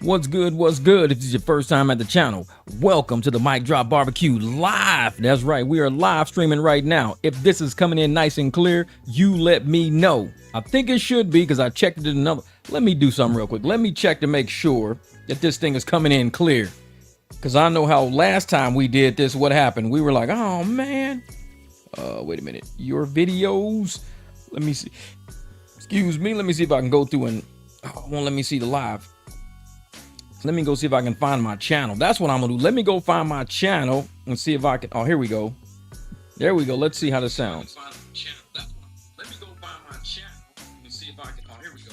What's good? What's good? If this is your first time at the channel, welcome to the Mic Drop Barbecue live. That's right, we are live streaming right now. If this is coming in nice and clear, you let me know. I think it should be because I checked it in another. Let me do something real quick. Let me check to make sure that this thing is coming in clear. Because I know how last time we did this, what happened. We were like, oh man. Wait a minute. Your videos. Let me see. Excuse me. Let me see if I can go through and won't let me see the live. Let me go see if I can find my channel. That's what I'm gonna do. Let me go find my channel and see if I can. Oh, here we go. There we go. Let's see how this sounds.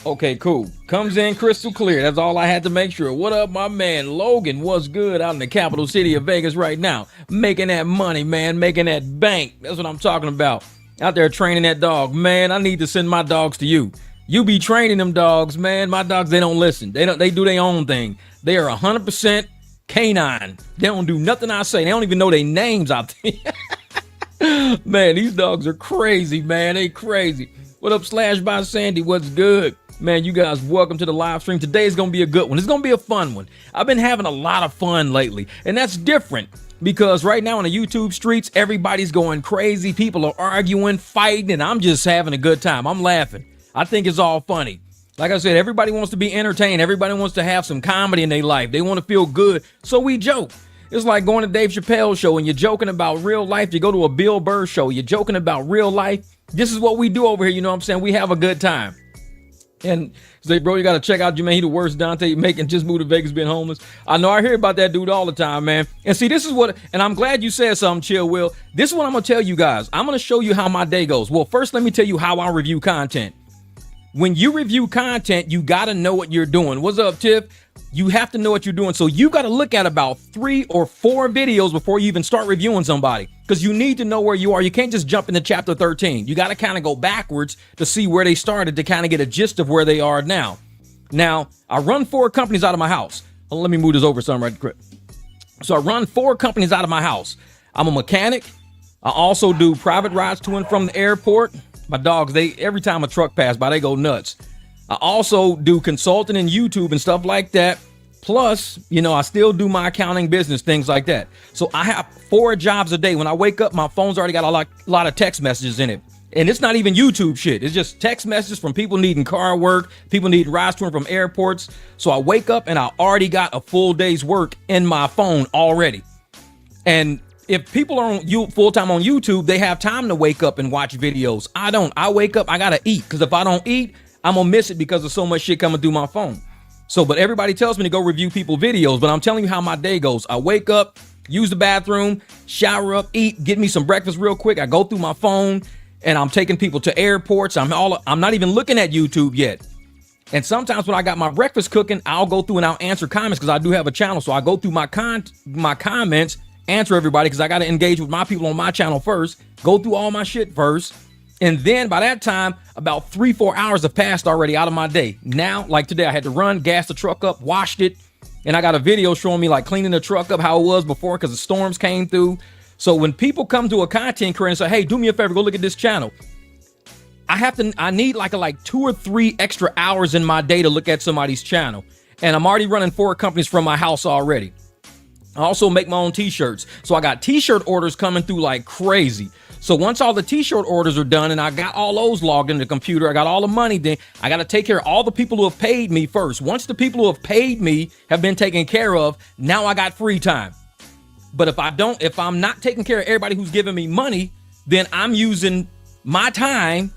Okay, cool. Comes in crystal clear. That's all I had to make sure. What up, my man Logan? What's good out in the capital city of Vegas right now? Making that money, man. Making that bank. That's what I'm talking about. Out there training that dog. Man, I need to send my dogs to you. You be training them dogs, man. My dogs, they don't listen. They do their own thing. They are 100% canine. They don't do nothing I say. They don't even know their names out there. Man, these dogs are crazy, man. They crazy. What up, Slash by Sandy? What's good? Man, you guys, welcome to the live stream. Today is going to be a good one. It's going to be a fun one. I've been having a lot of fun lately, and that's different because right now on the YouTube streets, everybody's going crazy. People are arguing, fighting, and I'm just having a good time. I'm laughing. I think it's all funny. Like I said, everybody wants to be entertained. Everybody wants to have some comedy in their life. They want to feel good. So we joke. It's like going to Dave Chappelle's show and you're joking about real life. You go to a Bill Burr show. You're joking about real life. This is what we do over here. You know what I'm saying? We have a good time. And say, bro, you got to check out Jermaine. He the worst. Dontay making just moved to Vegas being homeless. I know I hear about that dude all the time, man. And see, this is what, and I'm glad you said something, Chill Will. This is what I'm going to tell you guys. I'm going to show you how my day goes. Well, first, let me tell you how I review content. When you review content, you got to know what you're doing. What's up, Tiff? You have to know what you're doing. So you got to look at about 3 or 4 videos before you even start reviewing somebody because you need to know where you are. You can't just jump into chapter 13. You got to kind of go backwards to see where they started to kind of get a gist of where they are now. Now, I run 4 companies out of my house. Oh, let me move this over some right quick. So I run 4 companies out of my house. I'm a mechanic. I also do private rides to and from the airport. My dogs, every time a truck passes by, they go nuts. I also do consulting and YouTube and stuff like that. Plus, you know, I still do my accounting business, things like that. So I have 4 jobs a day. When I wake up, my phone's already got a lot of text messages in it. And it's not even YouTube shit. It's just text messages from people needing car work, people needing rides to and from airports. So I wake up and I already got a full day's work in my phone already. And if people are on full-time on YouTube, they have time to wake up and watch videos. I don't. I wake up, I gotta eat. Because if I don't eat, I'm gonna miss it because of so much shit coming through my phone. So, but everybody tells me to go review people videos, but I'm telling you how my day goes. I wake up, use the bathroom, shower up, eat, get me some breakfast real quick. I go through my phone and I'm taking people to airports. I'm not even looking at YouTube yet. And sometimes when I got my breakfast cooking, I'll go through and I'll answer comments because I do have a channel. So I go through my comments, answer everybody because I got to engage with my people on my channel first, go through all my shit first. And then by that time, about 3-4 hours have passed already out of my day. Now, like today, I had to run, gas the truck up, washed it. And I got a video showing me like cleaning the truck up, how it was before because the storms came through. So when people come to a content creator and say, hey, do me a favor, go look at this channel. I need like 2 or 3 extra hours in my day to look at somebody's channel. And I'm already running 4 companies from my house already. I also make my own t-shirts. So I got t-shirt orders coming through like crazy. So once all the t-shirt orders are done and I got all those logged in the computer, I got all the money, then I got to take care of all the people who have paid me first. Once the people who have paid me have been taken care of, now I got free time. But if I'm not taking care of everybody who's giving me money, then I'm using my time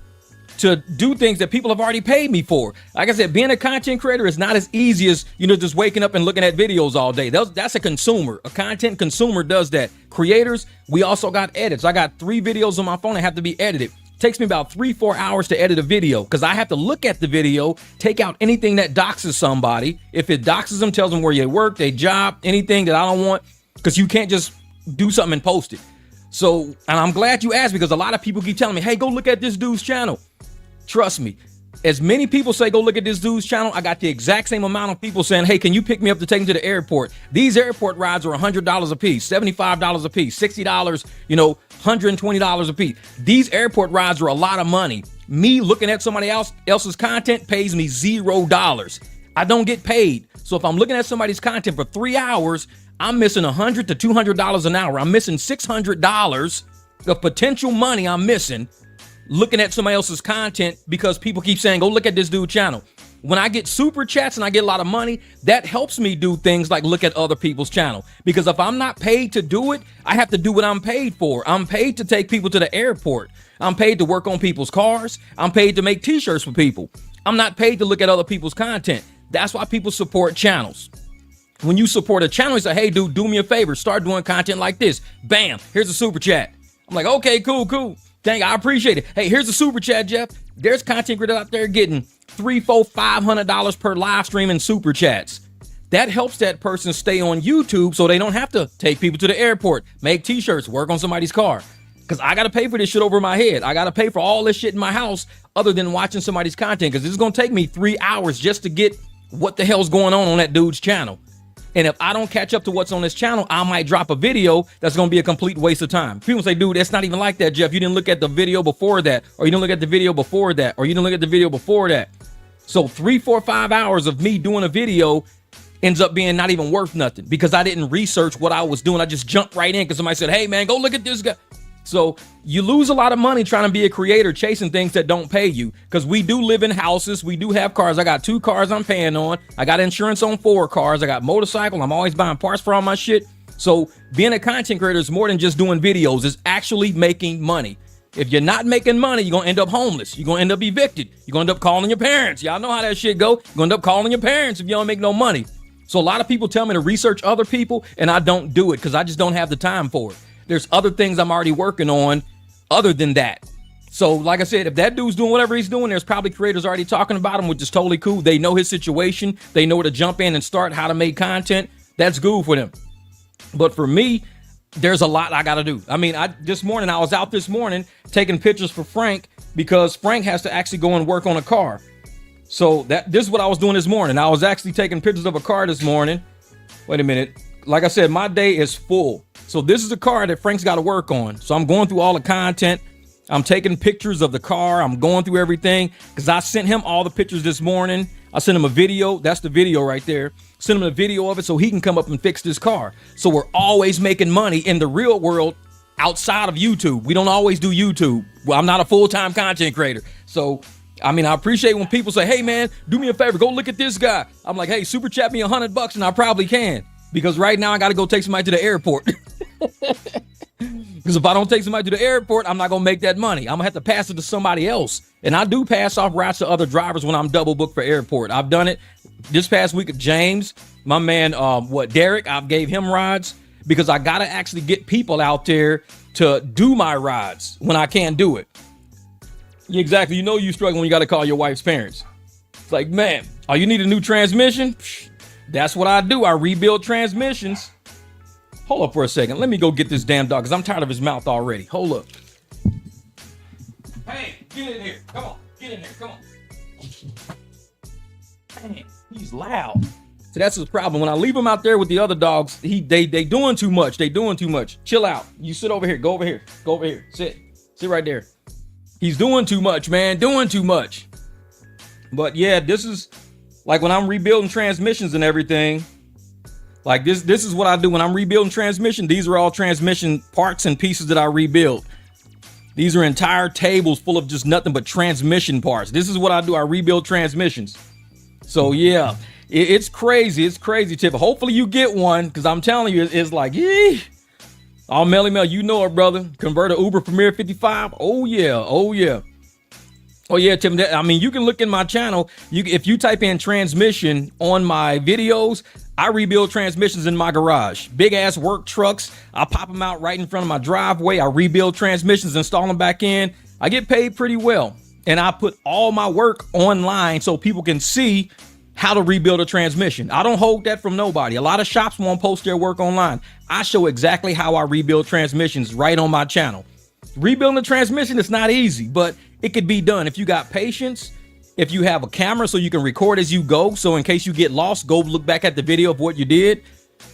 to do things that people have already paid me for. Like I said, being a content creator is not as easy as, you know, just waking up and looking at videos all day. That's a consumer. A content consumer does that. Creators, we also got edits. I got 3 videos on my phone that have to be edited. Takes me about 3-4 hours to edit a video because I have to look at the video, take out anything that doxes somebody. If it doxes them, tells them where you work, their job, anything that I don't want, because you can't just do something and post it. So, and I'm glad you asked because a lot of people keep telling me, hey, go look at this dude's channel. Trust me, as many people say, go look at this dude's channel, I got the exact same amount of people saying, hey, can you pick me up to take me to the airport? These airport rides are $100 a piece, $75 a piece, $60, you know, $120 a piece. These airport rides are a lot of money. Me looking at somebody else's content pays me $0. I don't get paid. So if I'm looking at somebody's content for 3 hours, I'm missing $100 to $200 an hour. I'm missing $600 of potential money I'm missing looking at somebody else's content because people keep saying, go look at this dude's channel. When I get super chats and I get a lot of money, that helps me do things like look at other people's channel. Because if I'm not paid to do it, I have to do what I'm paid for. I'm paid to take people to the airport. I'm paid to work on people's cars. I'm paid to make t-shirts for people. I'm not paid to look at other people's content. That's why people support channels. When you support a channel, you say, hey, dude, do me a favor. Start doing content like this. Bam, here's a super chat. I'm like, okay, cool. Dang, I appreciate it. Hey, here's a super chat, Jeff. There's content creators out there getting $300, $400, $500 per live stream in super chats. That helps that person stay on YouTube so they don't have to take people to the airport, make t-shirts, work on somebody's car. Because I got to pay for this shit over my head. I got to pay for all this shit in my house other than watching somebody's content, because it's going to take me 3 hours just to get what the hell's going on that dude's channel. And if I don't catch up to what's on this channel, I might drop a video that's going to be a complete waste of time. People say, dude, it's not even like that, Jeff. You didn't look at the video before that, or you didn't look at the video before that, or you didn't look at the video before that. So 3, 4, 5 hours of me doing a video ends up being not even worth nothing because I didn't research what I was doing. I just jumped right in because somebody said, hey, man, go look at this guy. So you lose a lot of money trying to be a creator, chasing things that don't pay you, because we do live in houses. We do have cars. I got 2 cars I'm paying on. I got insurance on 4 cars. I got motorcycle. I'm always buying parts for all my shit. So being a content creator is more than just doing videos. It's actually making money. If you're not making money, you're going to end up homeless. You're going to end up evicted. You're going to end up calling your parents. Y'all know how that shit go. You're going to end up calling your parents if you don't make no money. So a lot of people tell me to research other people, and I don't do it because I just don't have the time for it. There's other things I'm already working on other than that. So like I said, if that dude's doing whatever he's doing, there's probably creators already talking about him, which is totally cool. They know his situation. They know where to jump in and start, how to make content. That's good for them. But for me, there's a lot I got to do. I mean, I was out this morning taking pictures for Frank because Frank has to actually go and work on a car. So this is what I was doing this morning. I was actually taking pictures of a car this morning. Wait a minute. Like I said, my day is full. So this is a car that Frank's got to work on. So I'm going through all the content. I'm taking pictures of the car. I'm going through everything because I sent him all the pictures this morning. I sent him a video. That's the video right there. Send him a video of it so he can come up and fix this car. So we're always making money in the real world outside of YouTube. We don't always do YouTube. Well, I'm not a full-time content creator. So, I mean, I appreciate when people say, hey, man, do me a favor. Go look at this guy. I'm like, hey, super chat me $100 and I probably can. Because right now I got to go take somebody to the airport. Because if I don't take somebody to the airport, I'm not going to make that money. I'm going to have to pass it to somebody else. And I do pass off routes to other drivers when I'm double booked for airport. I've done it this past week. James, my man, Derek, I gave him rides because I got to actually get people out there to do my rides when I can't do it. Yeah, exactly. You know you struggle when you got to call your wife's parents. It's like, man, oh, you need a new transmission? Psh, that's what I do. I rebuild transmissions. Hold up for a second. Let me go get this damn dog because I'm tired of his mouth already. Hold up. Hey, get in here. Come on. Get in there. Come on. Man, he's loud. So that's his problem. When I leave him out there with the other dogs, they doing too much. They doing too much. Chill out. You sit over here. Go over here. Go over here. Sit. Sit right there. He's doing too much, man. Doing too much. But yeah, this is like when I'm rebuilding transmissions and everything. Like this is what I do when I'm rebuilding transmission. These are all transmission parts and pieces that I rebuild. These are entire tables full of just nothing but transmission parts. This is what I do. I rebuild transmissions. So yeah, it's crazy. It's crazy, Tip. Hopefully you get one because I'm telling you, it's like, yee. Oh, Melly Mel, you know it, brother. Convert a Uber Premier 55. Oh yeah. Oh yeah. Oh yeah, Tim. I mean, you can look in my channel. If you type in transmission on my videos, I rebuild transmissions in my garage. Big ass work trucks. I pop them out right in front of my driveway. I rebuild transmissions, install them back in. I get paid pretty well. And I put all my work online so people can see how to rebuild a transmission. I don't hold that from nobody. A lot of shops won't post their work online. I show exactly how I rebuild transmissions right on my channel. Rebuilding a transmission is not easy, but it could be done if you got patience, if you have a camera so you can record as you go. So in case you get lost, go look back at the video of what you did.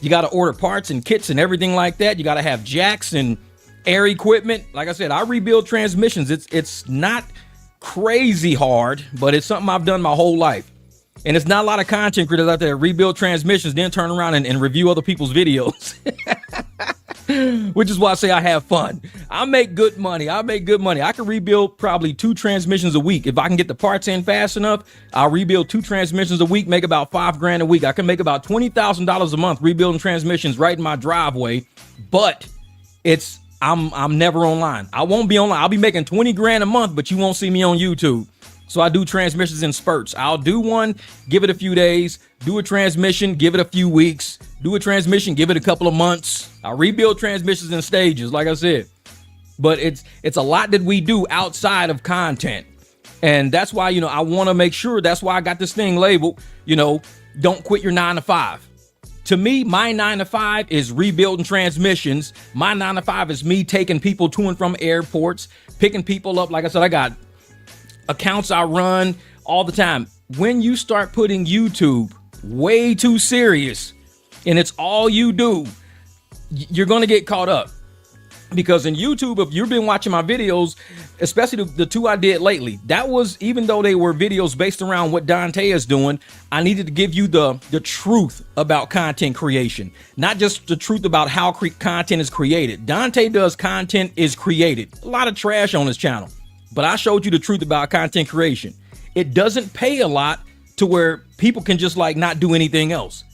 You got to order parts and kits and everything like that. You got to have jacks and air equipment. Like I said, I rebuild transmissions. It's not crazy hard, but it's something I've done my whole life. And it's not a lot of content creators out there that rebuild transmissions, then turn around and review other people's videos. Which is why I say I have fun. I make good money. I can rebuild probably 2 transmissions a week. If I can get the parts in fast enough, I'll rebuild 2 transmissions a week, make about $5,000 a week. I can make about $20,000 a month rebuilding transmissions right in my driveway. But I'm never online. I won't be online. I'll be making $20,000 a month, but you won't see me on YouTube. So I do transmissions in spurts. I'll do one, give it a few days, do a transmission, give it a few weeks, do a transmission, give it a couple of months. I rebuild transmissions in stages, like I said. But it's a lot that we do outside of content. And that's why, I want to make sure, that's why I got this thing labeled, don't quit your 9 to 5. To me, my 9 to 5 is rebuilding transmissions. My 9 to 5 is me taking people to and from airports, picking people up. Like I said, I got accounts I run all the time. When you start putting YouTube way too serious and it's all you do, you're going to get caught up. Because in YouTube, if you've been watching my videos, especially the 2 I did lately, that was, even though they were videos based around what Dontay is doing, I needed to give you the truth about content creation, not just the truth about how content is created. Dontay does content is created. A lot of trash on his channel. But I showed you the truth about content creation. It doesn't pay a lot to where people can just not do anything else.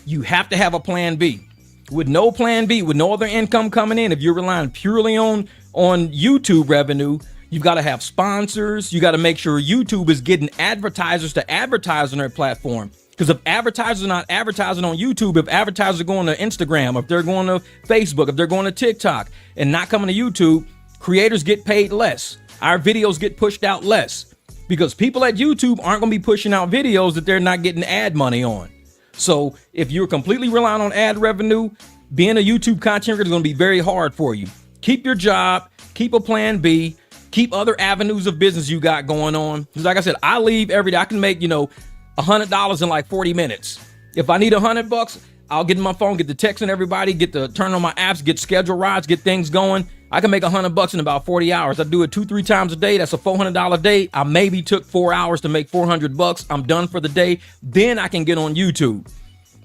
You have to have a plan B. With no plan B, with no other income coming in, if you're relying purely on YouTube revenue, you've got to have sponsors. You got to make sure YouTube is getting advertisers to advertise on their platform. Because if advertisers are not advertising on YouTube, if advertisers are going to Instagram, if they're going to Facebook, if they're going to TikTok and not coming to YouTube, creators get paid less. Our videos get pushed out less because people at YouTube aren't going to be pushing out videos that they're not getting ad money on. So if you're completely relying on ad revenue, being a YouTube content creator is going to be very hard for you. Keep your job, keep a plan B, keep other avenues of business you got going on. Because like I said, I leave every day. I can make, $100 in 40 minutes. If I need $100, I'll get in my phone, get the texting everybody, get the turn on my apps, get scheduled rides, get things going. I can make $100 in about 40 hours. I do it 2-3 times a day. That's a $400 day. I maybe took 4 hours to make $400. I'm done for the day. Then I can get on YouTube.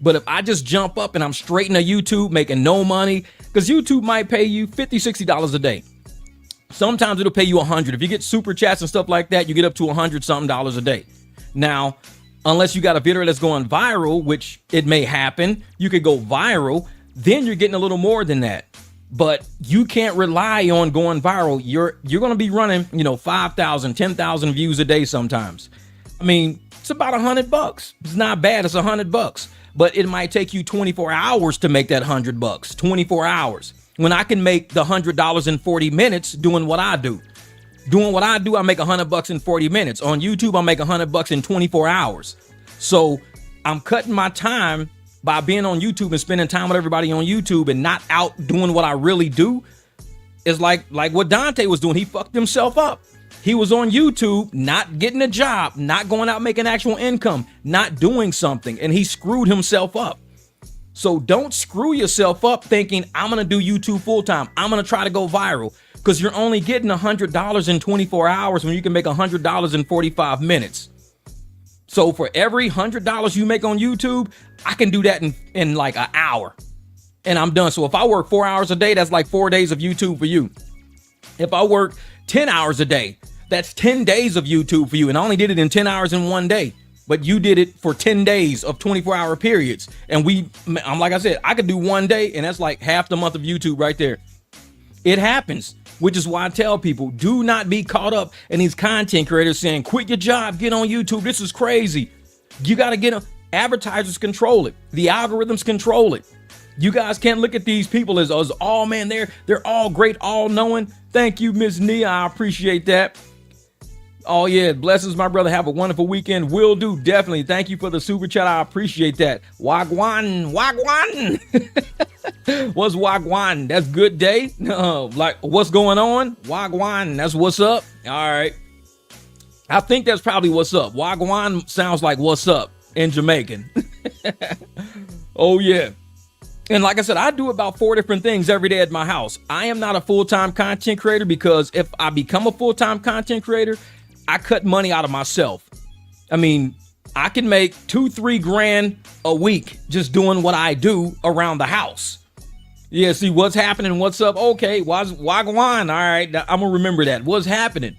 But if I just jump up and I'm straight into YouTube making no money, because YouTube might pay you $50, $60 a day. Sometimes it'll pay you $100. If you get super chats and stuff like that, you get up to $100 something a day. Now, unless you got a video that's going viral, which it may happen, you could go viral, then you're getting a little more than that. But you can't rely on going viral. You're going to be running, 5,000, 10,000 views a day sometimes. I mean, it's about $100. It's not bad. It's $100. But it might take you 24 hours to make that $100. 24 hours. When I can make the $100 in 40 minutes doing what I do. Doing what I do, I make $100 in 40 minutes. On YouTube, I make $100 in 24 hours. So I'm cutting my time by being on YouTube and spending time with everybody on YouTube and not out doing what I really do. Is like what Dontay was doing. He fucked himself up. He was on YouTube, not getting a job, not going out making actual income, not doing something, and he screwed himself up. So don't screw yourself up thinking I'm going to do YouTube full time. I'm going to try to go viral, because you're only getting $100 in 24 hours when you can make $100 in 45 minutes. So for every $100 you make on YouTube, I can do that in like an hour and I'm done. So if I work 4 hours a day, that's like 4 days of YouTube for you. If I work 10 hours a day, that's 10 days of YouTube for you. And I only did it in 10 hours in one day, but you did it for 10 days of 24-hour periods. And I'm like I said, I could do one day and that's like half the month of YouTube right there. It happens, which is why I tell people, do not be caught up in these content creators saying, quit your job, get on YouTube. This is crazy. You got to get them. Advertisers control it. The algorithms control it. You guys can't look at these people as oh man, they're all great, all knowing. Thank you, Miss Nia. I appreciate that. Oh yeah, blessings, my brother. Have a wonderful weekend. Will do, definitely. Thank you for the super chat. I appreciate that. Wagwan. What's Wagwan? That's good day. Like what's going on? Wagwan. That's what's up. All right. I think that's probably what's up. Wagwan sounds like what's up in Jamaican. Oh yeah. And like I said, I do about 4 different things every day at my house. I am not a full-time content creator because if I become a full-time content creator, I cut money out of myself. I mean, I can make 2-3 grand a week just doing what I do around the house. Yeah, see what's happening, what's up? Okay, wagwan. All right, I'm gonna remember that. What's happening?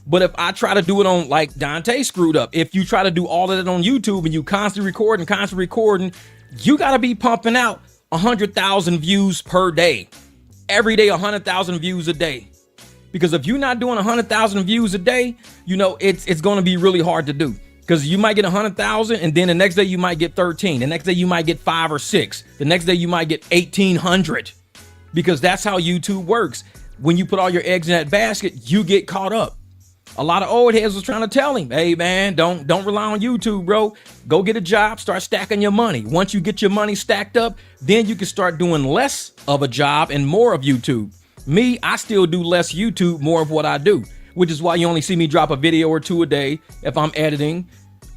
But if I try to do it on, like Dontay screwed up, if you try to do all of that on YouTube and you constantly recording, you gotta be pumping out 100,000 views per day. Every day, 100,000 views a day. Because if you're not doing 100,000 views a day, you know, it's gonna be really hard to do. Because you might get 100,000 and then the next day you might get 13. The next day you might get 5 or 6. The next day you might get 1,800. Because that's how YouTube works. When you put all your eggs in that basket, you get caught up. A lot of old heads was trying to tell him, hey man, don't rely on YouTube, bro. Go get a job, start stacking your money. Once you get your money stacked up, then you can start doing less of a job and more of YouTube. Me, I still do less YouTube, more of what I do. Which is why you only see me drop a video or 2 a day if I'm editing.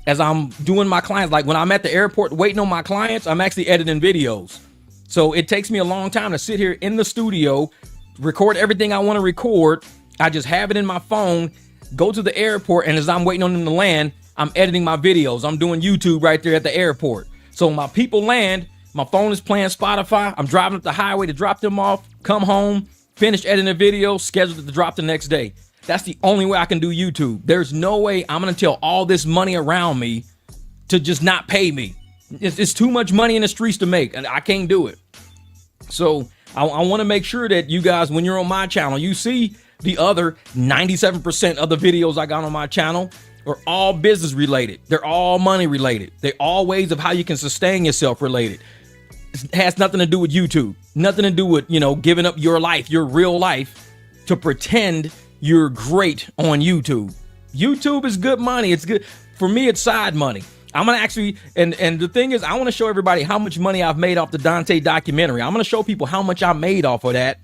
As I'm doing my clients, like when I'm at the airport waiting on my clients, I'm actually editing videos. So it takes me a long time to sit here in the studio, record everything I want to record. I just have it in my phone, go to the airport, and as I'm waiting on them to land, I'm editing my videos. I'm doing YouTube right there at the airport. So when my people land, my phone is playing Spotify. I'm driving up the highway to drop them off, come home, finish editing a video, scheduled to drop the next day. That's the only way I can do YouTube. There's no way I'm going to tell all this money around me to just not pay me. It's too much money in the streets to make, and I can't do it. So I want to make sure that you guys, when you're on my channel, you see the other 97% of the videos I got on my channel are all business related. They're all money related. They're all ways of how you can sustain yourself related. It has nothing to do with YouTube. Nothing to do with, you know, giving up your life, your real life, to pretend you're great on YouTube. YouTube is good money. It's good. For me, it's side money. I'm going to actually, and the thing is, I want to show everybody how much money I've made off the Dontay documentary. I'm going to show people how much I made off of that.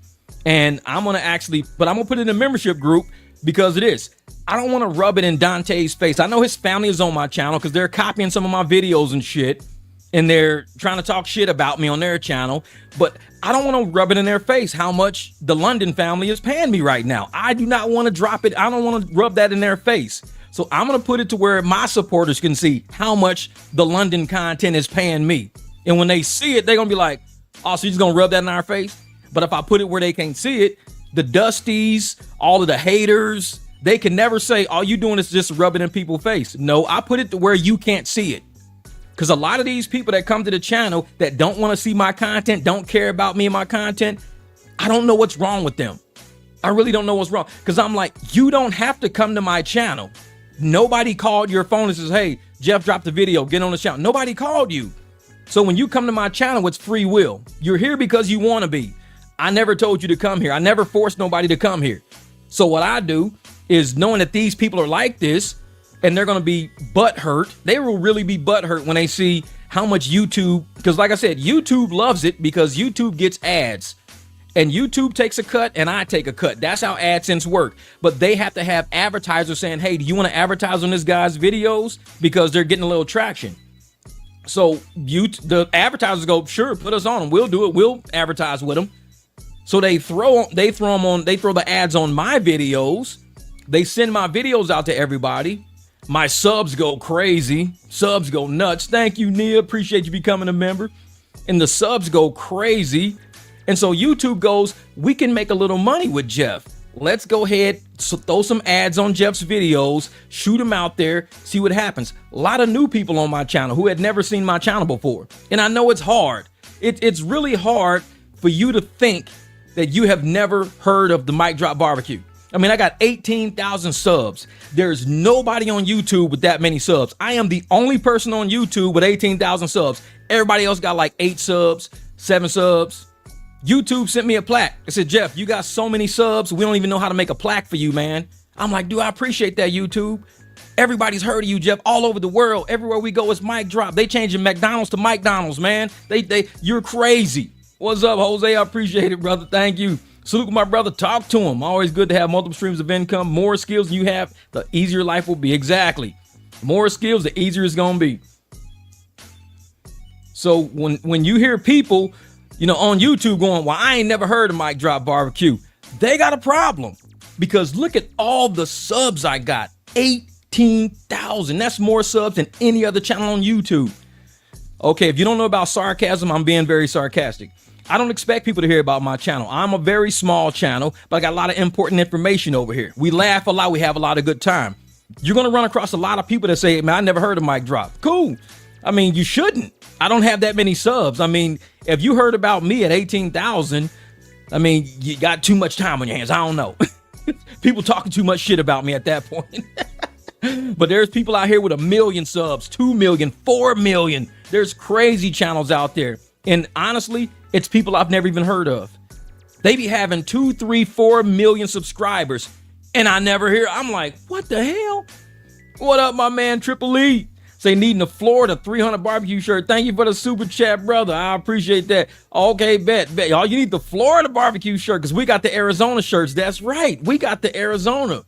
And I'm going to actually, but I'm going to put it in a membership group because it is. I don't want to rub it in Dontay's face. I know his family is on my channel because they're copying some of my videos and shit. And they're trying to talk shit about me on their channel. But I don't want to rub it in their face how much the London family is paying me right now. I do not want to drop it. I don't want to rub that in their face. So I'm going to put it to where my supporters can see how much the London content is paying me. And when they see it, they're going to be like, oh, so you're just going to rub that in our face? But if I put it where they can't see it, the Dusties, all of the haters, they can never say, all you doing is just rubbing in people's face. No, I put it to where you can't see it. Because a lot of these people that come to the channel that don't want to see my content, don't care about me and my content, I don't know what's wrong with them. I really don't know what's wrong. Because I'm like, you don't have to come to my channel. Nobody called your phone and says, hey, Jeff dropped the video, get on the channel. Nobody called you. So when you come to my channel, it's free will. You're here because you want to be. I never told you to come here. I never forced nobody to come here. So what I do is, knowing that these people are like this, and they're going to be butthurt. They will really be butthurt when they see how much YouTube, because like I said, YouTube loves it because YouTube gets ads. And YouTube takes a cut and I take a cut. That's how AdSense work. But they have to have advertisers saying, hey, do you want to advertise on this guy's videos? Because they're getting a little traction. So the advertisers go, sure, put us on them. We'll do it. We'll advertise with them. So they throw the ads on my videos. They send my videos out to everybody. My subs go crazy. Subs go nuts. Thank you, Nia. Appreciate you becoming a member. And the subs go crazy. And so YouTube goes, we can make a little money with Jeff. Let's go ahead, throw some ads on Jeff's videos, shoot them out there, see what happens. A lot of new people on my channel who had never seen my channel before. And I know it's hard. It's really hard for you to think that you have never heard of the Mic Drop Barbecue. I mean, I got 18,000 subs. There's nobody on YouTube with that many subs. I am the only person on YouTube with 18,000 subs. Everybody else got like 8 subs, 7 subs. YouTube sent me a plaque. It said, Jeff, you got so many subs, we don't even know how to make a plaque for you, man. I'm like, dude, I appreciate that, YouTube. Everybody's heard of you, Jeff, all over the world. Everywhere we go, it's Mic Drop. They changing McDonald's to McDonald's, man. You're crazy. What's up, Jose? I appreciate it, brother. Thank you. Salute my brother. Talk to him. Always good to have multiple streams of income. More skills you have, the easier life will be. Exactly. More skills, the easier it's going to be. So when you hear people, you know, on YouTube going, well, I ain't never heard of Mic Drop Barbecue, they got a problem. Because look at all the subs I got. 18,000. That's more subs than any other channel on YouTube. Okay, if you don't know about sarcasm, I'm being very sarcastic. I don't expect people to hear about my channel. I'm a very small channel, but I got a lot of important information over here. We laugh a lot. We have a lot of good time. You're going to run across a lot of people that say, man, I never heard of Mic Drop. Cool. I mean, you shouldn't. I don't have that many subs. I mean, if you heard about me at 18,000, I mean, you got too much time on your hands. I don't know. People talking too much shit about me at that point. But there's people out here with 1 million subs, 2 million, 4 million. There's crazy channels out there. And honestly, it's people I've never even heard of. They be having 2, 3, 4 million subscribers, and I never hear. I'm like, what the hell? What up, my man, Triple E? Say needing a Florida 300 barbecue shirt. Thank you for the super chat, brother. I appreciate that. Okay, bet. Y'all, you need the Florida barbecue shirt because we got the Arizona shirts. That's right. We got the Arizona.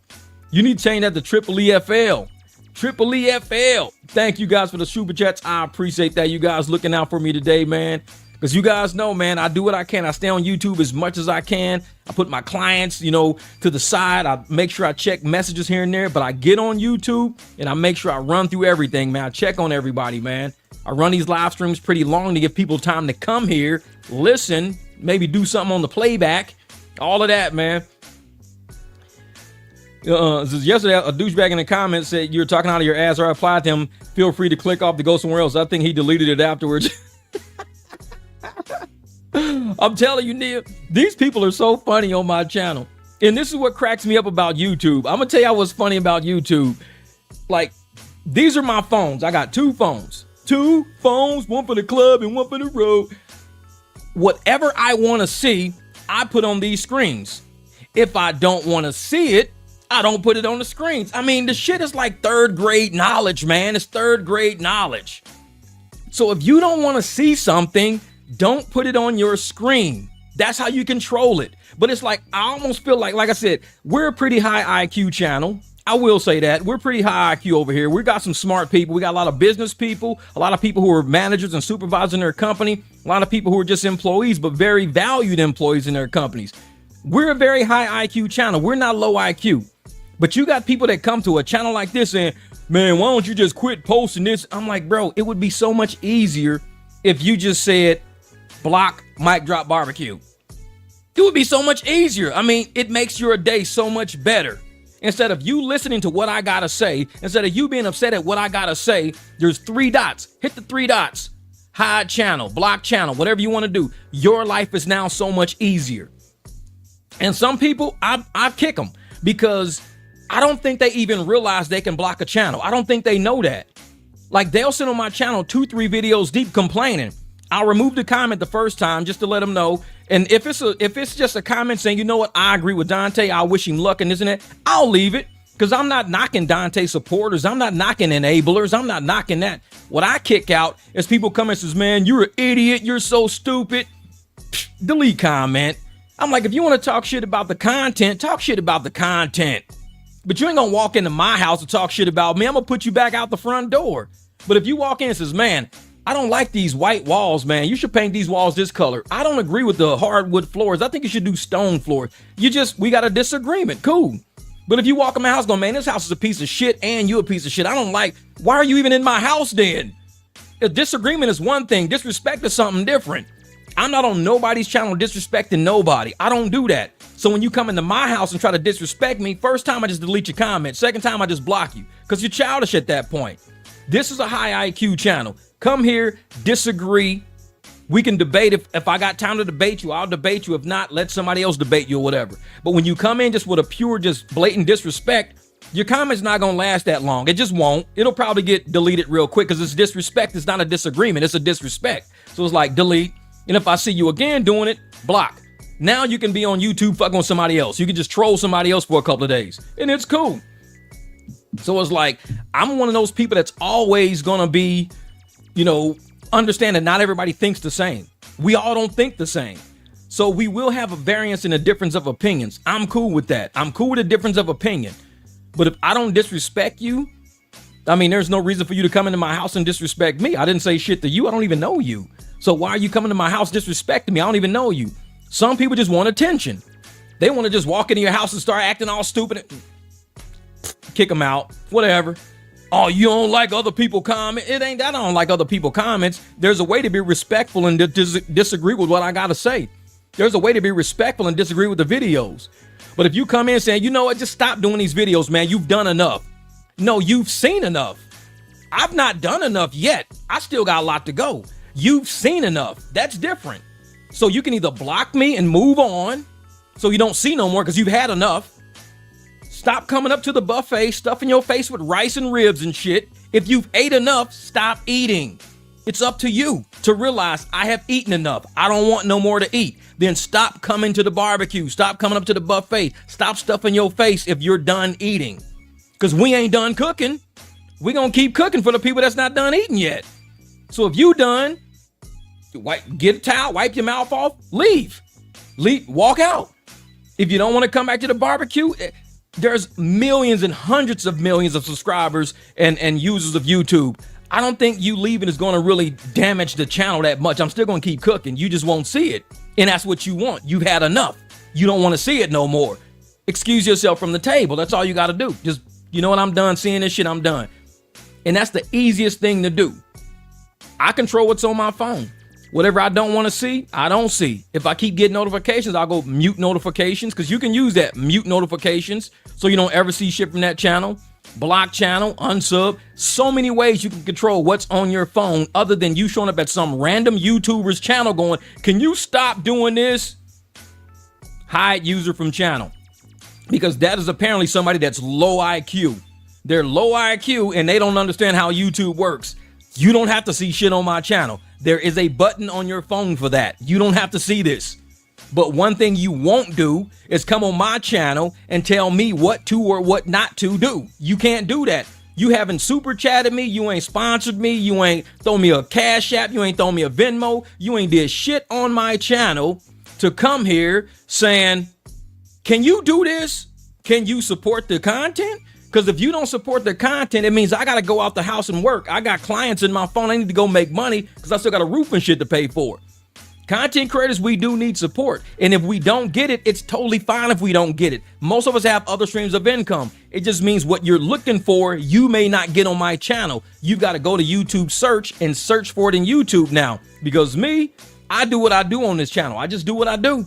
You need to change that to Triple EFL. Triple EFL. Thank you guys for the super chats. I appreciate that. You guys looking out for me today, man. Because you guys know, man, I do what I can. I stay on YouTube as much as I can. I put my clients, to the side. I make sure I check messages here and there. But I get on YouTube and I make sure I run through everything, man. I check on everybody, man. I run these live streams pretty long to give people time to come here, listen, maybe do something on the playback. All of that, man. Yesterday, a douchebag in the comments said you're talking out of your ass, or I replied to him, feel free to click off to go somewhere else. I think he deleted it afterwards. I'm telling you, Neil, these people are so funny on my channel. And this is what cracks me up about YouTube. I'm going to tell you what's funny about YouTube. Like, these are my phones. I got 2 phones. 2 phones, one for the club and one for the road. Whatever I want to see, I put on these screens. If I don't want to see it, I don't put it on the screens. I mean, the shit is like 3rd grade knowledge, man. It's 3rd grade knowledge. So if you don't want to see something, don't put it on your screen. That's how you control it. But it's like, I almost feel like I said, we're a pretty high IQ channel. I will say that. We're pretty high IQ over here. We got some smart people. We got a lot of business people, a lot of people who are managers and supervisors in their company, a lot of people who are just employees, but very valued employees in their companies. We're a very high IQ channel. We're not low IQ. But you got people that come to a channel like this and, man, why don't you just quit posting this? I'm like, bro, it would be so much easier if you just said, block Mic Drop Barbecue. It would be so much easier. I mean, it makes your day so much better. Instead of you listening to what I gotta say, instead of you being upset at what I gotta say, there's 3 dots. Hit the 3 dots. Hide channel, block channel, whatever you want to do. Your life is now so much easier. And some people, I kick them because I don't think they even realize they can block a channel. I don't think they know that. Like, they'll sit on my channel 2, 3 videos deep complaining. I'll remove the comment the first time just to let them know. And if it's just a comment saying, you know what, I agree with Dontay, I wish him luck and this and that, I'll leave it. Because I'm not knocking Dontay supporters. I'm not knocking enablers. I'm not knocking that. What I kick out is people come and says, man, you're an idiot. You're so stupid. Psh, delete comment. I'm like, if you want to talk shit about the content, talk shit about the content. But you ain't going to walk into my house and talk shit about me. I'm going to put you back out the front door. But if you walk in and says, man, I don't like these white walls, man. You should paint these walls this color. I don't agree with the hardwood floors. I think you should do stone floors. We got a disagreement. Cool. But if you walk in my house going, man, this house is a piece of shit and you a piece of shit. I don't like, why are you even in my house then? A disagreement is one thing. Disrespect is something different. I'm not on nobody's channel disrespecting nobody. I don't do that. So when you come into my house and try to disrespect me, first time I just delete your comment. Second time I just block you because you're childish at that point. This is a high IQ channel. Come here, disagree. We can debate. If I got time to debate you, I'll debate you. If not, let somebody else debate you or whatever. But when you come in just with a pure, just blatant disrespect, your comment's not going to last that long. It just won't. It'll probably get deleted real quick because it's disrespect. It's not a disagreement. It's a disrespect. So it's like delete. And if I see you again doing it, block. Now you can be on YouTube fucking with somebody else. You can just troll somebody else for a couple of days. And it's cool. So it's like, I'm one of those people that's always going to be, understand that not everybody thinks the same. We all don't think the same. So we will have a variance in a difference of opinions. I'm cool with that. I'm cool with a difference of opinion. But if I don't disrespect you, I mean, there's no reason for you to come into my house and disrespect me. I didn't say shit to you. I don't even know you. So why are you coming to my house disrespecting me? I don't even know you. Some people just want attention. They want to just walk into your house and start acting all stupid. kick them out, whatever. Oh, you don't like other people comment? It ain't that I don't like other people comments. There's a way to be respectful and disagree with what I got to say. There's a way to be respectful and disagree with the videos. But if you come in saying, you know what, just stop doing these videos, man. You've done enough. No, you've seen enough. I've not done enough yet. I still got a lot to go. You've seen enough. That's different. So you can either block me and move on so you don't see no more because you've had enough. Stop coming up to the buffet, stuffing your face with rice and ribs and shit. If you've ate enough, stop eating. It's up to you to realize I have eaten enough. I don't want no more to eat. Then stop coming to the barbecue. Stop coming up to the buffet. Stop stuffing your face if you're done eating. Because we ain't done cooking. We're going to keep cooking for the people that's not done eating yet. So if you done, get a towel, wipe your mouth off, leave, walk out. If you don't want to come back to the barbecue, there's millions and hundreds of millions of subscribers and users of YouTube. I don't think you leaving is going to really damage the channel that much. I'm still going to keep cooking. You just won't see it. And that's what you want. You've had enough. You don't want to see it no more. Excuse yourself from the table. That's all you got to do. Just, you know what? I'm done seeing this shit. I'm done. And that's the easiest thing to do. I control what's on my phone. Whatever I don't want to see, I don't see. If I keep getting notifications, I'll go mute notifications because you can use that, mute notifications, so you don't ever see shit from that channel. Block channel, unsub. So many ways you can control what's on your phone other than you showing up at some random YouTuber's channel going, can you stop doing this? Hide user from channel. Because that is apparently somebody that's low IQ. They're low IQ and they don't understand how YouTube works. You don't have to see shit on my channel. There is a button on your phone for that. You don't have to see this. But one thing you won't do is come on my channel and tell me what to or what not to do. You can't do that. You haven't super chatted me. You ain't sponsored me. You ain't thrown me a Cash App. You ain't thrown me a Venmo. You ain't did shit on my channel to come here saying, can you do this? Can you support the content? Because if you don't support the content, it means I got to go out the house and work. I got clients in my phone. I need to go make money because I still got a roof and shit to pay for. Content creators, we do need support. And if we don't get it, it's totally fine if we don't get it. Most of us have other streams of income. It just means what you're looking for, you may not get on my channel. You've got to go to YouTube search and search for it in YouTube now. Because me, I do what I do on this channel. I just do what I do.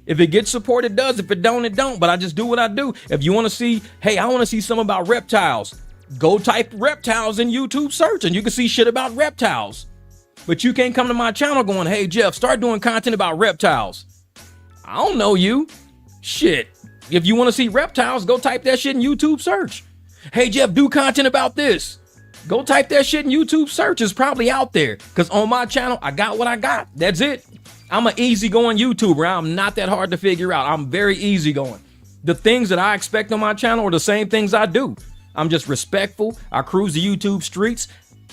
If it gets support, it does. If it don't, it don't. But I just do what I do. If you want to see, hey, I want to see something about reptiles, go type reptiles in YouTube search and you can see shit about reptiles. But you can't come to my channel going, hey, Jeff, start doing content about reptiles. I don't know you. Shit. If you want to see reptiles, go type that shit in YouTube search. Hey, Jeff, do content about this. Go type that shit in YouTube search. It's probably out there. Because on my channel, I got what I got. That's it. I'm an easygoing YouTuber. I'm not that hard to figure out. I'm very easygoing. The things that I expect on my channel are the same things I do. I'm just respectful. I cruise the YouTube streets.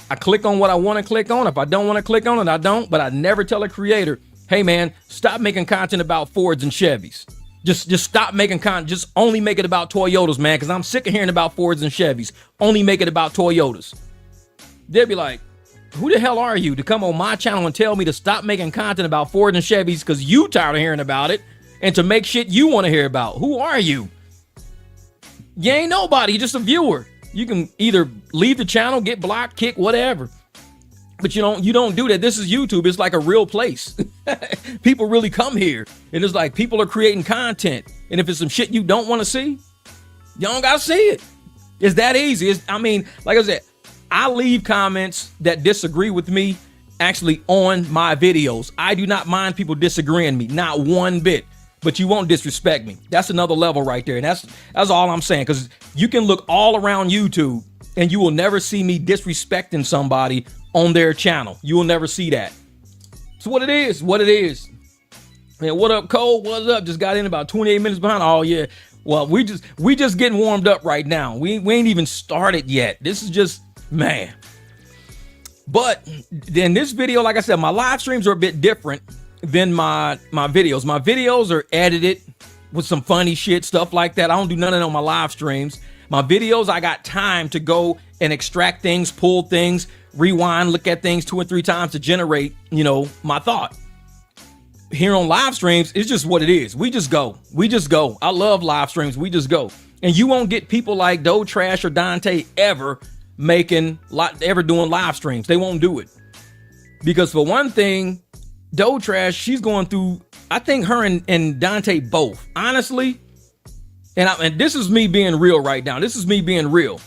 I click on what I want to click on. If I don't want to click on it, I don't. But I never tell a creator, hey, man, stop making content about Fords and Chevys. Just stop making content. Just only make it about Toyotas, man, because I'm sick of hearing about Fords and Chevys. Only make it about Toyotas. They'll be like, who the hell are you to come on my channel and tell me to stop making content about Ford and Chevys because you tired of hearing about it and to make shit you want to hear about? Who are you? You ain't nobody. You're just a viewer. You can either leave the channel, get blocked, kick, whatever. But you don't do that. This is YouTube. It's like a real place. People really come here. And it's like people are creating content. And if it's some shit you don't want to see, you don't got to see it. It's that easy. Like I said, I leave comments that disagree with me actually on my videos. I do not mind people disagreeing with me, not one bit, but you won't disrespect me. That's another level right there. And that's all I'm saying, because you can look all around YouTube and you will never see me disrespecting somebody on their channel. You will never see that. So what it is. Man, what up, Cole? What's up? Just got in about 28 minutes behind. Oh, yeah. Well, we just getting warmed up right now. We ain't even started yet. This is just, man. But then this video, like I said, my live streams are a bit different than my videos. My videos are edited with some funny shit, stuff like that. I don't do none of that on my live streams. My videos, I got time to go and extract things, pull things, rewind, look at things 2 or 3 times to generate, my thought. Here on live streams, it's just what it is. We just go. I love live streams. We just go. And you won't get people like Doe Trash or Dontay ever doing live streams. They won't do it. Because for one thing, Doe Trash, she's going through, I think her and Dontay both, honestly. And this is me being real right now. This is me being real.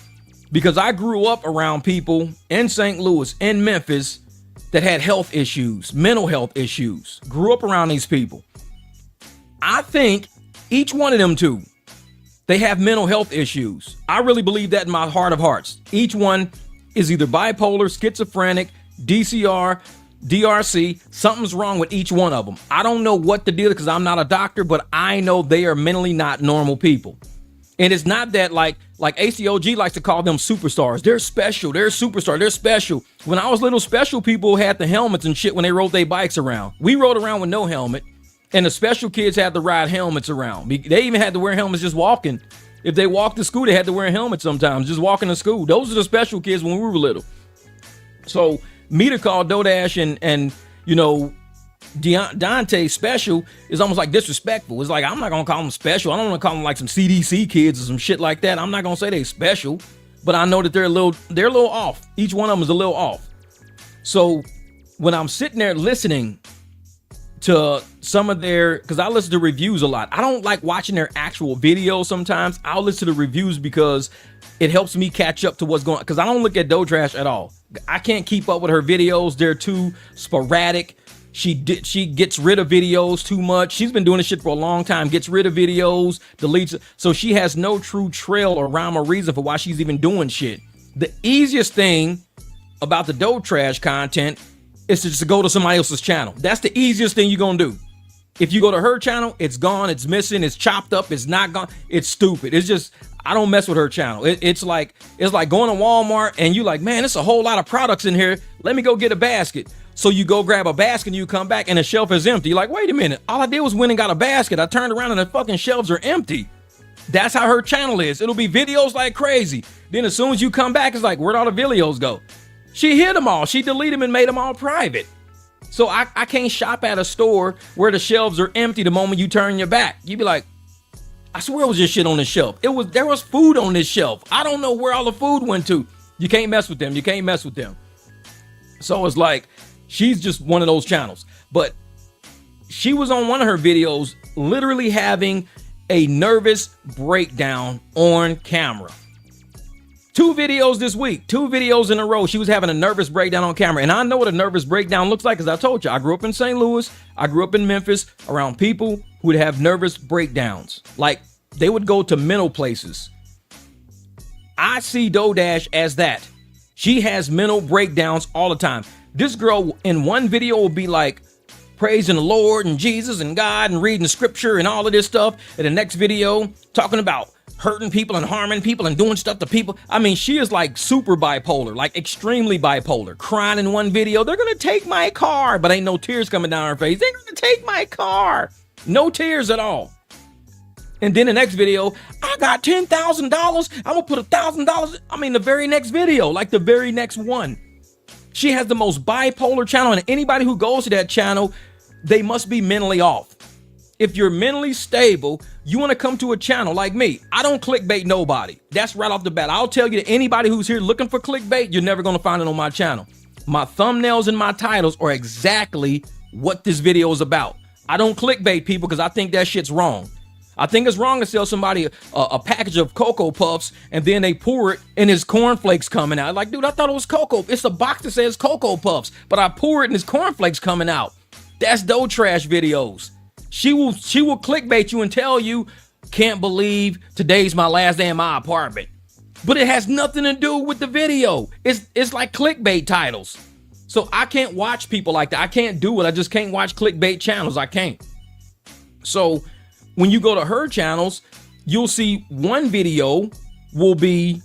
Because I grew up around people in St. Louis, in Memphis, that had health issues, mental health issues. Grew up around these people. I think each one of them two, they have mental health issues. I really believe that in my heart of hearts. Each one is either bipolar, schizophrenic, DCR, DRC. Something's wrong with each one of them. I don't know what the deal is because I'm not a doctor, but I know they are mentally not normal people. And it's not that like ACOG likes to call them superstars. They're special. They're superstar. They're special. When I was little, special people had the helmets and shit when they rode their bikes around. We rode around with no helmet. And the special kids had to ride helmets around. They even had to wear helmets just walking. If they walked to school, they had to wear a helmet sometimes, just walking to school. Those are the special kids when we were little. So me to call Dodash and Dontay special is almost like disrespectful. It's like, I'm not going to call them special. I don't want to call them like some CDC kids or some shit like that. I'm not going to say they special, but I know that they're a little off. Each one of them is a little off. So when I'm sitting there listening to some of because I listen to reviews a lot. I don't like watching their actual videos sometimes. I'll listen to the reviews because it helps me catch up to what's going on. Because I don't look at Doe Trash at all. I can't keep up with her videos. They're too sporadic. She gets rid of videos too much. She's been doing this shit for a long time. Gets rid of videos, deletes. So she has no true trail or rhyme or reason for why she's even doing shit. The easiest thing about the Doe Trash content is to just go to somebody else's channel. That's the easiest thing you're gonna do. If you go to her channel, it's gone, it's missing, it's chopped up, it's not gone, it's stupid. It's just, I don't mess with her channel. It's like going to Walmart and you like, man, there's a whole lot of products in here. Let me go get a basket. So you go grab a basket and you come back and the shelf is empty. You're like, wait a minute, all I did was went and got a basket. I turned around and the fucking shelves are empty. That's how her channel is. It'll be videos like crazy. Then as soon as you come back, it's like, where'd all the videos go? She hid them all. She deleted them and made them all private. So I can't shop at a store where the shelves are empty the moment you turn your back. You'd be like, I swear it was just shit on the shelf. There was food on this shelf. I don't know where all the food went to. You can't mess with them. You can't mess with them. So it's like, she's just one of those channels. But she was on one of her videos literally having a nervous breakdown on camera. 2 videos this week, 2 videos in a row. She was having a nervous breakdown on camera. And I know what a nervous breakdown looks like because I told you, I grew up in St. Louis. I grew up in Memphis around people who would have nervous breakdowns. Like they would go to mental places. I see Dodash as that. She has mental breakdowns all the time. This girl in one video will be like praising the Lord and Jesus and God and reading scripture and all of this stuff. In the next video, talking about hurting people and harming people and doing stuff to people. I mean, she is like super bipolar, like extremely bipolar. Crying in one video, they're gonna take my car, but ain't no tears coming down her face. They're gonna take my car. No tears at all. And then the next video, I got $10,000. I'm gonna put $1,000. I mean, the very next video, like the very next one. She has the most bipolar channel, and anybody who goes to that channel, they must be mentally off. If you're mentally stable, you want to come to a channel like me. I don't clickbait nobody. That's right off the bat. I'll tell you that anybody who's here looking for clickbait, you're never going to find it on my channel. My thumbnails and my titles are exactly what this video is about. I don't clickbait people because I think that shit's wrong. I think it's wrong to sell somebody a package of Cocoa Puffs and then they pour it and there's cornflakes coming out. Like, dude, I thought it was Cocoa. It's a box that says Cocoa Puffs, but I pour it and there's cornflakes coming out. That's Doe Trash videos. She will clickbait you and tell you, can't believe today's my last day in my apartment. But it has nothing to do with the video. It's like clickbait titles. So I can't watch people like that. I can't do it. I just can't watch clickbait channels. I can't. So when you go to her channels, you'll see one video will be,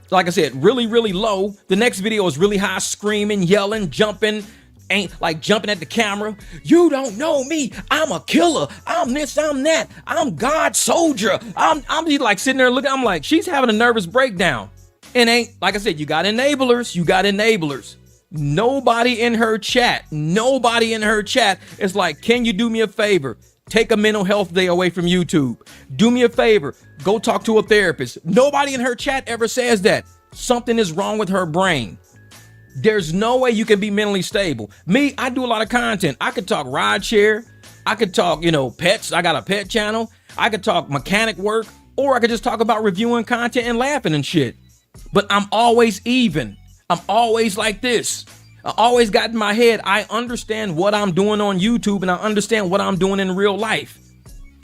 like I said, really, really low. The next video is really high, screaming, yelling, jumping, ain't like jumping at the camera. You don't know me. I'm a killer. I'm this, I'm that. I'm God's soldier. I'm like sitting there looking. I'm like, she's having a nervous breakdown. And ain't, like I said, you got enablers. You got enablers. Nobody in her chat is like, can you do me a favor? Take a mental health day away from YouTube. Do me a favor. Go talk to a therapist. Nobody in her chat ever says that. Something is wrong with her brain. There's no way you can be mentally stable. Me, I do a lot of content. I could talk rideshare. I could talk, pets. I got a pet channel. I could talk mechanic work, or I could just talk about reviewing content and laughing and shit. But I'm always even. I'm always like this. I always got in my head, I understand what I'm doing on YouTube and I understand what I'm doing in real life.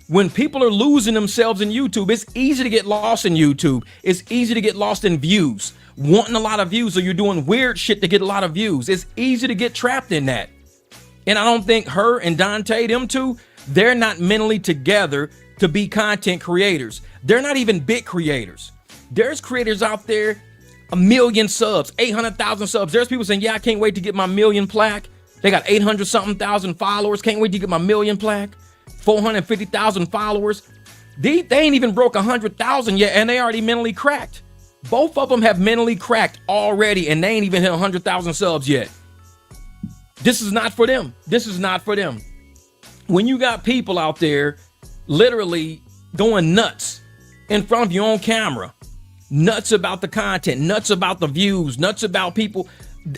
When people are losing themselves in YouTube, it's easy to get lost in YouTube. It's easy to get lost in views, wanting a lot of views, or you're doing weird shit to get a lot of views. It's easy to get trapped in that. And I don't think her and Dontay, them two, they're not mentally together to be content creators. They're not even big creators. There's creators out there, 1 million subs, 800,000 subs. There's people saying, yeah, I can't wait to get my 1 million plaque. They got 800 something thousand followers. Can't wait to get my 1 million plaque. 450,000 followers. They ain't even broke 100,000 yet, and they already mentally cracked. Both of them have mentally cracked already, and they ain't even hit 100,000 subs yet. This is not for them. This is not for them. When you got people out there literally going nuts in front of you on camera, nuts about the content, nuts about the views, nuts about people.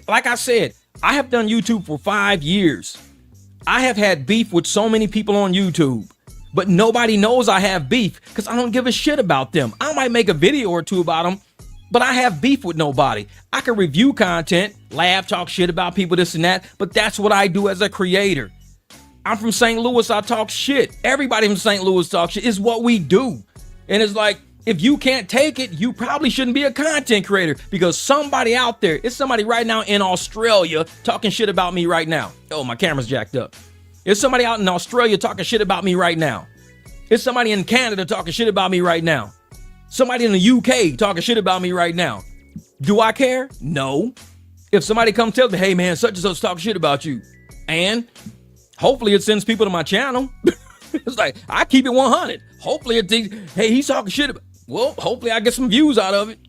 Like I said, I have done YouTube for 5 years. I have had beef with so many people on YouTube, but nobody knows I have beef because I don't give a shit about them. I might make a video or two about them, but I have beef with nobody. I can review content, laugh, talk shit about people, this and that, but that's what I do as a creator. I'm from St. Louis. I talk shit. Everybody from St. Louis talks shit. It's what we do. And it's like, if you can't take it, you probably shouldn't be a content creator, because somebody out there, it's somebody right now in Australia talking shit about me right now. Oh, my camera's jacked up. It's somebody out in Australia talking shit about me right now. It's somebody in Canada talking shit about me right now. Somebody in the UK talking shit about me right now. Do I care? No. If somebody comes tell me, hey man, such and such talk shit about you, and hopefully it sends people to my channel. It's like, I keep it 100. Hopefully it thinks, hey, he's talking shit about. Well, hopefully I get some views out of it,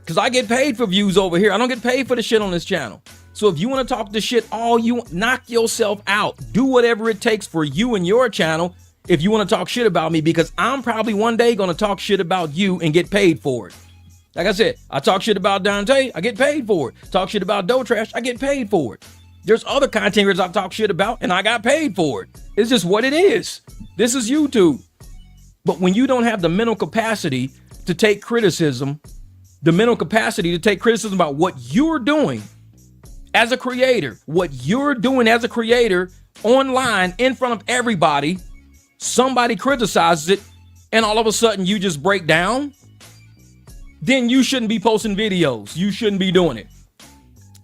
because I get paid for views over here. I don't get paid for the shit on this channel. So if you want to talk this shit all you want, knock yourself out. Do whatever it takes for you and your channel if you want to talk shit about me, because I'm probably one day going to talk shit about you and get paid for it. Like I said, I talk shit about Dontay, I get paid for it. Talk shit about Doe Trash, I get paid for it. There's other content creators I've talked shit about and I got paid for it. It's just what it is. This is YouTube. But when you don't have the mental capacity to take criticism, the mental capacity to take criticism about what you're doing as a creator, what you're doing as a creator online in front of everybody, somebody criticizes it, and all of a sudden you just break down, then you shouldn't be posting videos. You shouldn't be doing it.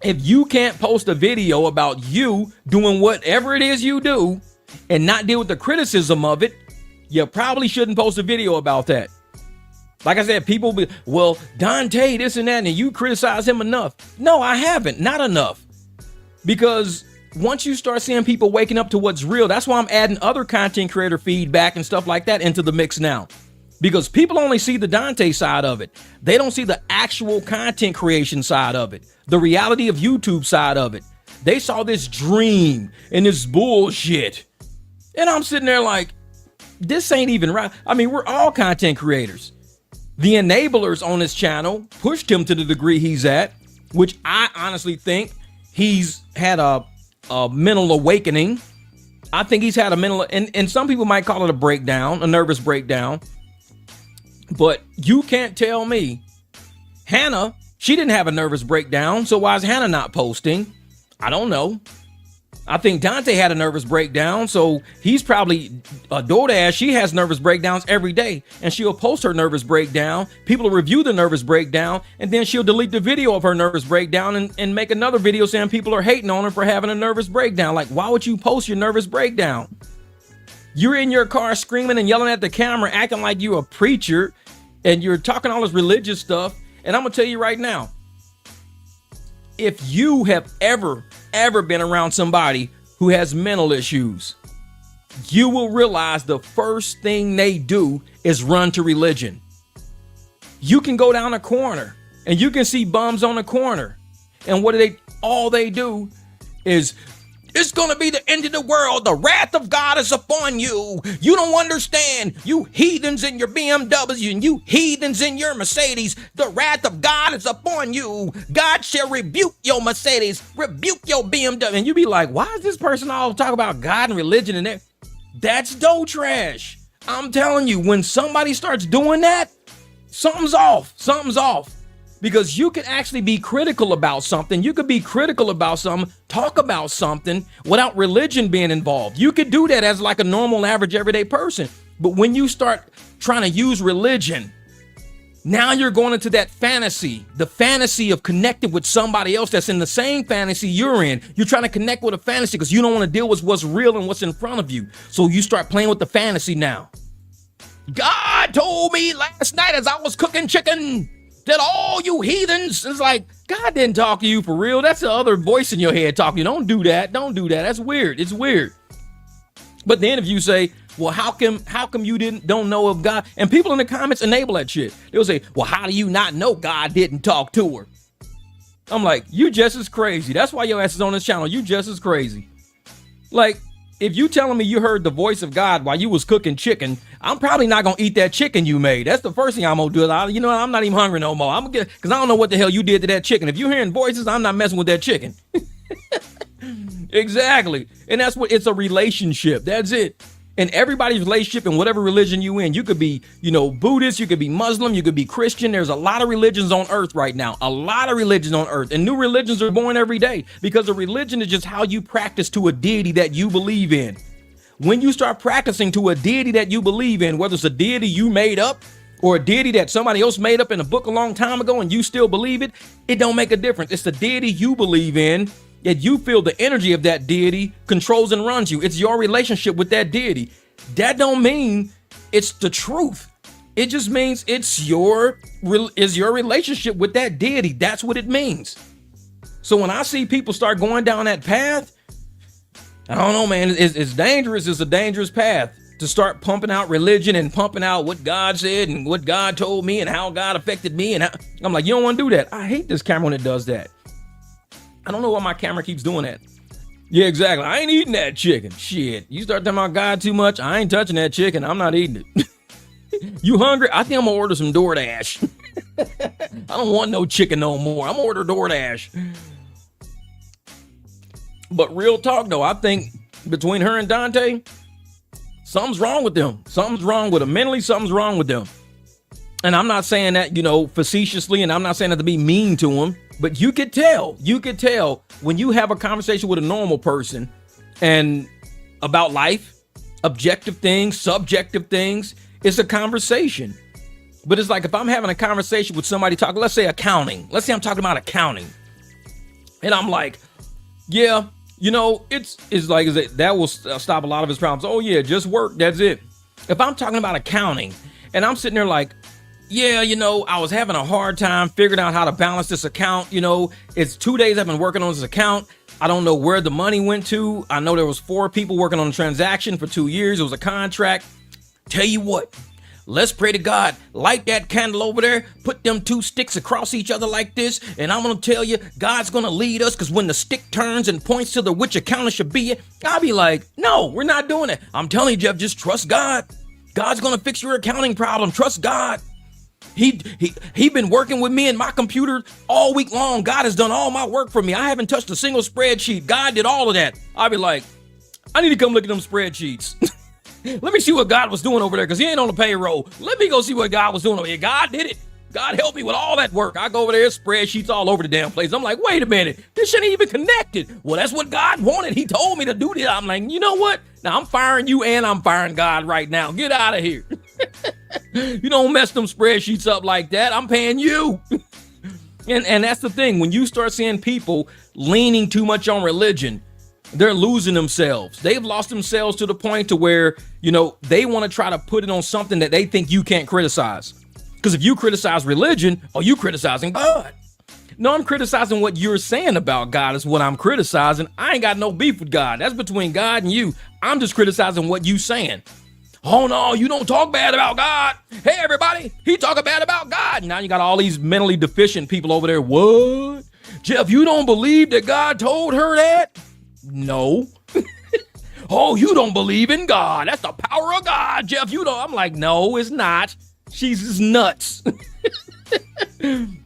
If you can't post a video about you doing whatever it is you do and not deal with the criticism of it, you probably shouldn't post a video about that. Like I said, people be, well, Dontay, this and that, and you criticize him enough. No, I haven't. Not enough. Because once you start seeing people waking up to what's real, that's why I'm adding other content creator feedback and stuff like that into the mix now. Because people only see the Dontay side of it. They don't see the actual content creation side of it, the reality of YouTube side of it. They saw this dream and this bullshit. And I'm sitting there like, this ain't even right. I mean, we're all content creators. The enablers on his channel pushed him to the degree he's at, which I honestly think he's had a mental awakening. I think he's had a mental, and some people might call it a breakdown, a nervous breakdown. But you can't tell me Hannah, she didn't have a nervous breakdown. So why is Hannah not posting? I don't know. I think Dontay had a nervous breakdown, so he's probably a DoorDash. She has nervous breakdowns every day, and she'll post her nervous breakdown. People will review the nervous breakdown, and then she'll delete the video of her nervous breakdown and make another video saying people are hating on her for having a nervous breakdown. Like, why would you post your nervous breakdown? You're in your car screaming and yelling at the camera, acting like you're a preacher, and you're talking all this religious stuff. And I'm gonna tell you right now, if you have ever been around somebody who has mental issues, you will realize the first thing they do is run to religion. You can go down a corner and you can see bums on the corner, and what do all they do is It's going to be the end of the world. The wrath of God is upon you. You don't understand. You heathens in your BMW and you heathens in your Mercedes. The wrath of God is upon you. God shall rebuke your Mercedes, rebuke your BMW. And you be like, why is this person all talk about God and religion and that? That's dough trash. I'm telling you, when somebody starts doing that, something's off. Something's off. Because you can actually be critical about something. You could be critical about something, talk about something without religion being involved. You could do that as like a normal, average, everyday person. But when you start trying to use religion, now you're going into that fantasy, the fantasy of connecting with somebody else that's in the same fantasy you're in. You're trying to connect with a fantasy because you don't want to deal with what's real and what's in front of you. So you start playing with the fantasy now. God told me last night as I was cooking chicken that all you heathens, is like, God didn't talk to you for real. That's the other voice in your head talking. Don't do that. Don't do that. That's weird. It's weird. But then if you say, well, how come you don't know of God? And people in the comments enable that shit. They'll say, well, how do you not know God didn't talk to her? I'm like, you just as crazy. That's why your ass is on this channel. You just as crazy. Like, if you telling me you heard the voice of God while you was cooking chicken, I'm probably not going to eat that chicken you made. That's the first thing I'm going to do. I'm not even hungry no more. I'm going to get, because I don't know what the hell you did to that chicken. If you're hearing voices, I'm not messing with that chicken. Exactly. And that's what, it's a relationship. That's it. And everybody's relationship in whatever religion you in, you could be, Buddhist, you could be Muslim, you could be Christian. There's a lot of religions on earth right now, a lot of religions on earth, and new religions are born every day because a religion is just how you practice to a deity that you believe in. When you start practicing to a deity that you believe in, whether it's a deity you made up or a deity that somebody else made up in a book a long time ago and you still believe it, it don't make a difference. It's the deity you believe in. Yet you feel the energy of that deity controls and runs you. It's your relationship with that deity. That don't mean it's the truth. It just means it's your relationship with that deity. That's what it means. So when I see people start going down that path, I don't know, man, it's dangerous. It's a dangerous path to start pumping out religion and pumping out what God said and what God told me and how God affected me. And I'm like, you don't want to do that. I hate this camera when it does that. I don't know why my camera keeps doing that. Yeah, exactly. I ain't eating that chicken. Shit. You start talking about God too much, I ain't touching that chicken. I'm not eating it. You hungry? I think I'm gonna order some DoorDash. I don't want no chicken no more. I'm gonna order DoorDash. But real talk though, I think between her and Dontay, something's wrong with them. Something's wrong with them. Mentally, something's wrong with them. And I'm not saying that, facetiously, and I'm not saying that to be mean to them. But you could tell when you have a conversation with a normal person and about life, objective things, subjective things, it's a conversation. But it's like if I'm having a conversation with somebody talking, let's say accounting. Let's say I'm talking about accounting. And I'm like, yeah, it's like that will stop a lot of his problems. Oh, yeah, just work. That's it. If I'm talking about accounting and I'm sitting there like, yeah, I was having a hard time figuring out how to balance this account. It's 2 days I've been working on this account. I don't know where the money went to. I know there was 4 people working on the transaction for 2 years. It was a contract. Tell you what, let's pray to God. Light that candle over there. Put them 2 sticks across each other like this. And I'm going to tell you, God's going to lead us because when the stick turns and points to the which account it should be, I'll be like, no, we're not doing it. I'm telling you, Jeff, just trust God. God's going to fix your accounting problem. Trust God. He been working with me and my computer all week long. God has done all my work for me. I haven't touched a single spreadsheet. God did all of that. I'll be like, I need to come look at them spreadsheets. Let me see what God was doing over there because he ain't on the payroll. Let me go see what God was doing over here. God did it. God helped me with all that work. I go over there, spreadsheets all over the damn place. I'm like, wait a minute. This shit ain't even connected. Well, that's what God wanted. He told me to do this. I'm like, you know what? Now I'm firing you and I'm firing God right now. Get out of here. You don't mess them spreadsheets up like that. I'm paying you. And that's the thing. When you start seeing people leaning too much on religion, they're losing themselves. They've lost themselves to the point to where, they want to try to put it on something that they think you can't criticize. Because if you criticize religion, you criticizing God. No, I'm criticizing what you're saying about God is what I'm criticizing. I ain't got no beef with God. That's between God and you. I'm just criticizing what you saying. Oh no, you don't talk bad about God. Hey everybody, he talking bad about God. Now you got all these mentally deficient people over there. What? Jeff, you don't believe that God told her that? No. Oh, you don't believe in God. That's the power of God, Jeff. You don't. I'm like, no, it's not. She's just nuts. And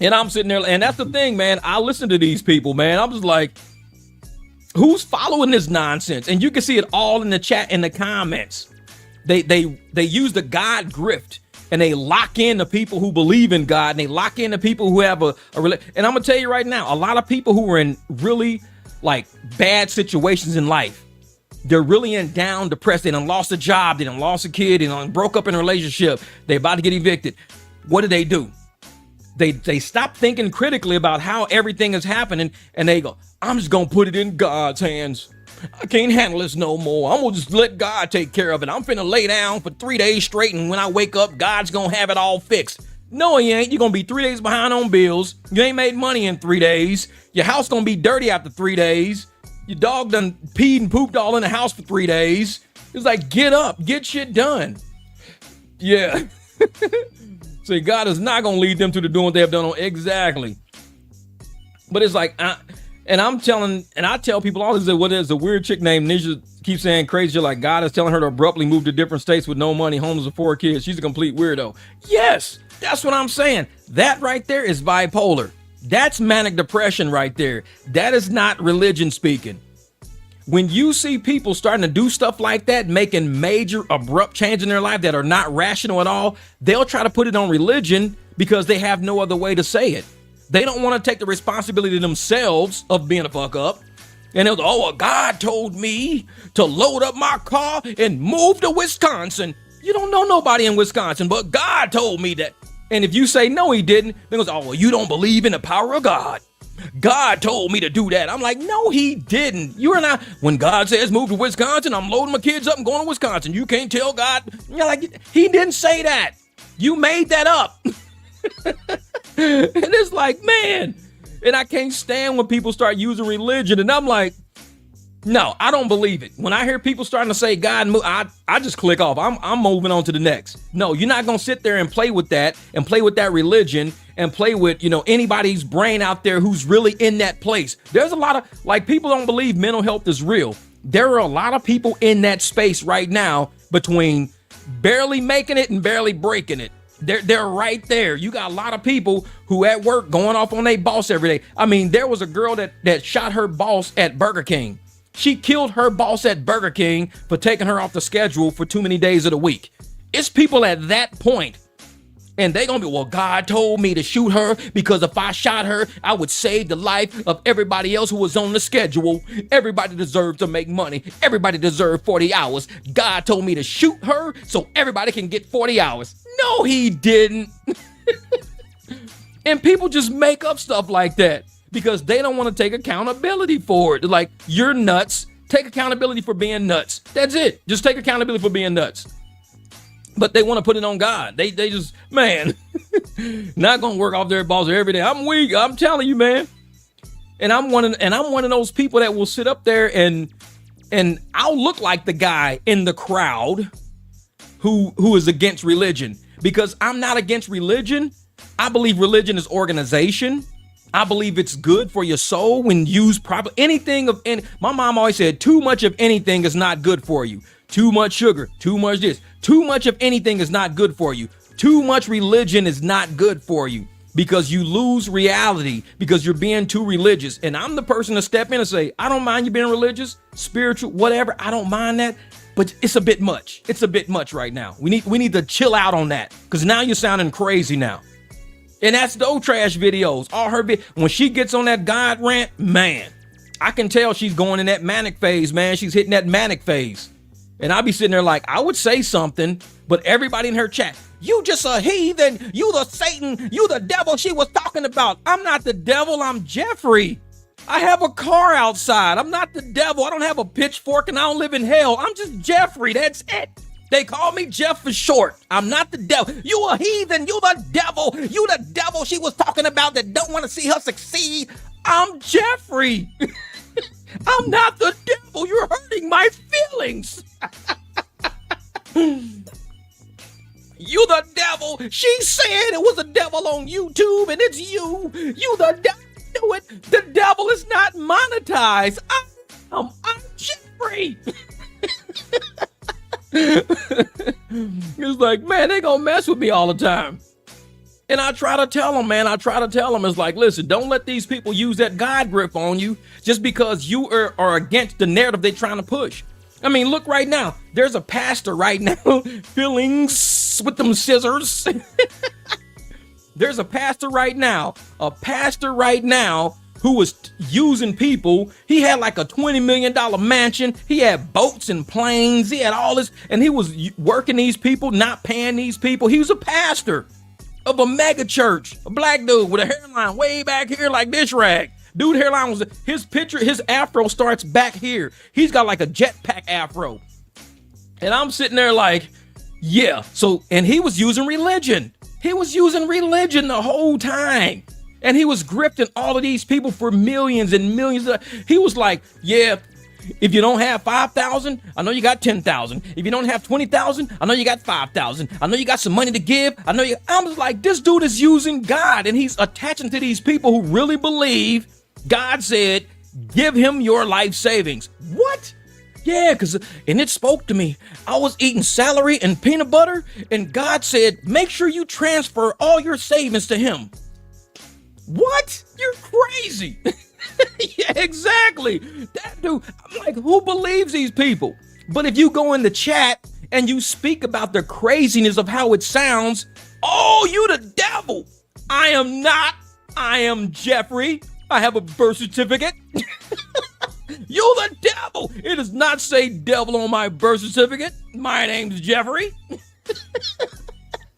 I'm sitting there, and that's the thing, man. I listen to these people, man. I'm just like, who's following this nonsense? And you can see it all in the chat, in the comments. They use the God grift, and they lock in the people who believe in God, and they lock in the people who have and I'm gonna tell you right now, a lot of people who are in really like bad situations in life, they're really in down, depressed. They done lost a job, they done lost a kid, they done broke up in a relationship, they about to get evicted. What do? They stop thinking critically about how everything is happening, and they go, I'm just gonna put it in God's hands. I can't handle this no more. I'm gonna just let God take care of it. I'm finna lay down for 3 days straight, and when I wake up, God's gonna have it all fixed. No, he ain't. You're gonna be 3 days behind on bills. You ain't made money in 3 days. Your house gonna be dirty after 3 days. Your dog done peed and pooped all in the house for 3 days. It's like, get up, get shit done. Yeah. See, God is not gonna lead them to the doing what they have done on exactly. But it's like, I tell people all this. What is a weird chick named Nisha keeps saying crazy shit like God is telling her to abruptly move to different states with no money, homeless, with 4 kids. She's a complete weirdo. Yes, that's what I'm saying. That right there is bipolar. That's manic depression right there. That is not religion speaking. When you see people starting to do stuff like that, making major abrupt change in their life that are not rational at all, they'll try to put it on religion because they have no other way to say it. They don't want to take the responsibility themselves of being a fuck up. And they'll go, oh, well, God told me to load up my car and move to Wisconsin. You don't know nobody in Wisconsin, but God told me that. And if you say, no, he didn't, then goes, oh, well, you don't believe in the power of God. God told me to do that. I'm like, no, he didn't. You are not. When God says move to Wisconsin, I'm loading my kids up and going to Wisconsin. You can't tell God. You're like, he didn't say that. You made that up. And it's like, man, and I can't stand when people start using religion. And I'm like, no, I don't believe it. When I hear people starting to say God, I just click off. I'm moving on to the next. No, you're not going to sit there and play with that religion and play with, anybody's brain out there who's really in that place. There's a lot of, like, people don't believe mental health is real. There are a lot of people in that space right now between barely making it and barely breaking it. They're right there. You got a lot of people who at work going off on their boss every day. I mean, there was a girl that shot her boss at Burger King. She killed her boss at Burger King for taking her off the schedule for too many days of the week. It's people at that point, and they gonna be, well, God told me to shoot her because if I shot her, I would save the life of everybody else who was on the schedule. Everybody deserves to make money. Everybody deserves 40 hours. God told me to shoot her so everybody can get 40 hours. No, he didn't. And people just make up stuff like that because they don't want to take accountability for it. They're like, you're nuts. Take accountability for being nuts. That's it. Just take accountability for being nuts. But they want to put it on God. They just, man, not gonna work off their balls every day. I'm weak. I'm telling you, man. And I'm one of those people that will sit up there and I'll look like the guy in the crowd who is against religion, because I'm not against religion. I believe religion is organization. I believe it's good for your soul when used properly. My mom always said, too much of anything is not good for you. Too much sugar, too much this, too much of anything is not good for you. Too much religion is not good for you because you lose reality because you're being too religious. And I'm the person to step in and say, I don't mind you being religious, spiritual, whatever. I don't mind that. But it's a bit much. It's a bit much right now. We need to chill out on that because now you're sounding crazy now. And that's those trash videos. All her when she gets on that God rant, man, I can tell she's going in that manic phase, man. She's hitting that manic phase. And I'll be sitting there like, I would say something, but everybody in her chat, you just a heathen, you the Satan, you the devil she was talking about. I'm not the devil, I'm Jeffrey. I have a car outside. I'm not the devil. I don't have a pitchfork and I don't live in hell. I'm just Jeffrey. That's it. They call me Jeff for short. I'm not the devil. You a heathen. You the devil. You the devil she was talking about that don't want to see her succeed. I'm Jeffrey. I'm not the devil. You're hurting my feelings. You the devil. She said it was a devil on YouTube and it's you. You the devil. Do it. The devil is not monetized. I'm Jeffrey. It's like, man, they gonna mess with me all the time. And I try to tell them, man, it's like, listen, don't let these people use that God grip on you just because you are against the narrative they're trying to push. I mean, look right now. There's a pastor right now feelings with them scissors. There's a pastor right now who was using people. He had like a $20 million mansion. He had boats and planes. He had all this, and he was working these people, not paying these people. He was a pastor of a mega church, a black dude with a hairline way back here like this rag. Dude, hairline was his picture. His afro starts back here. He's got like a jetpack afro. And I'm sitting there like, yeah. So, and he was using religion. He was using religion the whole time. And he was grifting all of these people for millions and millions. He was like, yeah, if you don't have 5,000, I know you got 10,000. If you don't have 20,000, I know you got 5,000. I know you got some money to give. I was like, this dude is using God, and he's attaching to these people who really believe God said, give him your life savings. What? Yeah, and it spoke to me. I was eating celery and peanut butter, and God said, make sure you transfer all your savings to him. What? You're crazy. Yeah, exactly. That dude, I'm like, who believes these people? But if you go in the chat and you speak about the craziness of how it sounds, oh, you the devil. I am not. I am Jeffrey. I have a birth certificate. You the devil. It does not say devil on my birth certificate. My name's Jeffrey.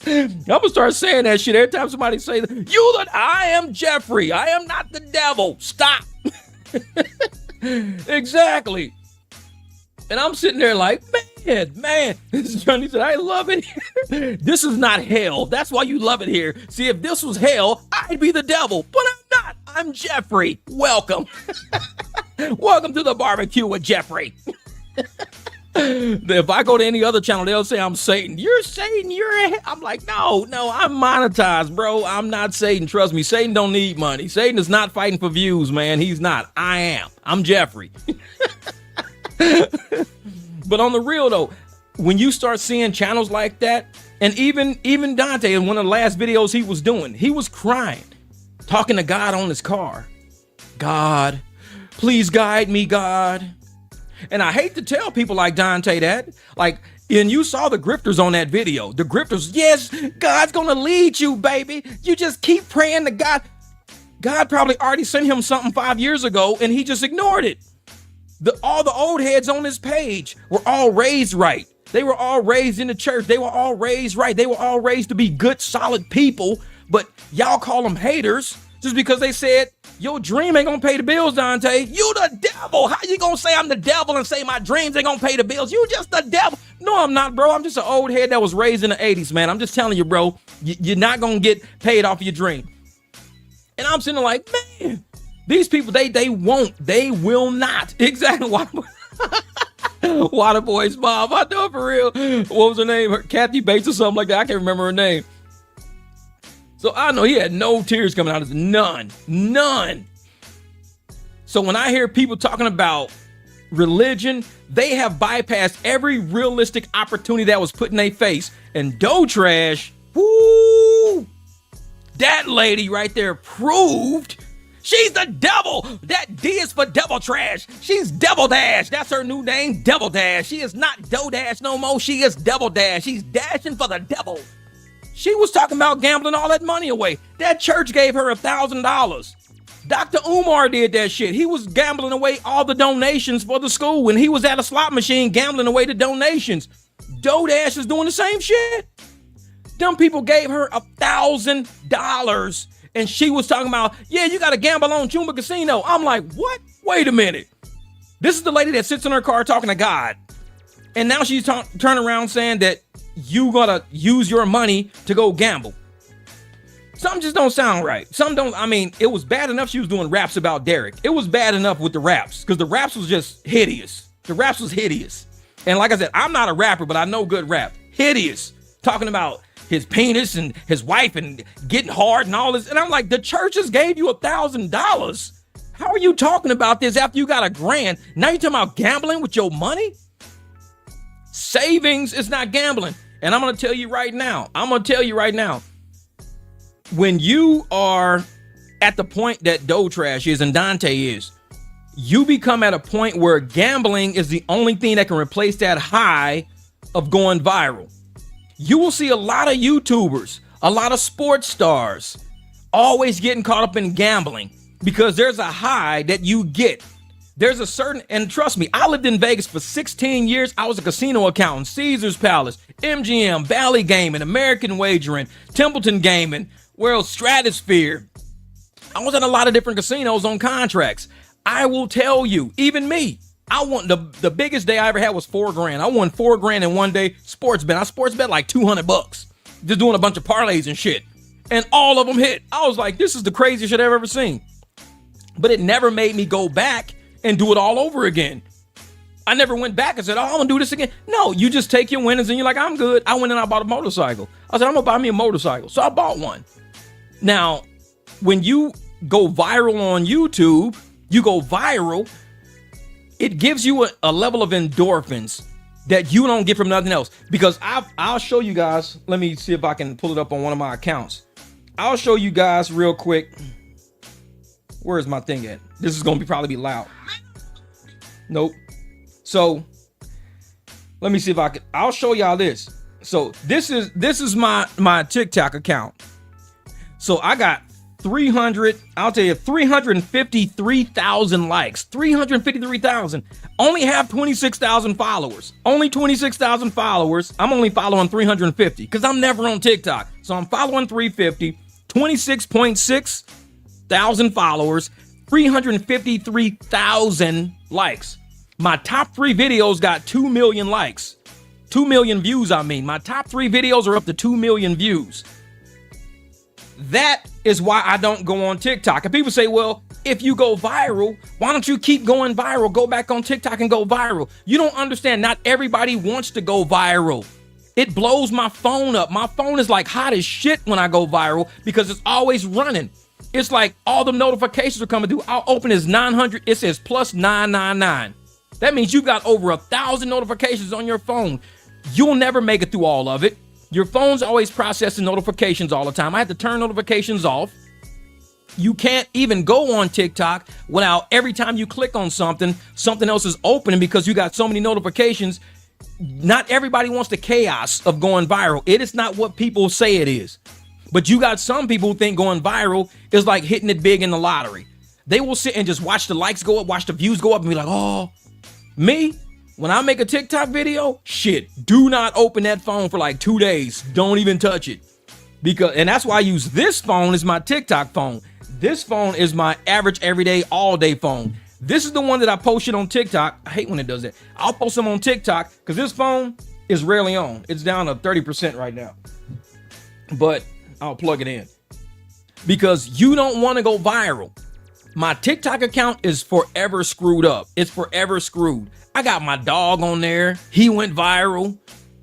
I'm gonna start saying that shit every time somebody say that. I am Jeffrey. I am not the devil. Stop. Exactly. And I'm sitting there like, man. Johnny said, I love it here. This is not hell. That's why you love it here. See, if this was hell, I'd be the devil, but I'm not. I'm Jeffrey. Welcome. Welcome to the barbecue with Jeffrey. If I go to any other channel, they'll say I'm Satan. You're Satan. I'm like, no, I'm monetized, bro. I'm not Satan. Trust me. Satan don't need money. Satan is not fighting for views, man. He's not. I am. I'm Jeffrey. But on the real though, when you start seeing channels like that, and even Dontay in one of the last videos he was doing, he was crying, talking to God on his car. God, please guide me, God. And I hate to tell people like Dontay that, like, and you saw the grifters on that video. The grifters, yes, God's gonna lead you, baby. You just keep praying to God. God probably already sent him something 5 years ago, and he just ignored it. All the old heads on this page were all raised right. They were all raised in the church. They were all raised right. They were all raised to be good, solid people. But y'all call them haters just because they said, your dream ain't gonna pay the bills, Dontay. You the devil. How you gonna say I'm the devil and say my dreams ain't gonna pay the bills? You just the devil. No, I'm not, bro. I'm just an old head that was raised in the 80s, man. I'm just telling you, bro, you're not gonna get paid off your dream. And I'm sitting there like, man, these people, they will not. Exactly. Water Boy's mom. I know for real. What was her name? Kathy Bates or something like that. I can't remember her name. So I know he had no tears coming out of his, none. So when I hear people talking about religion, they have bypassed every realistic opportunity that was put in their face. And Doe Trash, whoo, that lady right there proved she's the devil. That D is for Devil Trash. She's Devil Dash. That's her new name, Devil Dash. She is not Doe Dash no more. She is Devil Dash. She's dashing for the devil. She was talking about gambling all that money away. That church gave her $1,000. Dr. Umar did that shit. He was gambling away all the donations for the school when he was at a slot machine gambling away the donations. Doe Dash is doing the same shit. Them people gave her $1,000 and she was talking about, yeah, you got to gamble on Chumba Casino. I'm like, what? Wait a minute. This is the lady that sits in her car talking to God. And now she's turning around saying that you gotta use your money to go gamble. Something just don't sound right. It was bad enough she was doing raps about Derek. It was bad enough with the raps because the raps was just hideous. The raps was hideous. And like I said, I'm not a rapper, but I know good rap. Hideous. Talking about his penis and his wife and getting hard and all this. And I'm like, the churches gave you $1,000. How are you talking about this after you got $1,000? Now you're talking about gambling with your money? Savings is not gambling. And I'm going to tell you right now, when you are at the point that Doe Trash is and Dontay is, you become at a point where gambling is the only thing that can replace that high of going viral. You will see a lot of YouTubers, a lot of sports stars always getting caught up in gambling because there's a high that you get. There's a certain, and trust me, I lived in Vegas for 16 years. I was a casino accountant, Caesars Palace, MGM, Valley Gaming, American Wagering, Templeton Gaming, World Stratosphere. I was at a lot of different casinos on contracts. I will tell you, even me, I won the biggest day I ever had was $4,000. I won $4,000 in one day. Sports bet. I sports bet like $200, just doing a bunch of parlays and shit. And all of them hit. I was like, this is the craziest shit I've ever seen. But it never made me go back and do it all over again. I never went back and said, oh, I'm gonna do this again. No, you just take your winnings and you're like, I'm good. I went and I bought a motorcycle. I said, I'm gonna buy me a motorcycle. So I bought one. Now, when you go viral on YouTube, you go viral, it gives you a level of endorphins that you don't get from nothing else. Because I'll show you guys. Let me see if I can pull it up on one of my accounts. I'll show you guys real quick. Where's my thing at? This is gonna probably be loud. Nope. So let me see if I'll show y'all this. So this is my TikTok account. So I got 353,000 likes. 353,000. Only have 26,000 followers. Only 26,000 followers. I'm only following 350 because I'm never on TikTok. So I'm following 350, 26.6 thousand followers, 353,000 likes. My top 3 videos got 2 million likes. 2 million views, I mean. My top 3 videos are up to 2 million views. That is why I don't go on TikTok. And people say, well, if you go viral, why don't you keep going viral? Go back on TikTok and go viral. You don't understand. Not everybody wants to go viral. It blows my phone up. My phone is like hot as shit when I go viral because it's always running. It's like all the notifications are coming through. I'll open as 900. It says plus 999. That means you've got over 1,000 notifications on your phone. You'll never make it through all of it. Your phone's always processing notifications all the time. I had to turn notifications off. You can't even go on TikTok without every time you click on something else is opening because you got so many notifications. Not everybody wants the chaos of going viral. It is not what people say it is. But you got some people who think going viral is like hitting it big in the lottery. They will sit and just watch the likes go up, watch the views go up and be like, oh, me? When I make a TikTok video, shit, do not open that phone for like 2 days. Don't even touch it. And that's why I use this phone as my TikTok phone. This phone is my average everyday, all day phone. This is the one that I posted on TikTok. I hate when it does that. I'll post them on TikTok because this phone is rarely on. It's down to 30% right now. But I'll plug it in because you don't want to go viral. My TikTok account is forever screwed up. It's forever screwed. I got my dog on there. He went viral.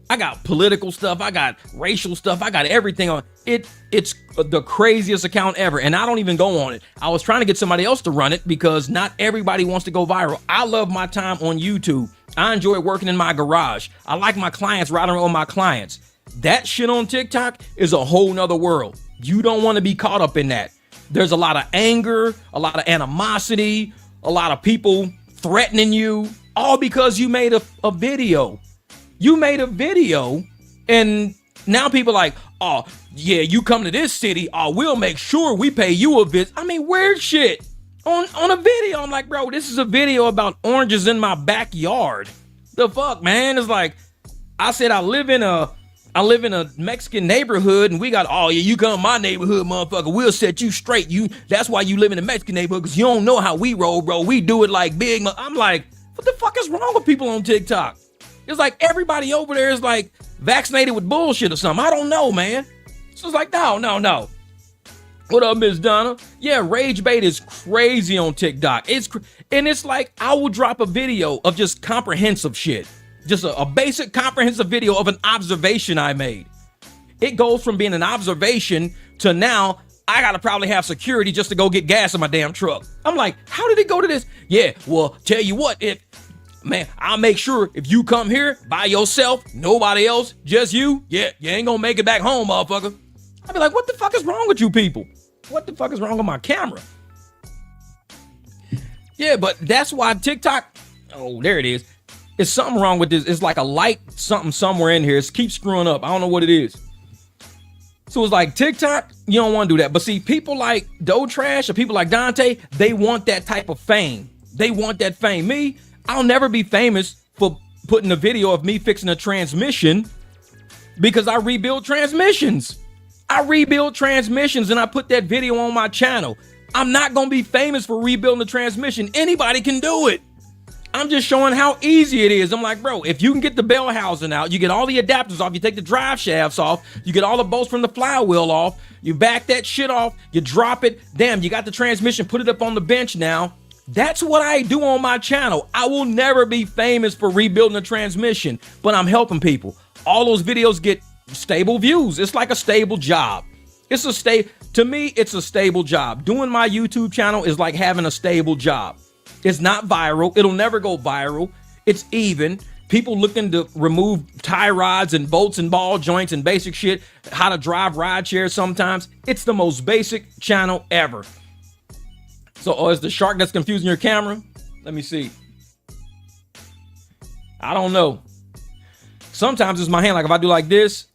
I got political stuff. I got racial stuff. I got everything on it. It's the craziest account ever. And I don't even go on it. I was trying to get somebody else to run it because not everybody wants to go viral. I love my time on YouTube. I enjoy working in my garage. I like my clients riding around with my clients. That shit on TikTok is a whole nother world. You don't want to be caught up in that. There's a lot of anger, a lot of animosity, a lot of people threatening you, all because you made a video. You made a video, and now people are like, oh, yeah, you come to this city, oh, we'll make sure we pay you a visit. I mean, weird shit on a video. I'm like, bro, this is a video about oranges in my backyard. The fuck, man? It's like, I said I live in a Mexican neighborhood and we got, oh yeah, you come to my neighborhood, motherfucker, we'll set you straight. That's why you live in a Mexican neighborhood, because you don't know how we roll, bro. We do it like big. I'm like, what the fuck is wrong with people on TikTok? It's like everybody over there is like vaccinated with bullshit or something. I don't know, man. So it's like, no. What up, Miss Donna? Yeah, rage bait is crazy on TikTok. And it's like, I will drop a video of just comprehensive shit. Just a basic comprehensive video of an observation I made. It goes from being an observation to now I gotta probably have security just to go get gas in my damn truck. I'm like, how did it go to this? Yeah, well, tell you what, man, I'll make sure if you come here by yourself, nobody else, just you, yeah, you ain't gonna make it back home, motherfucker. I'd be like, what the fuck is wrong with you people? What the fuck is wrong with my camera? Yeah, but that's why TikTok, oh, there it is. It's something wrong with this. It's like a light something somewhere in here. It keeps screwing up. I don't know what it is. So it's like TikTok, you don't want to do that. But see, people like Doe Trash or people like Dontay, they want that type of fame. They want that fame. Me, I'll never be famous for putting a video of me fixing a transmission because I rebuild transmissions. I rebuild transmissions and I put that video on my channel. I'm not going to be famous for rebuilding the transmission. Anybody can do it. I'm just showing how easy it is. I'm like, bro, if you can get the bell housing out, you get all the adapters off, you take the drive shafts off, you get all the bolts from the flywheel off, you back that shit off, you drop it. Damn, you got the transmission, put it up on the bench now. That's what I do on my channel. I will never be famous for rebuilding a transmission, but I'm helping people. All those videos get stable views. It's like a stable job. To me, it's a stable job. Doing my YouTube channel is like having a stable job. It's not viral. It'll never go viral. It's even. People looking to remove tie rods and bolts and ball joints and basic shit, how to drive ride shares sometimes. It's the most basic channel ever. So, is the shark that's confusing your camera? Let me see. I don't know. Sometimes it's my hand. Like if I do like this,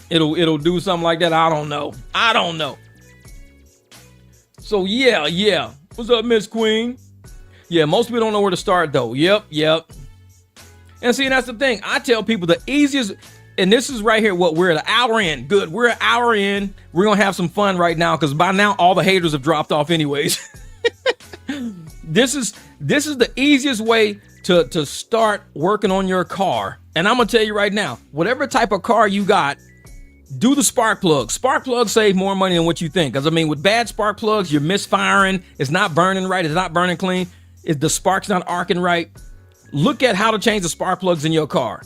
it'll do something like that. I don't know. So yeah. What's up, Miss Queen? Yeah, most people don't know where to start though. Yep. And see, that's the thing. I tell people the easiest, and this is right here, what we're at an hour in. Good, we're an hour in. We're gonna have some fun right now because by now all the haters have dropped off anyways. This is the easiest way to start working on your car. And I'm gonna tell you right now, whatever type of car you got, do the spark plugs. Spark plugs save more money than what you think. Because I mean, with bad spark plugs, you're misfiring. It's not burning right. It's not burning clean. The spark's not arcing right. Look at how to change the spark plugs in your car.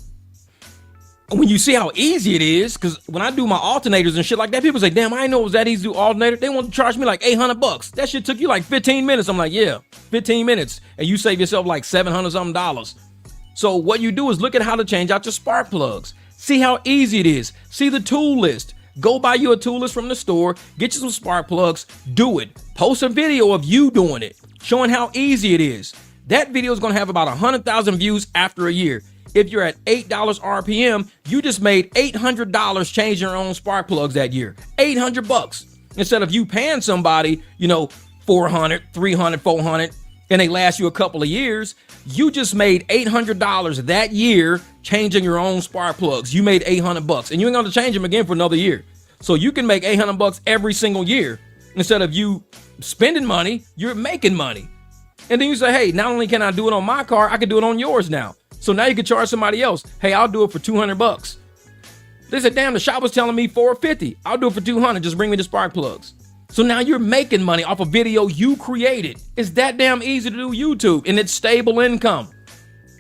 When you see how easy it is, because when I do my alternators and shit like that, people say, damn, I didn't know it was that easy to do alternator. They want to charge me like $800. That shit took you like 15 minutes. I'm like, yeah, 15 minutes. And you save yourself like $700 something. So what you do is look at how to change out your spark plugs. See how easy it is. See the tool list. Go buy you a tool list from the store. Get you some spark plugs. Do it. Post a video of you doing it, showing how easy it is. That video is going to have about 100,000 views after a year. If you're at $8 RPM, you just made $800 changing your own spark plugs that year. $800 instead of you paying somebody, $400, $300, $400, and they last you a couple of years. You just made $800 that year changing your own spark plugs. You made $800, and you ain't going to change them again for another year. So you can make $800 every single year. Instead of you spending money, you're making money. And then you say, hey, not only can I do it on my car, I can do it on yours now. So now you can charge somebody else. Hey, I'll do it for $200. They said, damn, the shop was telling me $450. I'll do it for $200. Just bring me the spark plugs. So now you're making money off a video you created. It's that damn easy to do YouTube, and it's stable income.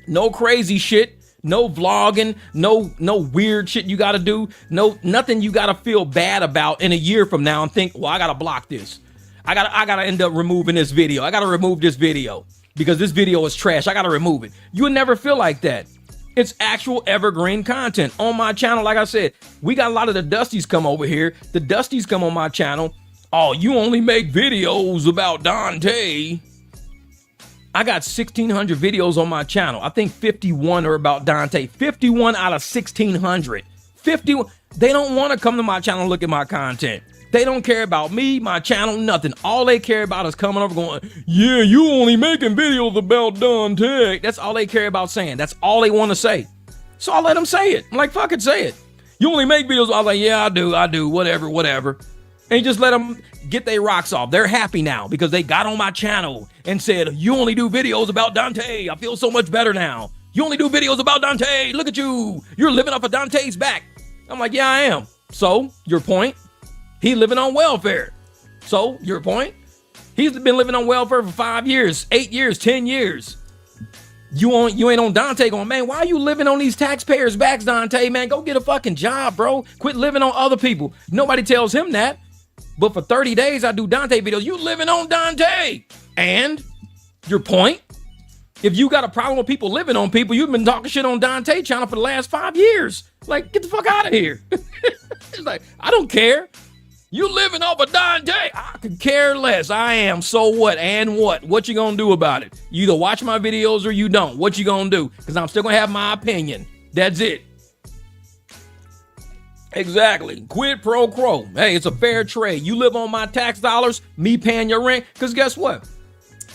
No crazy shit, no vlogging, no weird shit you gotta do, nothing you gotta feel bad about in a year from now and think, well, I gotta block this. I gotta end up removing this video. I gotta remove this video because this video is trash. I gotta remove it. You would never feel like that. It's actual evergreen content on my channel. Like I said, we got a lot of the Dusties come over here. The Dusties come on my channel. Oh, you only make videos about Dontay. I got 1,600 videos on my channel. I think 51 are about Dontay. 51 out of 1,600. 51. They don't want to come to my channel and look at my content. They don't care about me, my channel, nothing. All they care about is coming over going, yeah, you only making videos about Dontay. That's all they care about saying. That's all they want to say. So I'll let them say it. I'm like, fuck it, say it. You only make videos. I'm like, yeah, I do, whatever. And you just let them get their rocks off. They're happy now because they got on my channel and said, you only do videos about Dontay. I feel so much better now. You only do videos about Dontay. Look at you. You're living off of Dontay's back. I'm like, yeah, I am. So, your point? He living on welfare. So, your point? He's been living on welfare for 5 years, 8 years, 10 years. You ain't on Dontay going, man, why are you living on these taxpayers' backs, Dontay, man? Go get a fucking job, bro. Quit living on other people. Nobody tells him that. But for 30 days, I do Dontay videos. You living on Dontay. And your point, if you got a problem with people living on people, you've been talking shit on Dontay channel for the last 5 years. Like, get the fuck out of here. It's like, I don't care. You living off of Dontay. I could care less. I am. So what? And what? What you gonna do about it? You either watch my videos or you don't. What you gonna do? Because I'm still gonna have my opinion. That's it. Exactly. Quid pro quo. Hey, it's a fair trade. You live on my tax dollars, me paying your rent. Because guess what?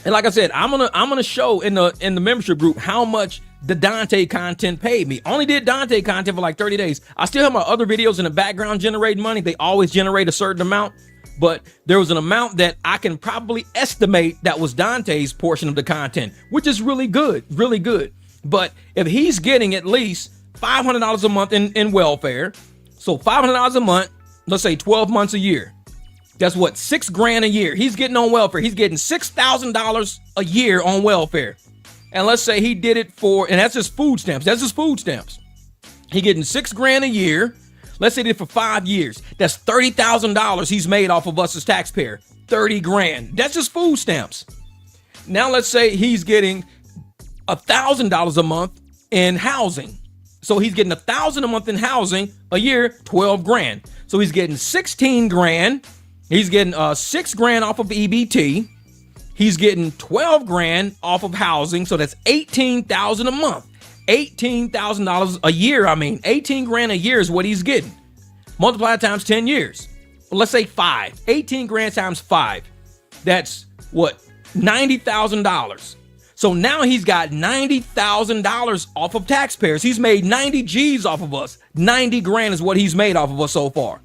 And like I said, I'm gonna show in the membership group how much the Dontay content paid me. Only did Dontay content for like 30 days. I still have my other videos in the background generating money. They always generate a certain amount, but there was an amount that I can probably estimate that was Dontay's portion of the content, which is really good, really good. But if he's getting at least $500 a month in welfare, so $500 a month, let's say 12 months a year. That's what, $6,000 a year. He's getting on welfare. He's getting $6,000 a year on welfare. And let's say he did it for, and that's just food stamps. That's just food stamps. He getting $6,000 a year. Let's say he did it for 5 years. That's $30,000 he's made off of us as taxpayer. 30 grand. That's just food stamps. Now let's say he's getting $1,000 a month in housing. So he's getting $1,000 a month in housing, a year, 12 grand. So he's getting 16 grand. He's getting $6 grand off of EBT. He's getting 12 grand off of housing. So that's 18,000 a month. $18,000 a year. I mean, 18 grand a year is what he's getting. Multiply times 10 years. Well, let's say 5. 18 grand times 5. That's what? $90,000. So now he's got $90,000 off of taxpayers. He's made 90 G's off of us. 90 grand is what he's made off of us so far.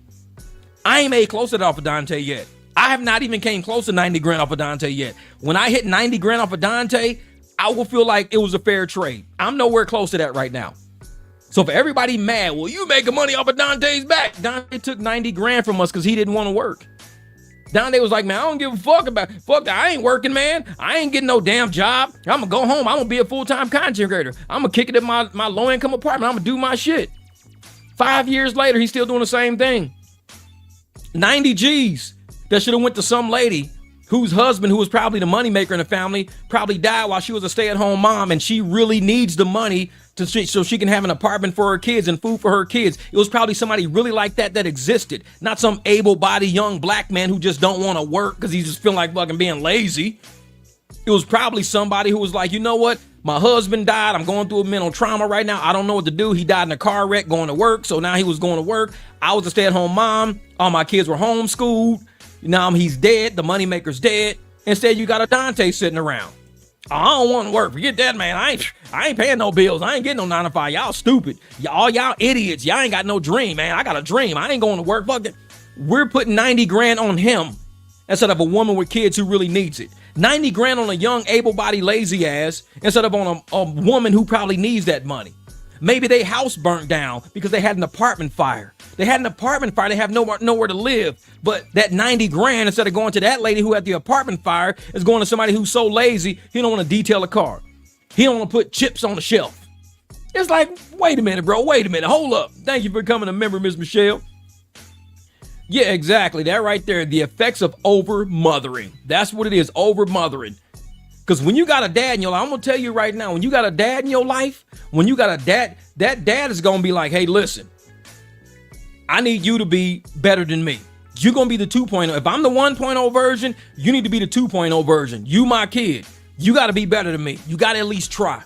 I ain't made close to that off of Dontay yet. I have not even came close to 90 grand off of Dontay yet. When I hit 90 grand off of Dontay, I will feel like it was a fair trade. I'm nowhere close to that right now. So for everybody mad, well, you making money off of Dontay's back. Dontay took 90 grand from us because he didn't want to work. Dontay was like, man, I don't give a fuck about, fuck that. I ain't working, man. I ain't getting no damn job. I'm going to go home. I'm going to be a full-time content creator. I'm going to kick it in my low-income apartment. I'm going to do my shit. 5 years later, he's still doing the same thing. 90 G's that should have went to some lady whose husband, who was probably the moneymaker in the family, probably died while she was a stay-at-home mom, and she really needs the money so she can have an apartment for her kids and food for her kids. It was probably somebody really like that existed, not some able-bodied young black man who just don't want to work because he's just feeling like fucking being lazy. It was probably somebody who was like, you know what? My husband died. I'm going through a mental trauma right now. I don't know what to do. He died in a car wreck going to work. So now he was going to work. I was a stay-at-home mom. All my kids were homeschooled. Now he's dead. The moneymaker's dead. Instead, you got a Dontay sitting around. I don't want to work. Forget that, man. I ain't paying no bills. I ain't getting no 9 to 5. Y'all stupid. Y'all idiots. Y'all ain't got no dream, man. I got a dream. I ain't going to work. Fuck it. We're putting 90 grand on him instead of a woman with kids who really needs it. 90 grand on a young, able-bodied, lazy ass instead of on a woman who probably needs that money. Maybe their house burnt down because they had an apartment fire. They had an apartment fire. They have nowhere to live. But that 90 grand, instead of going to that lady who had the apartment fire, is going to somebody who's so lazy, he don't want to detail a car. He don't want to put chips on the shelf. It's like, wait a minute, bro. Wait a minute. Hold up. Thank you for becoming a member, Miss Michelle. Yeah, exactly. That right there. The effects of over-mothering. That's what it is. Over-mothering. Because when you got a dad in your life, I'm going to tell you right now, when you got a dad in your life, when you got a dad, that dad is going to be like, hey, listen, I need you to be better than me. You're going to be the 2.0. If I'm the 1.0 version, you need to be the 2.0 version. You my kid. You got to be better than me. You got to at least try.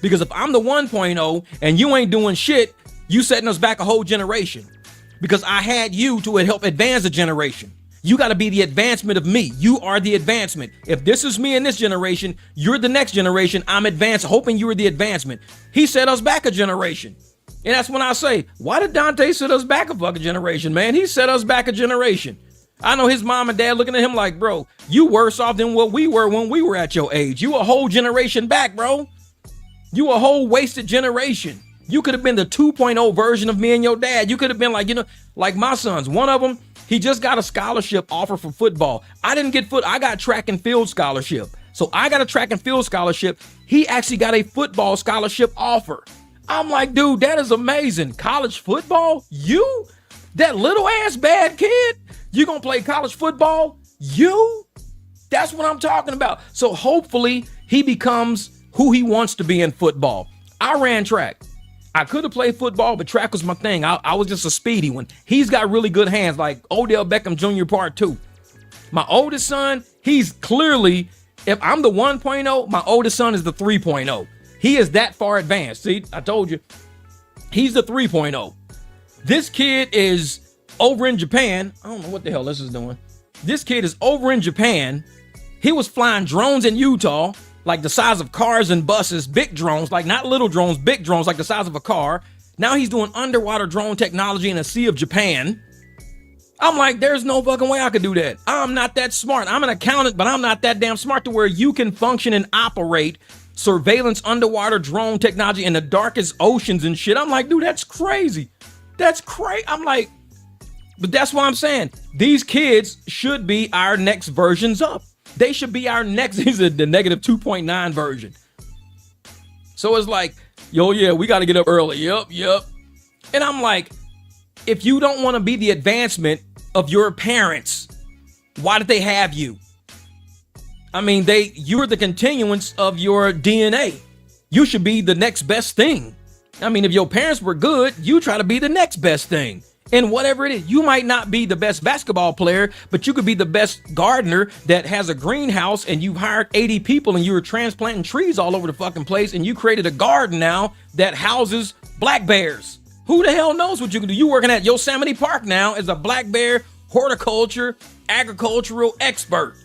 Because if I'm the 1.0 and you ain't doing shit, you setting us back a whole generation. Because I had you to help advance a generation. You got to be the advancement of me. You are the advancement. If this is me in this generation, you're the next generation. I'm advanced, hoping you are the advancement. He set us back a generation. And that's when I say, why did Dontay set us back a fucking generation, man? He set us back a generation. I know his mom and dad looking at him like, bro, you worse off than what we were when we were at your age. You a whole generation back, bro. You a whole wasted generation. You could have been the 2.0 version of me and your dad. You could have been like, like my sons. One of them, he just got a scholarship offer for football. I didn't get I got track and field scholarship. So I got a track and field scholarship. He actually got a football scholarship offer. I'm like, dude, that is amazing. College football? You That little ass bad kid, you gonna play college football? You? That's what I'm talking about. So hopefully he becomes who he wants to be in football. I ran track. I could have played football, but track was my thing. I was just a speedy one. He's got really good hands, like Odell Beckham Jr. Part 2. My oldest son, he's clearly, if I'm the 1.0, my oldest son is the 3.0. He is that far advanced. See, I told you. He's the 3.0. This kid is over in Japan. I don't know what the hell this is doing. This kid is over in Japan. He was flying drones in Utah, like the size of cars and buses, big drones, like not little drones, big drones, like the size of a car. Now he's doing underwater drone technology in the Sea of Japan. I'm like, there's no fucking way I could do that. I'm not that smart. I'm an accountant, but I'm not that damn smart to where you can function and operate surveillance underwater drone technology in the darkest oceans and shit. I'm like, dude, that's crazy. That's crazy. I'm like, but that's what I'm saying. These kids should be our next versions up. They should be our next, the negative 2.9 version. So it's like, yo, yeah, we got to get up early. Yep. And I'm like, if you don't want to be the advancement of your parents, why did they have you? I mean, you're the continuance of your DNA. You should be the next best thing. I mean, if your parents were good, you try to be the next best thing. And whatever it is, you might not be the best basketball player, but you could be the best gardener that has a greenhouse and you've hired 80 people and you were transplanting trees all over the fucking place and you created a garden now that houses black bears. Who the hell knows what you can do? You working at Yosemite Park now as a black bear horticulture, agricultural expert.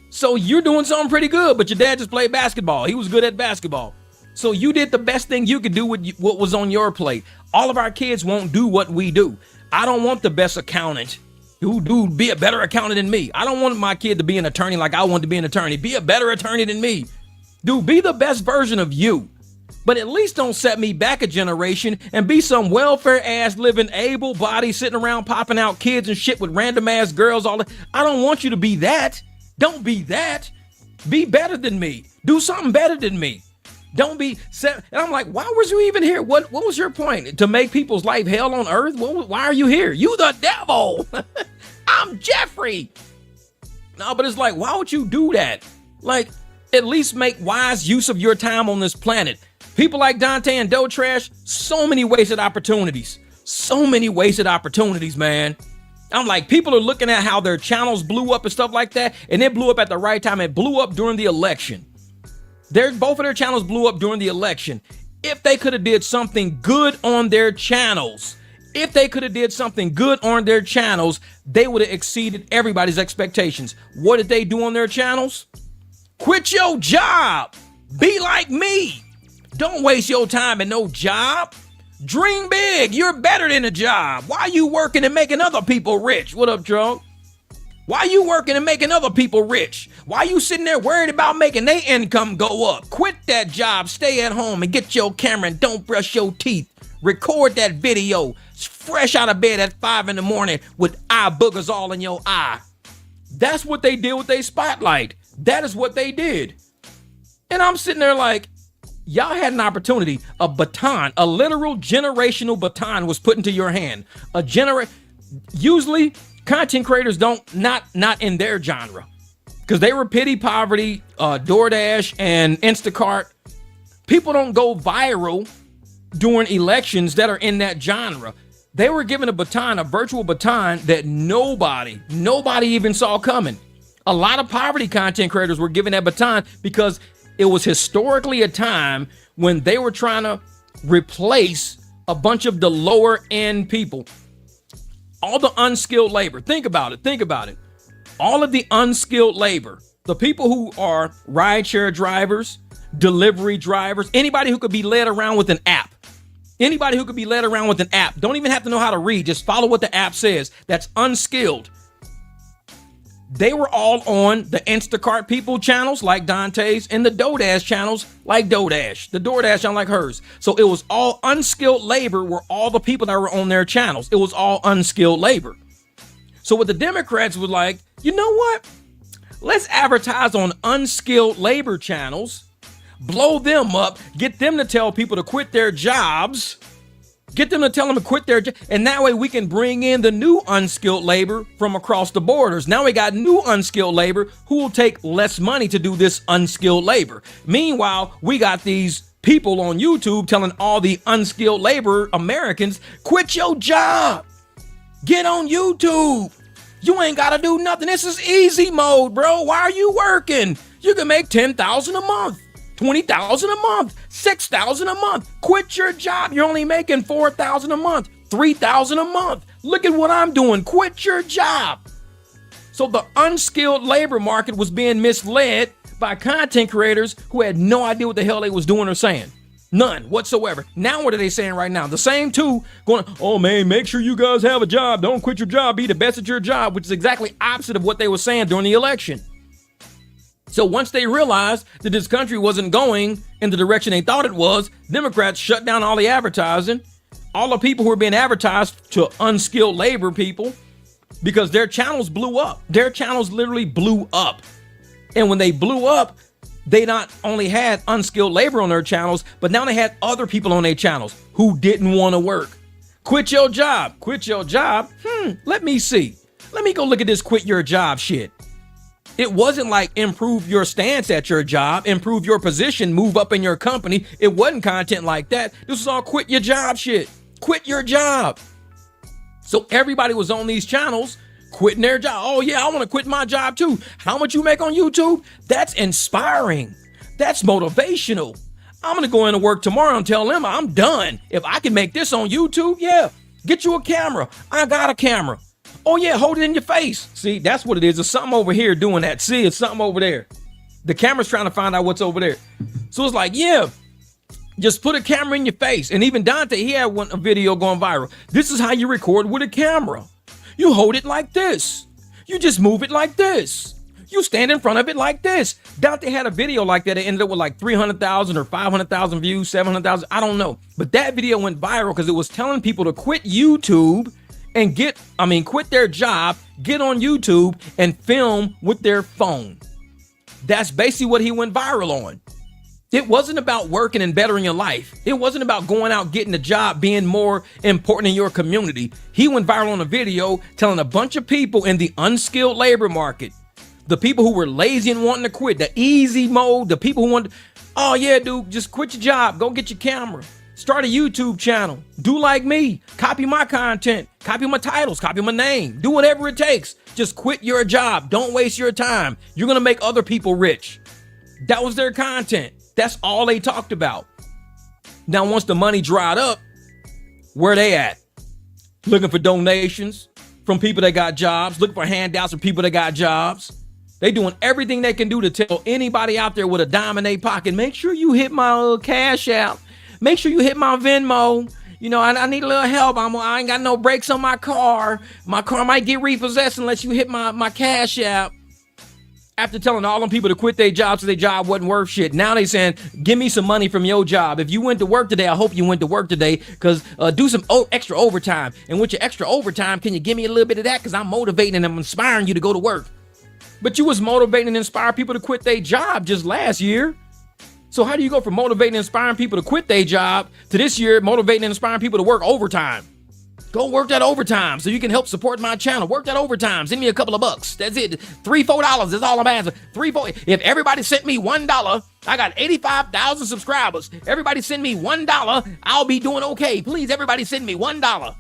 So you're doing something pretty good, but your dad just played basketball. He was good at basketball. So you did the best thing you could do with what was on your plate. All of our kids won't do what we do. I don't want the best accountant who be a better accountant than me. I don't want my kid to be an attorney like I want to be an attorney. Be a better attorney than me. Dude, be the best version of you. But at least don't set me back a generation and be some welfare ass living able body sitting around popping out kids and shit with random ass girls. I don't want you to be that. Don't be that. Be better than me. Do something better than me. Don't be set. And I'm like, why was you even here? What was your point? To make people's life hell on earth? Why are you here? You the devil. I'm Jeffrey. No, but it's like, why would you do that? Like, at least make wise use of your time on this planet. People like Dontay and Doe Trash, so many wasted opportunities. So many wasted opportunities, man. I'm like, people are looking at how their channels blew up and stuff like that, and it blew up at the right time. It blew up during the election. Both of their channels blew up during the election. If they could have did something good on their channels, they would have exceeded everybody's expectations. What did they do on their channels? Quit your job. Be like me. Don't waste your time in no job. Dream big. You're better than a job. Why are you working and making other people rich? What up, Joe? Why you working and making other people rich? Why you sitting there worried about making their income go up? Quit that job, stay at home and get your camera and don't brush your teeth. Record that video fresh out of bed at 5 a.m. with eye boogers all in your eye. That's what they did with their spotlight. That is what they did. And I'm sitting there like, y'all had an opportunity. A baton, a literal generational baton was put into your hand. Usually content creators not in their genre, because they were pity poverty, DoorDash and Instacart. People don't go viral during elections that are in that genre. They were given a baton, a virtual baton that nobody even saw coming. A lot of poverty content creators were given that baton because it was historically a time when they were trying to replace a bunch of the lower end people. All the unskilled labor. Think about it. All of the unskilled labor, the people who are rideshare drivers, delivery drivers, anybody who could be led around with an app. Don't even have to know how to read. Just follow what the app says. That's unskilled. They were all on the Instacart people channels like Dontay's and the DoorDash channels like DoorDash. The DoorDash channel like hers. So it was all unskilled labor were all the people that were on their channels. It was all unskilled labor. So what the Democrats were like, you know what? Let's advertise on unskilled labor channels, blow them up, get them to tell people to quit their jobs, Get them to tell them to quit their job. And that way we can bring in the new unskilled labor from across the borders. Now we got new unskilled labor who will take less money to do this unskilled labor. Meanwhile, we got these people on YouTube telling all the unskilled labor Americans, quit your job. Get on YouTube. You ain't got to do nothing. This is easy mode, bro. Why are you working? You can make $10,000 a month. $20,000 a month, $6,000 a month. Quit your job. You're only making $4,000 a month, $3,000 a month. Look at what I'm doing. Quit your job. So the unskilled labor market was being misled by content creators who had no idea what the hell they was doing or saying. None whatsoever. Now what are they saying right now? The same two going, oh man, make sure you guys have a job. Don't quit your job. Be the best at your job, which is exactly opposite of what they were saying during the election. So once they realized that this country wasn't going in the direction they thought it was, Democrats shut down all the advertising, all the people who were being advertised to unskilled labor people, because their channels blew up. Their channels literally blew up. And when they blew up, they not only had unskilled labor on their channels, but now they had other people on their channels who didn't want to work. Quit your job. Quit your job? Let me see. Let me go look at this quit your job shit. It wasn't like improve your stance at your job, improve your position, move up in your company. It wasn't content like that. This was all quit your job shit. Quit your job. So everybody was on these channels quitting their job. Oh yeah, I want to quit my job too. How much you make on YouTube? That's inspiring. That's motivational. I'm going to go into work tomorrow and tell them I'm done. If I can make this on YouTube, yeah, get you a camera. I got a camera. Oh yeah, hold it in your face. See, that's what it is. There's something over here doing that. See, it's something over there. The camera's trying to find out what's over there. So it's like, yeah, just put a camera in your face. And even Dontay, he had a video going viral. This is how you record with a camera. You hold it like this. You just move it like this. You stand in front of it like this. Dontay had a video like that. It ended up with like 300,000 or 500,000 views, 700,000. I don't know. But that video went viral because it was telling people to quit YouTube and quit their job, get on YouTube and film with their phone. That's basically what he went viral on. It wasn't about working and bettering your life. It wasn't about going out, getting a job, being more important in your community. He went viral on a video telling a bunch of people in the unskilled labor market, the people who were lazy and wanting to quit, the easy mode, the people who wanted, oh yeah, dude, just quit your job. Go get your camera. Start a YouTube channel. Do like me. Copy my content. Copy my titles. Copy my name. Do whatever it takes. Just quit your job. Don't waste your time. You're going to make other people rich. That was their content. That's all they talked about. Now, once the money dried up, where they at? Looking for donations from people that got jobs. Looking for handouts from people that got jobs. They doing everything they can do to tell anybody out there with a dime in their pocket, make sure you hit my cash out. Make sure you hit my Venmo. You know, I need a little help. I ain't got no brakes on my car. My car might get repossessed unless you hit my cash app. After telling all them people to quit their jobs so their job wasn't worth shit, now they saying, give me some money from your job. If you went to work today, I hope you went to work today, because do some extra overtime. And with your extra overtime, can you give me a little bit of that? Because I'm motivating and I'm inspiring you to go to work. But you was motivating and inspiring people to quit their job just last year. So how do you go from motivating and inspiring people to quit their job to this year motivating and inspiring people to work overtime? Go work that overtime so you can help support my channel. Work that overtime. Send me a couple of bucks. That's it. $3, $4. That's all I'm asking. $3, $4. If everybody sent me $1, I got 85,000 subscribers. Everybody send me $1. I'll be doing okay. Please, everybody send me $1.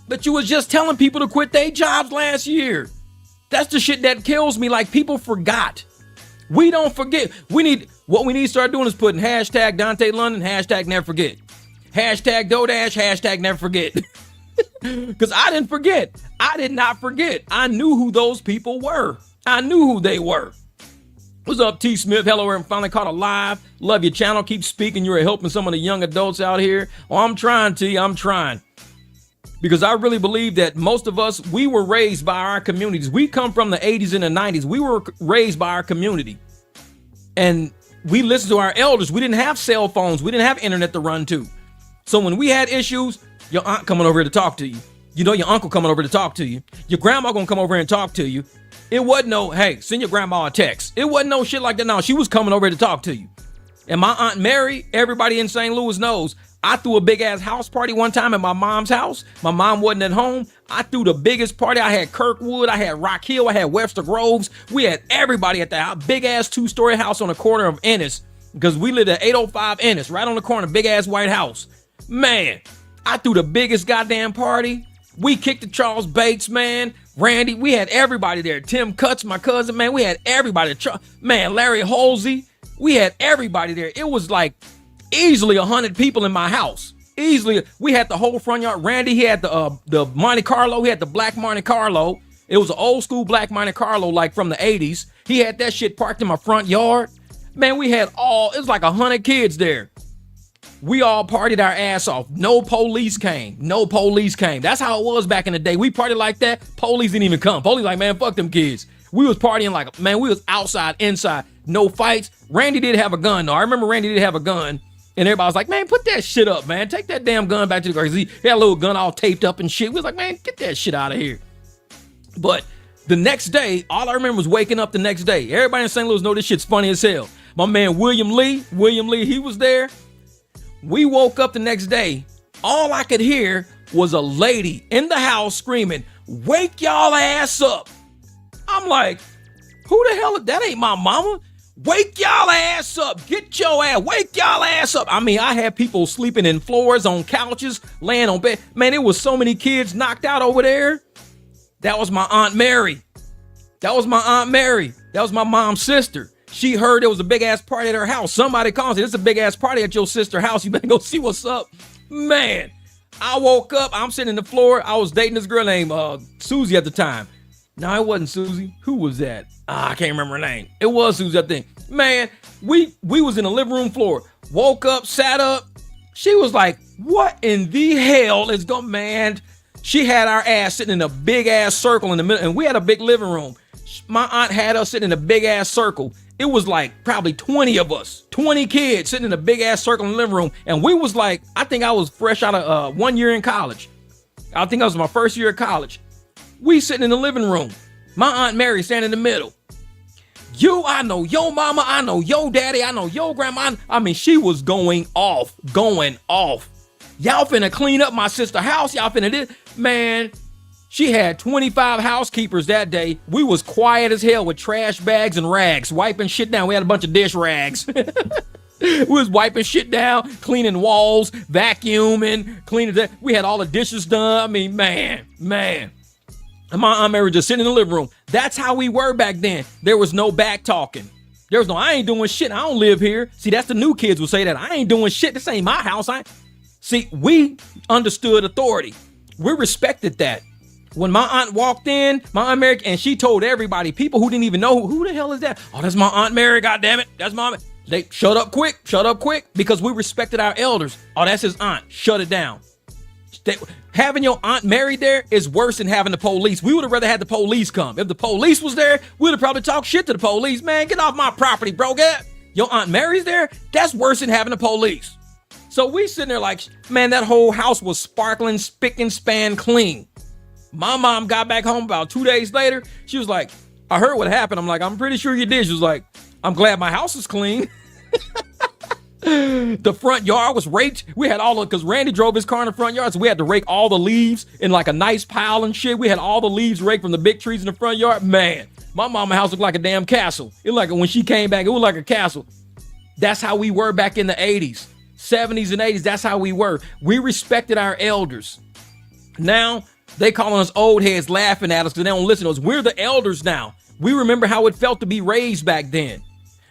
But you was just telling people to quit their jobs last year. That's the shit that kills me. Like, people forgot. We don't forget. What we need to start doing is putting hashtag Dontay London, hashtag never forget. Hashtag DoorDash, hashtag never forget. Because I didn't forget. I did not forget. I knew who those people were. I knew who they were. What's up, T. Smith? Hello, I'm finally caught alive. Love your channel. Keep speaking. You're helping some of the young adults out here. Oh, I'm trying, T. I'm trying. Because I really believe that most of us, we were raised by our communities. We come from the 80s and the 90s. We were raised by our community. And we listened to our elders. We didn't have cell phones. We didn't have internet to run to. So when we had issues, your aunt coming over here to talk to you. You know, your uncle coming over to talk to you. Your grandma gonna come over here and talk to you. It wasn't no, hey, send your grandma a text. It wasn't no shit like that. No, she was coming over here to talk to you. And my Aunt Mary, everybody in St. Louis knows, I threw a big ass house party one time at my mom's house. My mom wasn't at home. I threw the biggest party. I had Kirkwood, I had Rock Hill, I had Webster Groves. We had everybody at the house. Big ass 2-story house on the corner of Ennis, because we lived at 805 Ennis, right on the corner, big ass white house. Man, I threw the biggest goddamn party. We kicked the Charles Bates, man. Randy, we had everybody there. Tim Cutts, my cousin, man. We had everybody. Man, Larry Halsey. We had everybody there. It was like easily 100 people in my house. Easily. We had the whole front yard. Randy, he had the Monte Carlo. He had the black Monte Carlo. It was an old school black Monte Carlo, like from the 80s. He had that shit parked in my front yard. Man, we had it was like 100 kids there. We all partied our ass off. No police came. No police came. That's how it was back in the day. We partied like that. Police didn't even come. Police like, man, fuck them kids. We was partying like, man, we was outside, inside. No fights. Randy did have a gun, though. I remember Randy did have a gun. And everybody was like, man, put that shit up, man. Take that damn gun back to the car. He had a little gun all taped up and shit. We was like, man, get that shit out of here. But the next day, all I remember was waking up the next day. Everybody in St. Louis know this shit's funny as hell. My man, William Lee, he was there. We woke up the next day. All I could hear was a lady in the house screaming, wake y'all ass up. I'm like, who the hell? That ain't my mama. Wake y'all ass up. Get your ass. Wake y'all ass up. I mean, I had people sleeping in floors, on couches, laying on bed. Man, it was so many kids knocked out over there. That was my Aunt Mary. That was my mom's sister. She heard there was a big ass party at her house. Somebody calls it. It's a big ass party at your sister's house. You better go see what's up. Man, I woke up. I'm sitting in the floor. I was dating this girl named Susie at the time. No, it wasn't Susie. Who was that? I can't remember her name. It was Susie, I think. Man, we was in the living room floor. Woke up, sat up. She was like, what in the hell is going, man? She had our ass sitting in a big ass circle in the middle, and we had a big living room. My aunt had us sitting in a big ass circle. It was like probably 20 of us, 20 kids sitting in a big ass circle in the living room. And we was like, I think I was fresh out of 1 year in college. I think I was my first year of college. We sitting in the living room. My Aunt Mary standing in the middle. I know your mama, I know your daddy, I know your grandma. I mean, she was going off. Y'all finna clean up my sister's house. Y'all finna this. Man, she had 25 housekeepers that day. We was quiet as hell with trash bags and rags, wiping shit down. We had a bunch of dish rags. We was wiping shit down, cleaning walls, vacuuming, cleaning that. We had all the dishes done. I mean, man. And my Aunt Mary just sitting in the living room. That's how we were back then. There was no back talking. There was no, I ain't doing shit. I don't live here. See, that's the new kids will say that. I ain't doing shit. This ain't my house. See, we understood authority. We respected that. When my aunt walked in, my Aunt Mary, and she told everybody, people who didn't even know, who the hell is that? Oh, that's my Aunt Mary, goddammit. That's my aunt. They shut up quick, because we respected our elders. Oh, that's his aunt. Shut it down. Having your Aunt Mary there is worse than having the police. We would have rather had the police come. If the police was there, we would have probably talked shit to the police. Man, get off my property, bro. Your Aunt Mary's there? That's worse than having the police. So we sitting there like, man, that whole house was sparkling, spick and span clean. My mom got back home about 2 days later. She was like, I heard what happened. I'm like, I'm pretty sure you did. She was like, I'm glad my house is clean. The front yard was raked. We had because Randy drove his car in the front yard, so we had to rake all the leaves in like a nice pile and shit. We had all the leaves raked from the big trees in the front yard. Man, my mama's house looked like a damn castle. It like when she came back, it was like a castle. That's how we were back in the 80s, 70s and 80s. That's how we were. We respected our elders. Now, they calling us old heads, laughing at us because they don't listen to us. We're the elders now. We remember how it felt to be raised back then.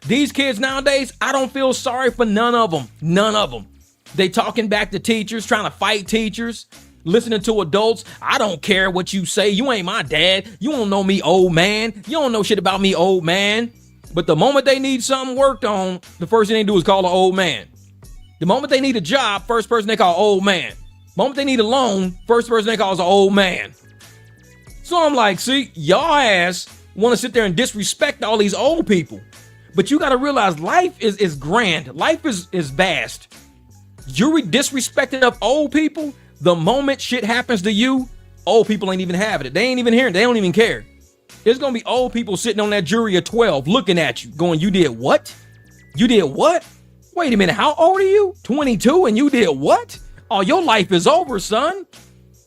These kids nowadays, I don't feel sorry for none of them. None of them. They talking back to teachers, trying to fight teachers, listening to adults. I don't care what you say. You ain't my dad. You don't know me, old man. You don't know shit about me, old man. But the moment they need something worked on, the first thing they do is call an old man. The moment they need a job, first person they call old man. The moment they need a loan, first person they call is an old man. So I'm like, see, y'all ass want to sit there and disrespect all these old people. But you got to realize life is grand. Life is vast. You're disrespecting of old people. The moment shit happens to you, old people ain't even having it. They ain't even hearing. They don't even care. There's going to be old people sitting on that jury of 12 looking at you going, you did what? You did what? Wait a minute, how old are you? 22 and you did what? Oh, your life is over, son.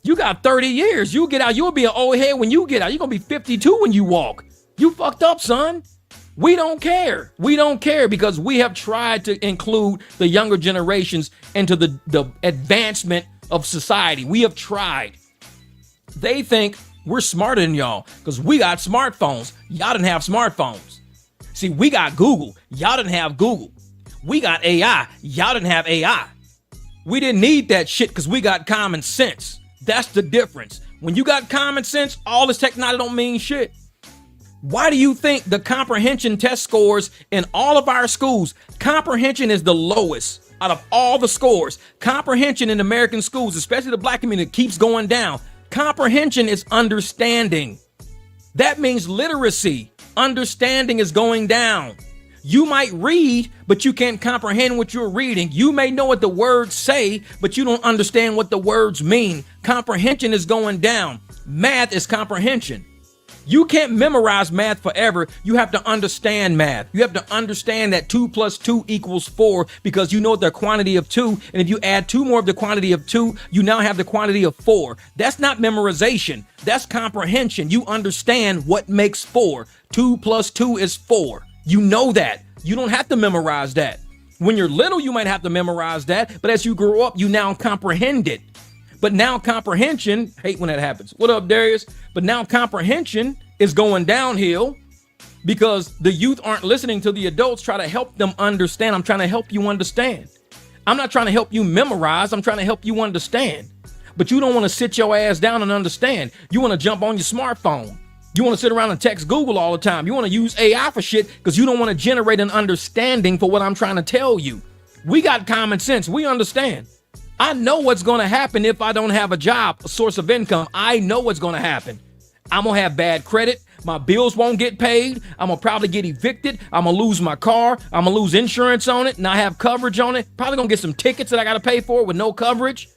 You got 30 years. You get out, you'll be an old head when you get out. You're going to be 52 when you walk. You fucked up, son. We don't care. We don't care because we have tried to include the younger generations into the advancement of society. We have tried. They think we're smarter than y'all because we got smartphones. Y'all didn't have smartphones. See, we got Google. Y'all didn't have Google. We got AI. Y'all didn't have AI. We didn't need that shit because we got common sense. That's the difference. When you got common sense, all this technology don't mean shit. Why do you think the comprehension test scores in all of our schools, comprehension is the lowest out of all the scores? Comprehension in American schools, especially the black community, keeps going down. Comprehension is understanding. That means literacy. Understanding is going down. You might read, but you can't comprehend what you're reading. You may know what the words say, but you don't understand what the words mean. Comprehension is going down. Math is comprehension. You can't memorize math forever. You have to understand math. You have to understand that 2 + 2 = 4 because you know the quantity of 2. And if you add 2 more of the quantity of 2, you now have the quantity of 4. That's not memorization. That's comprehension. You understand what makes 4. 2 + 2 is 4. You know that. You don't have to memorize that. When you're little, you might have to memorize that. But as you grow up, you now comprehend it. But now comprehension, hate when that happens. What up, Darius? But now comprehension is going downhill because the youth aren't listening to the adults try to help them understand. I'm trying to help you understand. I'm not trying to help you memorize. I'm trying to help you understand. But you don't want to sit your ass down and understand. You want to jump on your smartphone. You want to sit around and text Google all the time. You want to use AI for shit because you don't want to generate an understanding for what I'm trying to tell you. We got common sense. We understand. I know what's going to happen if I don't have a job, a source of income. I know what's going to happen. I'm going to have bad credit. My bills won't get paid. I'm going to probably get evicted. I'm going to lose my car. I'm going to lose insurance on it, not have coverage on it. Probably going to get some tickets that I got to pay for with no coverage.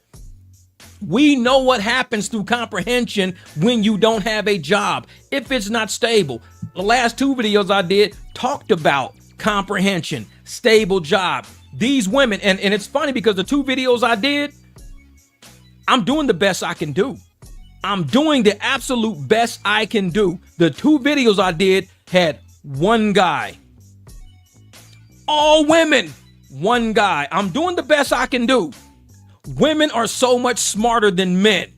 We know what happens through comprehension when you don't have a job, if it's not stable. The last 2 videos I did talked about comprehension, stable job. These women, and it's funny because the 2 videos I did, I'm doing the best I can do. I'm doing the absolute best I can do. The 2 videos I did had 1 guy. All women, 1 guy. I'm doing the best I can do. Women are so much smarter than men.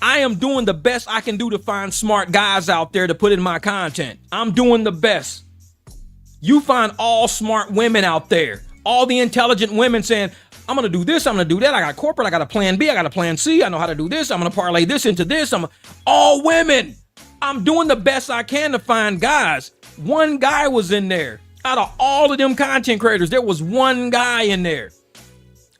I am doing the best I can do to find smart guys out there to put in my content. I'm doing the best. You find all smart women out there. All the intelligent women saying, I'm going to do this, I'm going to do that. I got corporate, I got a plan B, I got a plan C. I know how to do this. I'm going to parlay this into this. All women. I'm doing the best I can to find guys. 1 guy was in there. Out of all of them content creators, there was 1 guy in there.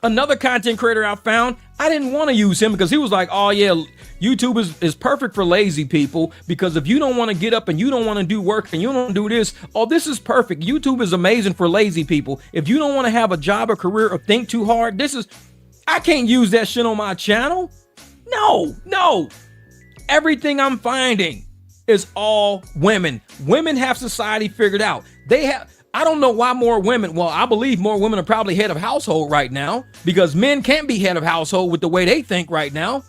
Another content creator I found, I didn't want to use him because he was like, oh yeah, YouTube is perfect for lazy people because if you don't want to get up and you don't want to do work and you don't do this, oh, this is perfect. YouTube is amazing for lazy people. If you don't want to have a job or career or think too hard, I can't use that shit on my channel. No. Everything I'm finding is all women. Women have society figured out. I don't know why more women, well, I believe more women are probably head of household right now because men can't be head of household with the way they think right now.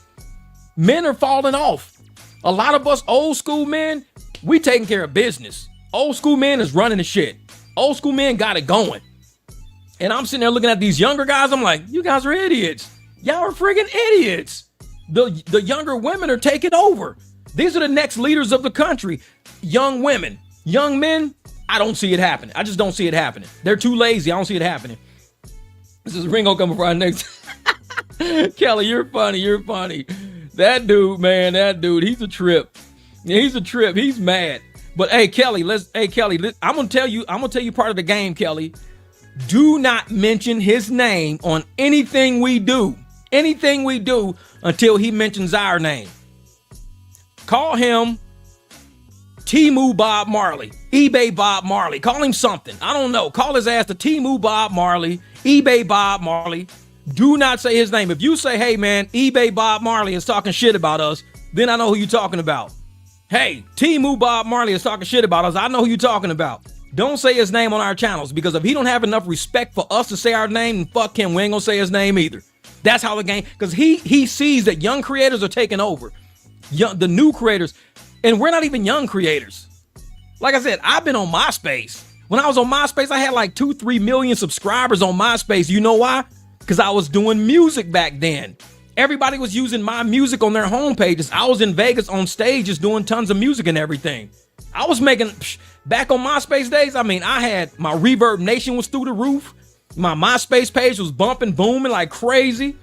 Men are falling off. A lot of us old school men, we taking care of business. Old school men is running the shit. Old school men got it going. And I'm sitting there looking at these younger guys. I'm like, you guys are idiots. Y'all are friggin' idiots. The younger women are taking over. These are the next leaders of the country. Young women. Young men, I don't see it happening. I just don't see it happening. They're too lazy. I don't see it happening. This is Ringo coming for our next. Kelly, you're funny. You're funny. That dude, man, he's a trip. Yeah, he's a trip. He's mad. But hey, Kelly, I'm gonna tell you part of the game, Kelly. Do not mention his name on anything we do. Anything we do until he mentions our name. Call him Temu Bob Marley, eBay Bob Marley. Call him something. I don't know. Call his ass the Temu Bob Marley, eBay Bob Marley. Do not say his name. If you say, hey, man, eBay Bob Marley is talking shit about us, then I know who you're talking about. Hey, Temu Bob Marley is talking shit about us. I know who you're talking about. don't say his name on our channels, because if he don't have enough respect for us to say our name, then fuck him. We ain't gonna say his name either. That's how the game, because he sees that young creators are taking over. The new creators, and we're not even young creators. Like I said, I've been on MySpace. When I was on MySpace, I had like 2-3 million subscribers on MySpace. You know why? Because I was doing music back then. Everybody was using my music on their homepages. I was in Vegas on stages doing tons of music and everything. I was making, back on MySpace days, I mean, I had, my Reverb Nation was through the roof. My MySpace page was bumping, booming like crazy.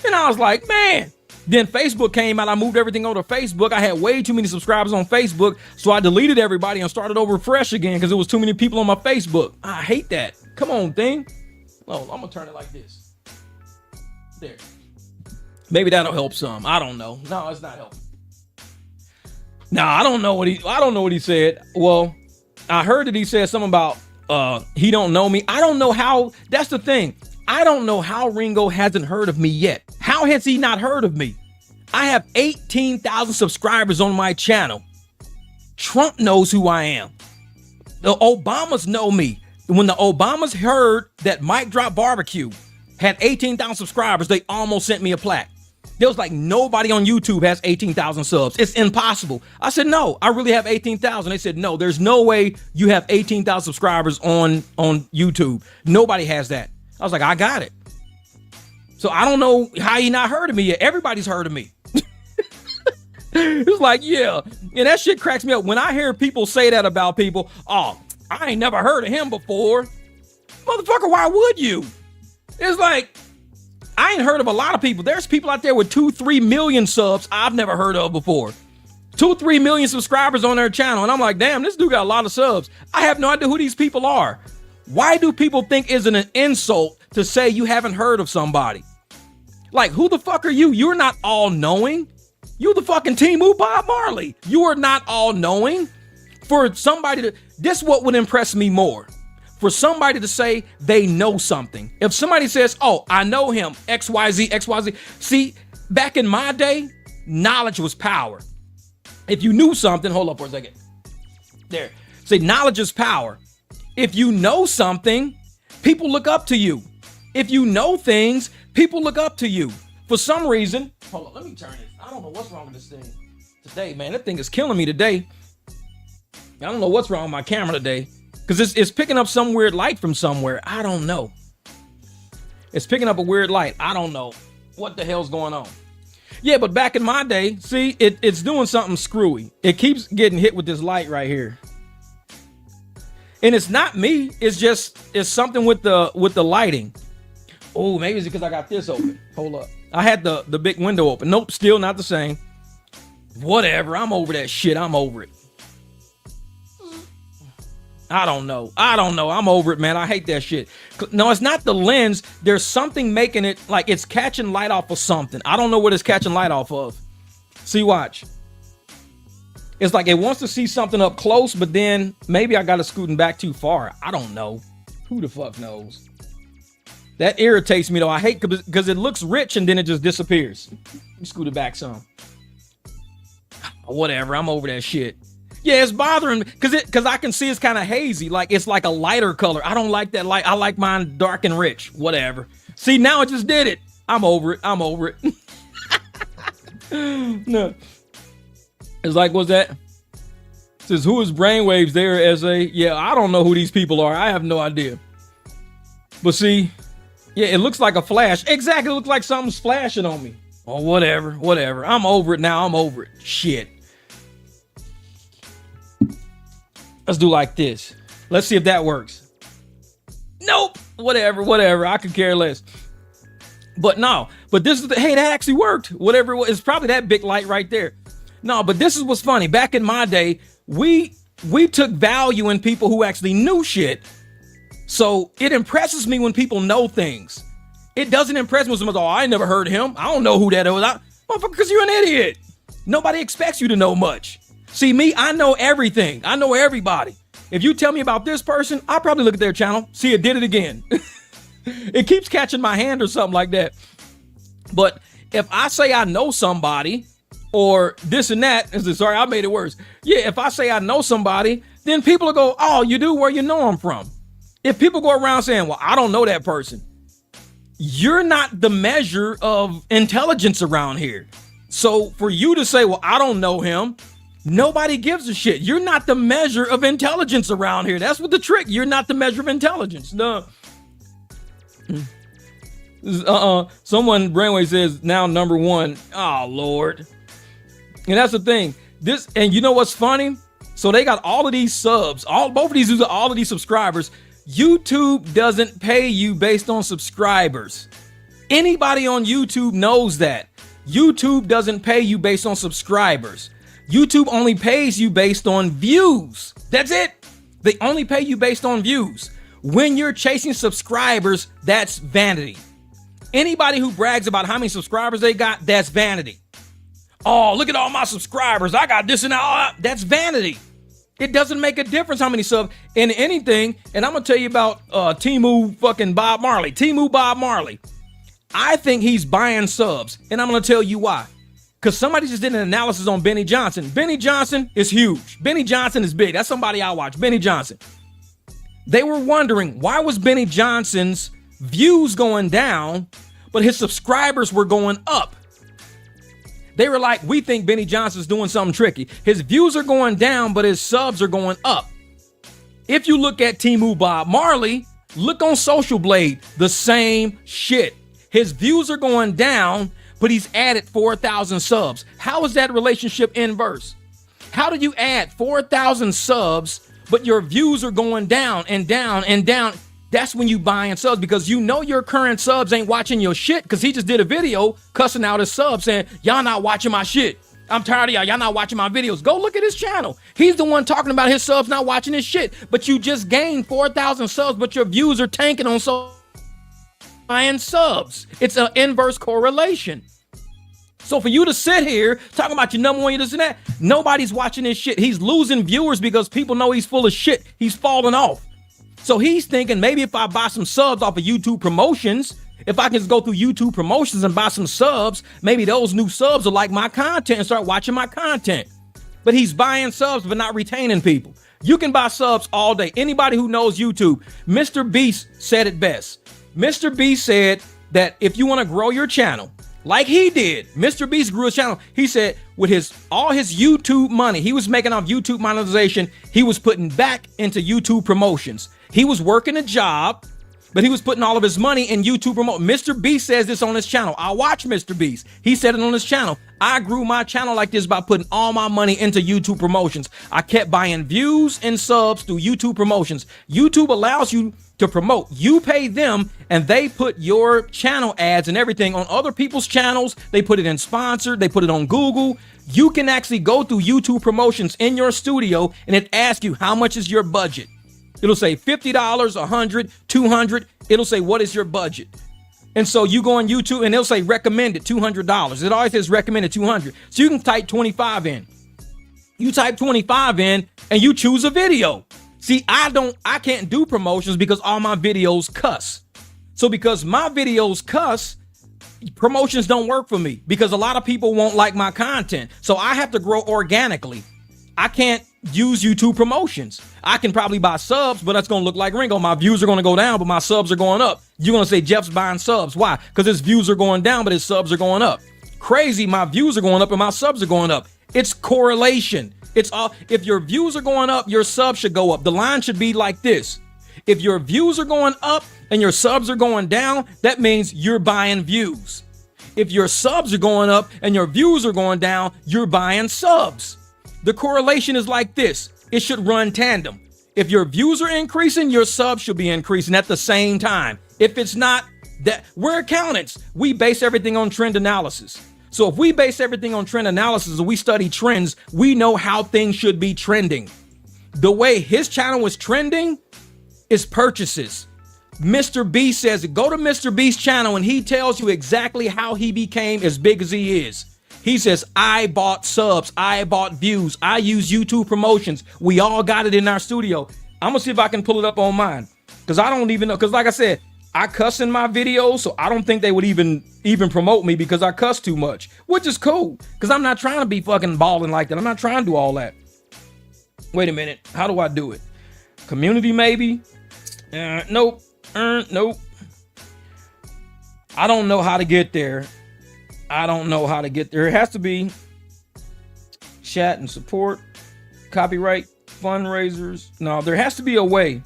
And I was like, man. Then Facebook came out. I moved everything over to Facebook. I had way too many subscribers on Facebook. So I deleted everybody and started over fresh again because there was too many people on my Facebook. I hate that. Come on, thing. Oh, I'm going to turn it like this. There. Maybe that'll help some. I don't know. No, it's not helping. No, I don't know what he said. Well, I heard that he said something about he don't know me. I don't know how. That's the thing. I don't know how Ringo hasn't heard of me yet. How has he not heard of me? I have 18,000 subscribers on my channel. Trump knows who I am. The Obamas know me. When the Obamas heard that Mike Drop Barbecue had 18,000 subscribers, they almost sent me a plaque. There was like, nobody on YouTube has 18,000 subs. It's impossible. I said, no, I really have 18,000. They said, no, there's no way you have 18,000 subscribers on YouTube. Nobody has that. I was like, I got it. So I don't know how he not heard of me yet. Everybody's heard of me. It's like, yeah. And that shit cracks me up. When I hear people say that about people, oh, I ain't never heard of him before. Motherfucker, why would you? It's like, I ain't heard of a lot of people. There's people out there with 2-3 million subs I've never heard of before. 2-3 million subscribers on their channel. And I'm like, damn, this dude got a lot of subs. I have no idea who these people are. Why do people think it's an insult to say you haven't heard of somebody? Like, who the fuck are you? You're not all knowing. You the fucking Timu Bob Marley. You are not all knowing. For somebody to, this what would impress me more. For somebody to say they know something. If somebody says, oh, I know him, XYZ, XYZ. See, back in my day, knowledge was power. If you knew something, hold up for a second. There. Say, knowledge is power. If you know something, people look up to you. If you know things, people look up to you. For some reason, hold on, let me turn it. I don't know what's wrong with this thing today, man. That thing is killing me today. I don't know what's wrong with my camera today. Because it's picking up some weird light from somewhere. I don't know. It's picking up a weird light. I don't know what the hell's going on. Yeah, but back in my day, see, it's doing something screwy. It keeps getting hit with this light right here. And it's not me. It's something with the lighting. Oh, maybe it's because I got this open. Hold up. I had the big window open. Nope, still not the same. Whatever. I'm over that shit. I'm over it. I don't know. I'm over it, man. I hate that shit. No, it's not the lens. There's something making it like it's catching light off of something. I don't know what it's catching light off of. See, watch. It's like it wants to see something up close, but then maybe I got it scooting back too far. I don't know. Who the fuck knows? That irritates me, though. I hate because it looks rich and then it just disappears. Let me scoot it back some. Whatever. I'm over that shit. Yeah, it's bothering me because I can see it's kind of hazy. Like it's like a lighter color. I don't like that light. I like mine dark and rich. Whatever. See, now it just did it. I'm over it. I'm over it. No. It's like, what's that? It says, who is Brainwaves there as a... Yeah, I don't know who these people are. I have no idea. But see, yeah, it looks like a flash. Exactly, it looks like something's flashing on me. Oh, whatever. I'm over it now. I'm over it. Shit. Let's do like this. Let's see if that works. Nope. Whatever. I could care less. But no. But this is hey, that actually worked. Whatever it was. It's probably that big light right there. No, but this is what's funny. Back in my day, we took value in people who actually knew shit. So it impresses me when people know things. It doesn't impress me when someone's, oh, I ain't never heard of him. I don't know who that is. Motherfucker, because you're an idiot. Nobody expects you to know much. See, me, I know everything. I know everybody. If you tell me about this person, I'll probably look at their channel. See, it did it again. It keeps catching my hand or something like that. But if I say I know somebody or this and that, sorry, I made it worse. Yeah, if I say I know somebody, then people will go, oh, you do? Where you know him from? If people go around saying, well, I don't know that person, you're not the measure of intelligence around here. So for you to say, well, I don't know him, nobody gives a shit. You're not the measure of intelligence around here. That's what the trick. You're not the measure of intelligence. No. Someone Brainwave says now number one. Oh Lord. And that's the thing. And you know what's funny? So they got all of these subs, all of these subscribers. YouTube doesn't pay you based on subscribers. Anybody on YouTube knows that. YouTube doesn't pay you based on subscribers. YouTube only pays you based on views. That's it. They only pay you based on views. When you're chasing subscribers, that's vanity. Anybody who brags about how many subscribers they got, that's vanity. Oh, look at all my subscribers. I got this and all. That's vanity. It doesn't make a difference how many subs in anything. And I'm going to tell you about Temu fucking Bob Marley. Temu Bob Marley. I think he's buying subs. And I'm going to tell you why. Because somebody just did an analysis on Benny Johnson. Benny Johnson is huge. Benny Johnson is big. That's somebody I watch. Benny Johnson. They were wondering, why was Benny Johnson's views going down, but his subscribers were going up? They were like, we think Benny Johnson's doing something tricky. His views are going down, but his subs are going up. If you look at Temu Bob Marley, look on Social Blade, the same shit. His views are going down, but he's added 4,000 subs. How is that relationship inverse? How do you add 4,000 subs, but your views are going down and down and down? That's when you buying subs, because you know your current subs ain't watching your shit, because he just did a video cussing out his subs saying, y'all not watching my shit. I'm tired of y'all. Y'all not watching my videos. Go look at his channel. He's the one talking about his subs not watching his shit. But you just gained 4,000 subs, but your views are tanking on buying subs. It's an inverse correlation. So for you to sit here talking about your number one, you this and that, nobody's watching his shit. He's losing viewers because people know he's full of shit. He's falling off. So he's thinking, maybe if I buy some subs off of YouTube promotions, if I can just go through YouTube promotions and buy some subs, maybe those new subs will like my content and start watching my content. But he's buying subs but not retaining people. You can buy subs all day. Anybody who knows YouTube, Mr. Beast said it best. Mr. Beast said that if you want to grow your channel, like he did, Mr. Beast grew his channel. He said with all his YouTube money he was making off YouTube monetization, he was putting back into YouTube promotions. He was working a job, but he was putting all of his money in YouTube promote. Mr. Beast says this on his channel. I watch Mr. Beast. He said it on his channel. I grew my channel like this by putting all my money into YouTube promotions. I kept buying views and subs through YouTube promotions. YouTube allows you to promote. You pay them and they put your channel ads and everything on other people's channels. They put it in sponsored. They put it on Google. You can actually go through YouTube promotions in your studio and it asks you, how much is your budget? It'll say $50, $100, $200. It'll say, what is your budget? And so you go on YouTube and it'll say recommended $200. It always says recommended $200. So you can type 25 in. You type 25 in and you choose a video. See, I can't do promotions because all my videos cuss. So because my videos cuss, promotions don't work for me because a lot of people won't like my content. So I have to grow organically. I can't use YouTube promotions. I can probably buy subs, but that's going to look like Ringo. My views are going to go down, but my subs are going up. You're going to say Jeff's buying subs. Why? Because his views are going down, but his subs are going up. Crazy. My views are going up and my subs are going up. It's correlation. It's all. If your views are going up, your subs should go up. The line should be like this. If your views are going up and your subs are going down, that means you're buying views. If your subs are going up and your views are going down, you're buying subs. The correlation is like this. It should run tandem. If your views are increasing, your subs should be increasing at the same time. If it's not, that we're accountants. We base everything on trend analysis. So if we base everything on trend analysis and we study trends, we know how things should be trending. The way his channel was trending is purchases. Mr. Beast says, go to Mr. Beast's channel and he tells you exactly how he became as big as he is. He says, I bought subs, I bought views, I use YouTube promotions. We all got it in our studio. I'm gonna see if I can pull it up on mine. Cause I don't even know, cause like I said, I cuss in my videos, so I don't think they would even promote me because I cuss too much, which is cool. Cause I'm not trying to be fucking balling like that. I'm not trying to do all that. Wait a minute. How do I do it? Community, maybe? Nope. Nope. I don't know how to get there. It has to be chat and support, copyright, fundraisers. No, there has to be a way.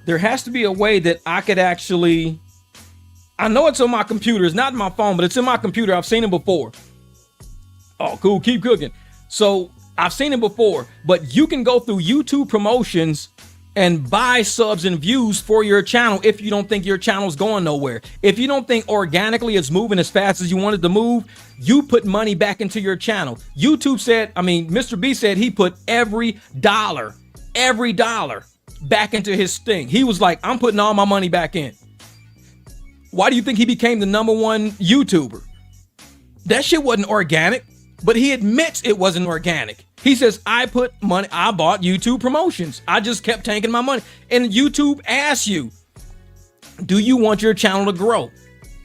There has to be a way that I could actually, I know it's on my computer. It's not in my phone, but it's in my computer. I've seen it before. Oh, cool. Keep cooking. So I've seen it before, but you can go through YouTube promotions and buy subs and views for your channel if you don't think your channel's going nowhere. If you don't think organically it's moving as fast as you want it to move, you put money back into your channel. YouTube said, Mr. B said he put every dollar back into his thing. He was like, I'm putting all my money back in. Why do you think he became the #1 YouTuber? That shit wasn't organic, but he admits it wasn't organic. He says, I bought YouTube promotions. I just kept taking my money. And YouTube asks you, do you want your channel to grow?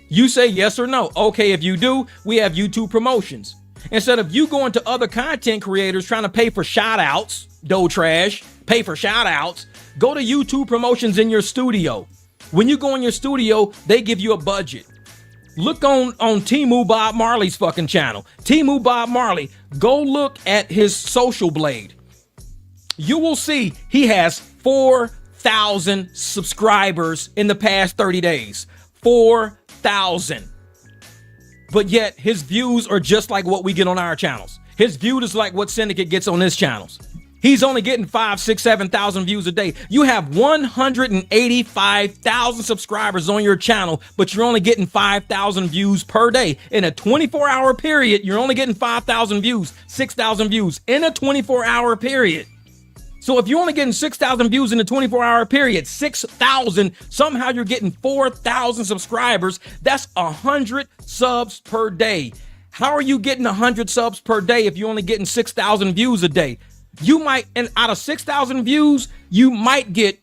You say yes or no. Okay, if you do, we have YouTube promotions. Instead of you going to other content creators trying to pay for shout outs, dough trash, pay for shout outs, go to YouTube promotions in your studio. When you go in your studio, they give you a budget. Look on Temu Bob Marley's fucking channel. Temu Bob Marley, go look at his social blade. You will see he has 4,000 subscribers in the past 30 days. 4,000. But yet his views are just like what we get on our channels. His view is like what Syndicate gets on his channels. He's only getting 5, 6, 7,000 views a day. You have 185,000 subscribers on your channel, but you're only getting 5,000 views per day. In a 24-hour period, you're only getting 5,000 views, 6,000 views in a 24-hour period. So if you're only getting 6,000 views in a 24-hour period, 6,000, somehow you're getting 4,000 subscribers. That's 100 subs per day. How are you getting 100 subs per day if you're only getting 6,000 views a day? You might, and out of 6,000 views, you might get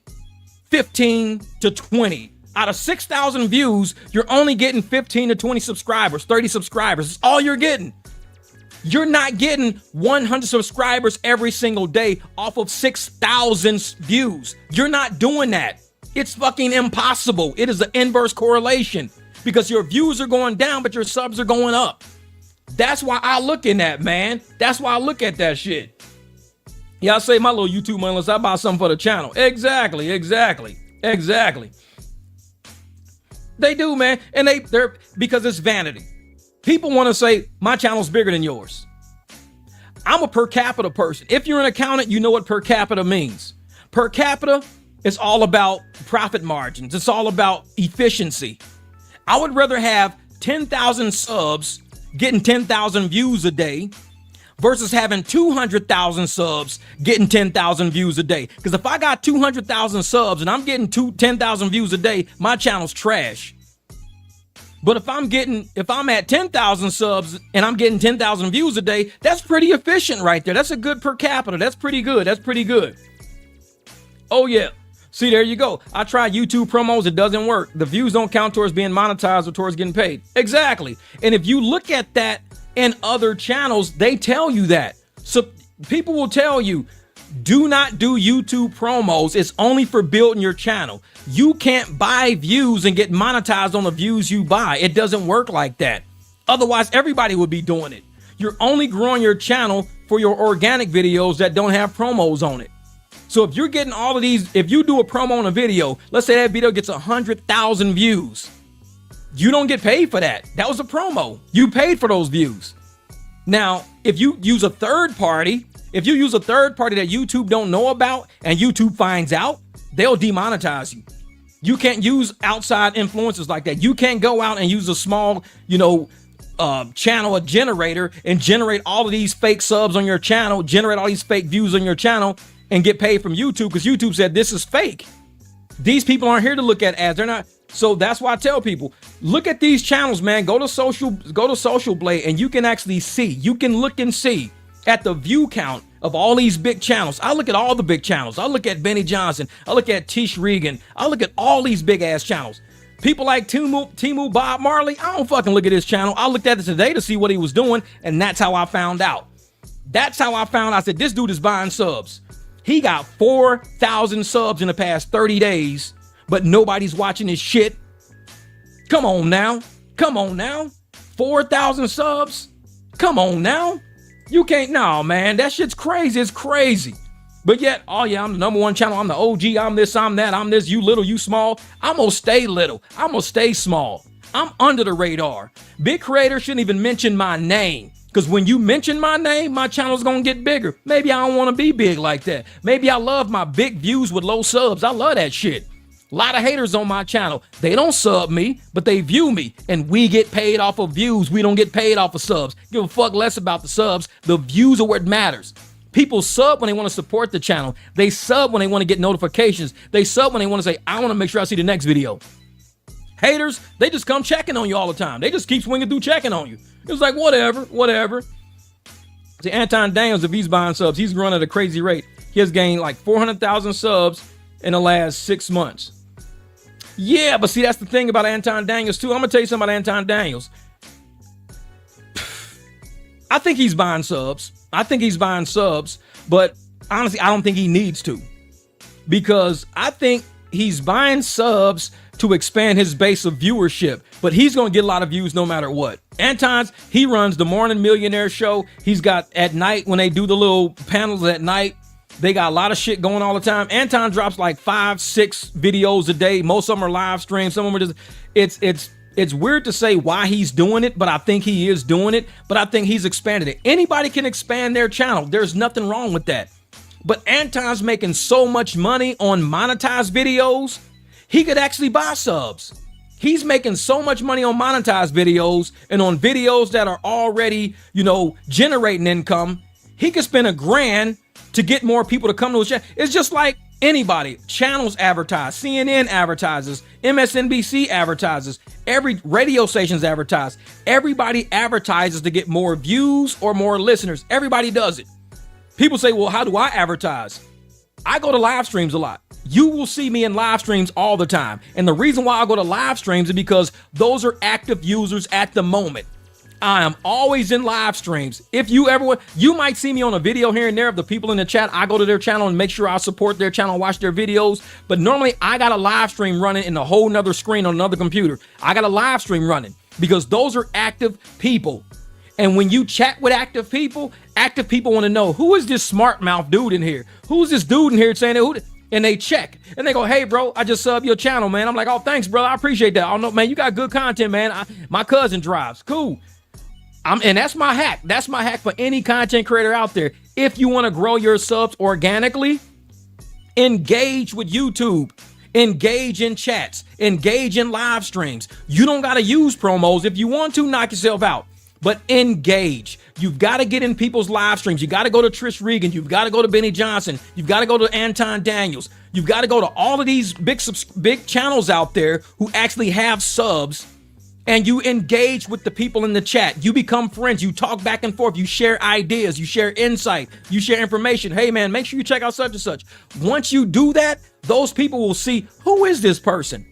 15 to 20. Out of 6,000 views, you're only getting 15 to 20 subscribers, 30 subscribers. That's all you're getting. You're not getting 100 subscribers every single day off of 6,000 views. You're not doing that. It's fucking impossible. It is an inverse correlation because your views are going down, but your subs are going up. That's why I look in that, man. That's why I look at that shit. Yeah, I say my little YouTube money unless I buy something for the channel. Exactly. They do, man. And they're because it's vanity. People want to say my channel's bigger than yours. I'm a per capita person. If you're an accountant, you know what per capita means. Per capita is all about profit margins. It's all about efficiency. I would rather have 10,000 subs getting 10,000 views a day versus having 200,000 subs getting 10,000 views a day. Because if I got 200,000 subs and I'm getting 10,000 views a day, my channel's trash. But if I'm at 10,000 subs and I'm getting 10,000 views a day, that's pretty efficient right there. That's a good per capita. That's pretty good. Oh yeah. See, there you go. I tried YouTube promos. It doesn't work. The views don't count towards being monetized or towards getting paid. Exactly. And if you look at that in other channels, they tell you that. So people will tell you, do not do YouTube promos. It's only for building your channel. You can't buy views and get monetized on the views you buy. It doesn't work like that. Otherwise, everybody would be doing it. You're only growing your channel for your organic videos that don't have promos on it. So if you're getting all of these, if you do a promo on a video, let's say that video gets 100,000 views. You don't get paid for that. That was a promo. You paid for those views. Now, if you use a third party that YouTube don't know about and YouTube finds out, they'll demonetize you. You can't use outside influencers like that. You can't go out and use a small, channel, a generator, and generate all of these fake subs on your channel, generate all these fake views on your channel, and get paid from YouTube because YouTube said this is fake. These people aren't here to look at ads. They're not. So that's why I tell people, look at these channels, man. Go to Social Blade, and you can actually see. You can look and see at the view count of all these big channels. I look at all the big channels. I look at Benny Johnson. I look at Tish Regan. I look at all these big ass channels. People like Temu Bob Marley, I don't fucking look at his channel. I looked at it today to see what he was doing, and that's how I found out. That's how I found. I said, this dude is buying subs. He got 4,000 subs in the past 30 days, but nobody's watching his shit. Come on now. 4,000 subs. Come on now. You can't. No, man, that shit's crazy. It's crazy. But yet, oh yeah, I'm the #1 channel. I'm the OG. I'm this, I'm that. I'm this. You little, you small. I'm gonna stay little. I'm gonna stay small. I'm under the radar. Big creators shouldn't even mention my name. Because when you mention my name, my channel's gonna get bigger. Maybe I don't want to be big like that. Maybe I love my big views with low subs. I love that shit. A lot of haters on my channel. They don't sub me, but they view me. And we get paid off of views. We don't get paid off of subs. Give a fuck less about the subs. The views are what matters. People sub when they want to support the channel. They sub when they want to get notifications. They sub when they want to say, I want to make sure I see the next video. Haters, they just come checking on you all the time. They just keep swinging through checking on you. It's like, whatever. See, Anton Daniels, if he's buying subs, he's growing at a crazy rate. He has gained like 400,000 subs in the last 6 months. Yeah, but see, that's the thing about Anton Daniels too. I'm going to tell you something about Anton Daniels. I think he's buying subs. But honestly, I don't think he needs to. Because I think he's buying subs to expand his base of viewership, but he's going to get a lot of views no matter what. Anton's, he runs the Morning Millionaire show. He's got at night when they do the little panels at night, they got a lot of shit going all the time. Anton drops like 5-6 videos a day. Most of them are live streams. Some of them are just, it's weird to say why he's doing it, but I think he is doing it. But I think he's expanded it. Anybody can expand their channel. There's nothing wrong with that. But Anton's making so much money on monetized videos, he could actually buy subs. He's making so much money on monetized videos and on videos that are already, generating income. He could spend $1,000 to get more people to come to his channel. It's just like anybody. Channels advertise, CNN advertises, MSNBC advertises, every radio station's advertise. Everybody advertises to get more views or more listeners. Everybody does it. People say, well, how do I advertise? I go to live streams a lot. You will see me in live streams all the time. And the reason why I go to live streams is because those are active users at the moment. I am always in live streams. If you ever, you might see me on a video here and there of the people in the chat. I go to their channel and make sure I support their channel, watch their videos. But normally I got a live stream running in a whole nother screen on another computer. I got a live stream running because those are active people. And when you chat with active people want to know, who is this smart mouth dude in here? Who's this dude in here saying it? And they check and they go, hey, bro, I just subbed your channel, man. I'm like, oh, thanks, brother. I appreciate that. Oh, no, man, you got good content, man. My cousin drives. Cool. And that's my hack. That's my hack for any content creator out there. If you want to grow your subs organically, engage with YouTube. Engage in chats. Engage in live streams. You don't got to use promos. If you want to, knock yourself out. But engage. You've got to get in people's live streams. You got to go to Trish Regan. You've got to go to Benny Johnson. You've got to go to Anton Daniels. You've got to go to all of these big channels out there who actually have subs, and you engage with the people in the chat. You become friends. You talk back and forth. You share ideas. You share insight. You share information. Hey, man, make sure you check out such and such. Once you do that, those people will see, who is this person?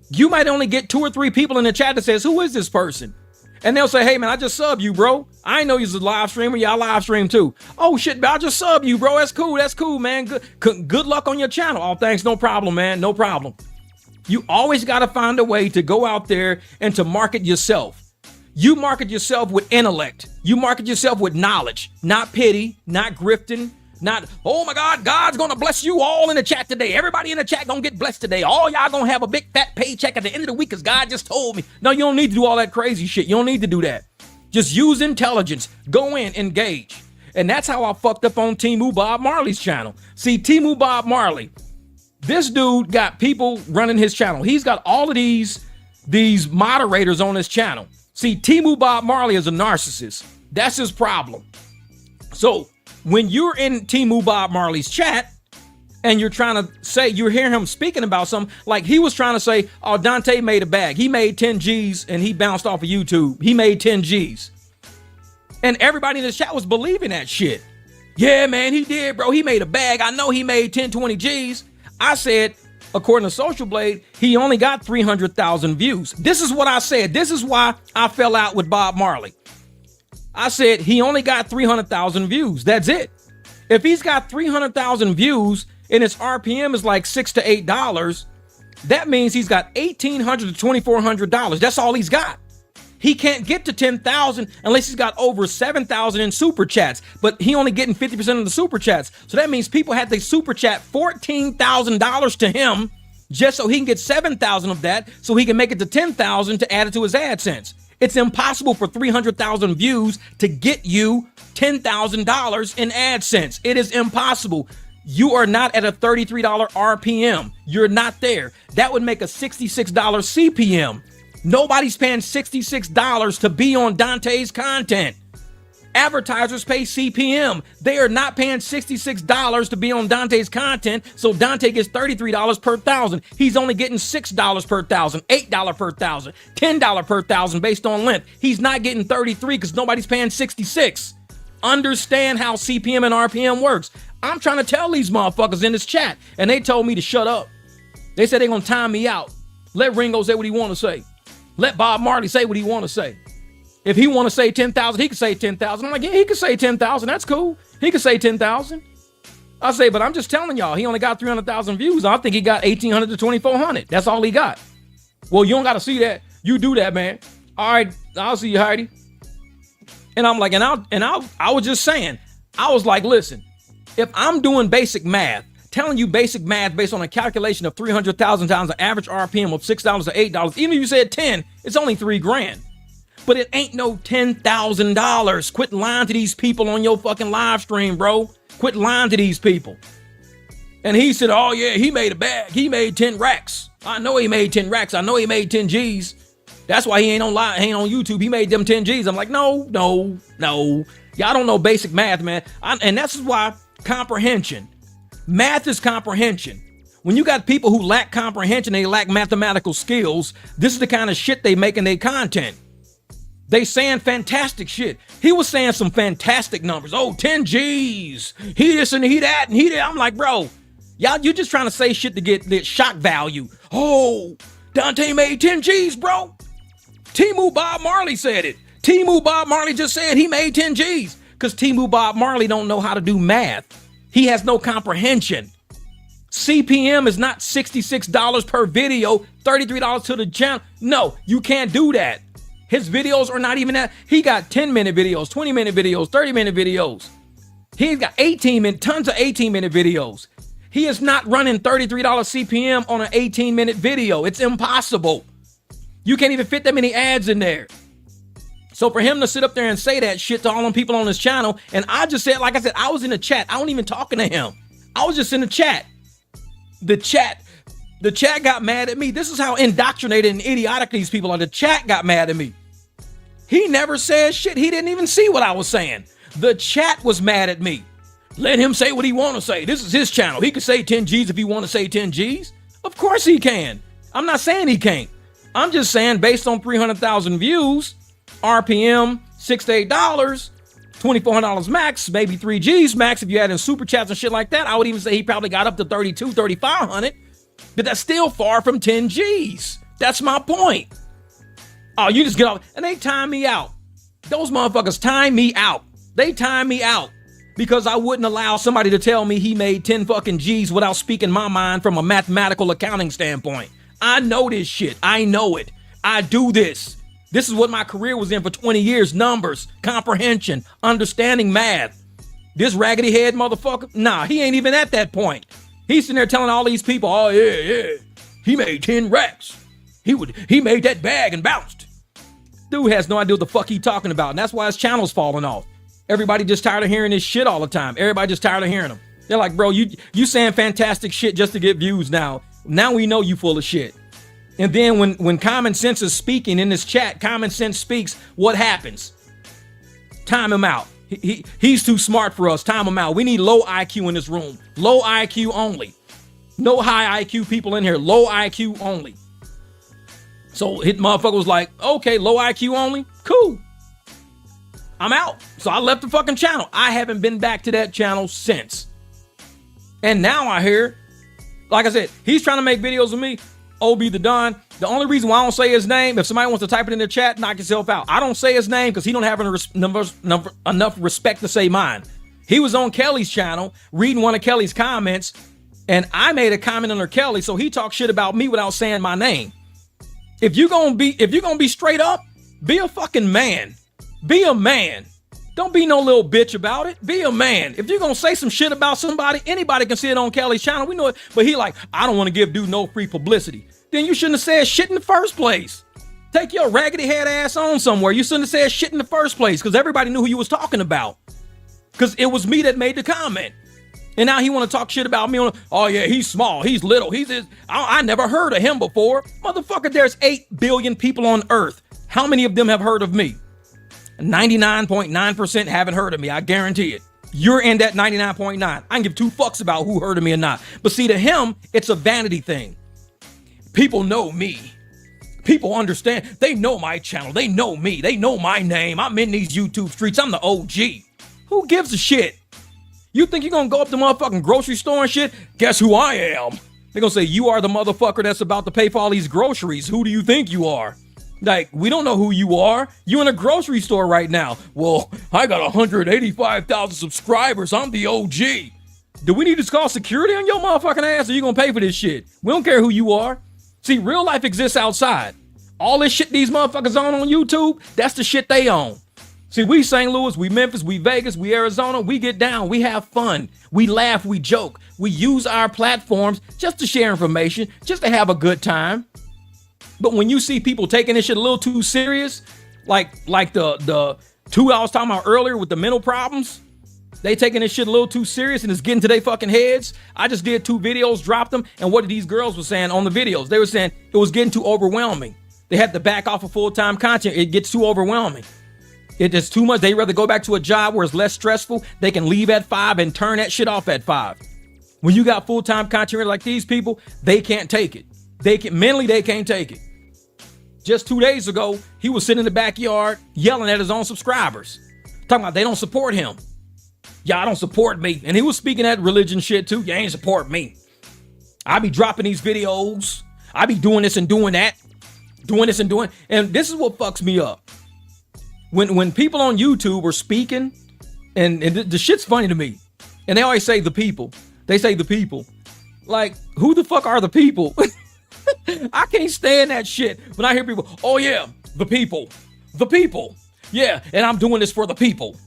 You might only get 2 or 3 people in the chat that says, who is this person? And they'll say, hey, man, I just subbed you, bro. I ain't know you was a live streamer. Yeah, I live stream too. Oh, shit, I just subbed you, bro. That's cool, man. Good luck on your channel. Oh, thanks. No problem, man. No problem. You always got to find a way to go out there and to market yourself. You market yourself with intellect. You market yourself with knowledge, not pity, not grifting, not, oh my God, God's going to bless you all in the chat today. Everybody in the chat going to get blessed today. All y'all going to have a big fat paycheck at the end of the week because God just told me. No, you don't need to do all that crazy shit. You don't need to do that. Just use intelligence. Go in, engage. And that's how I fucked up on Temu Bob Marley's channel. See, Temu Bob Marley, this dude got people running his channel. He's got all of these moderators on his channel. See, Temu Bob Marley is a narcissist. That's his problem. So when you're in Temu Bob Marley's chat and you're trying to say, you hear him speaking about something, like he was trying to say, oh, Dontay made a bag. He made 10 G's and he bounced off of YouTube. He made 10 G's. And everybody in the chat was believing that shit. Yeah, man, he did, bro. He made a bag. I know he made 10, 20 G's. I said, according to Social Blade, he only got 300,000 views. This is what I said. This is why I fell out with Bob Marley. I said he only got 300,000 views. That's it. If he's got 300,000 views and his RPM is like $6 to $8, that means he's got $1,800 to $2,400. That's all he's got. He can't get to 10,000 unless he's got over 7,000 in super chats, but he only getting 50% of the super chats. So that means people had to super chat $14,000 to him just so he can get 7,000 of that so he can make it to 10,000 to add it to his AdSense. It's impossible for 300,000 views to get you $10,000 in AdSense. It is impossible. You are not at a $33 RPM. You're not there. That would make a $66 CPM. Nobody's paying $66 to be on Dontay's content. Advertisers pay CPM. They are not paying $66 to be on Dontay's content, so Dontay gets $33 per thousand. He's only getting $6 per thousand, $8 per thousand, $10 per thousand based on length. He's not getting 33 because nobody's paying 66. Understand how CPM and RPM works. I'm trying to tell these motherfuckers in this chat, and they told me to shut up. They said they're going to time me out. Let Ringo say what he want to say. Let Bob Marley say what he want to say. If he want to say 10,000, he can say 10,000. I'm like, yeah, he can say 10,000. That's cool. He can say 10,000. I say, but I'm just telling y'all, he only got 300,000 views. I think he got 1,800 to 2,400. That's all he got. Well, you don't got to see that. You do that, man. All right, I'll see you, Heidi. And I'm like, I was just saying, I was like, listen, if I'm doing basic math, telling you basic math based on a calculation of 300,000 times an average RPM of $6 to $8, even if you said 10, it's only $3,000. But it ain't no $10,000. Quit lying to these people on your fucking live stream, bro. Quit lying to these people. And he said, oh yeah, he made a bag. He made 10 racks. I know he made 10 racks. I know he made 10 G's. That's why he ain't on YouTube. He made them 10 G's. I'm like, no. Y'all don't know basic math, man. And that's why comprehension. Math is comprehension. When you got people who lack comprehension, they lack mathematical skills, this is the kind of shit they make in their content. They saying fantastic shit. He was saying some fantastic numbers. Oh, 10 G's. He this and he that and he that. I'm like, bro, y'all, you just trying to say shit to get the shock value. Oh, Dontay made 10 G's, bro. Timu Bob Marley said it. Timu Bob Marley just said he made 10 G's because Timu Bob Marley don't know how to do math. He has no comprehension. CPM is not $66 per video, $33 to the channel. No, you can't do that. His videos are not even that. He got 10-minute videos, 20-minute videos, 30-minute videos. He's got tons of 18-minute videos. He is not running $33 CPM on an 18-minute video. It's impossible. You can't even fit that many ads in there. So for him to sit up there and say that shit to all them people on his channel, and I just said, like I said, I was in the chat. I wasn't even talking to him. I was just in the chat. The chat got mad at me. This is how indoctrinated and idiotic these people are. The chat got mad at me. He never said shit. He didn't even see what I was saying. The chat was mad at me. Let him say what he want to say. This is his channel. He can say 10 G's if he want to say 10 G's. Of course he can. I'm not saying he can't. I'm just saying based on 300,000 views, RPM, $6 to $8, $2,400 max, maybe 3 G's max. If you add in super chats and shit like that, I would even say he probably got up to 32, 3,500. But that's still far from 10 G's. That's my point. Oh, you just get off and they time me out. Those motherfuckers time me out. They time me out because I wouldn't allow somebody to tell me he made 10 fucking G's without speaking my mind from a mathematical accounting standpoint. I know this shit. I know it. I do this. This is what my career was in for 20 years. Numbers, comprehension, understanding math. This raggedy head motherfucker, nah, he ain't even at that point. He's sitting there telling all these people, oh yeah, he made 10 racks. He made that bag and bounced. Dude has no idea what the fuck he talking about, and that's why his channel's falling off. Everybody just tired of hearing this shit all the time. Everybody just tired of hearing him. They're like, bro, you saying fantastic shit just to get views now. Now we know you full of shit. And then when common sense is speaking in this chat, common sense speaks, what happens? Time him out. He's too smart for us. Time him out. We need low IQ in this room. Low IQ only. No high IQ people in here. Low IQ only. So hit motherfucker was like, okay, low IQ only. Cool. I'm out. So I left the fucking channel. I haven't been back to that channel since. And now I hear, like I said, he's trying to make videos with me. OB the Don. The only reason why I don't say his name, if somebody wants to type it in the chat, knock yourself out. I don't say his name because he don't have enough respect to say mine. He was on Kelly's channel reading one of Kelly's comments, and I made a comment under Kelly, so he talked shit about me without saying my name. If you're gonna be straight up, be a fucking man. Be a man. Don't be no little bitch about it. Be a man. If you're gonna say some shit about somebody, anybody can see it on Kelly's channel. We know it. But he like, I don't want to give dude no free publicity. Then you shouldn't have said shit in the first place. Take your raggedy head ass on somewhere. You shouldn't have said shit in the first place because everybody knew who you was talking about. Because it was me that made the comment. And now he want to talk shit about me. Oh yeah, he's small. He's little. I never heard of him before. Motherfucker, there's 8 billion people on earth. How many of them have heard of me? 99.9% haven't heard of me. I guarantee it. You're in that 99.9. I can give 2 fucks about who heard of me or not. But see, to him, it's a vanity thing. People know me. People understand. They know my channel. They know me. They know my name. I'm in these YouTube streets. I'm the OG. Who gives a shit? You think you're gonna go up to motherfucking grocery store and shit? Guess who I am? They're gonna say, you are the motherfucker that's about to pay for all these groceries. Who do you think you are? Like, we don't know who you are. You in a grocery store right now. Well, I got 185,000 subscribers. I'm the OG. Do we need to call security on your motherfucking ass or you gonna pay for this shit? We don't care who you are. See, real life exists outside. All this shit these motherfuckers on YouTube, that's the shit they own. See, we St. Louis, we Memphis, we Vegas, we Arizona, we get down, we have fun, we laugh, we joke. We use our platforms just to share information, just to have a good time. But when you see people taking this shit a little too serious, like the 2 I was talking about earlier with the mental problems, they taking this shit a little too serious and it's getting to their fucking heads. I just did 2 videos, dropped them, and what did these girls were saying on the videos? They were saying it was getting too overwhelming. They had to back off of full-time content. It gets too overwhelming. It is too much. They'd rather go back to a job where it's less stressful. They can leave at 5 and turn that shit off at 5. When you got full-time content like these people, they can't take it. They can't take it. Just 2 days ago, he was sitting in the backyard yelling at his own subscribers. Talking about they don't support him. Y'all don't support me. And he was speaking that religion shit too. You ain't support me. I be dropping these videos. I be doing this and doing that. Doing this and doing. And this is what fucks me up. When people on YouTube are speaking, and the shit's funny to me. And they always say the people. They say the people. Like, who the fuck are the people? I can't stand that shit when I hear people, oh yeah, the people. The people. Yeah, and I'm doing this for the people.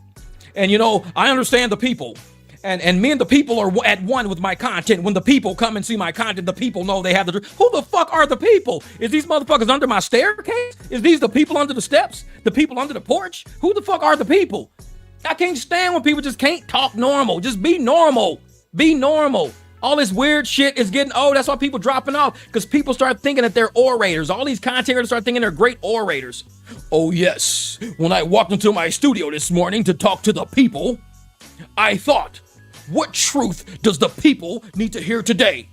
And you know, I understand the people. And me and the people are at one with my content. When the people come and see my content, the people know they have the... Who the fuck are the people? Is these motherfuckers under my staircase? Is these the people under the steps? The people under the porch? Who the fuck are the people? I can't stand when people just can't talk normal. Just be normal. Be normal. All this weird shit is getting old. That's why people dropping off. Because people start thinking that they're orators. All these content creators start thinking they're great orators. Oh yes. When I walked into my studio this morning to talk to the people, I thought, what truth does the people need to hear today?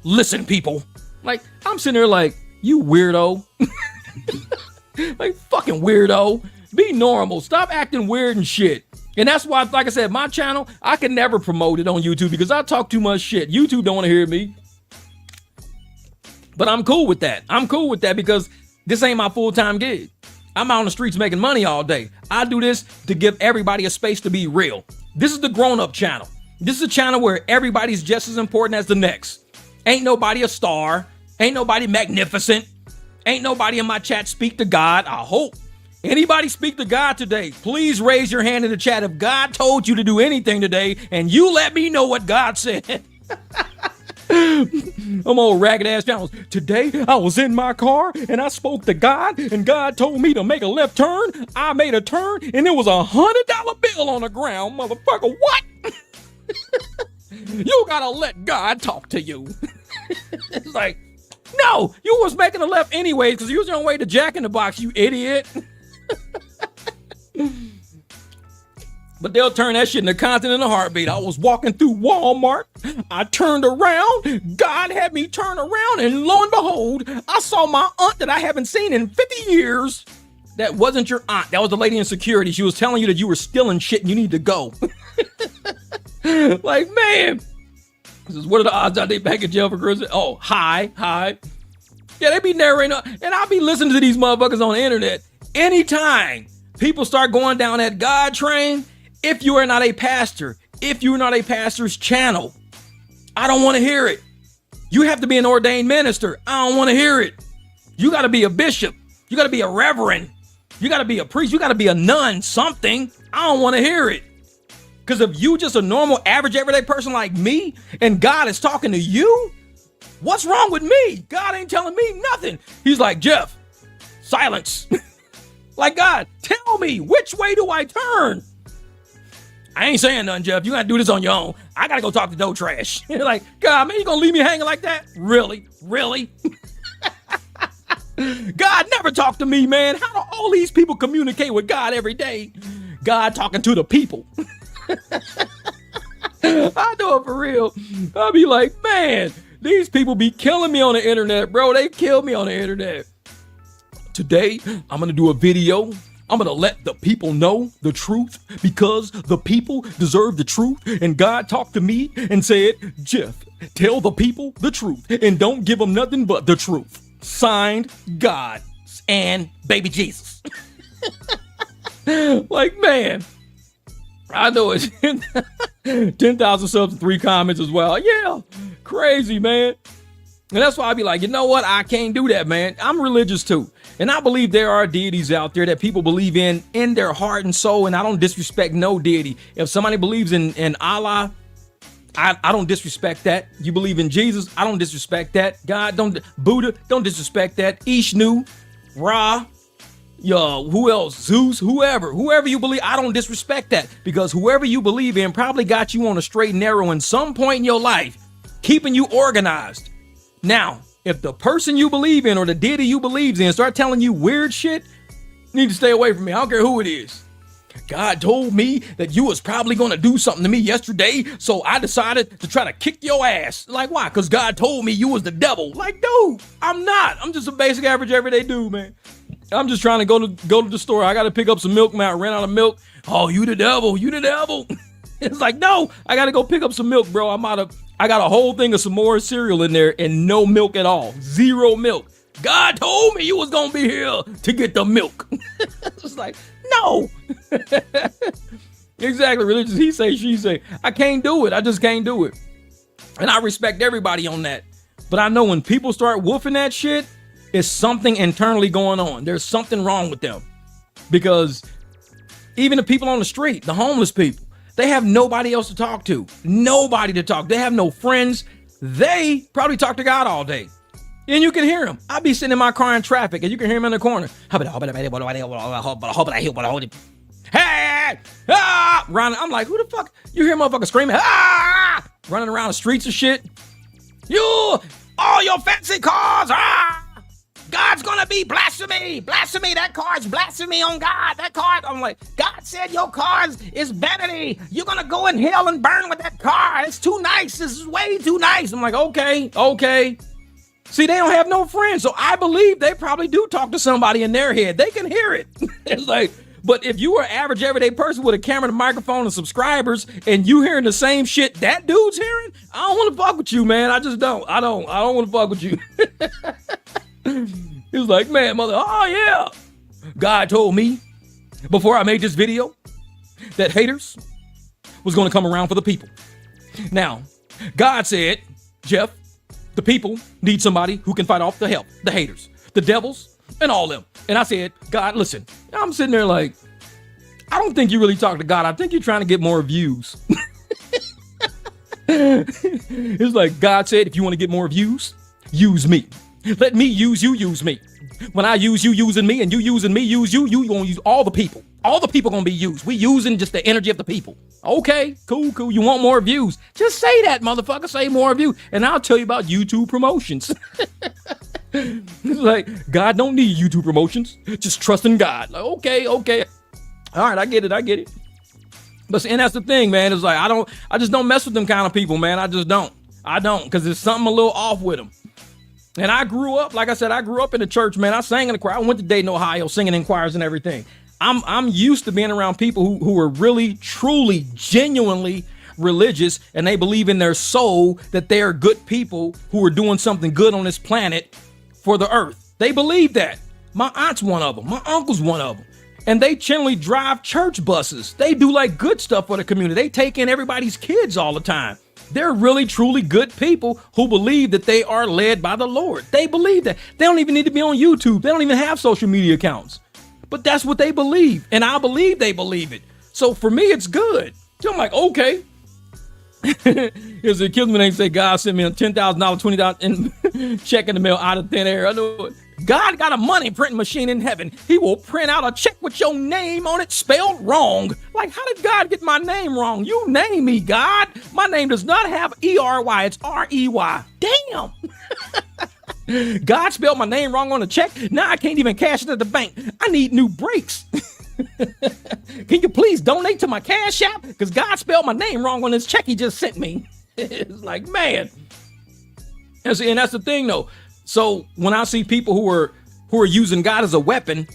Listen, people. Like, I'm sitting there like, you weirdo. Like, fucking weirdo. Be normal. Stop acting weird and shit. And that's why, like I said, my channel, I can never promote it on YouTube because I talk too much shit. YouTube don't want to hear me. But I'm cool with that. I'm cool with that because this ain't my full-time gig. I'm out on the streets making money all day. I do this to give everybody a space to be real. This is the grown-up channel. This is a channel where everybody's just as important as the next. Ain't nobody a star. Ain't nobody magnificent. Ain't nobody in my chat speak to God. I hope. Anybody speak to God today? Please raise your hand in the chat if God told you to do anything today and you let me know what God said. I'm old ragged ass channels. Today I was in my car and I spoke to God and God told me to make a left turn. I made a turn and there was $100 bill on the ground. Motherfucker, what? You gotta let God talk to you. It's like, no, you was making a left anyways because you was on your way to Jack in the Box, you idiot. But they'll turn that shit into content in a heartbeat. I was walking through Walmart. I turned around. God had me turn around. And lo and behold, I saw my aunt that I haven't seen in 50 years. That wasn't your aunt. That was the lady in security. She was telling you that you were stealing shit and you need to go. Like, man. This is, what are the odds I'd be back in jail for cruising? Oh, hi. Yeah, they be narrating, and I'll be listening to these motherfuckers on the internet. Anytime people start going down that God train, if you are not a pastor, if you're not a pastor's channel, I don't want to hear it. You have to be an ordained minister. I don't want to hear it. You got to be a bishop. You got to be a reverend. You got to be a priest. You got to be a nun, something. I don't want to hear it. Because if you just a normal, average, everyday person like me, and God is talking to you, what's wrong with me? God ain't telling me nothing. He's like, Jeff, silence. Like, God, tell me, which way do I turn? I ain't saying nothing, Jeff. You got to do this on your own. I got to go talk to Doe Trash. You're like, God, man, you going to leave me hanging like that? Really? Really? God never talked to me, man. How do all these people communicate with God every day? God talking to the people. I know it for real. I'll be like, man, these people be killing me on the internet, bro. They kill me on the internet. Today, I'm going to do a video. I'm going to let the people know the truth because the people deserve the truth. And God talked to me and said, Jeff, tell the people the truth and don't give them nothing but the truth. Signed, God and baby Jesus. Like, man, I know it's 10,000 subs and 3 comments as well. Yeah, crazy, man. And that's why I be like, you know what? I can't do that, man. I'm religious too. And I believe there are deities out there that people believe in their heart and soul. And I don't disrespect no deity. If somebody believes in Allah, I don't disrespect that. You believe in Jesus, I don't disrespect that. God, Buddha, don't disrespect that. Ishnu, Ra, who else? Zeus, whoever you believe, I don't disrespect that. Because whoever you believe in probably got you on a straight and narrow in some point in your life, keeping you organized. Now, if the person you believe in or the deity you believe in start telling you weird shit, you need to stay away from me. I don't care who it is. God told me that you was probably going to do something to me yesterday, so I decided to try to kick your ass. Like, why? Because God told me you was the devil. Like, dude, I'm not. I'm just a basic, average, everyday dude, man. I'm just trying to go to the store. I got to pick up some milk, man. I ran out of milk. Oh, you the devil. You the devil. It's like, no, I got to go pick up some milk, bro. I got a whole thing of some more cereal in there and no milk at all. 0 milk. God told me you was going to be here to get the milk. It's like, no. Exactly. Religious. He say, she say. I can't do it. I just can't do it. And I respect everybody on that. But I know when people start woofing that shit, it's something internally going on. There's something wrong with them. Because even the people on the street, the homeless people, they have nobody else to talk to. Nobody to talk. They have no friends. They probably talk to God all day. And you can hear him. I'll be sitting in my car in traffic and you can hear him in the corner. Hey! Ah! Running. I'm like, who the fuck? You hear motherfuckers screaming, ah! Running around the streets and shit. You, all your fancy cars, ah! God's gonna be blasphemy. Blasphemy. That car's blasphemy on God. That car, I'm like, God said your car is vanity. You're gonna go in hell and burn with that car. It's too nice. This is way too nice. I'm like, okay. See, they don't have no friends. So I believe they probably do talk to somebody in their head. They can hear it. It's like, but if you were an average everyday person with a camera and a microphone and subscribers and you hearing the same shit that dude's hearing, I don't want to fuck with you, man. I just don't. I don't want to fuck with you. He was like, man, mother, oh yeah. God told me before I made this video that haters was going to come around for the people. Now, God said, Jeff, the people need somebody who can fight off the haters, the devils, and all them. And I said, God, listen, I'm sitting there like, I don't think you really talk to God. I think you're trying to get more views. It's like God said, if you want to get more views, use me. Let me use you, use me. When I use you using me and you using me, use you gonna use all the people. All the people gonna be used. We using just the energy of the people. Okay, cool. You want more views? Just say that, motherfucker. Say more views. And I'll tell you about YouTube promotions. It's like, God don't need YouTube promotions. Just trust in God. Like, okay. All right, I get it. But see, and that's the thing, man. It's like, I just don't mess with them kind of people, man. I just don't. Because there's something a little off with them. And I grew up, like I said, in the church, man. I sang in the choir. I went to Dayton, Ohio, singing in choirs and everything. I'm used to being around people who are really, truly, genuinely religious, and they believe in their soul that they are good people who are doing something good on this planet for the earth. They believe that. My aunt's one of them. My uncle's one of them. And they generally drive church buses. They do like good stuff for the community. They take in everybody's kids all the time. They're really, truly good people who believe that they are led by the Lord. They believe that. They don't even need to be on YouTube. They don't even have social media accounts. But that's what they believe. And I believe they believe it. So for me, it's good. So I'm like, okay. Here's a kid when they say God sent me a $10,000, $20,000 check in the mail out of thin air. I know it. God got a money printing machine in heaven. He will print out a check with your name on it spelled wrong. Like, how did God get my name wrong? You name me, God. My name does not have E-R-Y. It's R-E-Y. Damn. God spelled my name wrong on the check. Now I can't even cash it at the bank. I need new brakes. Can you please donate to my Cash App? Because God spelled my name wrong on this check he just sent me. It's like, man. And that's the thing, though. So when I see people who are using God as a weapon,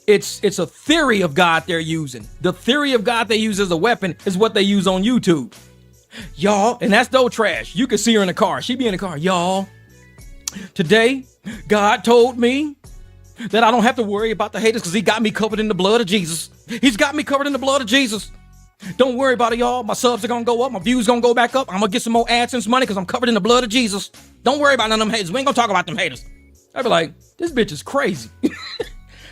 it's a theory of God they're using. The theory of God they use as a weapon is what they use on YouTube. Y'all, and that's dough trash. You can see her in the car. She be in the car. Y'all, today, God told me that I don't have to worry about the haters because he got me covered in the blood of Jesus. He's got me covered in the blood of Jesus. Don't worry about it, y'all. My subs are going to go up. My views going to go back up. I'm going to get some more AdSense money because I'm covered in the blood of Jesus. Don't worry about none of them haters. We ain't going to talk about them haters. I'd be like, this bitch is crazy.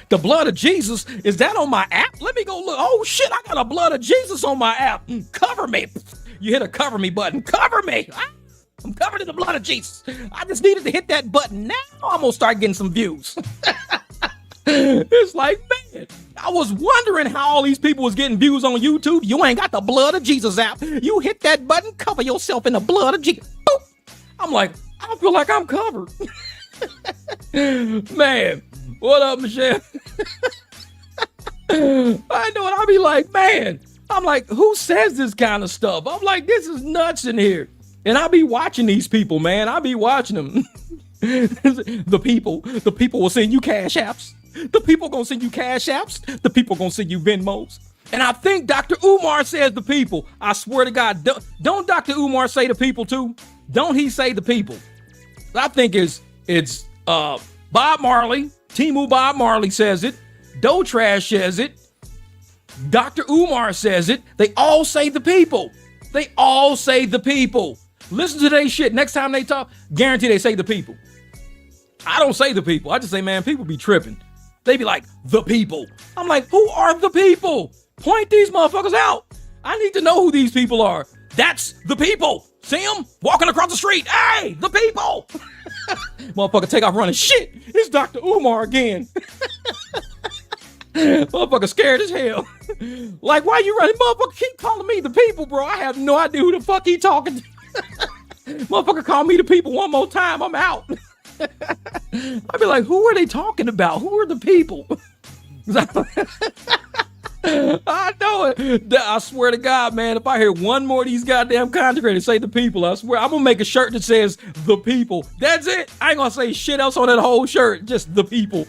The blood of Jesus, is that on my app? Let me go look. Oh, shit, I got a blood of Jesus on my app. Cover me. You hit a cover me button. Cover me. I'm covered in the blood of Jesus. I just needed to hit that button. Now I'm going to start getting some views. It's like, man, I was wondering how all these people was getting views on YouTube. You ain't got the blood of Jesus app. You hit that button, cover yourself in the blood of Jesus. Boop. I'm like, I feel like I'm covered. Man, what up, Michelle? I know it. I'll be like, man, I'm like, who says this kind of stuff? I'm like, this is nuts in here. And I be watching these people, man. I be watching them. The people will send you Cash Apps. The people gonna send you Cash Apps. The people gonna send you Venmos. And I think Dr. Umar says the people. I swear to God, don't Dr. Umar say the people too? Don't he say the people? I think it's Bob Marley, Timu Bob Marley says it. Doe Trash says it. Dr. Umar says it. They all say the people. They all say the people. Listen to their shit. Next time they talk, guarantee they say the people. I don't say the people. I just say, man, people be tripping. They be like, the people. I'm like, who are the people? Point these motherfuckers out. I need to know who these people are. That's the people. See them walking across the street. Hey, the people. Motherfucker take off running. Shit, it's Dr. Umar again. Motherfucker scared as hell. Like, why you running? Motherfucker keep calling me the people, bro. I have no idea who the fuck he talking to. Motherfucker call me the people one more time. I'm out. I'd be like, who are they talking about? Who are the people? I know it. I swear to God, man, if I hear one more of these goddamn content creators say the people, I swear I'm gonna make a shirt that says the people. That's it. I ain't gonna say shit else on that whole shirt. Just the people.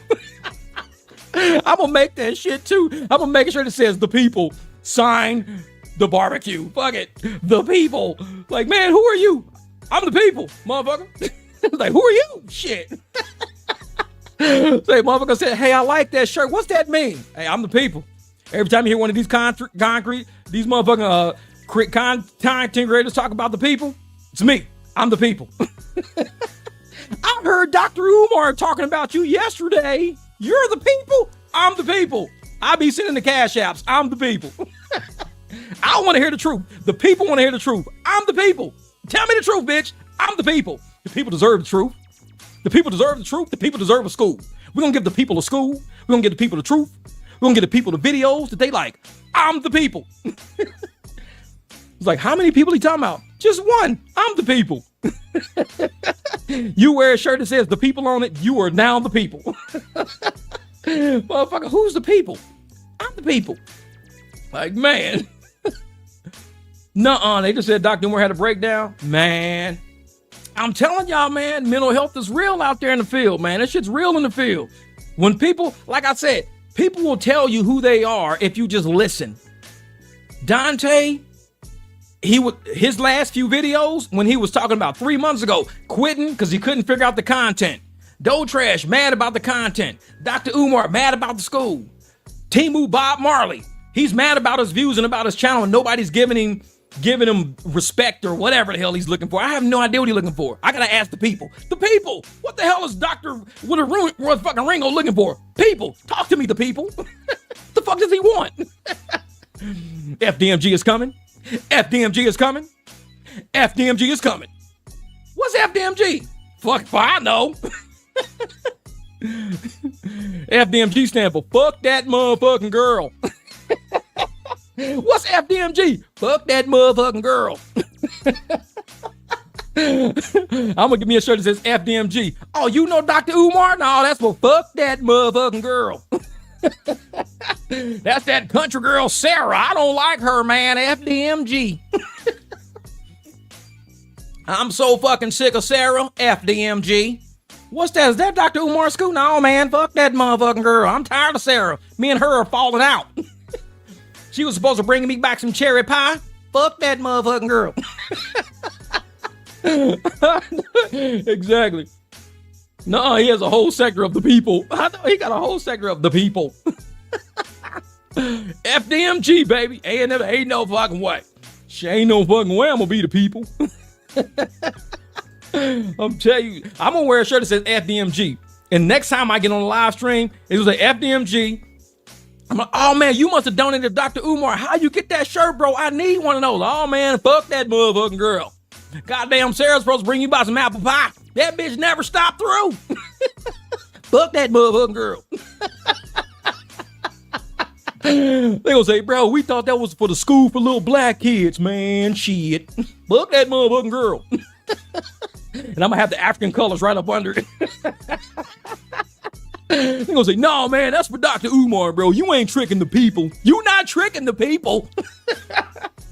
I'm gonna make that shit too. I'm gonna make a shirt that says the people. Sign the barbecue. Fuck it. The people. Like, man, who are you? I'm the people, motherfucker. Like, who are you? Shit. Say, motherfucker said, hey, I like that shirt. What's that mean? Hey, I'm the people. Every time you hear one of these these motherfucking content creators talk about the people, it's me. I'm the people. I heard Dr. Umar talking about you yesterday. You're the people. I'm the people. I be sending the Cash Apps. I'm the people. I want to hear the truth. The people want to hear the truth. I'm the people. Tell me the truth, bitch. I'm the people. The people deserve the truth. The people deserve the truth. The people deserve a school. We're going to give the people a school. We're going to give the people the truth. We're going to give the people the videos that they like. I'm the people. It's like, how many people he talking about? Just one. I'm the people. You wear a shirt that says the people on it. You are now the people. Motherfucker, who's the people? I'm the people. Like, man. Nuh-uh. They just said Dr. Umar had a breakdown. Man. I'm telling y'all, man, mental health is real out there in the field, man. That shit's real in the field. When people, like I said, people will tell you who they are if you just listen. Dontay, his last few videos when he was talking about 3 months ago, quitting because he couldn't figure out the content. Doe Trash, mad about the content. Dr. Umar, mad about the school. Timu Bob Marley, he's mad about his views and about his channel, and nobody's giving him respect or whatever the hell he's looking for. I have no idea what he's looking for. I gotta ask the people. The people! What the hell is Dr. with a fucking Ringo looking for? People! Talk to me, the people! The fuck does he want? FDMG is coming. FDMG is coming. FDMG is coming. What's FDMG? Fuck if I know. FDMG stand for fuck that motherfucking girl. What's FDMG? Fuck that motherfucking girl. I'm gonna give me a shirt that says FDMG. Oh, you know Dr. Umar? No, that's for fuck that motherfucking girl. That's that country girl Sarah. I don't like her, man. FDMG. I'm so fucking sick of Sarah. FDMG. What's that? Is that Dr. Umar's school? No, man. Fuck that motherfucking girl. I'm tired of Sarah. Me and her are falling out. She was supposed to bring me back some cherry pie. Fuck that motherfucking girl. Exactly. No, he has a whole sector of the people. I know he got a whole sector of the people. FDMG, baby. Ain't no fucking way. She ain't no fucking way I'm gonna be the people. I'm telling you, I'm gonna wear a shirt that says FDMG. And next time I get on a live stream, it was like FDMG. I'm like, oh man, you must have donated to Dr. Umar. How you get that shirt, bro? I need one of those. Oh man, fuck that motherfucking girl. Goddamn, Sarah's supposed to bring you by some apple pie. That bitch never stopped through. Fuck that motherfucking girl. They gonna say, bro, we thought that was for the school for little black kids, man. Shit. Fuck that motherfucking girl. And I'm gonna have the African colors right up under it. They gonna say, no, man, that's for Dr. Umar, bro. You ain't tricking the people. You not tricking the people.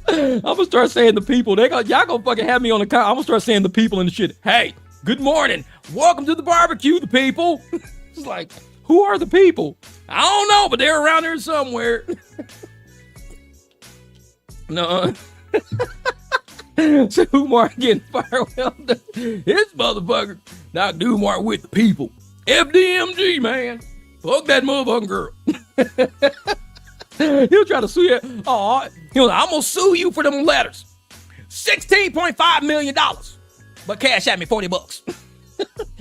I'm gonna start saying the people. Y'all gonna fucking have me on the I'm gonna start saying the people and the shit. Hey, good morning. Welcome to the barbecue, the people. It's like, who are the people? I don't know, but they're around here somewhere. No. So Umar getting fired. Well done. This motherfucker. Dr. Umar with the people. FDMG, man. Fuck that motherfucking girl. He'll try to sue you. Oh, he'll like, I'm gonna sue you for them letters. $16.5 million. But cash at me $40.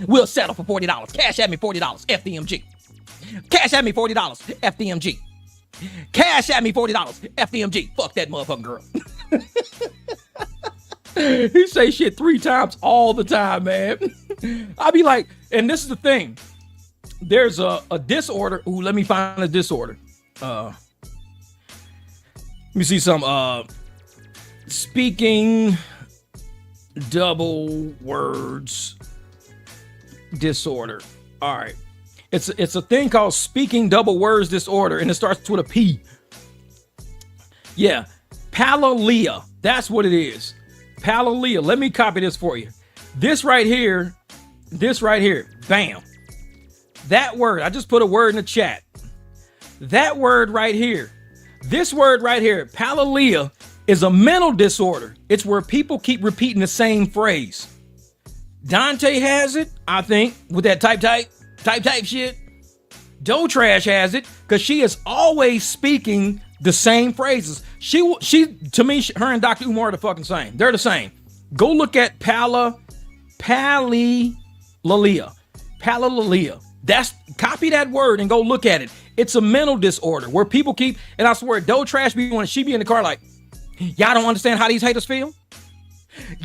We'll settle for $40. Cash at me $40. FDMG. Cash at me $40. FDMG. Cash at me $40. FDMG. Fuck that motherfucking girl. He say shit 3 times all the time, man. I be like, and this is the thing. There's a disorder. Ooh, let me find a disorder. Let me see some speaking double words disorder. All right. It's a thing called speaking double words disorder, and it starts with a P. Yeah. Palalia. That's what it is. Palalia. Let me copy this for you. This right here. Bam. That word. I just put a word in the chat. That word right here. This word right here, palalia, is a mental disorder. It's where people keep repeating the same phrase. Dontay has it, I think, with that type shit. Doe Trash has it because she is always speaking the same phrases. She to me, her and Dr. Umar are the fucking same. They're the same. Go look at palalia. Copy that word and go look at it. It's a mental disorder where people keep, and I swear, Doe Trash she be in the car like, y'all don't understand how these haters feel?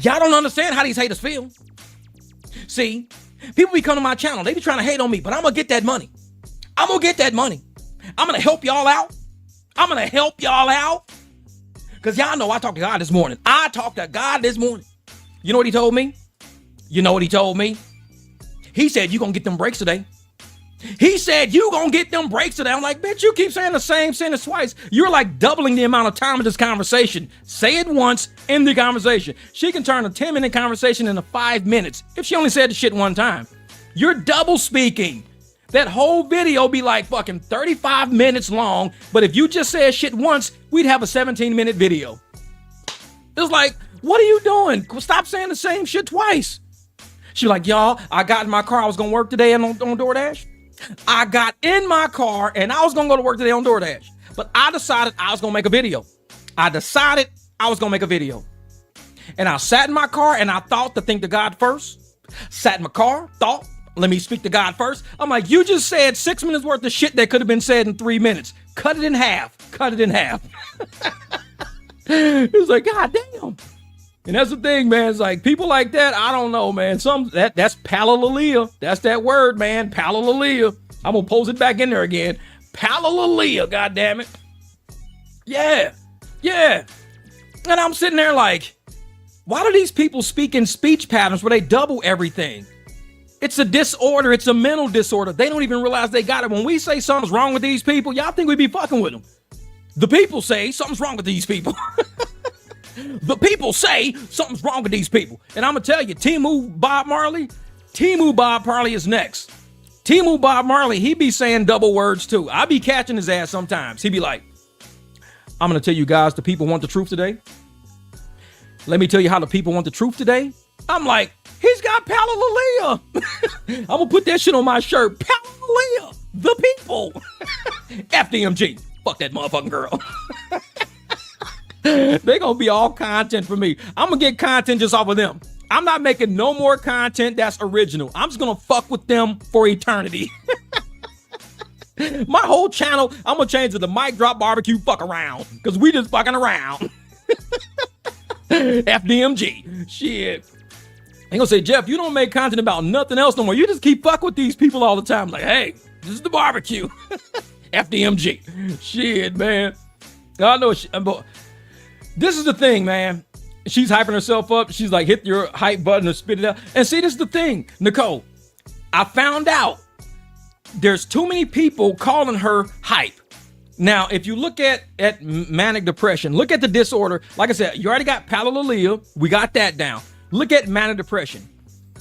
Y'all don't understand how these haters feel? See, people be coming to my channel, they be trying to hate on me, but I'm gonna get that money. I'm gonna get that money. I'm gonna help y'all out. Because y'all know I talked to God this morning. You know what he told me? He said, you gonna get them breaks today. I'm like, bitch, you keep saying the same sentence twice. You're like doubling the amount of time of this conversation. Say it once, end the conversation. She can turn a 10-minute conversation into 5 minutes if she only said the shit one time. You're double speaking. That whole video be like fucking 35 minutes long, but if you just said shit once, we'd have a 17-minute video. It's like, what are you doing? Stop saying the same shit twice. She like, y'all, I got in my car. I was going to work today on DoorDash. I got in my car and I was going to go to work today on DoorDash. But I decided I was going to make a video. And I sat in my car and I thought to think to God first. Sat in my car, thought, let me speak to God first. I'm like, you just said 6 minutes worth of shit that could have been said in 3 minutes. Cut it in half. It was like, God damn. And that's the thing, man. It's like people like that. I don't know, man. That's palalalia. That's that word, man. Palalalia. I'm gonna post it back in there again. Palalalia. God damn it. Yeah. And I'm sitting there like, why do these people speak in speech patterns where they double everything? It's a disorder. It's a mental disorder. They don't even realize they got it. When we say something's wrong with these people, y'all think we be fucking with them. The people say something's wrong with these people. The people say something's wrong with these people. And I'm going to tell you, Timu Bob Marley is next. Timu Bob Marley, he be saying double words too. I be catching his ass sometimes. He be like, I'm going to tell you guys, the people want the truth today. Let me tell you how the people want the truth today. I'm like, he's got Palalalia. I'm going to put that shit on my shirt. Palalalia, the people. FDMG. Fuck that motherfucking girl. They gonna be all content for me. I'm gonna get content just off of them. I'm not making no more content that's original. I'm just gonna fuck with them for eternity. My whole channel, I'm gonna change it to Mic Drop Barbecue Fuck Around. Cause we just fucking around. FDMG. Shit. They gonna say, Jeff, you don't make content about nothing else no more. You just keep fucking with these people all the time. Like, hey, this is the barbecue. FDMG. Shit, man. I know. This is the thing, man. She's hyping herself up. She's like, hit your hype button or spit it out. And see, this is the thing, Nicole. I found out there's too many people calling her hype. Now, if you look at manic depression, look at the disorder. Like I said, you already got palalalia. We got that down. Look at manic depression.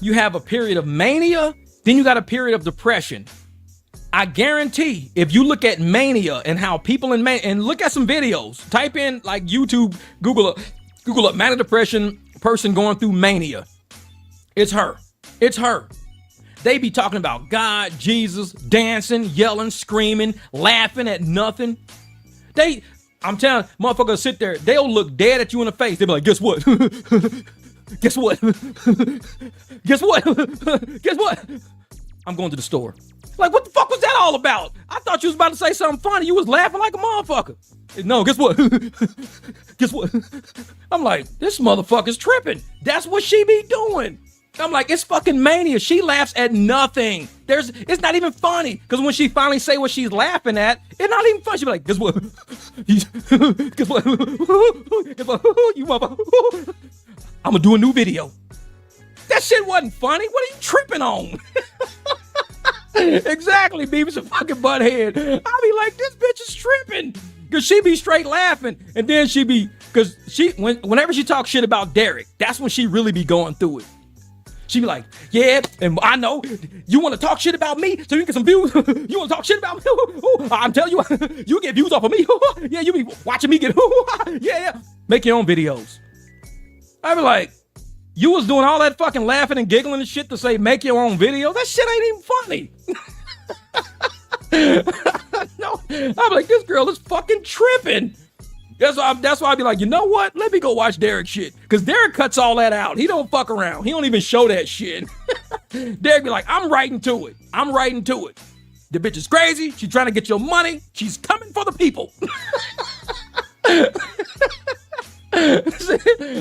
You have a period of mania, then you got a period of depression. I guarantee if you look at mania and how people in mania, and look at some videos, type in like YouTube, Google up manic depression person going through mania. It's her. They be talking about God, Jesus, dancing, yelling, screaming, laughing at nothing. I'm telling you, motherfuckers sit there, they'll look dead at you in the face. They'll be like, guess what? Guess what? Guess what? Guess what? I'm going to the store. Like, what the fuck was that all about? I thought you was about to say something funny. You was laughing like a motherfucker. No, guess what? Guess what? I'm like, this motherfucker's tripping. That's what she be doing. I'm like, it's fucking mania. She laughs at nothing. It's not even funny. Because when she finally say what she's laughing at, it's not even funny. She be like, guess what? Guess what? Guess what? You motherfucker. I'm gonna do a new video. That shit wasn't funny. What are you tripping on? Exactly, Beavis and fucking Butthead. I be like, this bitch is tripping. Cause she be straight laughing. And then whenever she talks shit about Derek, that's when she really be going through it. She be like, yeah, and I know you want to talk shit about me so you get some views. You want to talk shit about me? I'm telling you, you get views off of me. Yeah, you be watching me get, yeah. Make your own videos. I be like, you was doing all that fucking laughing and giggling and shit to say make your own video? That shit ain't even funny. No, I'm like, this girl is fucking tripping. That's why I be like, you know what? Let me go watch Derek shit. Because Derek cuts all that out. He don't fuck around. He don't even show that shit. Derek be like, I'm writing to it. The bitch is crazy. She's trying to get your money. She's coming for the people.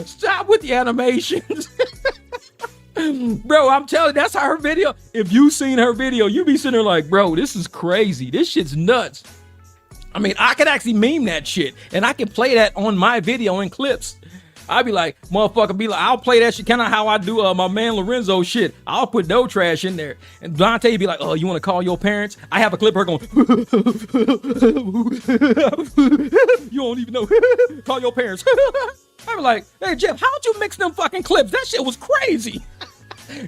Stop with the animations. Bro, I'm telling you, that's how her video. If you seen her video, you be sitting there like, bro, this is crazy. This shit's nuts. I mean, I could actually meme that shit, and I can play that on my video in clips. I'd be like, motherfucker, be like, I'll play that shit kind of how I do my man Lorenzo shit. I'll put no trash in there. And Dontay be like, oh, you want to call your parents? I have a clip of her going, you don't even know. Call your parents. I be like, hey, Jeff, how'd you mix them fucking clips? That shit was crazy.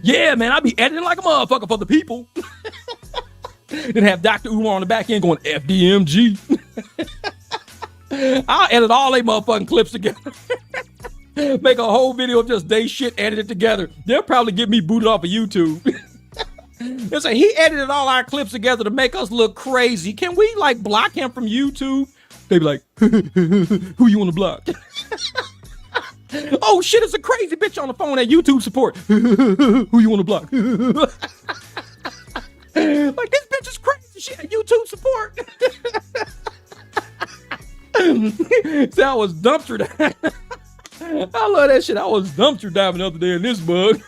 Yeah, man, I be editing like a motherfucker for the people. Then have Dr. Umar on the back end going, FDMG. I'll edit all they motherfucking clips together. Make a whole video of just they shit edited together. They'll probably get me booted off of YouTube. They'll say, he edited all our clips together to make us look crazy. Can we like block him from YouTube? They be like, who you want to block? Oh shit, it's a crazy bitch on the phone at YouTube support. Who you want to block? Like, this bitch is crazy. She at YouTube support. See, I was dumpster diving. I love that shit. I was dumpster diving the other day in this mug.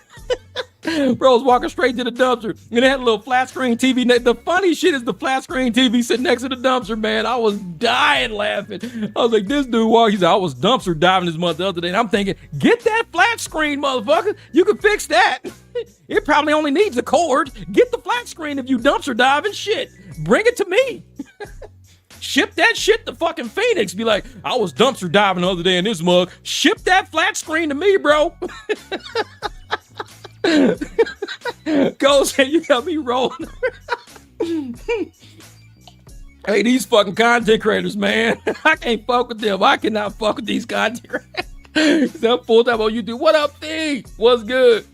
Bro, I was walking straight to the dumpster, and it had a little flat screen TV. The funny shit is the flat screen TV sitting next to the dumpster, man. I was dying laughing. I was like, this dude walked. He said, I was dumpster diving this month the other day. And I'm thinking, get that flat screen, motherfucker. You can fix that. It probably only needs a cord. Get the flat screen if you dumpster diving. Shit, bring it to me. Ship that shit to fucking Phoenix. Be like, I was dumpster diving the other day in this mug. Ship that flat screen to me, bro. Go say you got me rolling. Hey, these fucking content creators, man. I can't fuck with them. I cannot fuck with these content creators. I'm full time on YouTube. What up, T? What's good?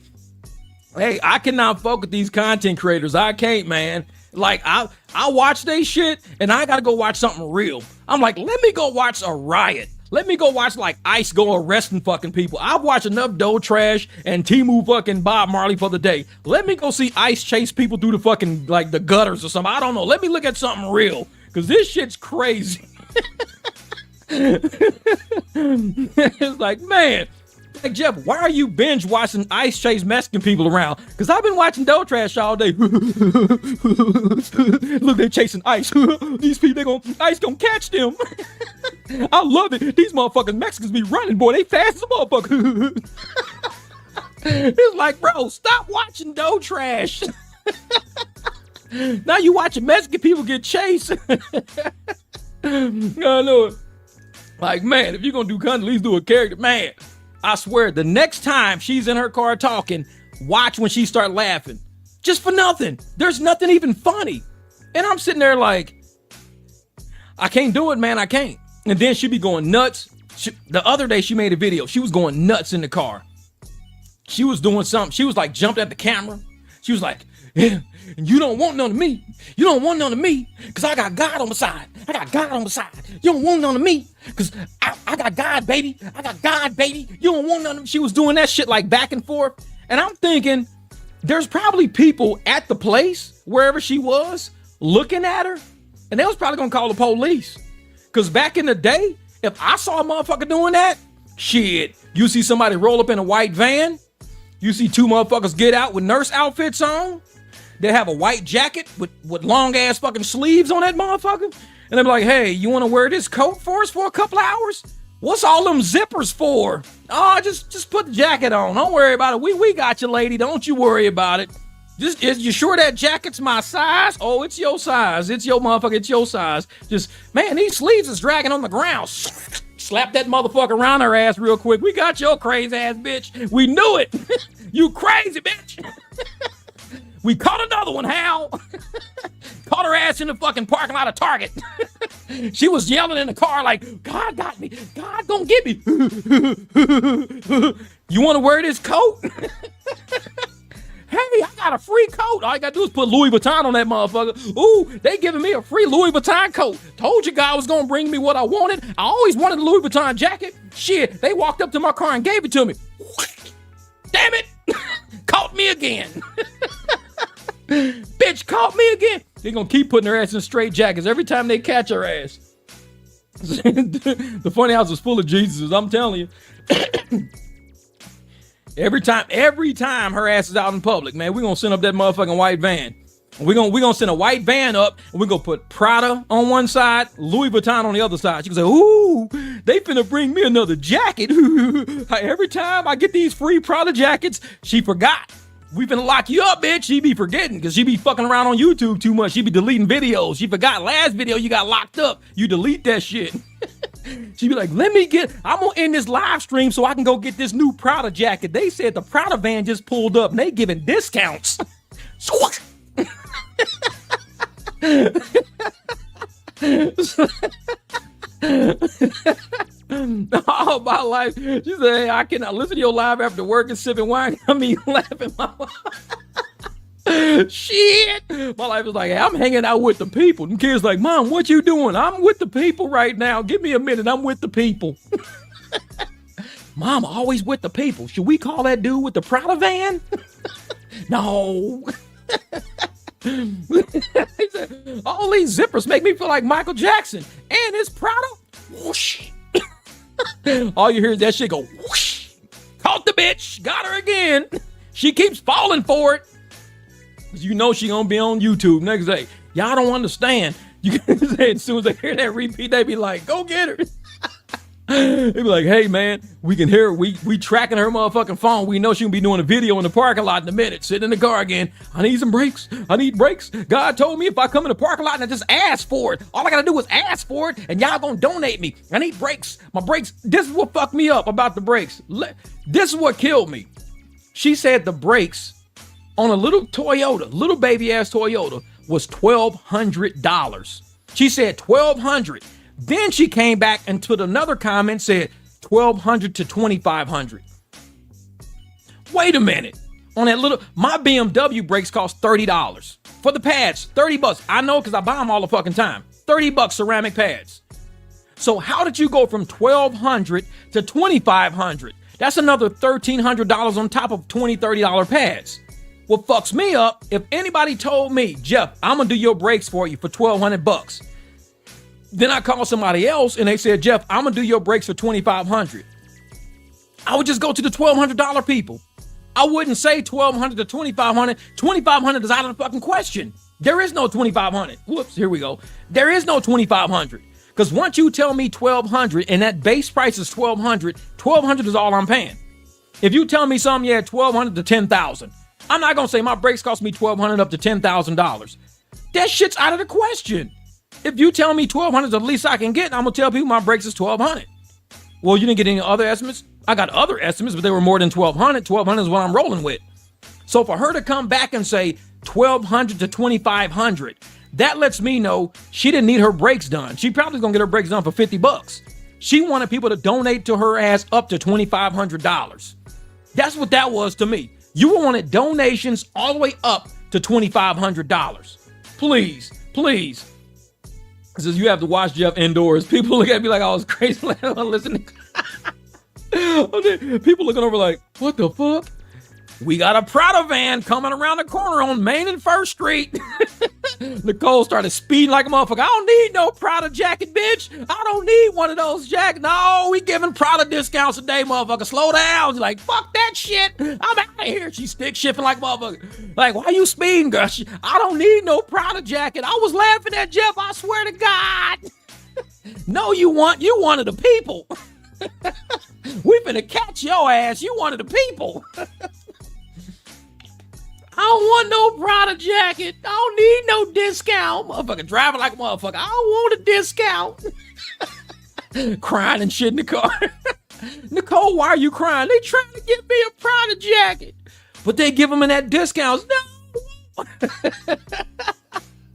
Hey, I cannot fuck with these content creators. I can't, man. Like, I watch they shit, and I gotta go watch something real. I'm like, let me go watch a riot. Let me go watch like ICE go arresting fucking people. I've watched enough Doe Trash and Timu fucking Bob Marley for the day. Let me go see ICE chase people through the fucking like the gutters or something. I don't know. Let me look at something real, because this shit's crazy. It's like, man. Like, Jeff, why are you binge watching ICE chase Mexican people around? Because I've been watching Doe Trash all day. Look, they're chasing ICE. These people, ICE gonna catch them. I love it. These motherfucking Mexicans be running, boy. They fast as a motherfucker. It's like, bro, stop watching Doe Trash. Now you watching Mexican people get chased. I know it. Like, man, if you're gonna do content, at least do a character. Man, I swear, the next time she's in her car talking, watch when she start laughing. Just for nothing. There's nothing even funny. And I'm sitting there like, I can't do it, man. I can't. And then she be going nuts. The other day she made a video. She was going nuts in the car. She was doing something. She was like jumped at the camera. She was like, yeah, and you don't want none of me. You don't want none of me because I got God on my side. I got God on my side. You don't want none of me because I got God, baby. I got God, baby. You don't want none of me. She was doing that shit like back and forth. And I'm thinking, there's probably people at the place, wherever she was, looking at her, and they was probably gonna call the police. Because back in the day, if I saw a motherfucker doing that, shit, you see somebody roll up in a white van, you see two motherfuckers get out with nurse outfits on, they have a white jacket with long ass fucking sleeves on that motherfucker, and they're like, hey, you wanna wear this coat for us for a couple hours? What's all them zippers for? Oh, just put the jacket on. Don't worry about it. We got you, lady. Don't you worry about it. Just, is you sure that jacket's my size? Oh, it's your size. It's your motherfucker. It's your size. Just, man, these sleeves is dragging on the ground. Slap that motherfucker around her ass real quick. We got your crazy ass, bitch. We knew it. You crazy, bitch. We caught another one, Hal. Caught her ass in the fucking parking lot of Target. She was yelling in the car like, God got me. God gonna get me. You want to wear this coat? Hey, I got a free coat. All you gotta do is put Louis Vuitton on that motherfucker. Ooh, they giving me a free Louis Vuitton coat. Told you God was gonna bring me what I wanted. I always wanted a Louis Vuitton jacket. Shit, they walked up to my car and gave it to me. Damn it. Caught me again. Bitch, caught me again. They're gonna keep putting her ass in straight jackets every time they catch her ass. The funny house is full of Jesuses, I'm telling you. Every time her ass is out in public, man, we're gonna send up that motherfucking white van. We're gonna send a white van up, and we're gonna put Prada on one side, Louis Vuitton on the other side. She can say, ooh, they finna bring me another jacket. Every time I get these free Prada jackets, she forgot. We finna lock you up, bitch. She be forgetting because she be fucking around on YouTube too much. She be deleting videos. She forgot last video you got locked up. You delete that shit. She be like, I'm gonna end this live stream so I can go get this new Prada jacket. They said the Prada van just pulled up and they giving discounts. all my life. She said, hey, I cannot listen to your live after work and sipping wine. I mean, laughing my shit. My life is like, hey, I'm hanging out with the people. And kids like, Mom, what you doing? I'm with the people right now. Give me a minute. I'm with the people. Mom, always with the people. Should we call that dude with the Prada van? No. All these zippers make me feel like Michael Jackson. And his Prada, whoosh. All you hear is that shit go whoosh. Caught the bitch. Got her again. She keeps falling for it. You know she gonna be on YouTube next day. Y'all don't understand. You can say as soon as they hear that repeat, they be like, go get her. They be like, hey man, we can hear her. We tracking her motherfucking phone. We know she gonna be doing a video in the parking lot in a minute. Sitting in the car again. I need some brakes. I need brakes. God told me if I come in the parking lot and I just ask for it, all I gotta do is ask for it, and y'all gonna donate me. I need brakes. My brakes. This is what fucked me up about the brakes. This is what killed me. She said the brakes on a little Toyota, little baby ass Toyota, was $1,200. She said $1,200. Then she came back and put another comment, said $1,200 to $2,500. Wait a minute. On that little, my BMW brakes cost $30 for the pads. $30. I know because I buy them all the fucking time. $30 ceramic pads. So how did you go from $1,200 to $2,500? That's another $1,300 on top of $20, $30 pads. What fucks me up, if anybody told me, Jeff, I'm gonna do your brakes for you for $1,200. Then I call somebody else and they said, Jeff, I'm gonna do your brakes for $2,500. I would just go to the $1,200 people. I wouldn't say $1,200 to $2,500. $2,500 is out of the fucking question. There is no $2,500. Whoops, here we go. There is no $2,500. Because once you tell me $1,200 and that base price is $1,200, $1,200 is all I'm paying. If you tell me something, yeah, $1,200 to $10,000. I'm not gonna say my brakes cost me $1,200 up to $10,000. That shit's out of the question. If you tell me $1,200 is the least I can get, I'm gonna tell people my brakes is $1,200. Well, you didn't get any other estimates? I got other estimates, but they were more than $1,200. $1,200 is what I'm rolling with. So for her to come back and say $1,200 to $2,500, that lets me know she didn't need her brakes done. She probably gonna get her brakes done for $50. She wanted people to donate to her ass up to $2,500. That's what that was to me. You wanted donations all the way up to $2,500. Please, please. Says you have to watch Jeff indoors. People look at me like I was crazy listening. People looking over like, what the fuck? We got a Prada van coming around the corner on Main and 1st Street. Nicole started speeding like a motherfucker. I don't need no Prada jacket, bitch. I don't need one of those jackets. No, we giving Prada discounts today, motherfucker. Slow down. She's like, fuck that shit. I'm out of here. She stick shifting like motherfucker. Like, why you speeding, girl? I don't need no Prada jacket. I was laughing at Jeff. I swear to God. No, you wanted the people. We finna catch your ass. You wanted the people. I don't want no Prada jacket. I don't need no discount. Motherfucker driving like a motherfucker. I don't want a discount. Crying and shit in the car. Nicole, why are you crying? They trying to get me a Prada jacket. But they give them in that discounts.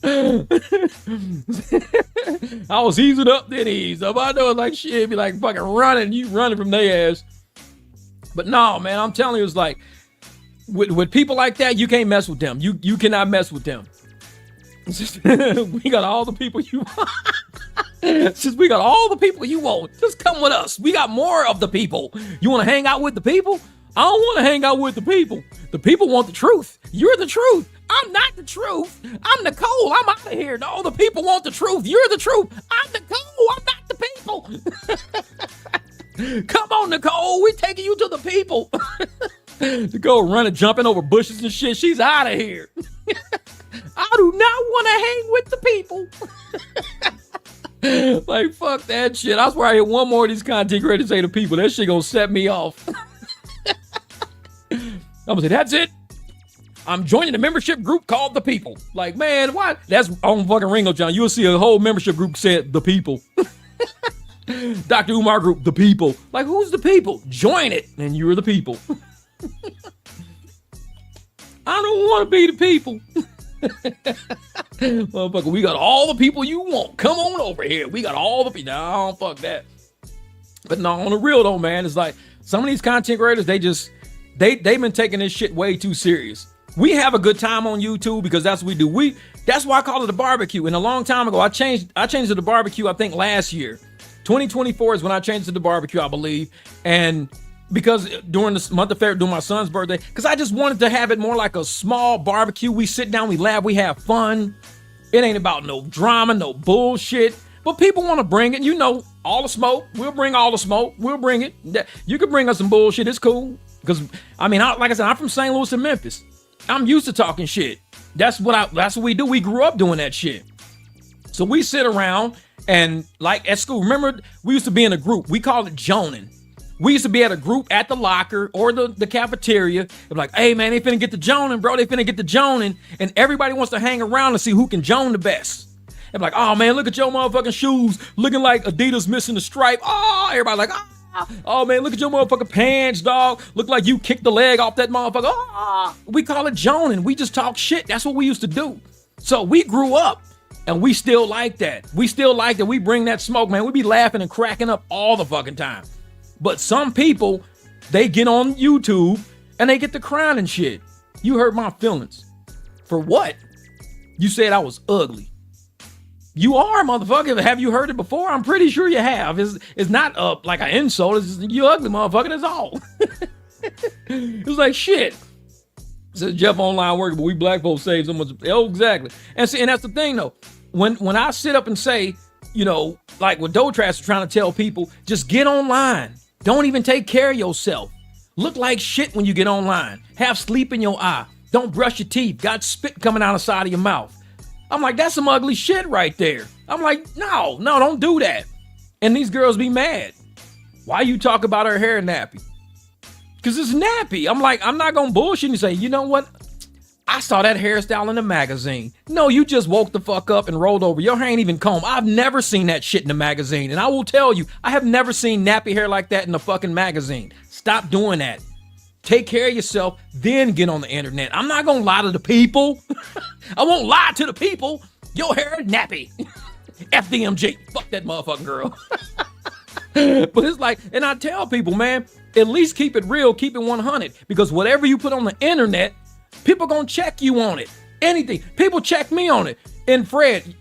No. I was easing up, then ease up. I know it's like shit, be like fucking running. You running from their ass. But no, man, I'm telling you, it's like, with people like that, you can't mess with them. You cannot mess with them. We got all the people you want. Since we got all the people you want, just come with us. We got more of the people. You want to hang out with the people? I don't want to hang out with the people. The people want the truth. You're the truth. I'm not the truth. I'm Nicole. I'm out of here. No, the people want the truth. You're the truth. I'm Nicole. I'm not the people. Come on, Nicole. We're taking you to the people. To go running, jumping over bushes and shit. She's out of here. I do not want to hang with the people. Like, fuck that shit. I swear I hit one more of these content creators say to people. That shit gonna set me off. I'm gonna say, that's it. I'm joining a membership group called The People. Like, man, why? That's on fucking Ringo John. You'll see a whole membership group said The People. Dr. Umar group, The People. Like, who's the people? Join it, and you're the people. I don't want to be the people. Motherfucker, we got all the people you want. Come on over here. We got all the people. No, fuck that. But no, on the real though, man, it's like some of these content creators, they've been taking this shit way too serious. We have a good time on YouTube because that's what we do. That's why I call it a barbecue. And a long time ago, I changed it to the barbecue, I think last year. 2024 is when I changed it to the barbecue, I believe. And because during the month of February, during my son's birthday, because I just wanted to have it more like a small barbecue. We sit down, we laugh, we have fun. It ain't about no drama, no bullshit. But people want to bring it. You know, all the smoke. We'll bring all the smoke. We'll bring it. You can bring us some bullshit. It's cool. Because, I mean, like I said, I'm from St. Louis and Memphis. I'm used to talking shit. That's what we do. We grew up doing that shit. So we sit around and like at school, remember, we used to be in a group. We called it joning. We used to be at a group at the locker or the cafeteria. They're like, hey, man, they finna get the joning, bro. They finna get the joning. And everybody wants to hang around and see who can jone the best. And like, oh, man, look at your motherfucking shoes looking like Adidas missing the stripe. Oh, everybody like, oh, man, look at your motherfucking pants, dog. Look like you kicked the leg off that motherfucker. Oh. We call it joning. We just talk shit. That's what we used to do. So we grew up and we still like that. We still like that. We bring that smoke, man. We be laughing and cracking up all the fucking time. But some people, they get on YouTube and they get to crying and shit. You hurt my feelings. For what? You said I was ugly. You are, motherfucker. Have you heard it before? I'm pretty sure you have. It's not like an insult. It's just, you ugly, motherfucker. That's all. It was like, shit. Says Jeff online working, but we black folks save so much. Oh, exactly. And see, and that's the thing, though. When I sit up and say, you know, like what Dontay is trying to tell people, just get online. Don't even take care of yourself. Look like shit when you get online. Have sleep in your eye. Don't brush your teeth. Got spit coming out the side of your mouth. I'm like, that's some ugly shit right there. I'm like, no, don't do that. And these girls be mad. Why you talk about her hair nappy? Because it's nappy. I'm like, I'm not going to bullshit and say, you know what? I saw that hairstyle in the magazine. No, you just woke the fuck up and rolled over. Your hair ain't even combed. I've never seen that shit in the magazine. And I will tell you, I have never seen nappy hair like that in the fucking magazine. Stop doing that. Take care of yourself, then get on the internet. I'm not going to lie to the people. I won't lie to the people. Your hair is nappy. FDMG. Fuck that motherfucking girl. But it's like, and I tell people, man, at least keep it real, keep it 100. Because whatever you put on the internet, people going to check you on it. Anything. People check me on it. And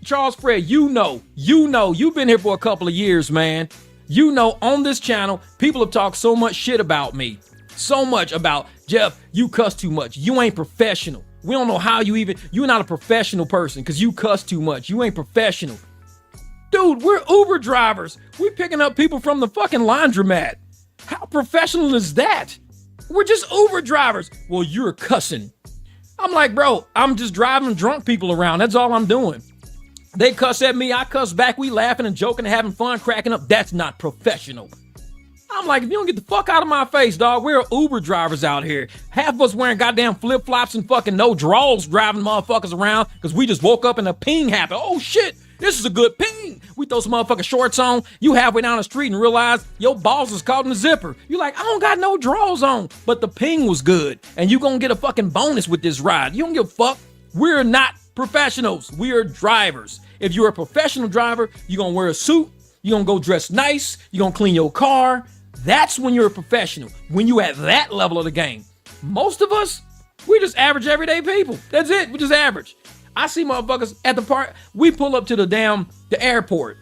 Charles Fred, you know, you've been here for a couple of years, man. You know, on this channel, people have talked so much shit about me. So much about, Jeff, you cuss too much. You ain't professional. We don't know how you're not a professional person because you cuss too much. You ain't professional. Dude, we're Uber drivers. We picking up people from the fucking laundromat. How professional is that? We're just Uber drivers. Well, you're cussing. I'm like, bro, I'm just driving drunk people around. That's all I'm doing. They cuss at me. I cuss back. We laughing and joking and having fun, cracking up. That's not professional. I'm like, if you don't get the fuck out of my face, dog, we're Uber drivers out here. Half of us wearing goddamn flip-flops and fucking no drawers driving motherfuckers around because we just woke up and a ping happened. Oh, shit, this is a good ping. We throw some motherfucking shorts on. You halfway down the street and realize your balls is caught in the zipper. You like, I don't got no drawers on, but the ping was good. And you gonna get a fucking bonus with this ride. You don't give a fuck. We're not professionals. We are drivers. If you're a professional driver, you're gonna wear a suit. You're gonna go dress nice. You're gonna clean your car. That's when you're a professional, when you at that level of the game. Most of us, we just average everyday people. That's it. We just average. I see motherfuckers at the park. We pull up to the airport.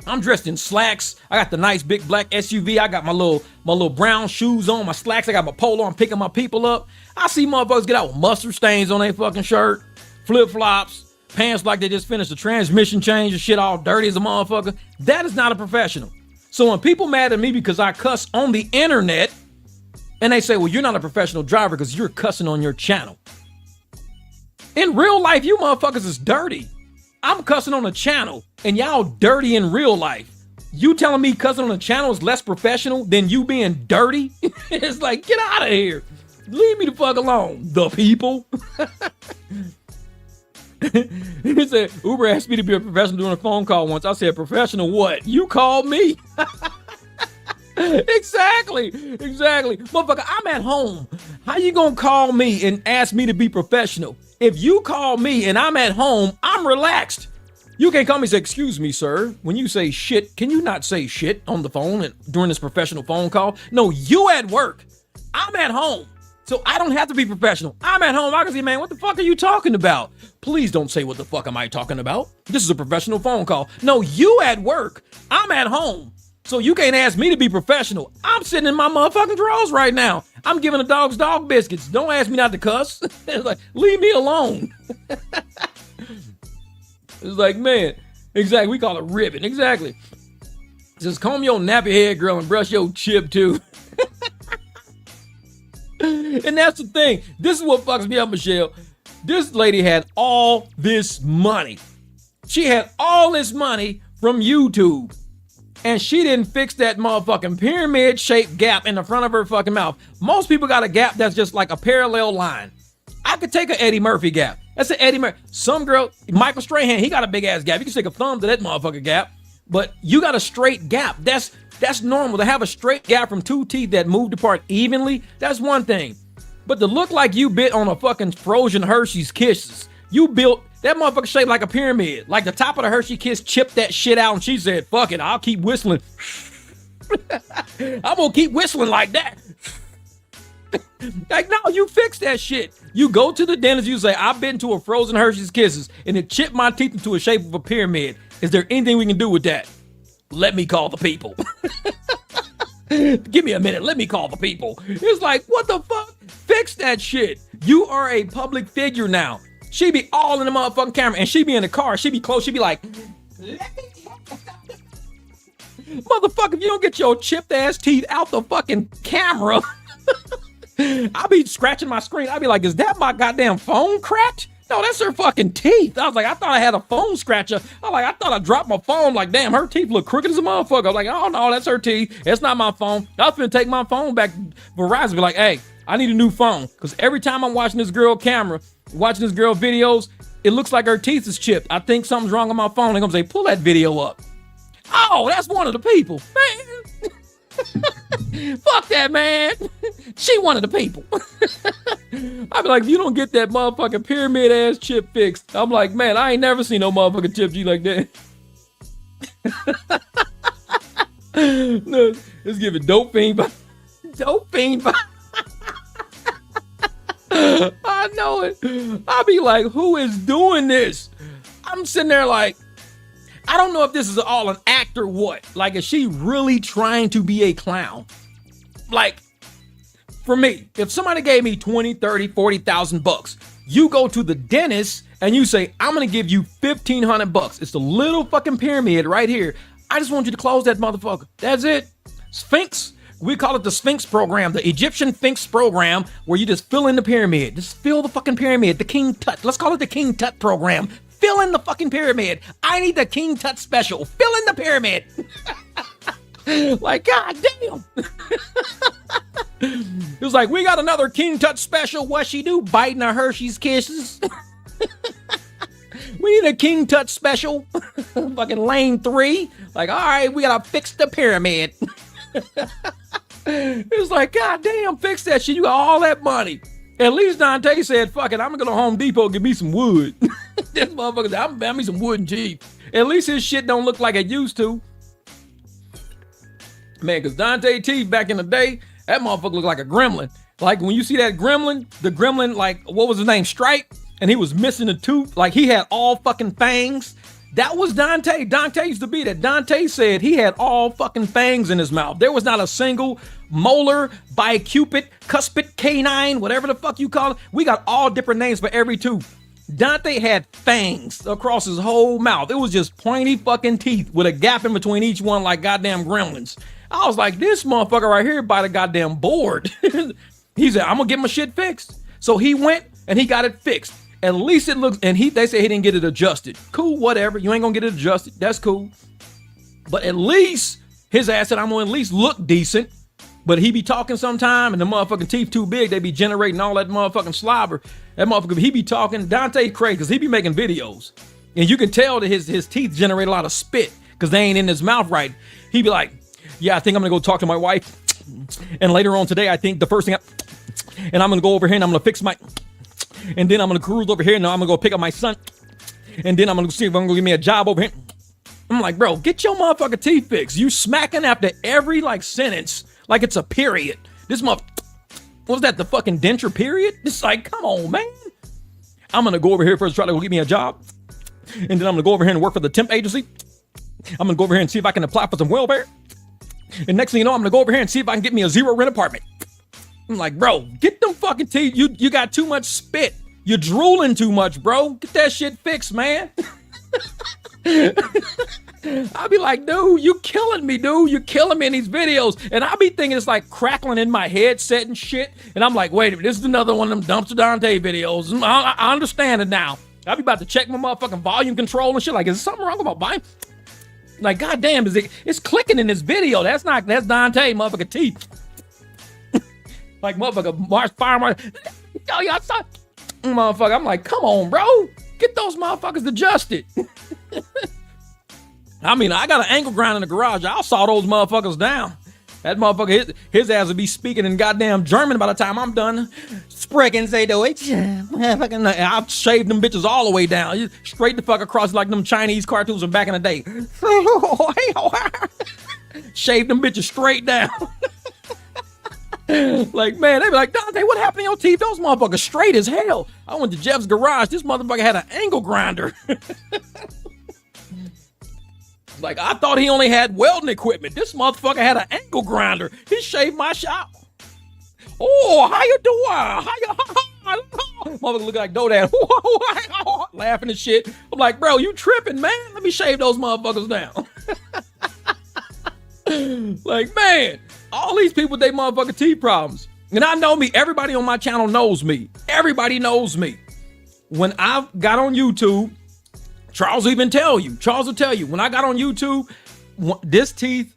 I'm dressed in slacks. I got the nice big black SUV. I got my little brown shoes on, my slacks. I got my polo. I'm picking my people up. I see motherfuckers get out with mustard stains on their fucking shirt, flip-flops, pants like they just finished a transmission change and shit all dirty as a motherfucker. That is not a professional. So when people mad at me because I cuss on the internet and they say, well, you're not a professional driver because you're cussing on your channel. In real life, you motherfuckers is dirty. I'm cussing on a channel and y'all dirty in real life. You telling me cussing on a channel is less professional than you being dirty? It's like, get out of here. Leave me the fuck alone, the people. He said, Uber asked me to be a professional doing a phone call once. I said, professional what? You called me. Exactly. Motherfucker, I'm at home. How you gonna call me and ask me to be professional? If you call me and I'm at home, I'm relaxed. You can't come and say, excuse me, sir. When you say shit, can you not say shit on the phone and during this professional phone call? No, you at work. I'm at home. So I don't have to be professional. I'm at home. I can say, man, what the fuck are you talking about? Please don't say what the fuck am I talking about. This is a professional phone call. No, you at work. I'm at home. So you can't ask me to be professional. I'm sitting in my motherfucking drawers right now. I'm giving the dogs dog biscuits. Don't ask me not to cuss. It's like, leave me alone. It's like, man, exactly. We call it ribbon. Exactly. Just comb your nappy head, girl, and brush your chip too. And that's the thing. This is what fucks me up, Michelle. This lady had all this money. She had all this money from YouTube. And she didn't fix that motherfucking pyramid-shaped gap in the front of her fucking mouth. Most people got a gap that's just like a parallel line. I could take an Eddie Murphy gap. That's an Eddie Murphy. Some girl, Michael Strahan, he got a big-ass gap. You can stick a thumb to that motherfucking gap. But you got a straight gap. That's normal. To have a straight gap from two teeth that moved apart evenly, that's one thing. But to look like you bit on a fucking frozen Hershey's Kisses, you built that motherfucker shaped like a pyramid. Like the top of the Hershey Kiss chipped that shit out and she said, fuck it, I'll keep whistling. I'm gonna keep whistling like that. Like, no, you fix that shit. You go to the dentist, you say, I've been to a frozen Hershey's Kisses and it chipped my teeth into a shape of a pyramid. Is there anything we can do with that? Let me call the people. Give me a minute. Let me call the people. It's like, what the fuck? Fix that shit. You are a public figure now. She be all in the motherfucking camera and she be in the car. She be close. She be like, motherfucker, if you don't get your chipped ass teeth out the fucking camera, I'll be scratching my screen. I'll be like, is that my goddamn phone cracked? No, that's her fucking teeth. I was like, I thought I had a phone scratcher. I thought I dropped my phone. Like, damn, her teeth look crooked as a motherfucker. I was like, oh no, that's her teeth. It's not my phone. I was finna take my phone back. Verizon be like, hey, I need a new phone. Because every time I'm watching this girl camera, watching this girl videos, it looks like her teeth is chipped. I think something's wrong with my phone. They're gonna say, pull that video up. Oh, that's one of the people. Man. Fuck that, man. She one of the people. I be like, if you don't get that motherfucking pyramid ass chip fixed, I'm like, man, I ain't never seen no motherfucking chip G like that. No, let's give it dope fiend. Dope fiend. I know it. I be like, who is doing this? I'm sitting there like, I don't know if this is all an act or what. Like, is she really trying to be a clown? Like, for me, if somebody gave me 20, 30, 40,000 bucks, you go to the dentist and you say, I'm going to give you 1,500 bucks. It's the little fucking pyramid right here. I just want you to close that motherfucker. That's it. Sphinx. We call it the Sphinx program, the Egyptian Sphinx program, where you just fill in the pyramid. Just fill the fucking pyramid. The King Tut. Let's call it the King Tut program. Fill in the fucking pyramid. I need the King Tut special. Fill in the pyramid. Like, god damn. It was like, we got another King Tut special. What she do? Biting her Hershey's Kisses. We need a King Tut special. Fucking lane 3. Like, all right, we gotta fix the pyramid. It was like, god damn, fix that shit. You got all that money. At least Dontay said, fuck it, I'm gonna go to Home Depot and get me some wood. This motherfucker said, I'm gonna buy me some wood and cheap. At least his shit don't look like it used to. Man, because Dontay teeth back in the day, that motherfucker looked like a gremlin. Like, when you see that gremlin, the gremlin, like, what was his name? Stripe? And he was missing a tooth. Like, he had all fucking fangs. That was Dontay. Dontay used to be that. Dontay said he had all fucking fangs in his mouth. There was not a single molar, bicupid, cuspid, canine, whatever the fuck you call it. We got all different names for every tooth. Dontay had fangs across his whole mouth. It was just pointy fucking teeth with a gap in between each one like goddamn gremlins. I was like, this motherfucker right here by the goddamn board. He said, I'm gonna get my shit fixed. So he went and he got it fixed. At least it looks, and they said he didn't get it adjusted. Cool, whatever. You ain't gonna get it adjusted. That's cool. But at least his ass said, I'm gonna at least look decent. But he be talking sometime and the motherfucking teeth too big. They be generating all that motherfucking slobber. That motherfucker, he be talking. Dontay crazy because he be making videos. And you can tell that his teeth generate a lot of spit because they ain't in his mouth right. He be like, yeah, I think I'm gonna go talk to my wife. And later on today, I think the first thing and I'm gonna go over here and I'm gonna fix my, and then I'm gonna cruise over here and I'm gonna go pick up my son. And then I'm gonna see if I'm gonna give me a job over here. I'm like, bro, get your motherfucking teeth fixed. You smacking after every like sentence like it's a period. This what was that, the fucking denture period? It's like, come on, man. I'm gonna go over here first, try to go get me a job. And then I'm gonna go over here and work for the temp agency. I'm gonna go over here and see if I can apply for some welfare. And next thing you know, I'm gonna go over here and see if I can get me a 0 rent apartment. I'm like, bro, get them fucking teeth. You got too much spit. You're drooling too much, bro. Get that shit fixed, man. I'll be like, dude, you killing me, dude. You're killing me in these videos. And I'll be thinking it's like crackling in my headset and shit. And I'm like, wait a minute, this is another one of them Dumpster Dontay videos. I understand it now. I'll be about to check my motherfucking volume control and shit. Like, is there something wrong with my volume? Like, goddamn, it's clicking in this video. That's Dontay, motherfucking teeth. Like, motherfucker, fire march. Yo, y'all saw, motherfucker. I'm like, come on, bro. Get those motherfuckers adjusted. I mean, I got an angle grinder in the garage. I'll saw those motherfuckers down. That motherfucker, his ass would be speaking in goddamn German by the time I'm done. Sprechen Sie Deutsch. I'll shave them bitches all the way down. Straight the fuck across like them Chinese cartoons from back in the day. Shave them bitches straight down. Like, man, they be like, Dontay, what happened to your teeth? Those motherfuckers straight as hell. I went to Jeff's garage. This motherfucker had an angle grinder. Like, I thought he only had welding equipment. This motherfucker had an angle grinder. He shaved my shop. Oh, how you doing? Motherfucker look like Dodan. Laughing and shit. I'm like, bro, you tripping, man. Let me shave those motherfuckers down. Like, man, all these people with their motherfucking teeth problems. And I know me. Everybody on my channel knows me. Everybody knows me. When I got on YouTube, Charles will tell you, when I got on YouTube, this teeth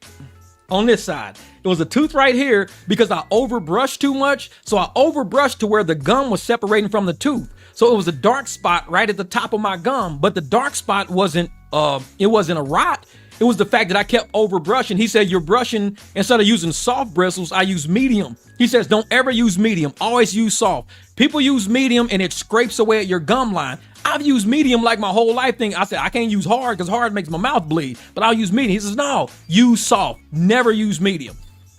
on this side, it was a tooth right here because I overbrushed too much. So I overbrushed to where the gum was separating from the tooth. So it was a dark spot right at the top of my gum, but the dark spot wasn't a rot. It was the fact that I kept overbrushing. He said, you're brushing, instead of using soft bristles, I use medium. He says, don't ever use medium, always use soft. People use medium and it scrapes away at your gum line. I've used medium like my whole life thing. I said, I can't use hard because hard makes my mouth bleed, but I'll use medium. He says, no, use soft, never use medium.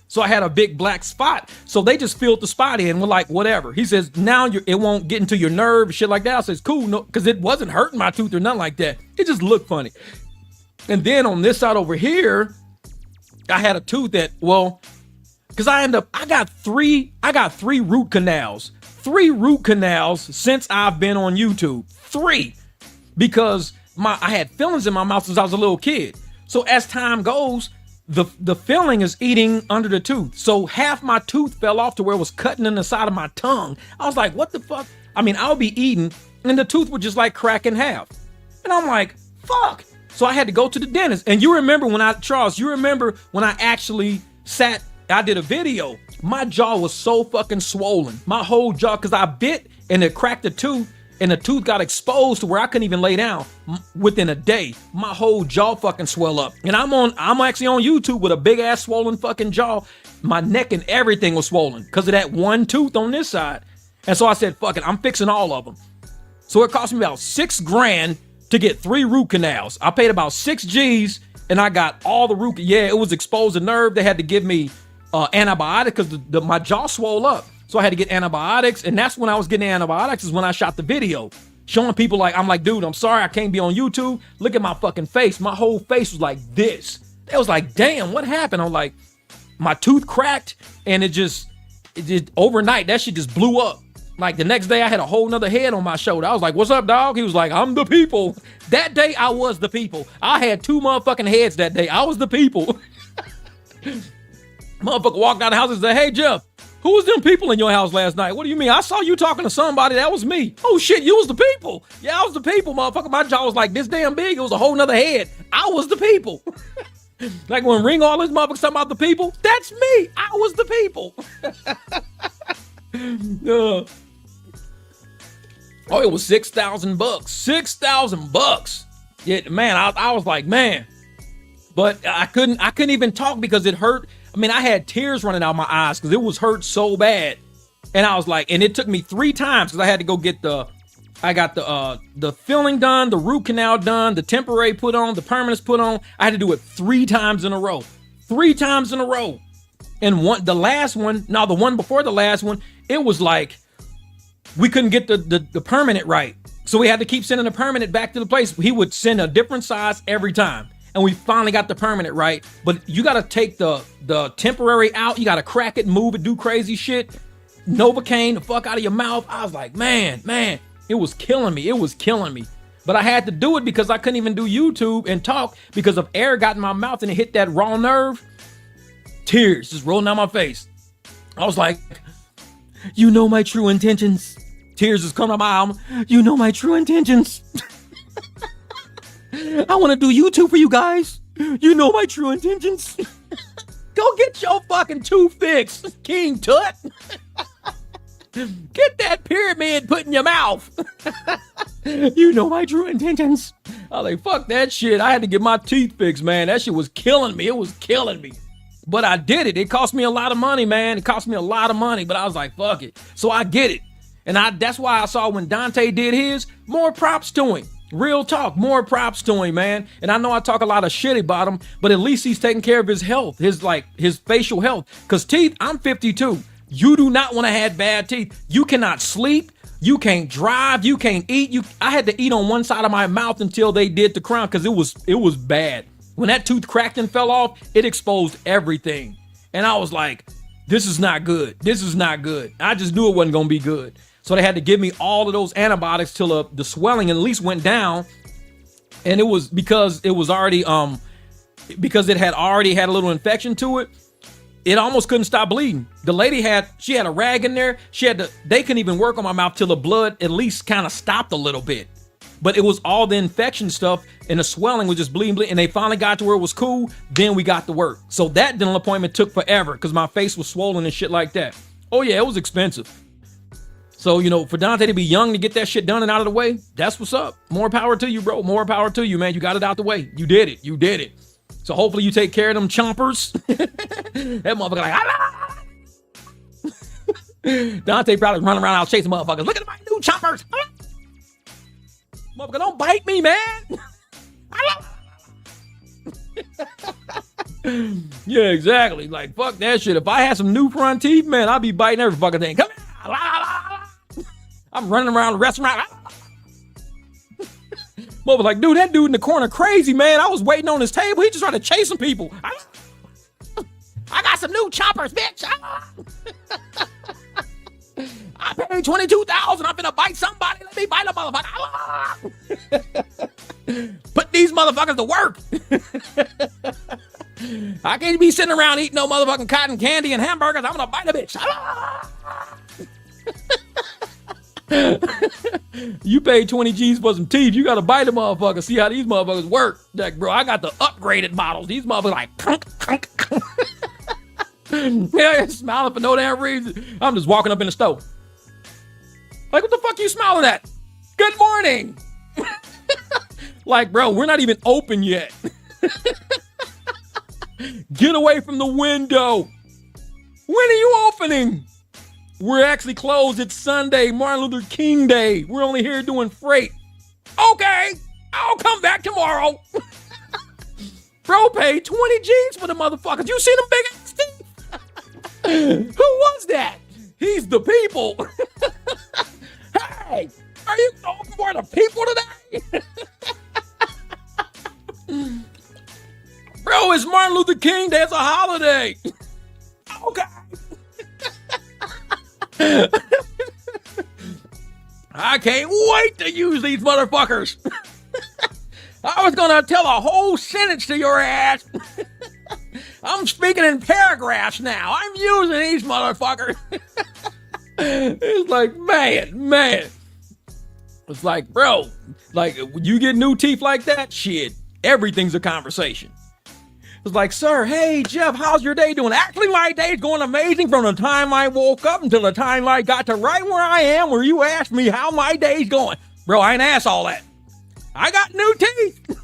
So I had a big black spot. So they just filled the spot in. We're like, whatever. He says, now it won't get into your nerve, shit like that. I says, cool, no, because it wasn't hurting my tooth or nothing like that. It just looked funny. And then on this side over here, I had a tooth that, well, because I got three root canals. 3 root canals since I've been on YouTube. 3. Because I had fillings in my mouth since I was a little kid. So as time goes, the filling is eating under the tooth. So half my tooth fell off to where it was cutting in the side of my tongue. I was like, what the fuck? I mean, I'll be eating and the tooth would just like crack in half. And I'm like, fuck. So I had to go to the dentist. And you remember when I actually I did a video. My jaw was so fucking swollen. My whole jaw, because I bit and it cracked the tooth and the tooth got exposed to where I couldn't even lay down. Within a day, my whole jaw fucking swell up. And I'm actually on YouTube with a big ass swollen fucking jaw. My neck and everything was swollen because of that one tooth on this side. And so I said, fuck it, I'm fixing all of them. So it cost me about $6,000 to get 3 root canals. I paid about 6 G's and I got all the root. Yeah, it was exposed to nerve. They had to give me antibiotics because my jaw swole up. So I had to get antibiotics. And that's when I was getting antibiotics is when I shot the video. Showing people like, I'm like, dude, I'm sorry I can't be on YouTube. Look at my fucking face. My whole face was like this. They was like, damn, what happened? I'm like, my tooth cracked and it just overnight, that shit just blew up. Like the next day I had a whole nother head on my shoulder. I was like, what's up, dog? He was like, I'm the people. That day I was the people. I had 2 motherfucking heads that day. I was the people. Motherfucker walked out of the house and said, hey, Jeff, who was them people in your house last night? What do you mean? I saw you talking to somebody. That was me. Oh, shit, you was the people. Yeah, I was the people, motherfucker. My jaw was like this damn big. It was a whole nother head. I was the people. Like when Ring all his motherfuckers talking about the people, that's me. I was the people. Oh, it was $6,000. $6,000. Yeah, man, I was like, man. But I couldn't even talk because it hurt. I mean, I had tears running out my eyes because it was hurt so bad. And I was like, and it took me 3 times because I had to go get the I got the filling done, the root canal done, the temporary put on, the permanents put on. I had to do it 3 times in a row. 3 times in a row. And the one before the last one, it was like we couldn't get the permanent right. So we had to keep sending the permanent back to the place. He would send a different size every time. And we finally got the permanent right. But you got to take the temporary out. You got to crack it, move it, do crazy shit. Novocaine the fuck out of your mouth. I was like, man, it was killing me. It was killing me. But I had to do it because I couldn't even do YouTube and talk because of air got in my mouth and it hit that raw nerve. Tears just rolling down my face. I was like, you know my true intentions. Tears just coming out my eye. You know my true intentions. I want to do YouTube for you guys. You know my true intentions. Go get your fucking tooth fixed, King Tut. Get that pyramid put in your mouth. You know my true intentions. I was like, fuck that shit. I had to get my teeth fixed, man. That shit was killing me. It was killing me. But I did it. It cost me a lot of money, man. It cost me a lot of money, but I was like, fuck it. So I get it. And that's why I saw when Dontay did his, more props to him. Real talk, more props to him, man. And I know I talk a lot of shit about him, but at least he's taking care of his health, his facial health. Because teeth, I'm 52. You do not want to have bad teeth. You cannot sleep. You can't drive. You can't eat. I had to eat on one side of my mouth until they did the crown because it was bad. When that tooth cracked and fell off, it exposed everything. And I was like, this is not good. This is not good. I just knew it wasn't going to be good. So they had to give me all of those antibiotics till the swelling at least went down. And it was because it was already, because it had already had a little infection to it. It almost couldn't stop bleeding. The lady she had a rag in there. They couldn't even work on my mouth till the blood at least kind of stopped a little bit. But it was all the infection stuff and the swelling was just bleeding. And they finally got to where it was cool. Then we got to work. So that dental appointment took forever because my face was swollen and shit like that. Oh yeah, it was expensive. So, for Dontay to be young to get that shit done and out of the way, that's what's up. More power to you, bro. More power to you, man. You got it out the way. You did it. You did it. So hopefully you take care of them chompers. That motherfucker like, ah! Dontay probably running around out chasing motherfuckers. Look at my new chompers. Ah! Motherfucker, don't bite me, man. Yeah, exactly. Like, fuck that shit. If I had some new front teeth, man, I'd be biting every fucking thing. Come here. I'm running around the restaurant. Motherfucker like, dude, that dude in the corner crazy, man. I was waiting on his table. He just tried to chase some people. I got some new choppers, bitch. I paid $22,000. I'm finna bite somebody. Let me bite a motherfucker. Put these motherfuckers to work. I can't be sitting around eating no motherfucking cotton candy and hamburgers. I'm gonna bite a bitch. You paid 20 G's for some teeth. You gotta bite a motherfucker. See how these motherfuckers work. Like, bro, I got the upgraded models. These motherfuckers like kunk. Yeah, smiling for no damn reason. I'm just walking up in the store. Like, what the fuck you smiling at? Good morning. Like, bro, we're not even open yet. Get away from the window. When are you opening? We're actually closed. It's Sunday, Martin Luther King Day. We're only here doing freight. Okay, I'll come back tomorrow. Bro paid 20 G's for the motherfuckers. You see them big ass teeth? Who was that? He's the people. Hey, are you going for the people today? Bro, it's Martin Luther King Day. It's a holiday. Okay. I can't wait to use these motherfuckers. I was gonna tell a whole sentence to your ass. I'm speaking in paragraphs now. I'm using these motherfuckers. It's like, man. It's like, bro, like, when you get new teeth like that, shit, everything's a conversation. It's like, sir, hey, Jeff, how's your day doing? Actually, my day's going amazing from the time I woke up until the time I got to right where I am, where you asked me how my day's going. Bro, I ain't asked all that. I got new teeth.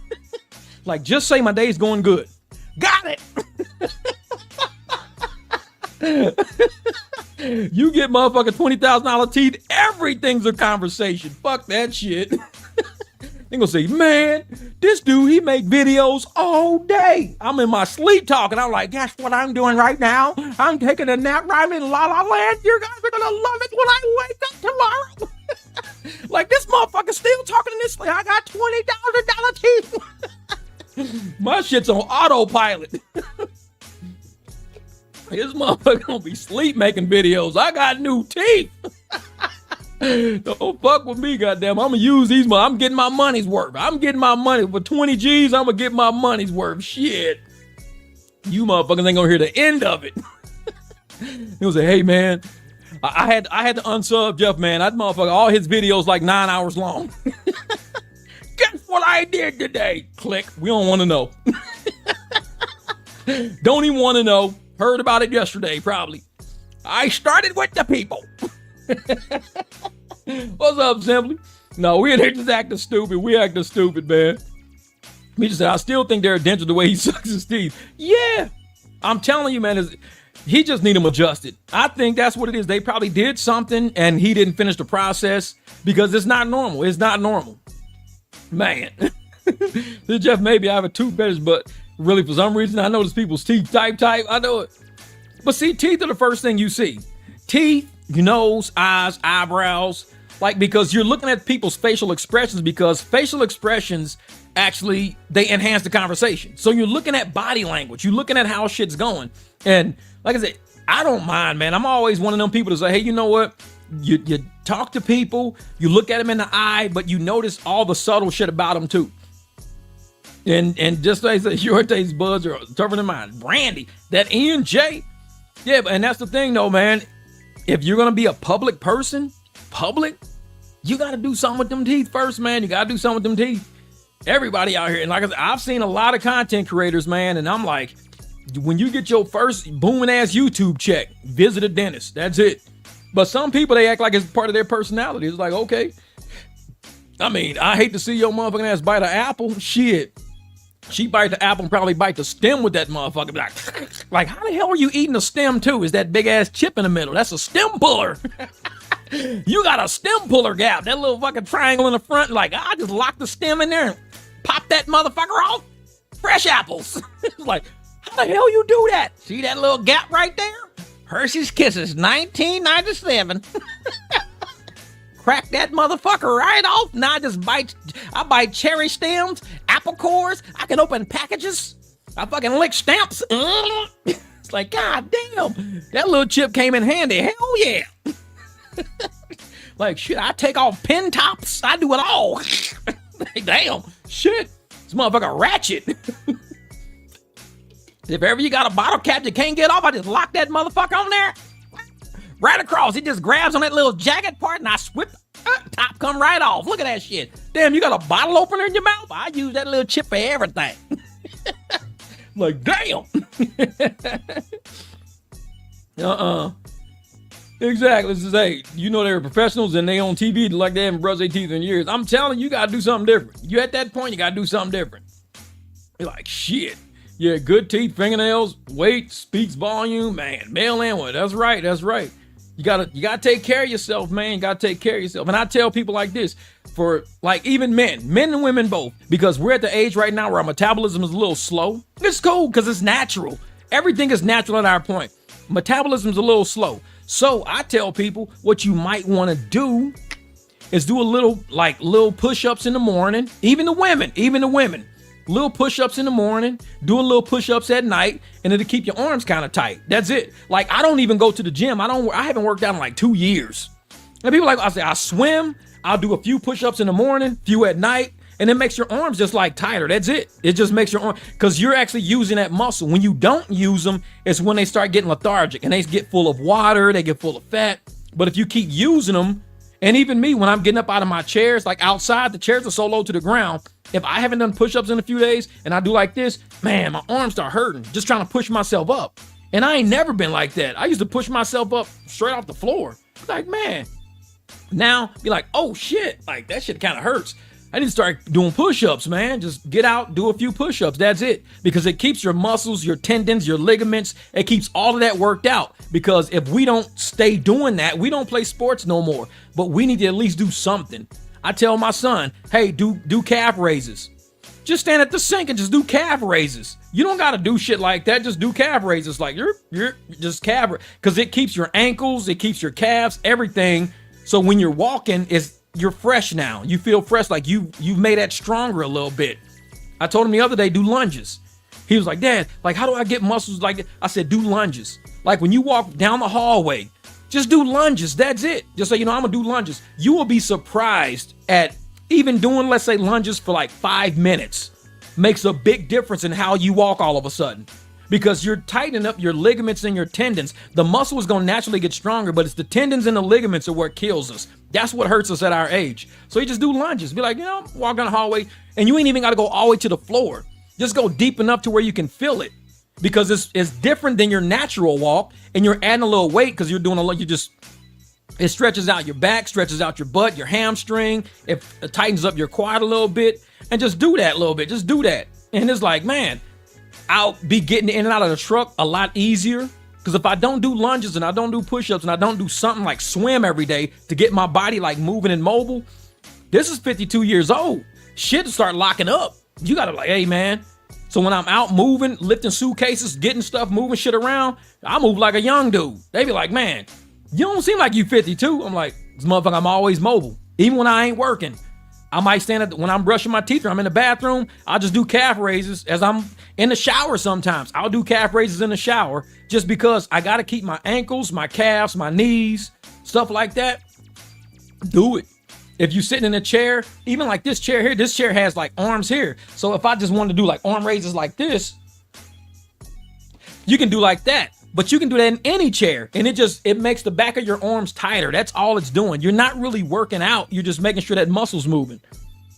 Like, just say my day's going good. Got it. You get motherfucking $20,000 teeth, everything's a conversation. Fuck that shit. They gonna say, man, this dude, he make videos all day. I'm in my sleep talking. I'm like, guess what I'm doing right now? I'm taking a nap right in La La Land. You guys are gonna love it when I wake up tomorrow. Like, this motherfucker still talking in this sleep. I got $20,000 teeth. My shit's on autopilot. This motherfucker gonna be sleep making videos. I got new teeth. Don't fuck with me, goddamn. I'm gonna use these. I'm getting my money's worth. I'm getting my money for 20 G's. I'm gonna get my money's worth. Shit. You motherfuckers ain't gonna hear the end of it. He'll say, hey man, I had to unsub Jeff, man. That motherfucker, all his videos like 9 hours long. Guess what I did today? Click. We don't want to know. Don't even want to know. Heard about it yesterday, probably. I started with the people. What's up, Simply? No, we're just acting stupid. We acting stupid, man. Me just said, I still think they're dental the way he sucks his teeth. Yeah. I'm telling you, man, he just need them adjusted. I think that's what it is. They probably did something and he didn't finish the process because it's not normal. It's not normal. Man. Jeff, maybe I have a tooth fetish, but really, for some reason, I notice people's teeth type. I know it. But see, teeth are the first thing you see. Teeth, your nose, eyes, eyebrows. Like, because you're looking at people's facial expressions, because facial expressions actually, they enhance the conversation. So you're looking at body language. You're looking at how shit's going. And like I said, I don't mind, man. I'm always one of them people to say, hey, you know what? You talk to people, you look at them in the eye, but you notice all the subtle shit about them too. And just like I said, your taste buds are tougher than mine. Brandy, that E&J. Yeah, and that's the thing though, man. If you're going to be a public person, you got to do something with them teeth first, man. You got to do something with them teeth. Everybody out here. And like I said, I've seen a lot of content creators, man. And I'm like, when you get your first booming ass YouTube check, visit a dentist. That's it. But some people, they act like it's part of their personality. It's like, okay. I mean, I hate to see your motherfucking ass bite an apple. Shit. She bite the apple and probably bite the stem with that motherfucker. Like, how the hell are you eating a stem too? Is that big ass chip in the middle? That's a stem puller. You got a stem puller gap. That little fucking triangle in the front. Like, I just lock the stem in there and pop that motherfucker off. Fresh apples. It's like, how the hell you do that? See that little gap right there? Hershey's Kisses, 1997. Crack that motherfucker right off. Now I bite cherry stems, apple cores. I can open packages. I fucking lick stamps. It's like, god damn, that little chip came in handy. Hell yeah. Like, shit, I take off pin tops. I do it all. Like, damn, shit, this motherfucker ratchet. If ever you got a bottle cap you can't get off, I just lock that motherfucker on there. Right across. It just grabs on that little jacket part and I whip. Top come right off. Look at that shit. Damn, you got a bottle opener in your mouth? I use that little chip for everything. Like, damn. Exactly. This is, hey, you know they're professionals and they on TV like they haven't brushed their teeth in years. I'm telling you, you got to do something different. You at that point, you got to do something different. You're like, shit. Yeah, good teeth, fingernails, weight, speaks volume, man. Male and woman. That's right. That's right. You gotta take care of yourself, man. You gotta take care of yourself. And I tell people like this, for like even men and women both, because we're at the age right now where our metabolism is a little slow. It's cool because it's natural. Everything is natural at our point. Metabolism's a little slow. So I tell people what you might want to do is do a little push-ups in the morning. Even the women. Little push-ups in the morning, doing little push-ups at night, and it'll keep your arms kind of tight. That's it. Like, I don't even go to the gym. I haven't worked out in like 2 years. And people I swim, I'll do a few push-ups in the morning, few at night, and it makes your arms just like tighter. That's it. It just makes your arm, because you're actually using that muscle. When you don't use them, it's when they start getting lethargic and they get full of water, they get full of fat. But if you keep using them, and even me, when I'm getting up out of my chairs, like outside, the chairs are so low to the ground. If I haven't done push-ups in a few days and I do like this, man, my arms start hurting just trying to push myself up. And I ain't never been like that. I used to push myself up straight off the floor. Like, man, now be like, oh shit, like that shit kind of hurts. I need to start doing push-ups, man. Just get out, do a few push-ups. That's it. Because it keeps your muscles, your tendons, your ligaments. It keeps all of that worked out. Because if we don't stay doing that, we don't play sports no more. But we need to at least do something. I tell my son, hey, do calf raises. Just stand at the sink and just do calf raises. You don't got to do shit like that. Just do calf raises. Like you're just calf, because it keeps your ankles, it keeps your calves, everything. So when you're walking, you're fresh now. You feel fresh, like you've made that stronger a little bit. I told him the other day, do lunges. He was like, Dad, like how do I get muscles like that? I said, do lunges. Like when you walk down the hallway, just do lunges. That's it. Just say, I'm gonna do lunges. You will be surprised at even doing, let's say, lunges for like 5 minutes makes a big difference in how you walk all of a sudden, because you're tightening up your ligaments and your tendons. The muscle is going to naturally get stronger, but it's the tendons and the ligaments are what kills us. That's what hurts us at our age. So you just do lunges. Be like, walk down the hallway, and you ain't even got to go all the way to the floor. Just go deep enough to where you can feel it, because it's different than your natural walk, and you're adding a little weight because you're doing it stretches out your back, stretches out your butt, your hamstring. It tightens up your quad a little bit, and just do that a little bit. Just do that. And it's like, man, I'll be getting in and out of the truck a lot easier, because if I don't do lunges and I don't do push-ups and I don't do something like swim every day to get my body like moving and mobile, this is 52 years old. Shit start locking up. You got to like, hey, man. So when I'm out moving, lifting suitcases, getting stuff, moving shit around, I move like a young dude. They be like, man, you don't seem like you 52. I'm like, this motherfucker, I'm always mobile. Even when I ain't working, I might when I'm brushing my teeth or I'm in the bathroom, I'll just do calf raises as I'm in the shower sometimes. I'll do calf raises in the shower just because I got to keep my ankles, my calves, my knees, stuff like that. Do it. If you're sitting in a chair, even like this chair here, this chair has like arms here. So if I just wanted to do like arm raises like this, you can do like that. But you can do that in any chair, and it makes the back of your arms tighter. That's all it's doing. You're not really working out. You're just making sure that muscle's moving.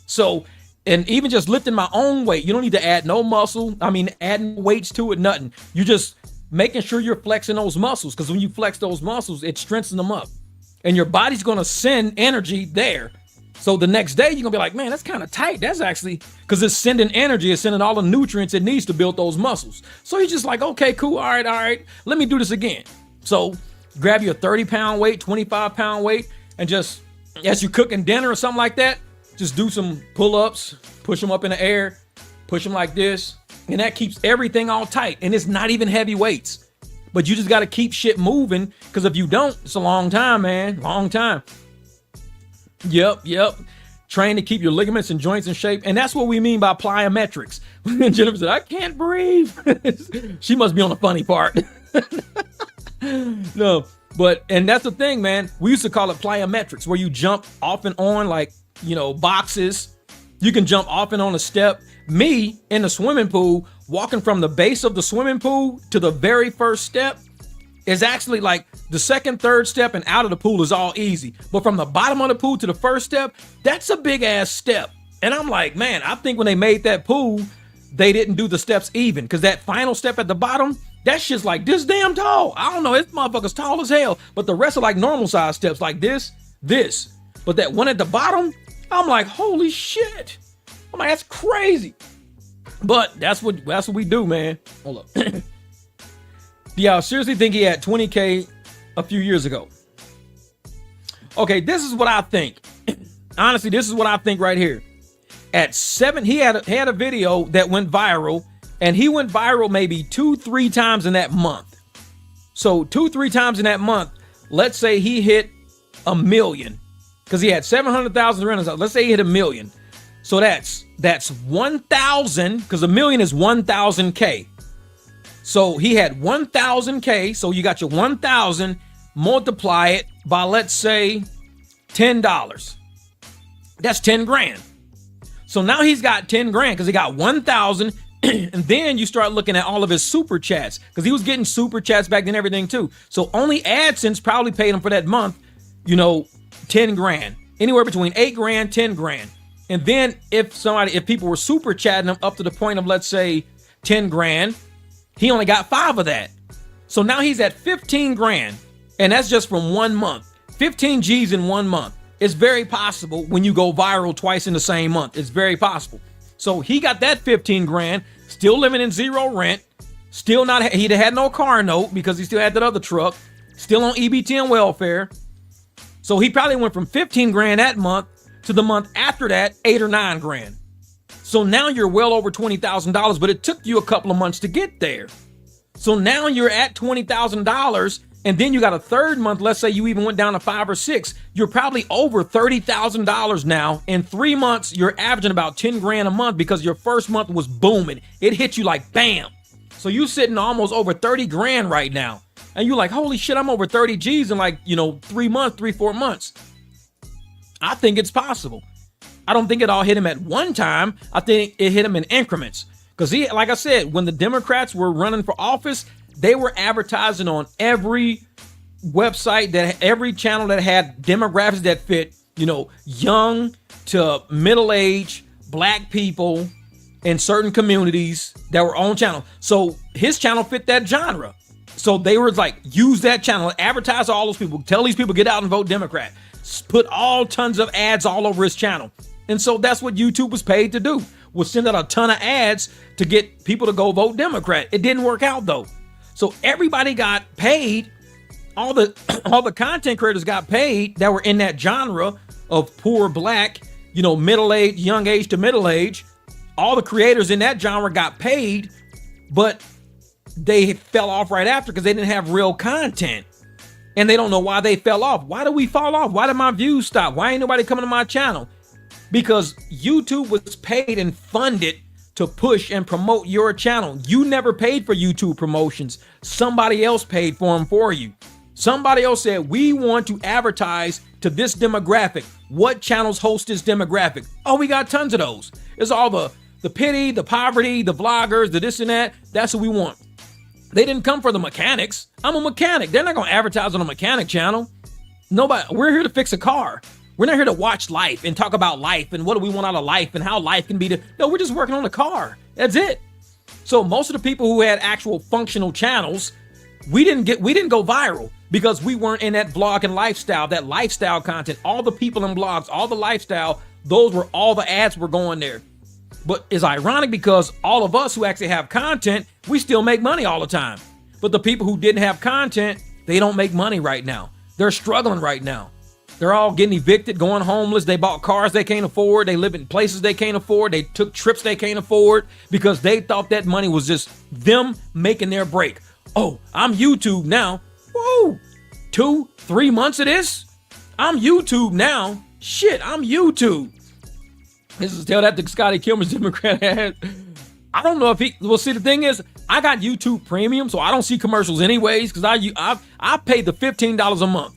So, and even just lifting my own weight, you don't need to add no muscle. Adding weights to it, nothing. You're just making sure you're flexing those muscles, because when you flex those muscles, it strengthens them up. And your body's going to send energy there. So the next day, you're going to be like, man, that's kind of tight. That's actually, because it's sending energy. It's sending all the nutrients it needs to build those muscles. So you're just like, okay, cool. All right. Let me do this again. So grab your 30-pound weight, 25-pound weight, and just, as you're cooking dinner or something like that, just do some pull-ups, push them up in the air, push them like this. And that keeps everything all tight. And it's not even heavy weights. But you just got to keep shit moving, because if you don't, it's a long time, man. Long time. Yep. Train to keep your ligaments and joints in shape. And that's what we mean by plyometrics. Jennifer said, I can't breathe. She must be on the funny part. No, and that's the thing, man. We used to call it plyometrics, where you jump off and on like, boxes. You can jump off and on a step. Me in the swimming pool, walking from the base of the swimming pool to the very first step is actually like the second, third step, and out of the pool is all easy. But from the bottom of the pool to the first step, that's a big ass step. And I'm like, man, I think when they made that pool, they didn't do the steps even, because that final step at the bottom, that shit's like this damn tall. I don't know, this motherfucker's tall as hell. But the rest are like normal size steps, like this. But that one at the bottom, I'm like, holy shit. I'm like, that's crazy. But that's what we do, man. Hold up. Do y'all seriously think he had 20K a few years ago? Okay, this is what I think. Honestly, this is what I think right here. At 7, he had a video that went viral, and he went viral maybe 2-3 times in that month. So 2-3 times in that month, let's say he hit 1 million, because he had 700,000 rentals. Let's say he hit 1 million. So that's 1,000, because 1 million is 1,000K. So he had 1,000K. So you got your 1,000, multiply it by, let's say, $10. That's 10 grand. So now he's got 10 grand because he got 1,000. And then you start looking at all of his super chats, because he was getting super chats back then, everything too. So only AdSense probably paid him for that month, 10 grand, anywhere between 8 grand, 10 grand. And then if people were super chatting him up to the point of, let's say, 10 grand, he only got 5 of that. So now he's at 15 grand. And that's just from 1 month. 15 G's in 1 month. It's very possible when you go viral twice in the same month. It's very possible. So he got that 15 grand, still living in zero rent, still not, he had no car note because he still had that other truck, still on EBT and welfare. So he probably went from 15 grand that month to the month after that, 8 or 9 grand. So now you're well over $20,000, but it took you a couple of months to get there. So now you're at $20,000, and then you got a third month. Let's say you even went down to 5 or 6. You're probably over $30,000 now. In 3 months, you're averaging about 10 grand a month because your first month was booming. It hit you like bam. So you sitting almost over 30 grand right now. And you're like, holy shit, I'm over 30 G's in like, 4 months. I think it's possible. I don't think it all hit him at one time. I think it hit him in increments. Because he, like I said, when the Democrats were running for office, they were advertising on every website, that every channel that had demographics that fit, young to middle-aged black people in certain communities that were on channel. So his channel fit that genre. So they were like, use that channel, advertise all those people, tell these people get out and vote Democrat, put all tons of ads all over his channel. And so that's what YouTube was paid to do, was send out a ton of ads to get people to go vote Democrat. It didn't work out though. So everybody got paid. All the content creators got paid that were in that genre of poor black, middle age, young age to middle age. All the creators in that genre got paid, but they fell off right after because they didn't have real content. And they don't know why they fell off. Why did we fall off? Why did my views stop? Why ain't nobody coming to my channel? Because YouTube was paid and funded to push and promote your channel. You never paid for YouTube promotions. Somebody else paid for them for you. Somebody else said, we want to advertise to this demographic. What channels host this demographic? Oh, we got tons of those. It's all the pity, the poverty, the vloggers, the this and that. That's what we want. They didn't come for the mechanics. I'm a mechanic. They're not going to advertise on a mechanic channel. Nobody. We're here to fix a car. We're not here to watch life and talk about life and what do we want out of life and how life can be. No, we're just working on the car. That's it. So most of the people who had actual functional channels, we didn't go viral because we weren't in that vlog and lifestyle, that lifestyle content. All the people in blogs, all the lifestyle, those were all the ads were going there. But it's ironic because all of us who actually have content, we still make money all the time. But the people who didn't have content, they don't make money right now. They're struggling right now. They're all getting evicted, going homeless. They bought cars they can't afford. They live in places they can't afford. They took trips they can't afford because they thought that money was just them making their break. Oh, I'm YouTube now. Whoa, 2-3 months of this? I'm YouTube now. Shit, I'm YouTube. This is tell that to Scotty Kilmer's Democrat ad. I don't know if he, well, see, the thing is, I got YouTube Premium, so I don't see commercials anyways because I pay the $15 a month.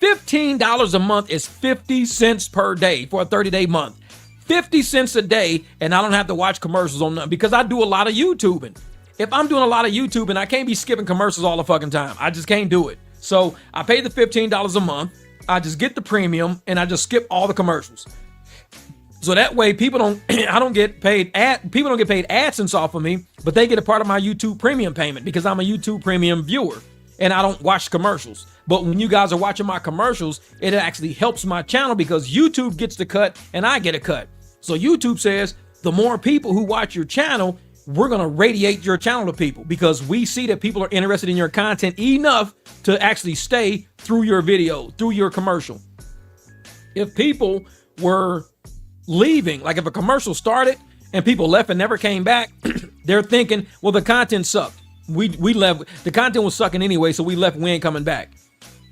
$15 a month is 50 cents per day for a 30-day month. 50 cents a day, and I don't have to watch commercials on nothing because I do a lot of YouTubing. If I'm doing a lot of YouTubing, I can't be skipping commercials all the fucking time. I just can't do it. So I pay the $15 a month. I just get the premium, and I just skip all the commercials. So that way, people don't get paid AdSense off of me, but they get a part of my YouTube Premium payment because I'm a YouTube Premium viewer and I don't watch commercials. But when you guys are watching my commercials, it actually helps my channel because YouTube gets the cut and I get a cut. So YouTube says the more people who watch your channel, we're going to radiate your channel to people because we see that people are interested in your content enough to actually stay through your video, through your commercial. If people were leaving, like if a commercial started and people left and never came back, they're thinking, well, the content sucked. We left. The content was sucking anyway, so we left. We ain't coming back.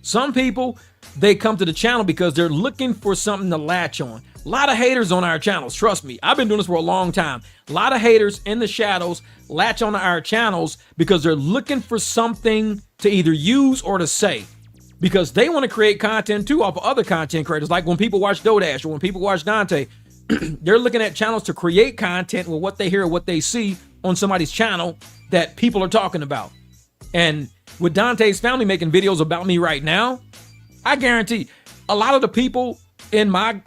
Some people, they come to the channel because they're looking for something to latch on. A lot of haters on our channels. Trust me, I've been doing this for a long time. A lot of haters in the shadows latch on to our channels because they're looking for something to either use or to say. Because they want to create content too off of other content creators. Like when people watch Dodash or when people watch Dontay, they're looking at channels to create content with what they hear or what they see on somebody's channel that people are talking about. And with Dontay's family making videos about me right now, I guarantee a lot of the people in my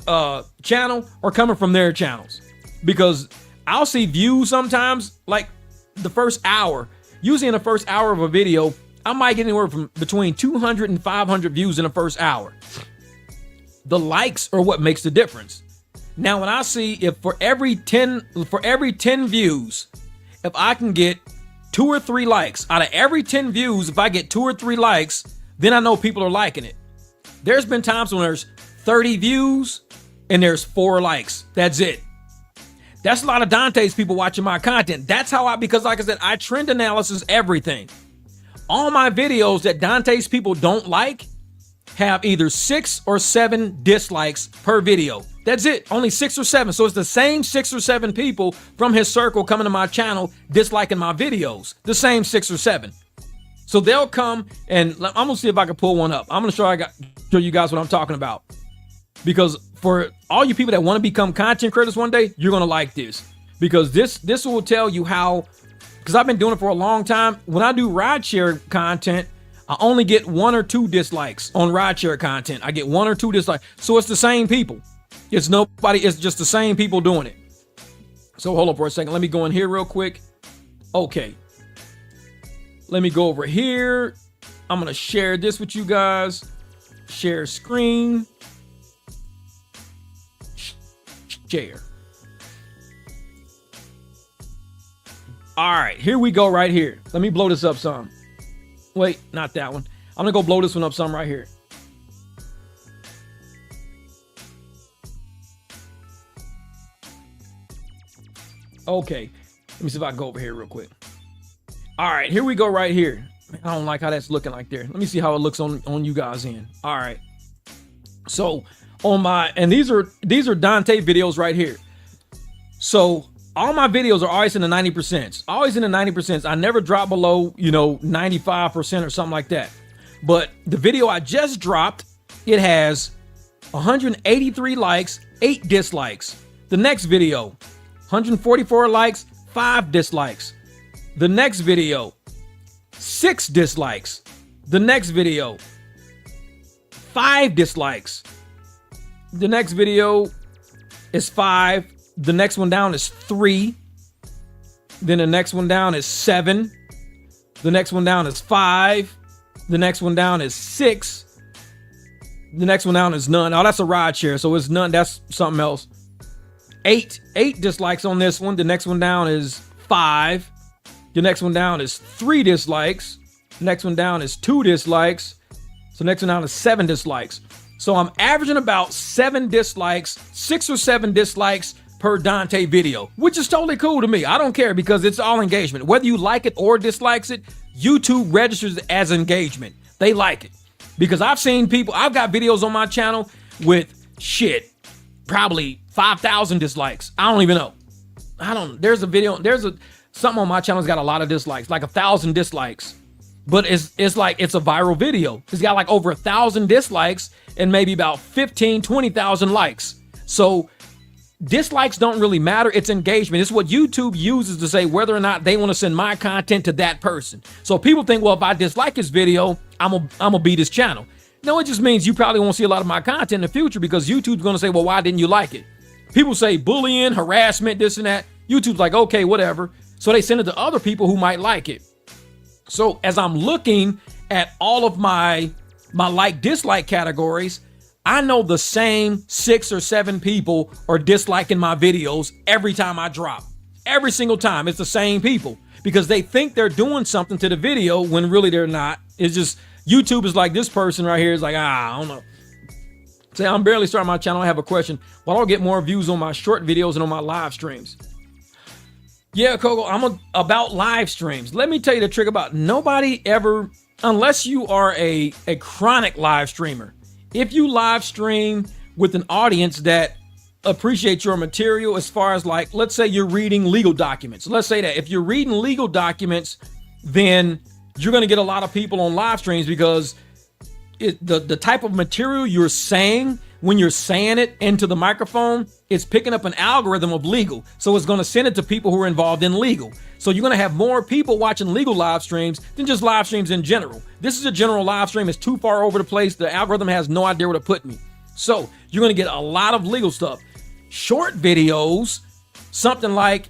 channel are coming from their channels because I'll see views sometimes like the first hour. Usually in the first hour of a video, I might get anywhere from between 200 and 500 views in the first hour. The likes are what makes the difference. Now, when I see if for every 10 views, if I can get 2 or 3 likes, out of every 10 views, if I get 2 or 3 likes, then I know people are liking it. There's been times when there's 30 views and there's 4 likes. That's it. That's a lot of Dontay's people watching my content. That's how because like I said, I trend analysis everything. All my videos that Dontay's people don't like have either 6 or 7 dislikes per video. That's it. Only 6 or 7. So it's the same 6 or 7 people from his circle coming to my channel disliking my videos. The same 6 or 7. So they'll come and I'm gonna see if I can pull one up. I'm gonna show you guys what I'm talking about. Because for all you people that want to become content creators one day, you're gonna like this. Because this will tell you how, because I've been doing it for a long time. When I do rideshare content, I only get 1 or 2 dislikes on rideshare content. I get 1 or 2 dislikes. So it's the same people. It's just the same people doing it. So hold on for a second. Let me go in here real quick. Okay. Let me go over here. I'm going to share this with you guys. Share screen. Share. All right, here we go right here. Let me blow this up some. Wait, not that one. I'm going to go blow this one up some right here. Okay, let me see if I can go over here real quick. All right, here we go right here. I don't like how that's looking like there. Let me see how it looks on you guys end. All right. So on my, and these are Dontay videos right here. So all my videos are always in the 90%. Always in the 90%. I never drop below, 95% or something like that. But the video I just dropped, it has 183 likes, 8 dislikes. The next video, 144 likes, 5 dislikes. The next video, 6 dislikes. The next video, 5 dislikes. The next video is 5. The next one down is 3. Then the next one down is 7. The next one down is 5. The next one down is 6. The next one down is none. Oh, that's a ride share, so it's none. That's something else. 8 dislikes on this one. The next one down is 5. The next one down is 3 dislikes. The next one down is 2 dislikes. So next one down is 7 dislikes. So I'm averaging about 7 dislikes, 6 or 7 dislikes per Dontay video, which is totally cool to me. I don't care because it's all engagement. Whether you like it or dislikes it, YouTube registers it as engagement. They like it. Because I've seen people, I've got videos on my channel with probably 5,000 dislikes. I don't even know. Something on my channel has got a lot of dislikes, like 1,000 dislikes. But it's like it's a viral video. It's got like over 1,000 dislikes and maybe about 20,000 likes. So dislikes don't really matter. It's engagement. It's what YouTube uses to say whether or not they want to send my content to that person. So people think, well, if I dislike this video, I'm gonna beat his channel. No, it just means you probably won't see a lot of my content in the future because YouTube's gonna say, well, why didn't you like it? People say bullying, harassment, this and that. YouTube's like, okay, whatever. So they send it to other people who might like it. So as I'm looking at all of my like-dislike categories, I know the same 6 or 7 people are disliking my videos every time I drop. Every single time, it's the same people because they think they're doing something to the video when really they're not. It's just YouTube is like this person right here is like, I don't know. Say, I'm barely starting my channel. I have a question. Why don't I get more views on my short videos and on my live streams? Yeah, Coco, I'm about live streams. Let me tell you the trick about nobody ever, unless you are a chronic live streamer. If you live stream with an audience that appreciates your material as far as like, let's say you're reading legal documents. Let's say that if you're reading legal documents, then you're going to get a lot of people on live streams because the type of material you're saying, when you're saying it into the microphone, it's picking up an algorithm of legal. So it's going to send it to people who are involved in legal. So you're going to have more people watching legal live streams than just live streams in general. This is a general live stream. It's too far over the place. The algorithm has no idea where to put me. So you're going to get a lot of legal stuff. Short videos, something like,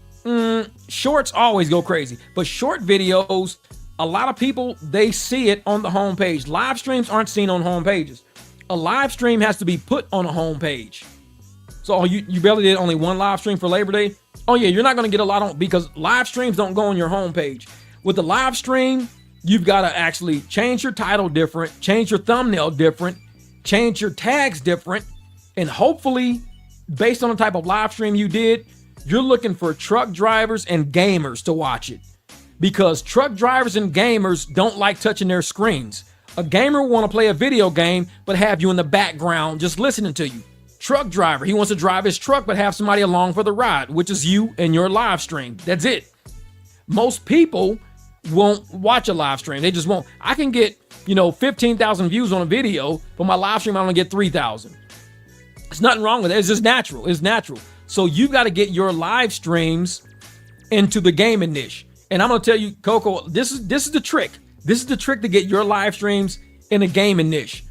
shorts always go crazy. But short videos, a lot of people, they see it on the home page. Live streams aren't seen on home pages. A live stream has to be put on a home page. So you barely did only one live stream for Labor Day. Oh yeah, you're not going to get a lot on, because live streams don't go on your home page. With the live stream, you've got to actually change your title different, change your thumbnail different, change your tags different, and hopefully, based on the type of live stream you did, you're looking for truck drivers and gamers to watch it, because truck drivers and gamers don't like touching their screens. A gamer will want to play a video game but have you in the background just listening to you. Truck driver, he wants to drive his truck but have somebody along for the ride, which is you and your live stream. That's it. Most people won't watch a live stream. They just won't. I can get, 15,000 views on a video, but my live stream I only get 3,000. There's nothing wrong with it. It's just natural. It's natural. So you got to get your live streams into the gaming niche. And I'm going to tell you, Coco, this is the trick. This is the trick to get your live streams in a gaming niche.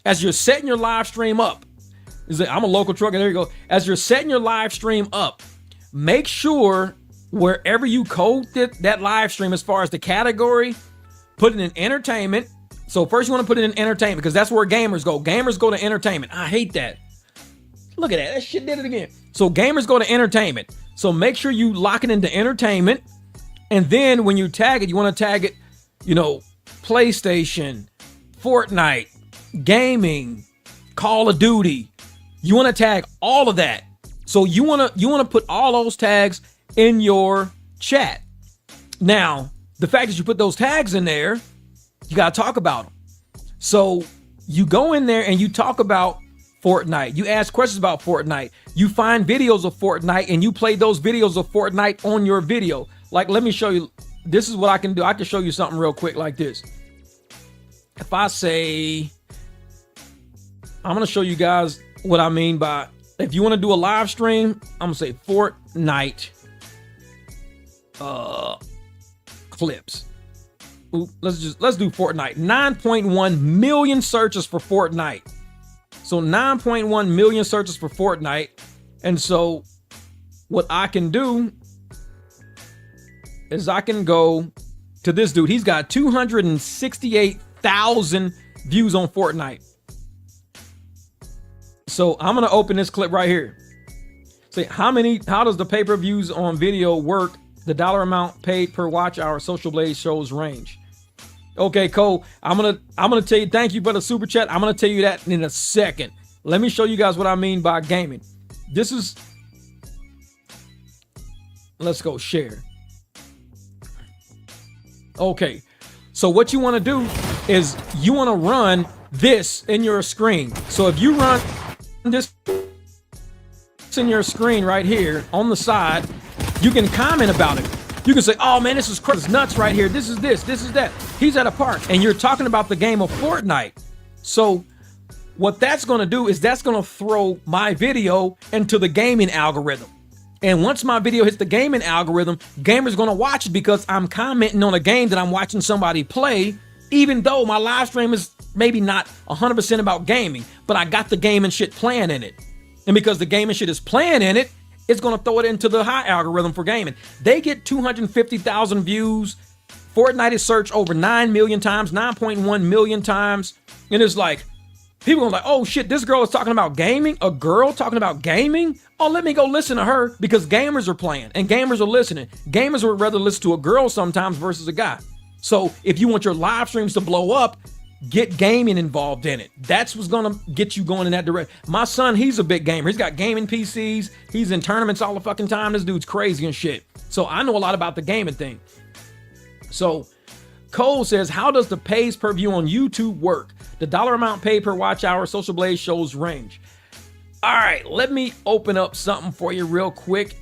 As you're setting your live stream up, I'm a local trucker. There you go. As you're setting your live stream up, make sure wherever you code that live stream, as far as the category, put it in entertainment. So first you want to put it in entertainment, because that's where gamers go. Gamers go to entertainment. I hate that. Look at that. That shit did it again. So gamers go to entertainment. So make sure you lock it into entertainment. And then when you tag it, you want to tag it, PlayStation, Fortnite, gaming, Call of Duty. You want to tag all of that. So you want to put all those tags in your chat. Now, the fact that you put those tags in there, you got to talk about them. So you go in there and you talk about Fortnite. You ask questions about Fortnite. You find videos of Fortnite and you play those videos of Fortnite on your video. Like, let me show you. This is what I can do. I can show you something real quick like this. If I say, I'm going to show you guys what I mean by, if you want to do a live stream, I'm going to say Fortnite clips. Ooh, let's do Fortnite. 9.1 million searches for Fortnite. So 9.1 million searches for Fortnite. And so what I can do is I can go to this dude.'s got 268,000 views on Fortnite. So I'm going to open this clip right here. Say, how does the pay-per-views on video work? The dollar amount paid per watch hour Social Blade shows range. Okay, Cole, I'm gonna tell you, thank you for the super chat. I'm gonna tell you that in a second. Let me show you guys what I mean by gaming. Let's go share. Okay, so what you want to do is you want to run this in your screen. So if you run this in your screen right here on the side, you can comment about it. You can say, oh man, this is nuts right here. This is that. He's at a park. And you're talking about the game of Fortnite. So what that's going to do is that's going to throw my video into the gaming algorithm. And once my video hits the gaming algorithm, gamers going to watch it because I'm commenting on a game that I'm watching somebody play, even though my live stream is maybe not 100% about gaming, but I got the gaming shit playing in it. And because the gaming shit is playing in it, it's going to throw it into the high algorithm for gaming. They get 250,000 views. Fortnite is searched over 9 million times, 9.1 million times. And it's like, people are like, oh shit, this girl is talking about gaming? A girl talking about gaming? Oh, let me go listen to her, because gamers are playing and gamers are listening. Gamers would rather listen to a girl sometimes versus a guy. So if you want your live streams to blow up, get gaming involved in it. That's what's going to get you going in that direction. My son, he's a big gamer. He's got gaming PCs. He's in tournaments all the fucking time. This dude's crazy and shit. So I know a lot about the gaming thing. So Cole says, how does the pays per view on YouTube work? The dollar amount paid per watch hour Social Blade shows range. All right, let me open up something for you real quick.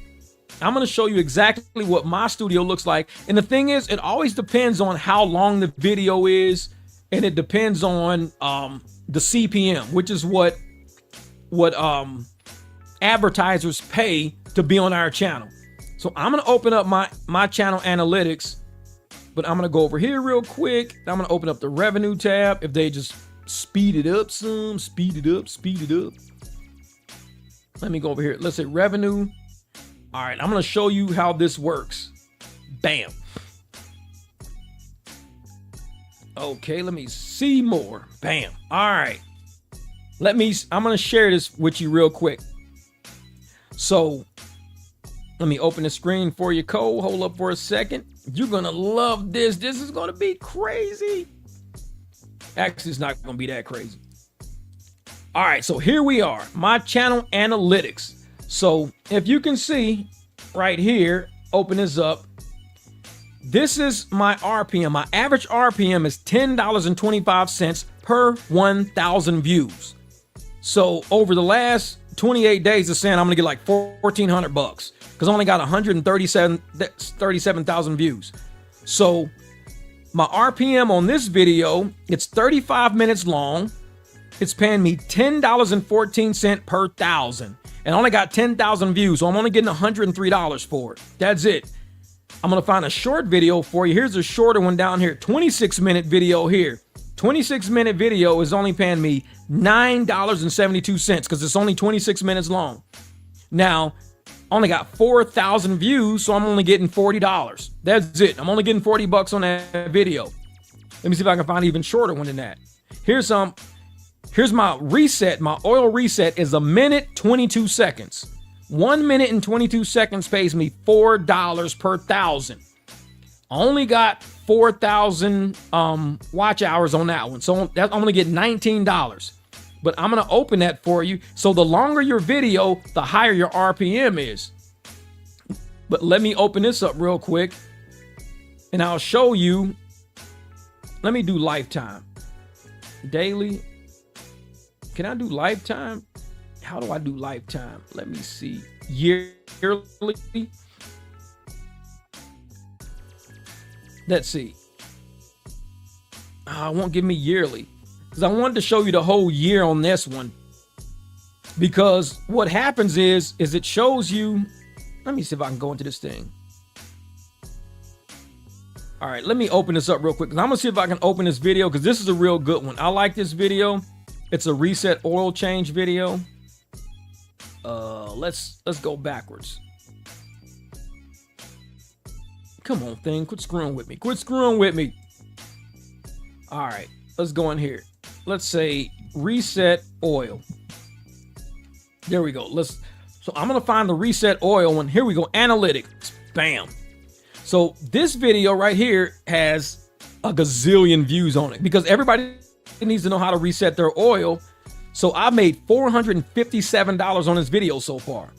I'm going to show you exactly what my studio looks like. And the thing is, it always depends on how long the video is. And it depends on the CPM, which is what advertisers pay to be on our channel. So I'm going to open up my channel analytics, but I'm going to go over here real quick. I'm going to open up the revenue tab. If they just speed it up some, speed it up. Let me go over here. Let's say revenue. All right, I'm going to show you how this works. Bam. Okay, let me see more. Bam. All right. I'm going to share this with you real quick. So let me open the screen for you, Cole. Hold up for a second. You're going to love this. This is going to be crazy. Actually, it's not going to be that crazy. All right, so here we are, my channel analytics. So if you can see right here, open this up. This is my RPM. My average RPM is $10.25 per 1,000 views. So over the last 28 days, it's saying I'm gonna get like $1,400 because I only got 137,000 views. So my RPM on this video, it's 35 minutes long. It's paying me $10.14 per 1,000. And I only got 10,000 views, so I'm only getting $103 for it. That's it. I'm going to find a short video for you. Here's a shorter one down here, 26-minute video here. 26-minute video is only paying me $9.72 because it's only 26 minutes long. Now, I only got 4,000 views, so I'm only getting $40. That's it. I'm only getting $40 on that video. Let me see if I can find an even shorter one than that. Here's my reset. My oil reset is 1 minute 22 seconds. 1 minute and 22 seconds pays me $4 per 1,000. I only got 4,000 watch hours on that one, so I'm gonna get $19. But I'm gonna open that for you. So the longer your video, the higher your RPM is. But let me open this up real quick, and I'll show you. Let me do lifetime, daily. Can I do lifetime? How do I do lifetime? Let me see. Yearly. Let's see. I won't give me yearly because I wanted to show you the whole year on this one. Because what happens is it shows you. Let me see if I can go into this thing. All right, let me open this up real quick. I'm gonna see if I can open this video because this is a real good one. I like this video. It's a reset oil change video. Let's go backwards. Come on, thing. Quit screwing with me. Quit screwing with me. All right, let's go in here. Let's say reset oil. There we go. So I'm gonna find the reset oil one. Here we go. Analytics. Bam. So this video right here has a gazillion views on it because everybody needs to know how to reset their oil. So I made $457 on this video so far.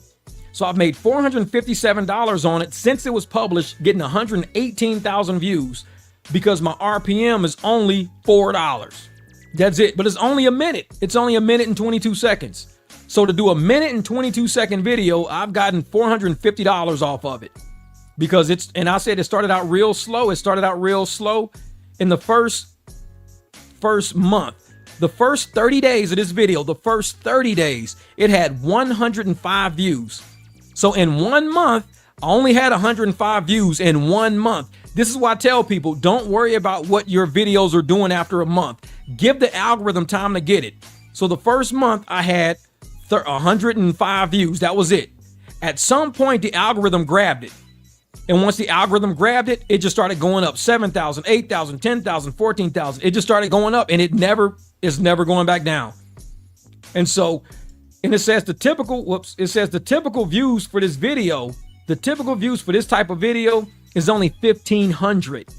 So I've made $457 on it since it was published, getting 118,000 views because my RPM is only $4. That's it. But it's only a minute. It's only 1 minute and 22 seconds. So to do a 1 minute and 22 second video, I've gotten $450 off of it because and I said it started out real slow. It started out real slow in the first month. The first 30 days of this video, the first 30 days, it had 105 views. So in 1 month, I only had 105 views in 1 month. This is why I tell people, don't worry about what your videos are doing after a month. Give the algorithm time to get it. So the first month I had 105 views. That was it. At some point, the algorithm grabbed it. And once the algorithm grabbed it, it just started going up. 7,000, 8,000, 10,000, 14,000. It just started going up and it's never going back down. And so, and it says the typical views for this video, the typical views for this type of video is only 1,500.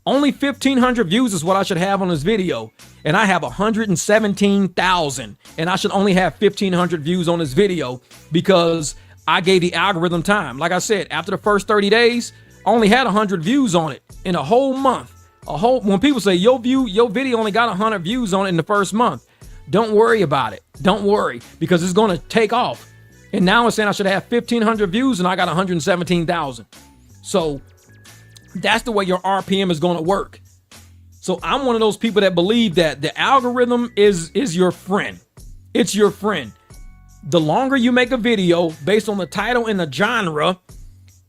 Only 1,500 views is what I should have on this video. And I have 117,000. And I should only have 1,500 views on this video because I gave the algorithm time. Like I said, after the first 30 days, I only had 100 views on it in a whole month. When people say your video only got 100 views on it in the first month, don't worry about it. Don't worry because it's going to take off. And now it's saying I should have 1,500 views and I got 117,000. So that's the way your RPM is going to work. So I'm one of those people that believe that the algorithm is your friend. It's your friend. The longer you make a video based on the title and the genre,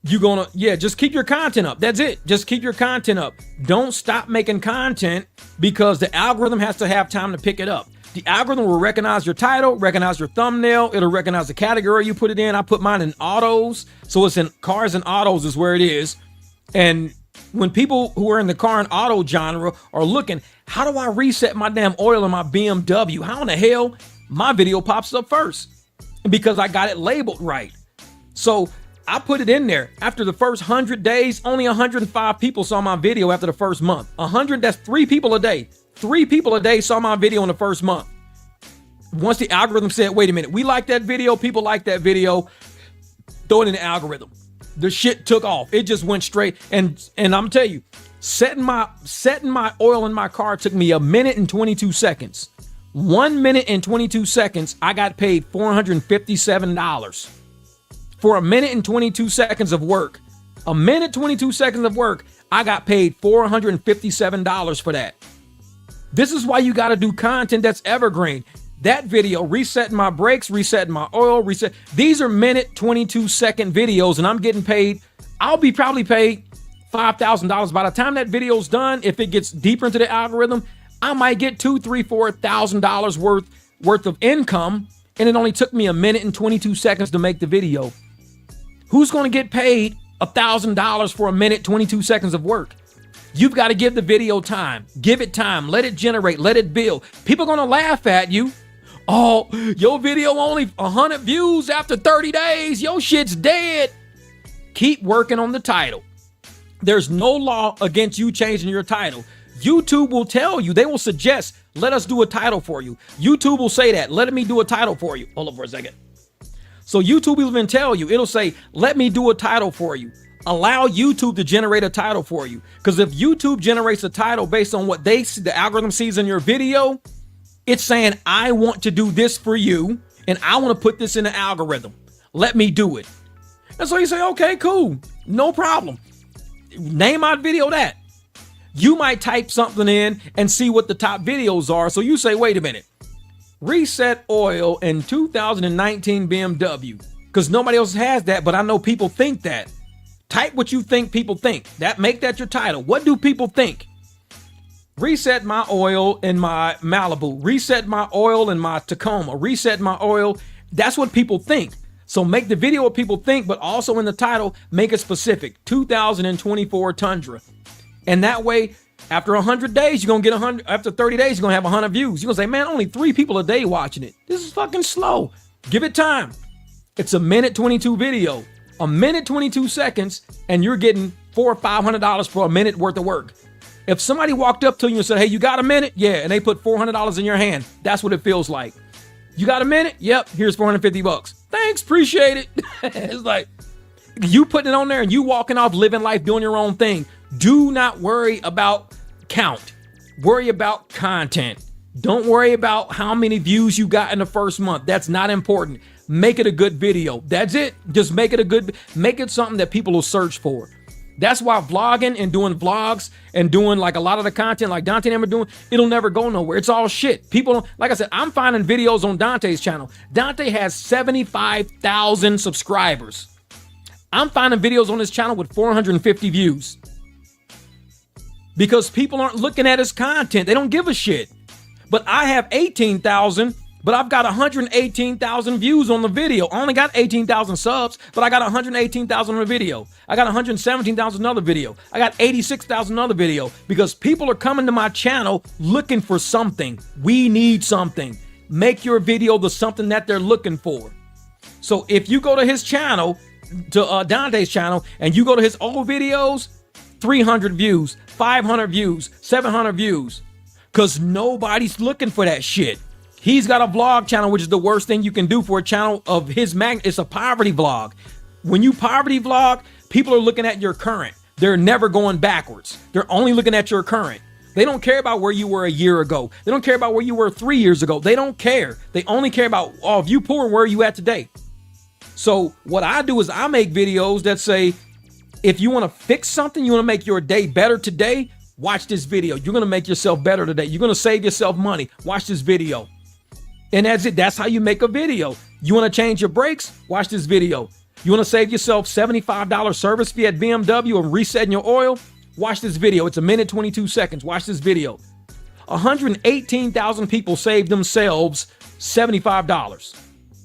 you're gonna, just keep your content up. That's it. Just keep your content up. Don't stop making content because the algorithm has to have time to pick it up. The algorithm will recognize your title, recognize your thumbnail. It'll recognize the category you put it in. I put mine in autos. So it's in cars and autos is where it is. And when people who are in the car and auto genre are looking, how do I reset my damn oil in my BMW? How in the hell? my video pops up first because I got it labeled right. So I put it in there. After the first 100 days, only 105 people saw my video after the first month. 100, that's 3 people a day. 3 people a day saw my video in the first month. Once the algorithm said, wait a minute, we like that video, people like that video, throw it in the algorithm. The shit took off. It just went straight. And I'm telling you, setting my oil in my car took me 1 minute and 22 seconds. 1 minute and 22 seconds, I got paid $457 for 1 minute and 22 seconds of work. 1 minute, 22 seconds of work, I got paid $457 for that. This is why you got to do content that's evergreen. That video, resetting my brakes, resetting my oil, reset. These are minute 22 second videos, and I'm getting paid. I'll be probably paid $5,000 by the time that video's done. If it gets deeper into the algorithm, I might get $2,000, $3,000, $4,000 worth of income, and it only took me 1 minute and 22 seconds to make the video. Who's going to get paid $1,000 for 1 minute 22 seconds of work? You've got to give the video time. Give it time. Let it generate. Let it build. People are going to laugh at you. Oh, your video only 100 views after 30 days. Your shit's dead. Keep working on the title. There's no law against you changing your title. YouTube will tell you. They will suggest, let us do a title for you. YouTube will say that. Let me do a title for you. Hold on for a second. So YouTube will even tell you. It'll say, let me do a title for you. Allow YouTube to generate a title for you. Because if YouTube generates a title based on what the algorithm sees in your video, it's saying, I want to do this for you, and I want to put this in the algorithm. Let me do it. And so you say, okay, cool. No problem. Name my video that. You might type something in and see what the top videos are. So you say, wait a minute. Reset oil in 2019 BMW. Because nobody else has that, but I know people think that. Type what you think people think. Make that your title. What do people think? Reset my oil in my Malibu. Reset my oil in my Tacoma. Reset my oil. That's what people think. So make the video what people think, but also in the title, make it specific. 2024 Tundra. And that way, after 100 days, you're going to get 100. After 30 days, you're going to have 100 views. You're going to say, man, only 3 people a day watching it. This is fucking slow. Give it time. It's 1 minute 22 video. 1 minute 22 seconds, and you're getting $400 or $500 for a minute worth of work. If somebody walked up to you and said, hey, you got a minute? Yeah, and they put $400 in your hand. That's what it feels like. You got a minute? Yep, here's $450. Thanks, appreciate it. It's like you putting it on there and you walking off living life doing your own thing. Do not worry about count. Worry about content. Don't worry about how many views you got in the first month. That's not important. Make it a good video. That's it. Just make it something that people will search for. That's why vlogging and doing vlogs and doing like a lot of the content like Dontay and them are doing, it'll never go nowhere. It's all shit. People, like I said, I'm finding videos on Dontay's channel. Dontay has 75,000 subscribers. I'm finding videos on his channel with 450 views. Because people aren't looking at his content. They don't give a shit. But I have 18,000, but I've got 118,000 views on the video. I only got 18,000 subs, but I got 118,000 on the video. I got 117,000 another video. I got 86,000 another video because people are coming to my channel looking for something. We need something. Make your video the something that they're looking for. So if you go to his channel, to Dontay's channel, and you go to his old videos, 300 views, 500 views, 700 views, because nobody's looking for that shit. He's got a vlog channel, which is the worst thing you can do for a channel of his magnitude. It's a poverty vlog. When you poverty vlog, people are looking at your current. They're never going backwards. They're only looking at your current. They don't care about where you were a year ago. They don't care about where you were 3 years ago. They don't care. They only care about, oh, if you poor, where are you at today? So what I do is I make videos that say, if you want to fix something, you want to make your day better today, watch this video. You're going to make yourself better today. You're going to save yourself money. Watch this video. And that's it. That's how you make a video. You want to change your brakes? Watch this video. You want to save yourself $75 service fee at BMW and resetting your oil? Watch this video. It's 1 minute 22 seconds. Watch this video. 118,000 people saved themselves $75.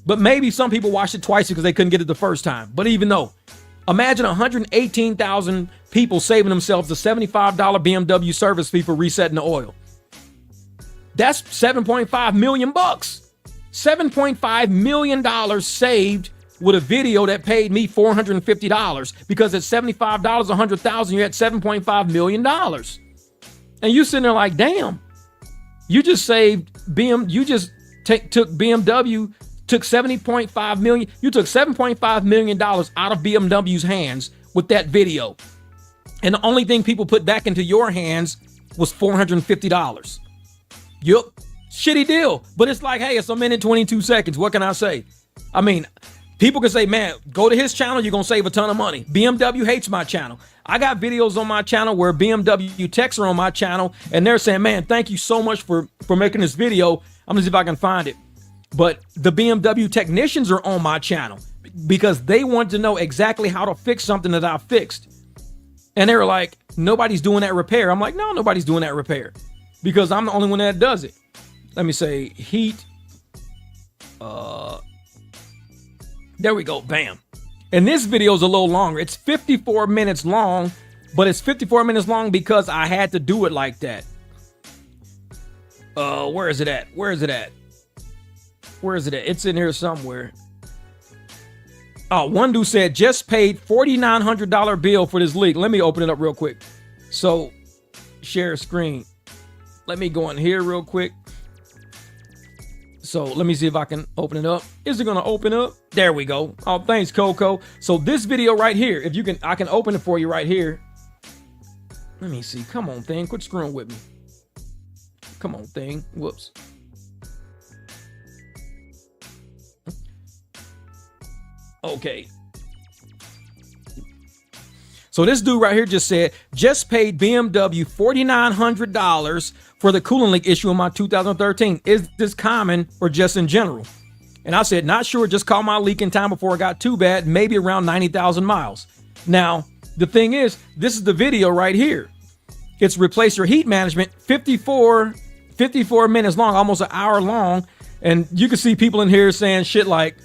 But maybe some people watched it twice because they couldn't get it the first time. But even though, imagine 118,000 people saving themselves a $75 BMW service fee for resetting the oil. That's $7.5 million bucks. $7.5 million saved with a video that paid me $450, because at $75, 100,000, you're at $7.5 million. And you sitting there like, damn, you just saved you just took BMW, took $70.5 million. You took $7.5 million out of BMW's hands with that video. And the only thing people put back into your hands was $450. Yup. Shitty deal. But it's like, hey, it's a minute 22 seconds. What can I say? I mean, people can say, man, go to his channel, you're going to save a ton of money. BMW hates my channel. I got videos on my channel where BMW techs are on my channel, and they're saying, man, thank you so much for making this video. I'm going to see if I can find it. But the BMW technicians are on my channel because they want to know exactly how to fix something that I fixed. And they were like, nobody's doing that repair. I'm like, no, nobody's doing that repair because I'm the only one that does it. Let me say heat. There we go. Bam. And this video is a little longer. It's 54 minutes long, but it's 54 minutes long because I had to do it like that. Where is it at? Where is it at? Where is it at? It's in here somewhere. Oh, one dude said just paid $4,900 bill for this leak. Let me open it up real quick. So share screen. Let me go in here real quick. So let me see if I can open it up. Is it going to open up? There we go. Oh, thanks, Coco. So this video right here, if you can, I can open it for you right here. Let me see. Come on, thing. Quit screwing with me. Come on, thing. Whoops. Okay. So this dude right here just said, just paid BMW $4,900 for the coolant leak issue in my 2013. Is this common or just in general? And I said, not sure. Just called my leak in time before it got too bad. Maybe around 90,000 miles. Now, the thing is, this is the video right here. It's replace your heat management, 54 minutes long, almost an hour long. And you can see people in here saying shit like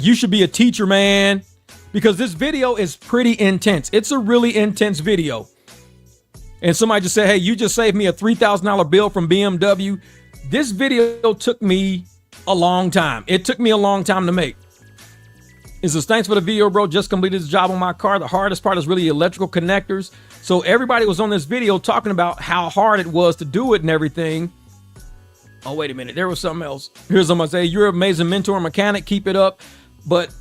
you should be a teacher, man. Because this video is pretty intense. It's a really intense video. And somebody just said, hey, you just saved me a $3,000 bill from BMW. This video took me a long time. It took me a long time to make. It says, thanks for the video, bro. Just completed this job on my car. The hardest part is really electrical connectors. So everybody was on this video talking about how hard it was to do it and everything. Oh, wait a minute. There was something else. Here's somebody say, you're an amazing mentor and mechanic. Keep it up. But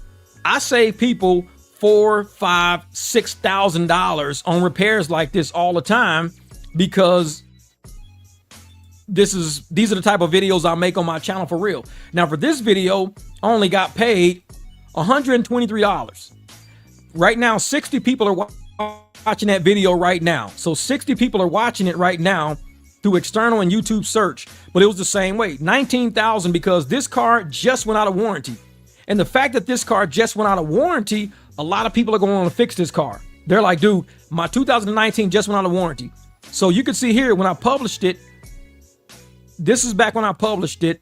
I save people $4,000, $5,000, $6,000 on repairs like this all the time because these are the type of videos I make on my channel for real. Now for this video, I only got paid $123. Right now, 60 people are watching that video right now. So 60 people are watching it right now through external and YouTube search. But it was the same way, 19,000 because this car just went out of warranty. And the fact that this car just went out of warranty, a lot of people are going to want to fix this car. They're like, dude, my 2019 just went out of warranty. So you can see here when I published it, this is back when I published it,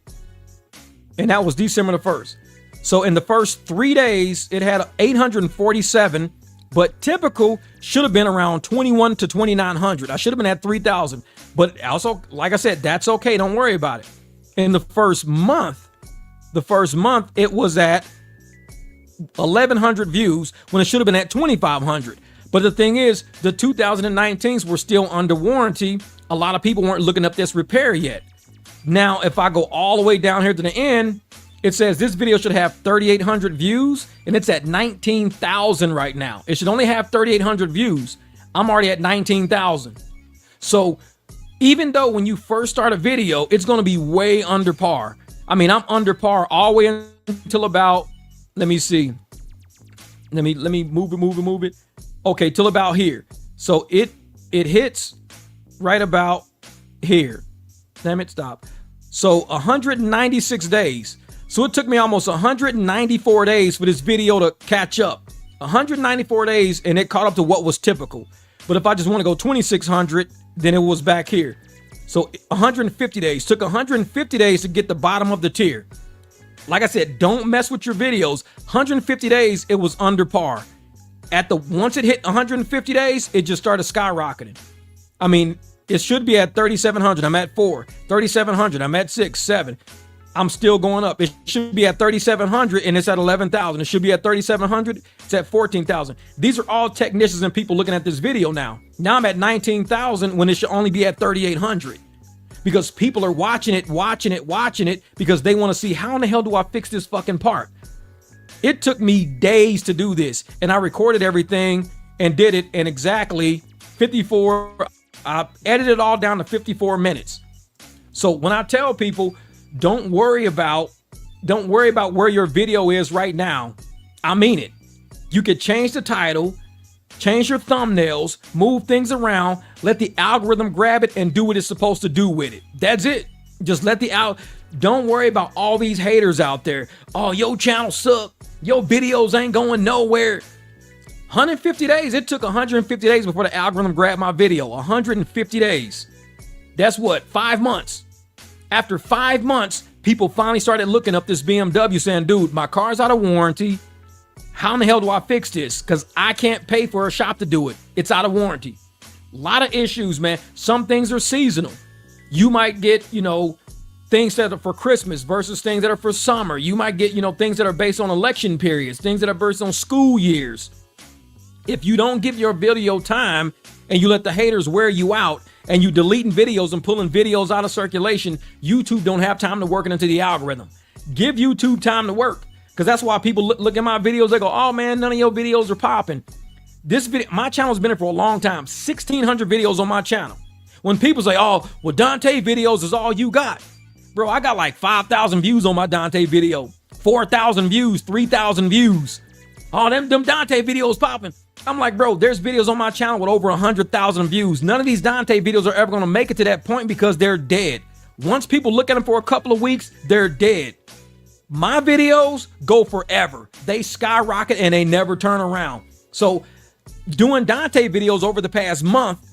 and that was December the 1st. So in the first 3 days, it had 847, but typical should have been around 21 to 2,900. I should have been at 3,000. But also, like I said, that's okay. Don't worry about it. In the first month, it was at 1,100 views when it should have been at 2,500. But the thing is, the 2019s were still under warranty. A lot of people weren't looking up this repair yet. Now, if I go all the way down here to the end, it says this video should have 3,800 views and it's at 19,000 right now. It should only have 3,800 views. I'm already at 19,000. So even though when you first start a video, it's going to be way under par. I mean, I'm under par all the way until about, let me see. Let me move it. Okay, till about here. So it hits right about here. Damn it, stop. So 196 days. So it took me almost 194 days for this video to catch up. 194 days and it caught up to what was typical. But if I just want to go 2,600, then it was back here. So 150 days. Took 150 days to get the bottom of the tier. Like I said, don't mess with your videos. 150 days, it was under par. Once it hit 150 days, it just started skyrocketing. I mean, it should be at 3,700. I'm at 4. 3,700. I'm at 6, 7. I'm still going up. It should be at 3,700 and it's at 11,000. It should be at 3,700. It's at 14,000. These are all technicians and people looking at this video now. Now I'm at 19,000 when it should only be at 3,800 because people are watching it because they want to see how in the hell do I fix this fucking part? It took me days to do this and I recorded everything and did it in exactly 54. I edited it all down to 54 minutes. So when I tell people, don't worry about where your video is right now, I mean it. You could change the title, change your thumbnails, move things around, let the algorithm grab it and do what it's supposed to do with it. That's it. Just let don't worry about all these haters out there. Oh, your channel suck. Your videos ain't going nowhere. 150 days. It took 150 days before the algorithm grabbed my video. 150 days. That's what? 5 months. After 5 months, people finally started looking up this BMW saying, dude, my car's out of warranty. How in the hell do I fix this? Because I can't pay for a shop to do it. It's out of warranty. A lot of issues, man. Some things are seasonal. You might get, things that are for Christmas versus things that are for summer. You might get, things that are based on election periods, things that are based on school years. If you don't give your video time and you let the haters wear you out and you deleting videos and pulling videos out of circulation, YouTube don't have time to work it into the algorithm. Give YouTube time to work. Because that's why people look at my videos, they go, oh man, none of your videos are popping. My channel's been here for a long time. 1,600 videos on my channel. When people say, oh, well, Dontay videos is all you got. Bro, I got like 5,000 views on my Dontay video. 4,000 views, 3,000 views. Oh, them Dontay videos popping. I'm like, bro, there's videos on my channel with over 100,000 views. None of these Dontay videos are ever going to make it to that point because they're dead. Once people look at them for a couple of weeks, they're dead. My videos go forever. They skyrocket and they never turn around. So doing Dontay videos over the past month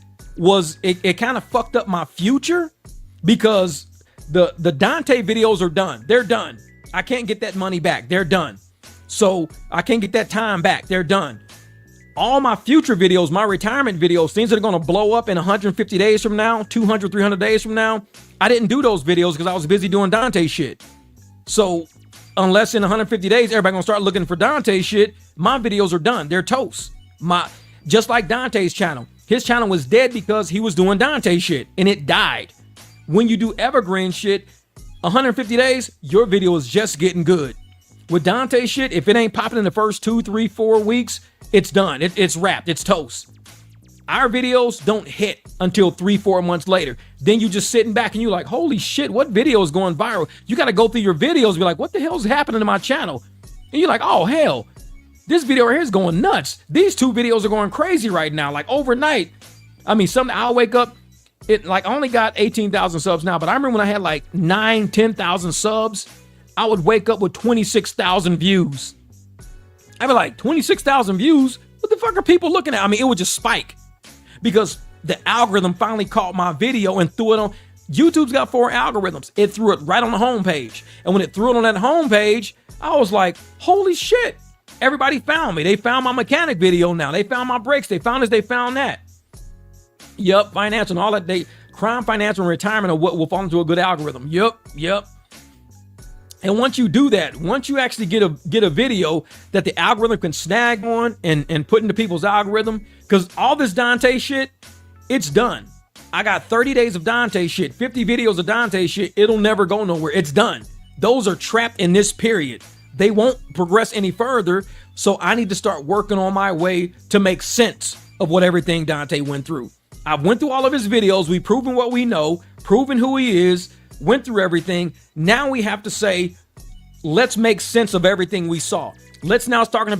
it kind of fucked up my future because the Dontay videos are done. They're done. I can't get that money back. They're done. So I can't get that time back. They're done. All my future videos, my retirement videos, things that are going to blow up in 150 days from now, 200, 300 days from now, I didn't do those videos because I was busy doing Dontay shit. So unless in 150 days, everybody going to start looking for Dontay shit, my videos are done. They're toast. Just like Dontay's channel. His channel was dead because he was doing Dontay shit and it died. When you do evergreen shit, 150 days, your video is just getting good. With Dontay shit, if it ain't popping in the first 2, 3, 4 weeks, it's done. It's wrapped. It's toast. Our videos don't hit until 3, 4 months later. Then you just sitting back and you're like, holy shit, what video is going viral? You got to go through your videos and be like, what the hell is happening to my channel? And you're like, oh, hell, this video right here is going nuts. These 2 videos are going crazy right now. Like overnight. I mean, I'll wake up. I only got 18,000 subs now, but I remember when I had like 9, 10,000 subs, I would wake up with 26,000 views. I'd be like, 26,000 views? What the fuck are people looking at? I mean, it would just spike because the algorithm finally caught my video and threw it on. YouTube's got 4 algorithms. It threw it right on the homepage. And when it threw it on that homepage, I was like, holy shit. Everybody found me. They found my mechanic video now. They found my brakes. They found this. They found that. Yup, financial and all that. Crime, financial, and retirement are what will fall into a good algorithm. Yup. And once you do that, once you actually get a video that the algorithm can snag on and put into people's algorithm, because all this Dontay shit, it's done. I got 30 days of Dontay shit, 50 videos of Dontay shit. It'll never go nowhere. It's done. Those are trapped in this period. They won't progress any further. So I need to start working on my way to make sense of what everything Dontay went through. I went through all of his videos. We've proven what we know, proven who he is, went through everything. Now we have to say, let's make sense of everything we saw. Let's now start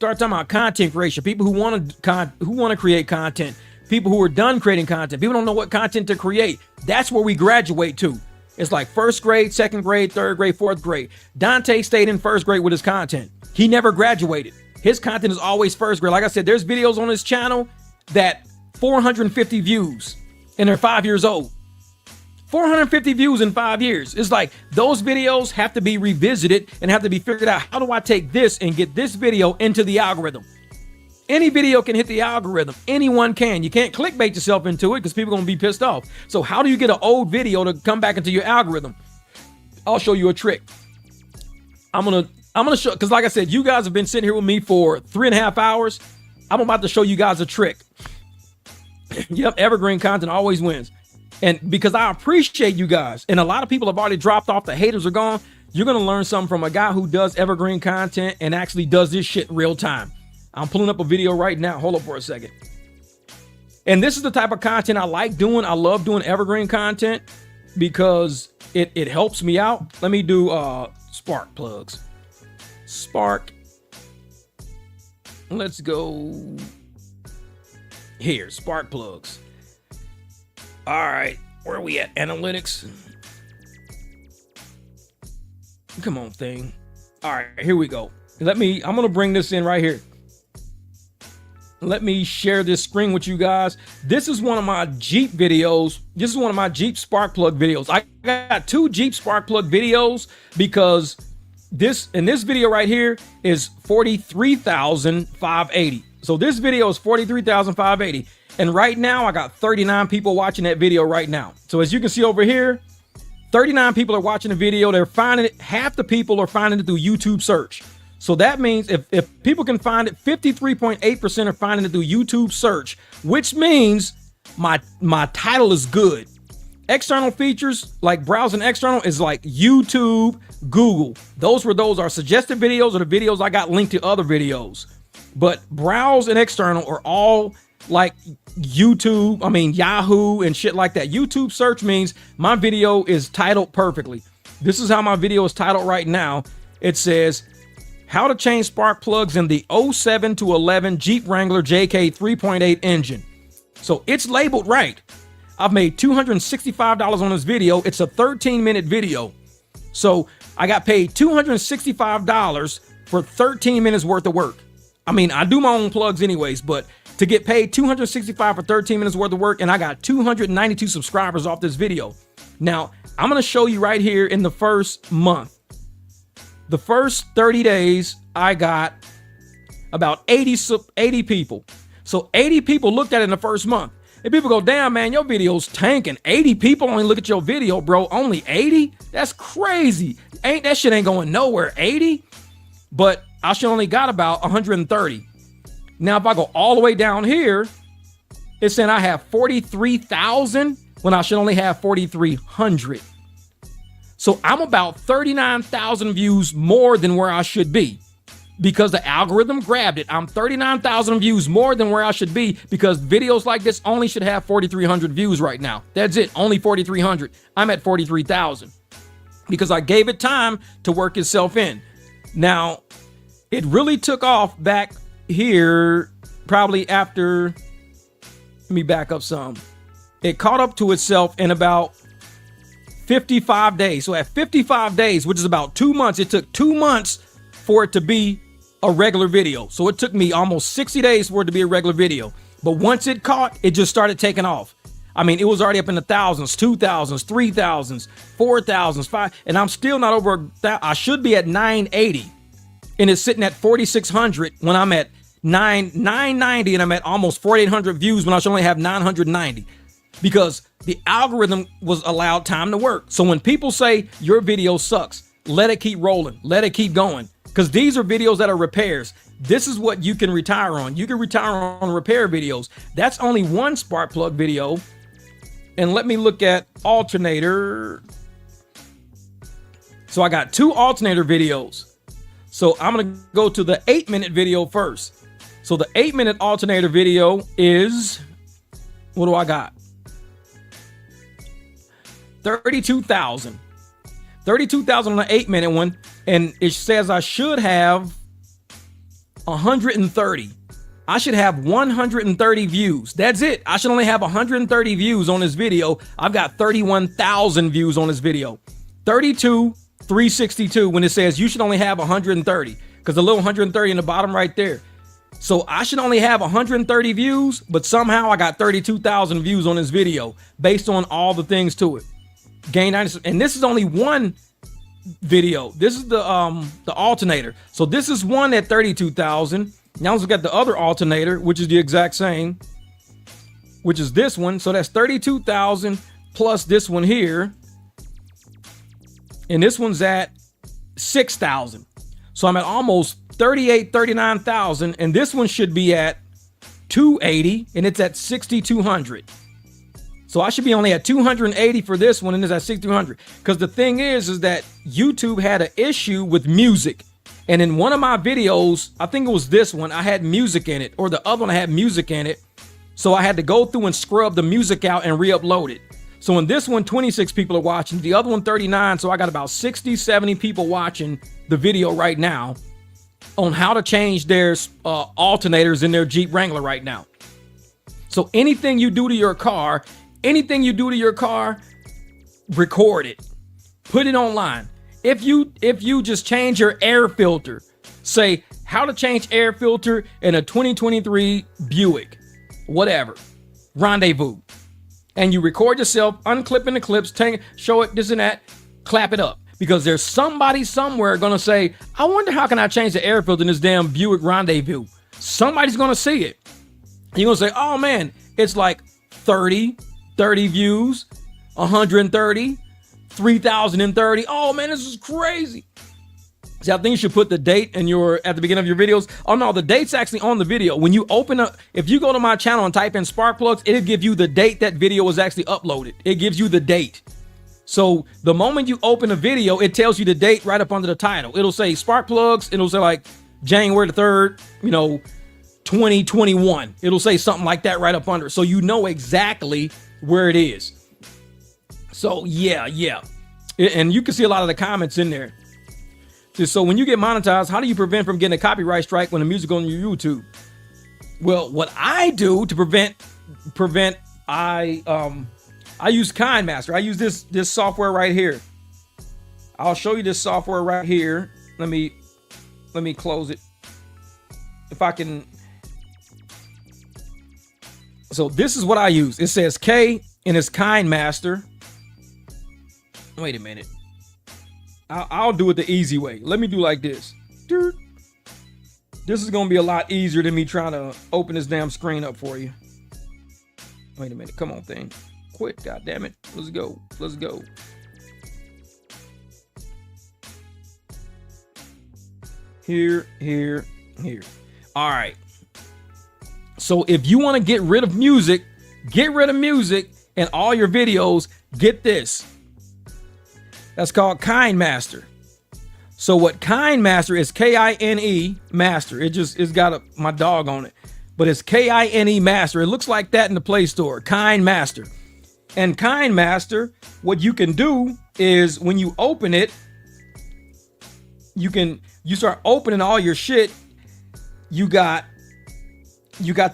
talking about content creation. People who want to create content. People who are done creating content. People don't know what content to create. That's where we graduate to. It's like first grade, second grade, third grade, fourth grade. Dontay stayed in first grade with his content. He never graduated. His content is always first grade. Like I said, there's videos on his channel that 450 views and they're 5 years old. 450 views in 5 years. It's like those videos have to be revisited and have to be figured out. How do I take this and get this video into the algorithm? Any video can hit the algorithm. Anyone can. You can't clickbait yourself into it because people are going to be pissed off. So how do you get an old video to come back into your algorithm? I'll show you a trick. I'm gonna show, because like I said, you guys have been sitting here with me for 3.5 hours. I'm about to show you guys a trick. Yep, evergreen content always wins. And because I appreciate you guys, and a lot of people have already dropped off, the haters are gone, you're gonna learn something from a guy who does evergreen content and actually does this shit real time. I'm pulling up a video right now. Hold up for a second. And this is the type of content I like doing. I love doing evergreen content because it helps me out. Let me do spark plugs. Spark. Let's go here. Spark plugs. All right. Where are we at? Analytics. Come on, thing. All right, here we go. I'm going to bring this in right here. Let me share this screen with you guys. This is one of my Jeep videos. This is one of my Jeep spark plug videos. I got 2 Jeep spark plug videos because this video right here is 43,580. So this video is 43,580. And right now I got 39 people watching that video right now. So as you can see over here, 39 people are watching the video. They're finding it. Half the people are finding it through YouTube search. So that means if people can find it, 53.8% are finding it through YouTube search, which means my title is good. External features like browsing external is like YouTube, Google. Those are suggested videos or the videos I got linked to other videos. But browse and external are all like YouTube, Yahoo and shit like that. YouTube search means my video is titled perfectly. This is how my video is titled right now. It says, how to change spark plugs in the 07 to 11 Jeep Wrangler JK 3.8 engine. So it's labeled right. I've made $265 on this video. It's a 13-minute video. So I got paid $265 for 13 minutes worth of work. I do my own plugs anyways, but to get paid $265 for 13 minutes worth of work, and I got 292 subscribers off this video. Now, I'm going to show you right here in the first month. The first 30 days, I got about 80 people. So 80 people looked at it in the first month. And people go, damn, man, your video's tanking. 80 people only look at your video, bro. Only 80? That's crazy. That shit ain't going nowhere. 80? But I should only got about 130. Now, if I go all the way down here, it's saying I have 43,000 when I should only have 4,300. So I'm about 39,000 views more than where I should be because the algorithm grabbed it. I'm 39,000 views more than where I should be because videos like this only should have 4,300 views right now. That's it. Only 4,300. I'm at 43,000 because I gave it time to work itself in. Now, it really took off back here probably after, let me back up some. It caught up to itself in about 55 days. So at 55 days, which is about 2 months, it took 2 months for it to be a regular video. So it took me almost 60 days for it to be a regular video. But once it caught, it just started taking off. It was already up in the thousands, 2,000s, 3,000s, 4,000s, 5, and I'm still not over. I should be at 980, and it's sitting at 4,600 when I'm at 990, and I'm at almost 4,800 views when I should only have 990. Because the algorithm was allowed time to work. So when people say your video sucks, let it keep rolling, let it keep going. Because these are videos that are repairs. This is what you can retire on. You can retire on repair videos. That's only one spark plug video. And let me look at alternator. So I got 2 alternator videos. So I'm going to go to the 8-minute video first. So the 8-minute alternator video is, what do I got? 32,000. 32,000 on the 8-minute one. And it says I should have 130. I should have 130 views. That's it. I should only have 130 views on this video. I've got 31,000 views on this video. 32,362 when it says you should only have 130. Because the little 130 in the bottom right there. So I should only have 130 views, but somehow I got 32,000 views on this video based on all the things to it. Gain 90, and this is only one video. This is the alternator. So this is one at 32,000. Now let's get the other alternator, which is the exact same, which is this one. So that's 32,000 plus this one here. and this one's at 6,000. So I'm at almost 39,000, and this one should be at 280, and it's at 6,200. So I should be only at 280 for this one, and it's at 6,200. Because the thing is that YouTube had an issue with music. And in one of my videos, I think it was this one, I had music in it, or the other one I had music in it. So I had to go through and scrub the music out and re-upload it. So in this one, 26 people are watching, the other one 39. So I got about 60, 70 people watching the video right now on how to change their alternators in their Jeep Wrangler right now. So anything you do to your car, record it, put it online. If you just change your air filter, say how to change air filter in a 2023 Buick, whatever, Rendezvous, and you record yourself unclipping the clips, show it this and that, clap it up. Because there's somebody somewhere gonna say, I wonder how can I change the air filter in this damn Buick Rendezvous. Somebody's gonna see it. You're gonna say, oh man, it's like 30 views, 130, 3,030. Oh man, this is crazy. See, I think you should put the date at the beginning of your videos. Oh no, the date's actually on the video. When you open up, if you go to my channel and type in spark plugs, it'll give you the date that video was actually uploaded. It gives you the date. So the moment you open a video, it tells you the date right up under the title. It'll say spark plugs. It'll say like January the 3rd, 2021. It'll say something like that right up under. So you know exactly where it is. So yeah. And you can see a lot of the comments in there. So when you get monetized, how do you prevent from getting a copyright strike when the music on your YouTube? Well, what I do to prevent, I use KindMaster. I use this software right here. I'll show you this software right here. Let me close it. If I can. So this is what I use. It says K and it's KindMaster. Wait a minute. I'll do it the easy way. Let me do like this. This is going to be a lot easier than me trying to open this damn screen up for you. Wait a minute. Come on, thing. Quick. God damn it. Let's go. Here. All right. So if you want to get rid of music and all your videos, get this. That's called KindMaster. So what KindMaster is, K-I-N-E Master. It's got my dog on it, but it's K-I-N-E Master. It looks like that in the Play Store, KindMaster. And KindMaster, what you can do is when you open it, you start opening all your shit. You got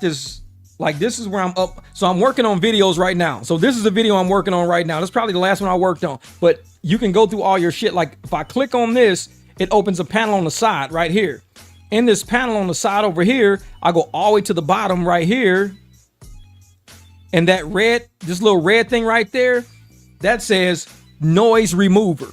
this, like this is where I'm up. So I'm working on videos right now. So this is the video I'm working on right now. This is probably the last one I worked on, but you can go through all your shit. Like if I click on this, it opens a panel on the side right here. In this panel on the side over here, I go all the way to the bottom right here. And that this little red thing right there, that says noise remover.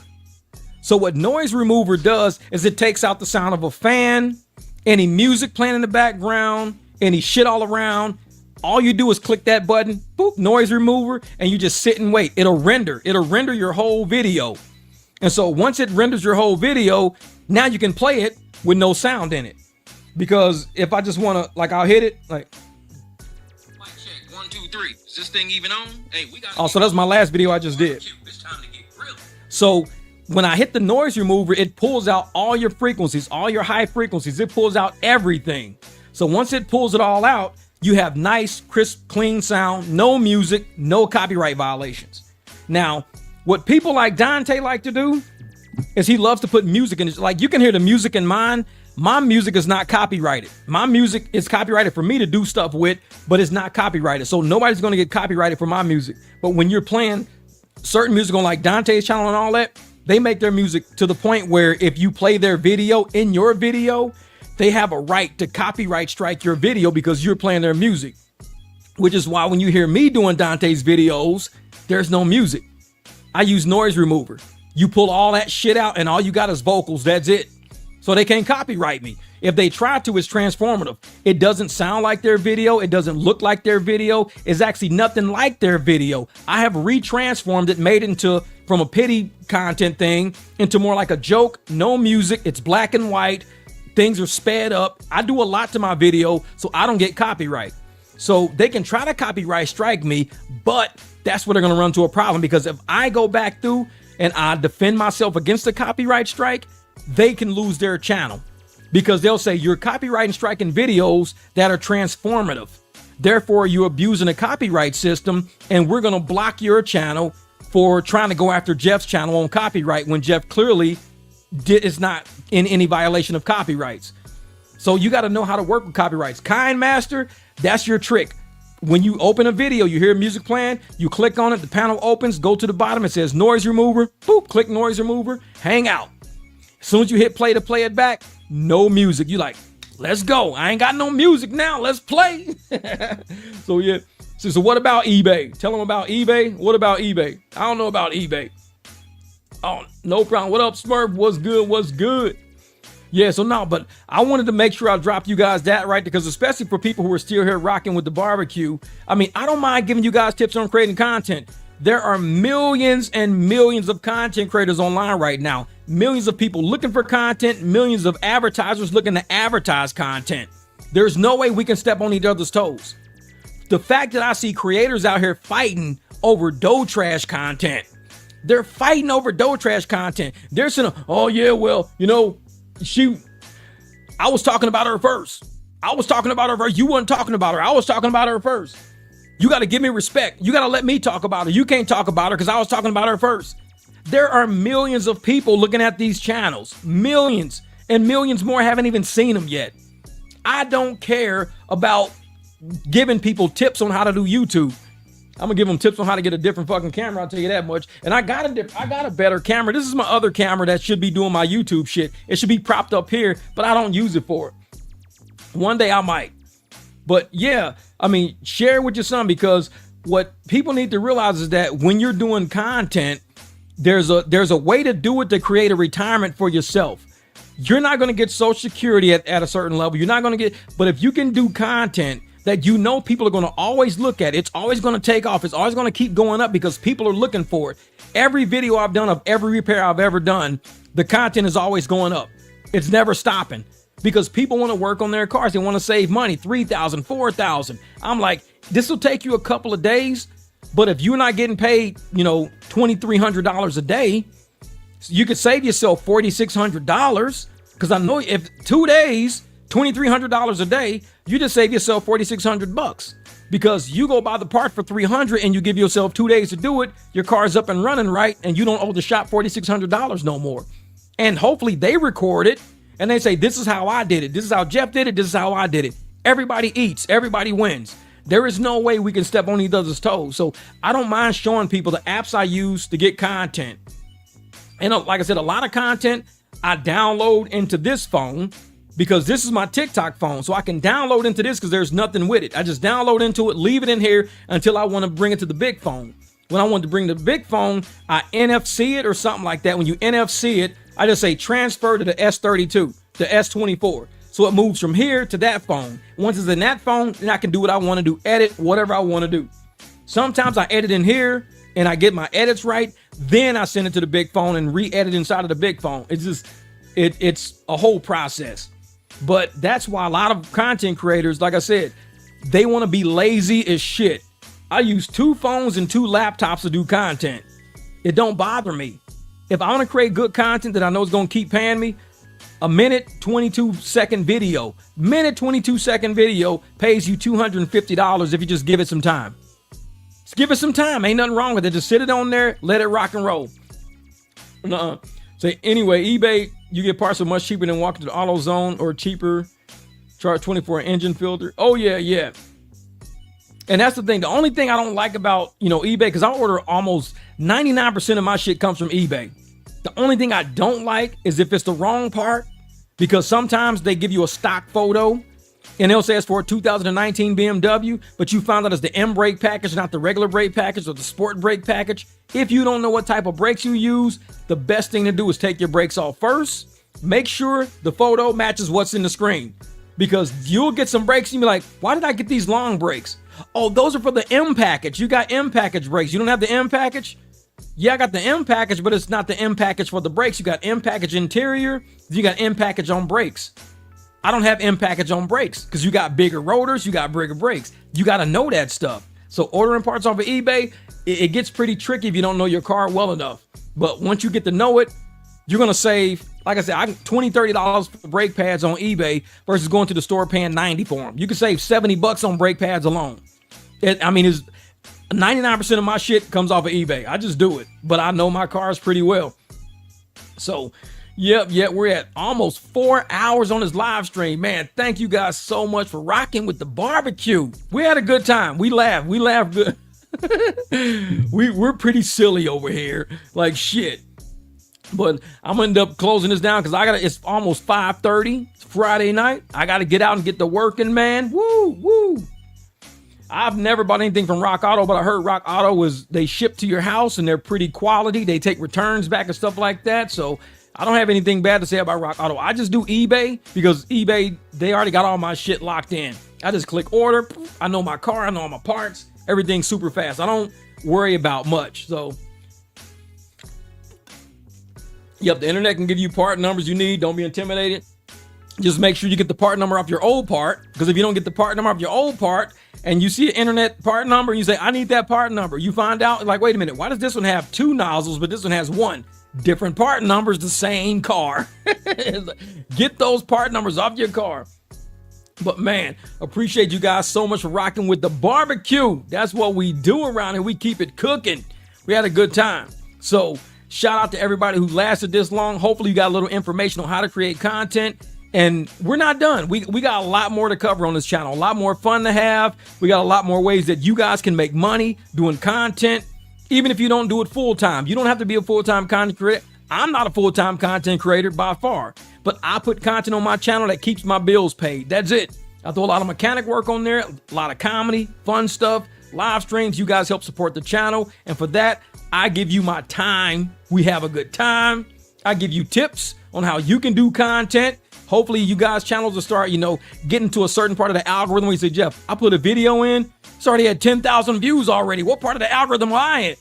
So what noise remover does is it takes out the sound of a fan, any music playing in the background, any shit all around. All you do is click that button, boop, noise remover, and you just sit and wait. It'll render your whole video. And so once it renders your whole video, now you can play it with no sound in it. Because if I just want to, like, I'll hit it, like. Mic check, 1, 2, 3. Is this thing even on? Hey, we got. Oh, so that's my last video I just did. It's time to get real. So when I hit the noise remover, it pulls out all your frequencies, all your high frequencies. It pulls out everything. So once it pulls it all out, you have nice, crisp, clean sound, no music, no copyright violations. Now, what people like Dontay like to do is he loves to put music in it. Like you can hear the music in mine. My music is not copyrighted. My music is copyrighted for me to do stuff with, but it's not copyrighted. So nobody's going to get copyrighted for my music. But when you're playing certain music on like Dontay's channel and all that, they make their music to the point where if you play their video in your video, they have a right to copyright strike your video because you're playing their music, which is why when you hear me doing Dontay's videos, there's no music. I use noise remover. You pull all that shit out and all you got is vocals. That's it. So they can't copyright me. If they try to, it's transformative. It doesn't sound like their video. It doesn't look like their video. It's actually nothing like their video. I have retransformed it, made it into from a pity content thing into more like a joke, no music. It's black and white. Things are sped up. I do a lot to my video, so I don't get copyright. So they can try to copyright strike me, but that's where they're going to run into a problem, because if I go back through and I defend myself against the copyright strike, they can lose their channel, because they'll say you're copyright and striking videos that are transformative. Therefore, you're abusing the copyright system, and we're going to block your channel for trying to go after Jeff's channel on copyright when Jeff clearly is not in any violation of copyrights. So you got to know how to work with copyrights. Kind Master, that's your trick. When you open a video, you hear music playing, you click on it, the panel opens, go to the bottom, it says noise remover, boop, click noise remover, hang out. As soon as you hit play to play it back, no music. You like, let's go. I ain't got no music now. Let's play. So yeah. So what about eBay? Tell them about eBay. What about eBay? I don't know about eBay. Oh, no problem. What up, Smurf? What's good? What's good? Yeah, so no, but I wanted to make sure I dropped you guys that right, because especially for people who are still here rocking with the barbecue, I mean, I don't mind giving you guys tips on creating content. There are millions and millions of content creators online right now. Millions of people looking for content, millions of advertisers looking to advertise content. There's no way we can step on each other's toes. The fact that I see creators out here fighting over dough trash content. They're fighting over dough trash content. They're saying, oh yeah, well, you know, I was talking about her first. I was talking about her first. You weren't talking about her. I was talking about her first. You got to give me respect. You got to let me talk about her. You can't talk about her because I was talking about her first. There are millions of people looking at these channels. Millions and millions more haven't even seen them yet. I don't care about giving people tips on how to do YouTube. I'm gonna give them tips on how to get a different fucking camera. I'll tell you that much. And I got a better camera. This is my other camera that should be doing my YouTube shit. It should be propped up here, but I don't use it for it. One day I might. But yeah, I mean, share it with your son, because what people need to realize is that when you're doing content, there's a way to do it to create a retirement for yourself. You're not going to get Social Security at a certain level. You're not going to get, but if you can do content that you know people are going to always look at, it's always going to take off. It's always going to keep going up because people are looking for it. Every video I've done of every repair I've ever done, the content is always going up. It's never stopping because people want to work on their cars. They want to save money, $3,000, $4,000. I'm like, this will take you a couple of days, but if you're not getting paid, you know, $2,300 a day, you could save yourself $4,600, because I know if 2 days, $2,300 a day, you just save yourself $4,600 because you go buy the part for $300 and you give yourself 2 days to do it. Your car's up and running, right? And you don't owe the shop $4,600 no more. And hopefully they record it and they say, this is how I did it. This is how Jeff did it. This is how I did it. Everybody eats. Everybody wins. There is no way we can step on each other's toes. So I don't mind showing people the apps I use to get content. And like I said, a lot of content I download into this phone because this is my TikTok phone. So I can download into this because there's nothing with it. I just download into it, leave it in here until I want to bring it to the big phone. When I want to bring the big phone, I NFC it or something like that. When you NFC it, I just say transfer to the S32, to S24. So it moves from here to that phone. Once it's in that phone, then I can do what I want to do, edit whatever I want to do. Sometimes I edit in here and I get my edits right. Then I send it to the big phone and re-edit inside of the big phone. It's just, it's a whole process. But that's why a lot of content creators, like I said, they want to be lazy as shit. I use 2 phones and 2 laptops to do content. It don't bother me. If I want to create good content that I know is going to keep paying me, a minute 22-second video, pays you $250 if you just give it some time. Just give it some time. Ain't nothing wrong with it. Just sit it on there, let it rock and roll. So anyway, eBay, you get parts are much cheaper than walking to the AutoZone, or cheaper. Charge 24 engine filter. Oh yeah. And that's the thing. The only thing I don't like about, eBay, because I order almost 99% of my shit comes from eBay. The only thing I don't like is if it's the wrong part, because sometimes they give you a stock photo and they'll say it's for a 2019 BMW, but you found out it's the M brake package, not the regular brake package or the sport brake package. If you don't know what type of brakes you use, the best thing to do is take your brakes off first, make sure the photo matches what's in the screen, because you'll get some brakes and you'll be like, why did I get these long brakes? Oh, those are for the M package. You got M package brakes. You don't have the M package? Yeah, I got the M package, but it's not the M package for the brakes. You got M package interior. You got M package on brakes. I don't have M package on brakes because you got bigger rotors. You got bigger brakes. You got to know that stuff. So ordering parts off of eBay, it gets pretty tricky if you don't know your car well enough. But once you get to know it, you're going to save, like I said, $20, $30 for brake pads on eBay versus going to the store paying $90 for them. You can save $70 on brake pads alone. It's 99% of my shit comes off of eBay. I just do it, but I know my cars pretty well. So, yep, we're at almost 4 hours on this live stream. Man, thank you guys so much for rocking with the barbecue. We had a good time. We laughed good. We're pretty silly over here, like shit. But I'm gonna end up closing this down because it's almost 5:30. It's Friday night. I gotta get out and get to working, man. Woo. I've never bought anything from Rock Auto, but I heard Rock Auto they ship to your house and they're pretty quality. They take returns back and stuff like that. So I don't have anything bad to say about Rock Auto. I just do eBay because eBay, they already got all my shit locked in. I just click order. I know my car. I know all my parts. Everything's super fast. I don't worry about much. So, yep, the internet can give you part numbers you need. Don't be intimidated. Just make sure you get the part number off your old part, because if you don't get the part number off your old part and you see an internet part number and you say, I need that part number, you find out, like, wait a minute, why does this one have 2 nozzles, but this one has 1? Different part numbers, the same car. Get those part numbers off your car. But man, appreciate you guys so much for rocking with the barbecue. That's what we do around here. We keep it cooking. We had a good time. So shout out to everybody who lasted this long. Hopefully you got a little information on how to create content. And we're not done. We got a lot more to cover on this channel, a lot more fun to have. We got a lot more ways that you guys can make money doing content, even if you don't do it full time. You don't have to be a full-time content creator. I'm not a full-time content creator by far, but I put content on my channel that keeps my bills paid. That's it. I throw a lot of mechanic work on there, a lot of comedy, fun stuff, live streams. You guys help support the channel. And for that, I give you my time. We have a good time. I give you tips on how you can do content. Hopefully you guys' channels will start, getting to a certain part of the algorithm where you say, Jeff, I put a video in, it's already had 10,000 views already. What part of the algorithm am I in?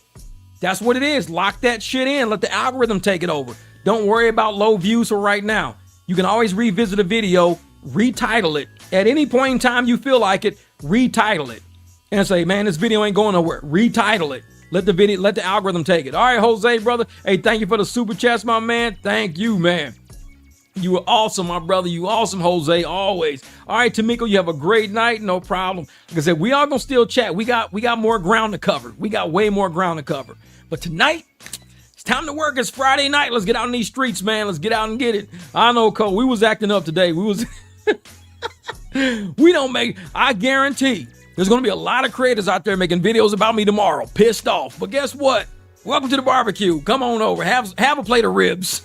That's what it is. Lock that shit in. Let the algorithm take it over. Don't worry about low views for right now. You can always revisit a video, retitle it. At any point in time you feel like it, retitle it. And say, man, this video ain't going nowhere. Retitle it. Let the algorithm take it. All right, Jose, brother. Hey, thank you for the super chats, my man. Thank you, man. You were awesome, my brother. You awesome, Jose, always. All right, Tamiko, you have a great night. No problem. Like I said, we all gonna still chat. We got more ground to cover. We got way more ground to cover. But tonight, it's time to work. It's Friday night. Let's get out in these streets, man. Let's get out and get it. I know, Cole. We was acting up today. I guarantee there's gonna be a lot of creators out there making videos about me tomorrow. Pissed off. But guess what? Welcome to the barbecue. Come on over. Have a plate of ribs.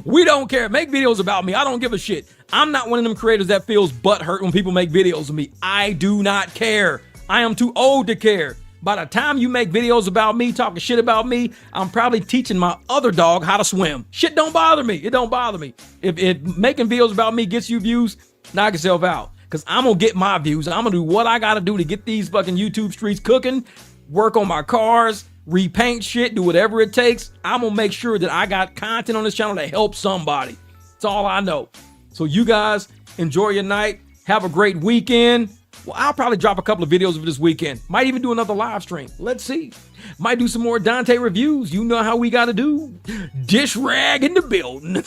We don't care. Make videos about me. I don't give a shit. I'm not one of them creators that feels butthurt when people make videos of me. I do not care. I am too old to care. By the time you make videos about me, talking shit about me, I'm probably teaching my other dog how to swim. Shit don't bother me. It don't bother me. If making videos about me gets you views, knock yourself out. Because I'm going to get my views. I'm going to do what I got to do to get these fucking YouTube streets cooking, work on my cars, repaint shit, do whatever it takes. I'm gonna make sure that I got content on this channel that helps somebody. That's all I know. So you guys enjoy your night. Have a great weekend. Well, I'll probably drop a couple of videos of this weekend. Might even do another live stream. Let's see. Might do some more Dontay reviews. You know how we gotta do. Dish rag in the building.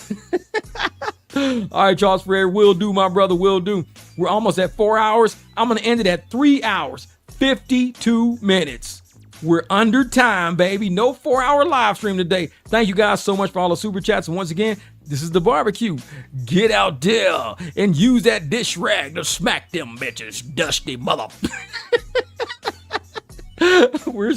All right, Charles Ferrer, will do, my brother, will do. We're almost at 4 hours. I'm gonna end it at 3 hours, 52 minutes. We're under time, baby. No 4-hour live stream today. Thank you guys so much for all the super chats. And once again, this is the barbecue. Get out there and use that dish rag to smack them bitches, dusty mother. We're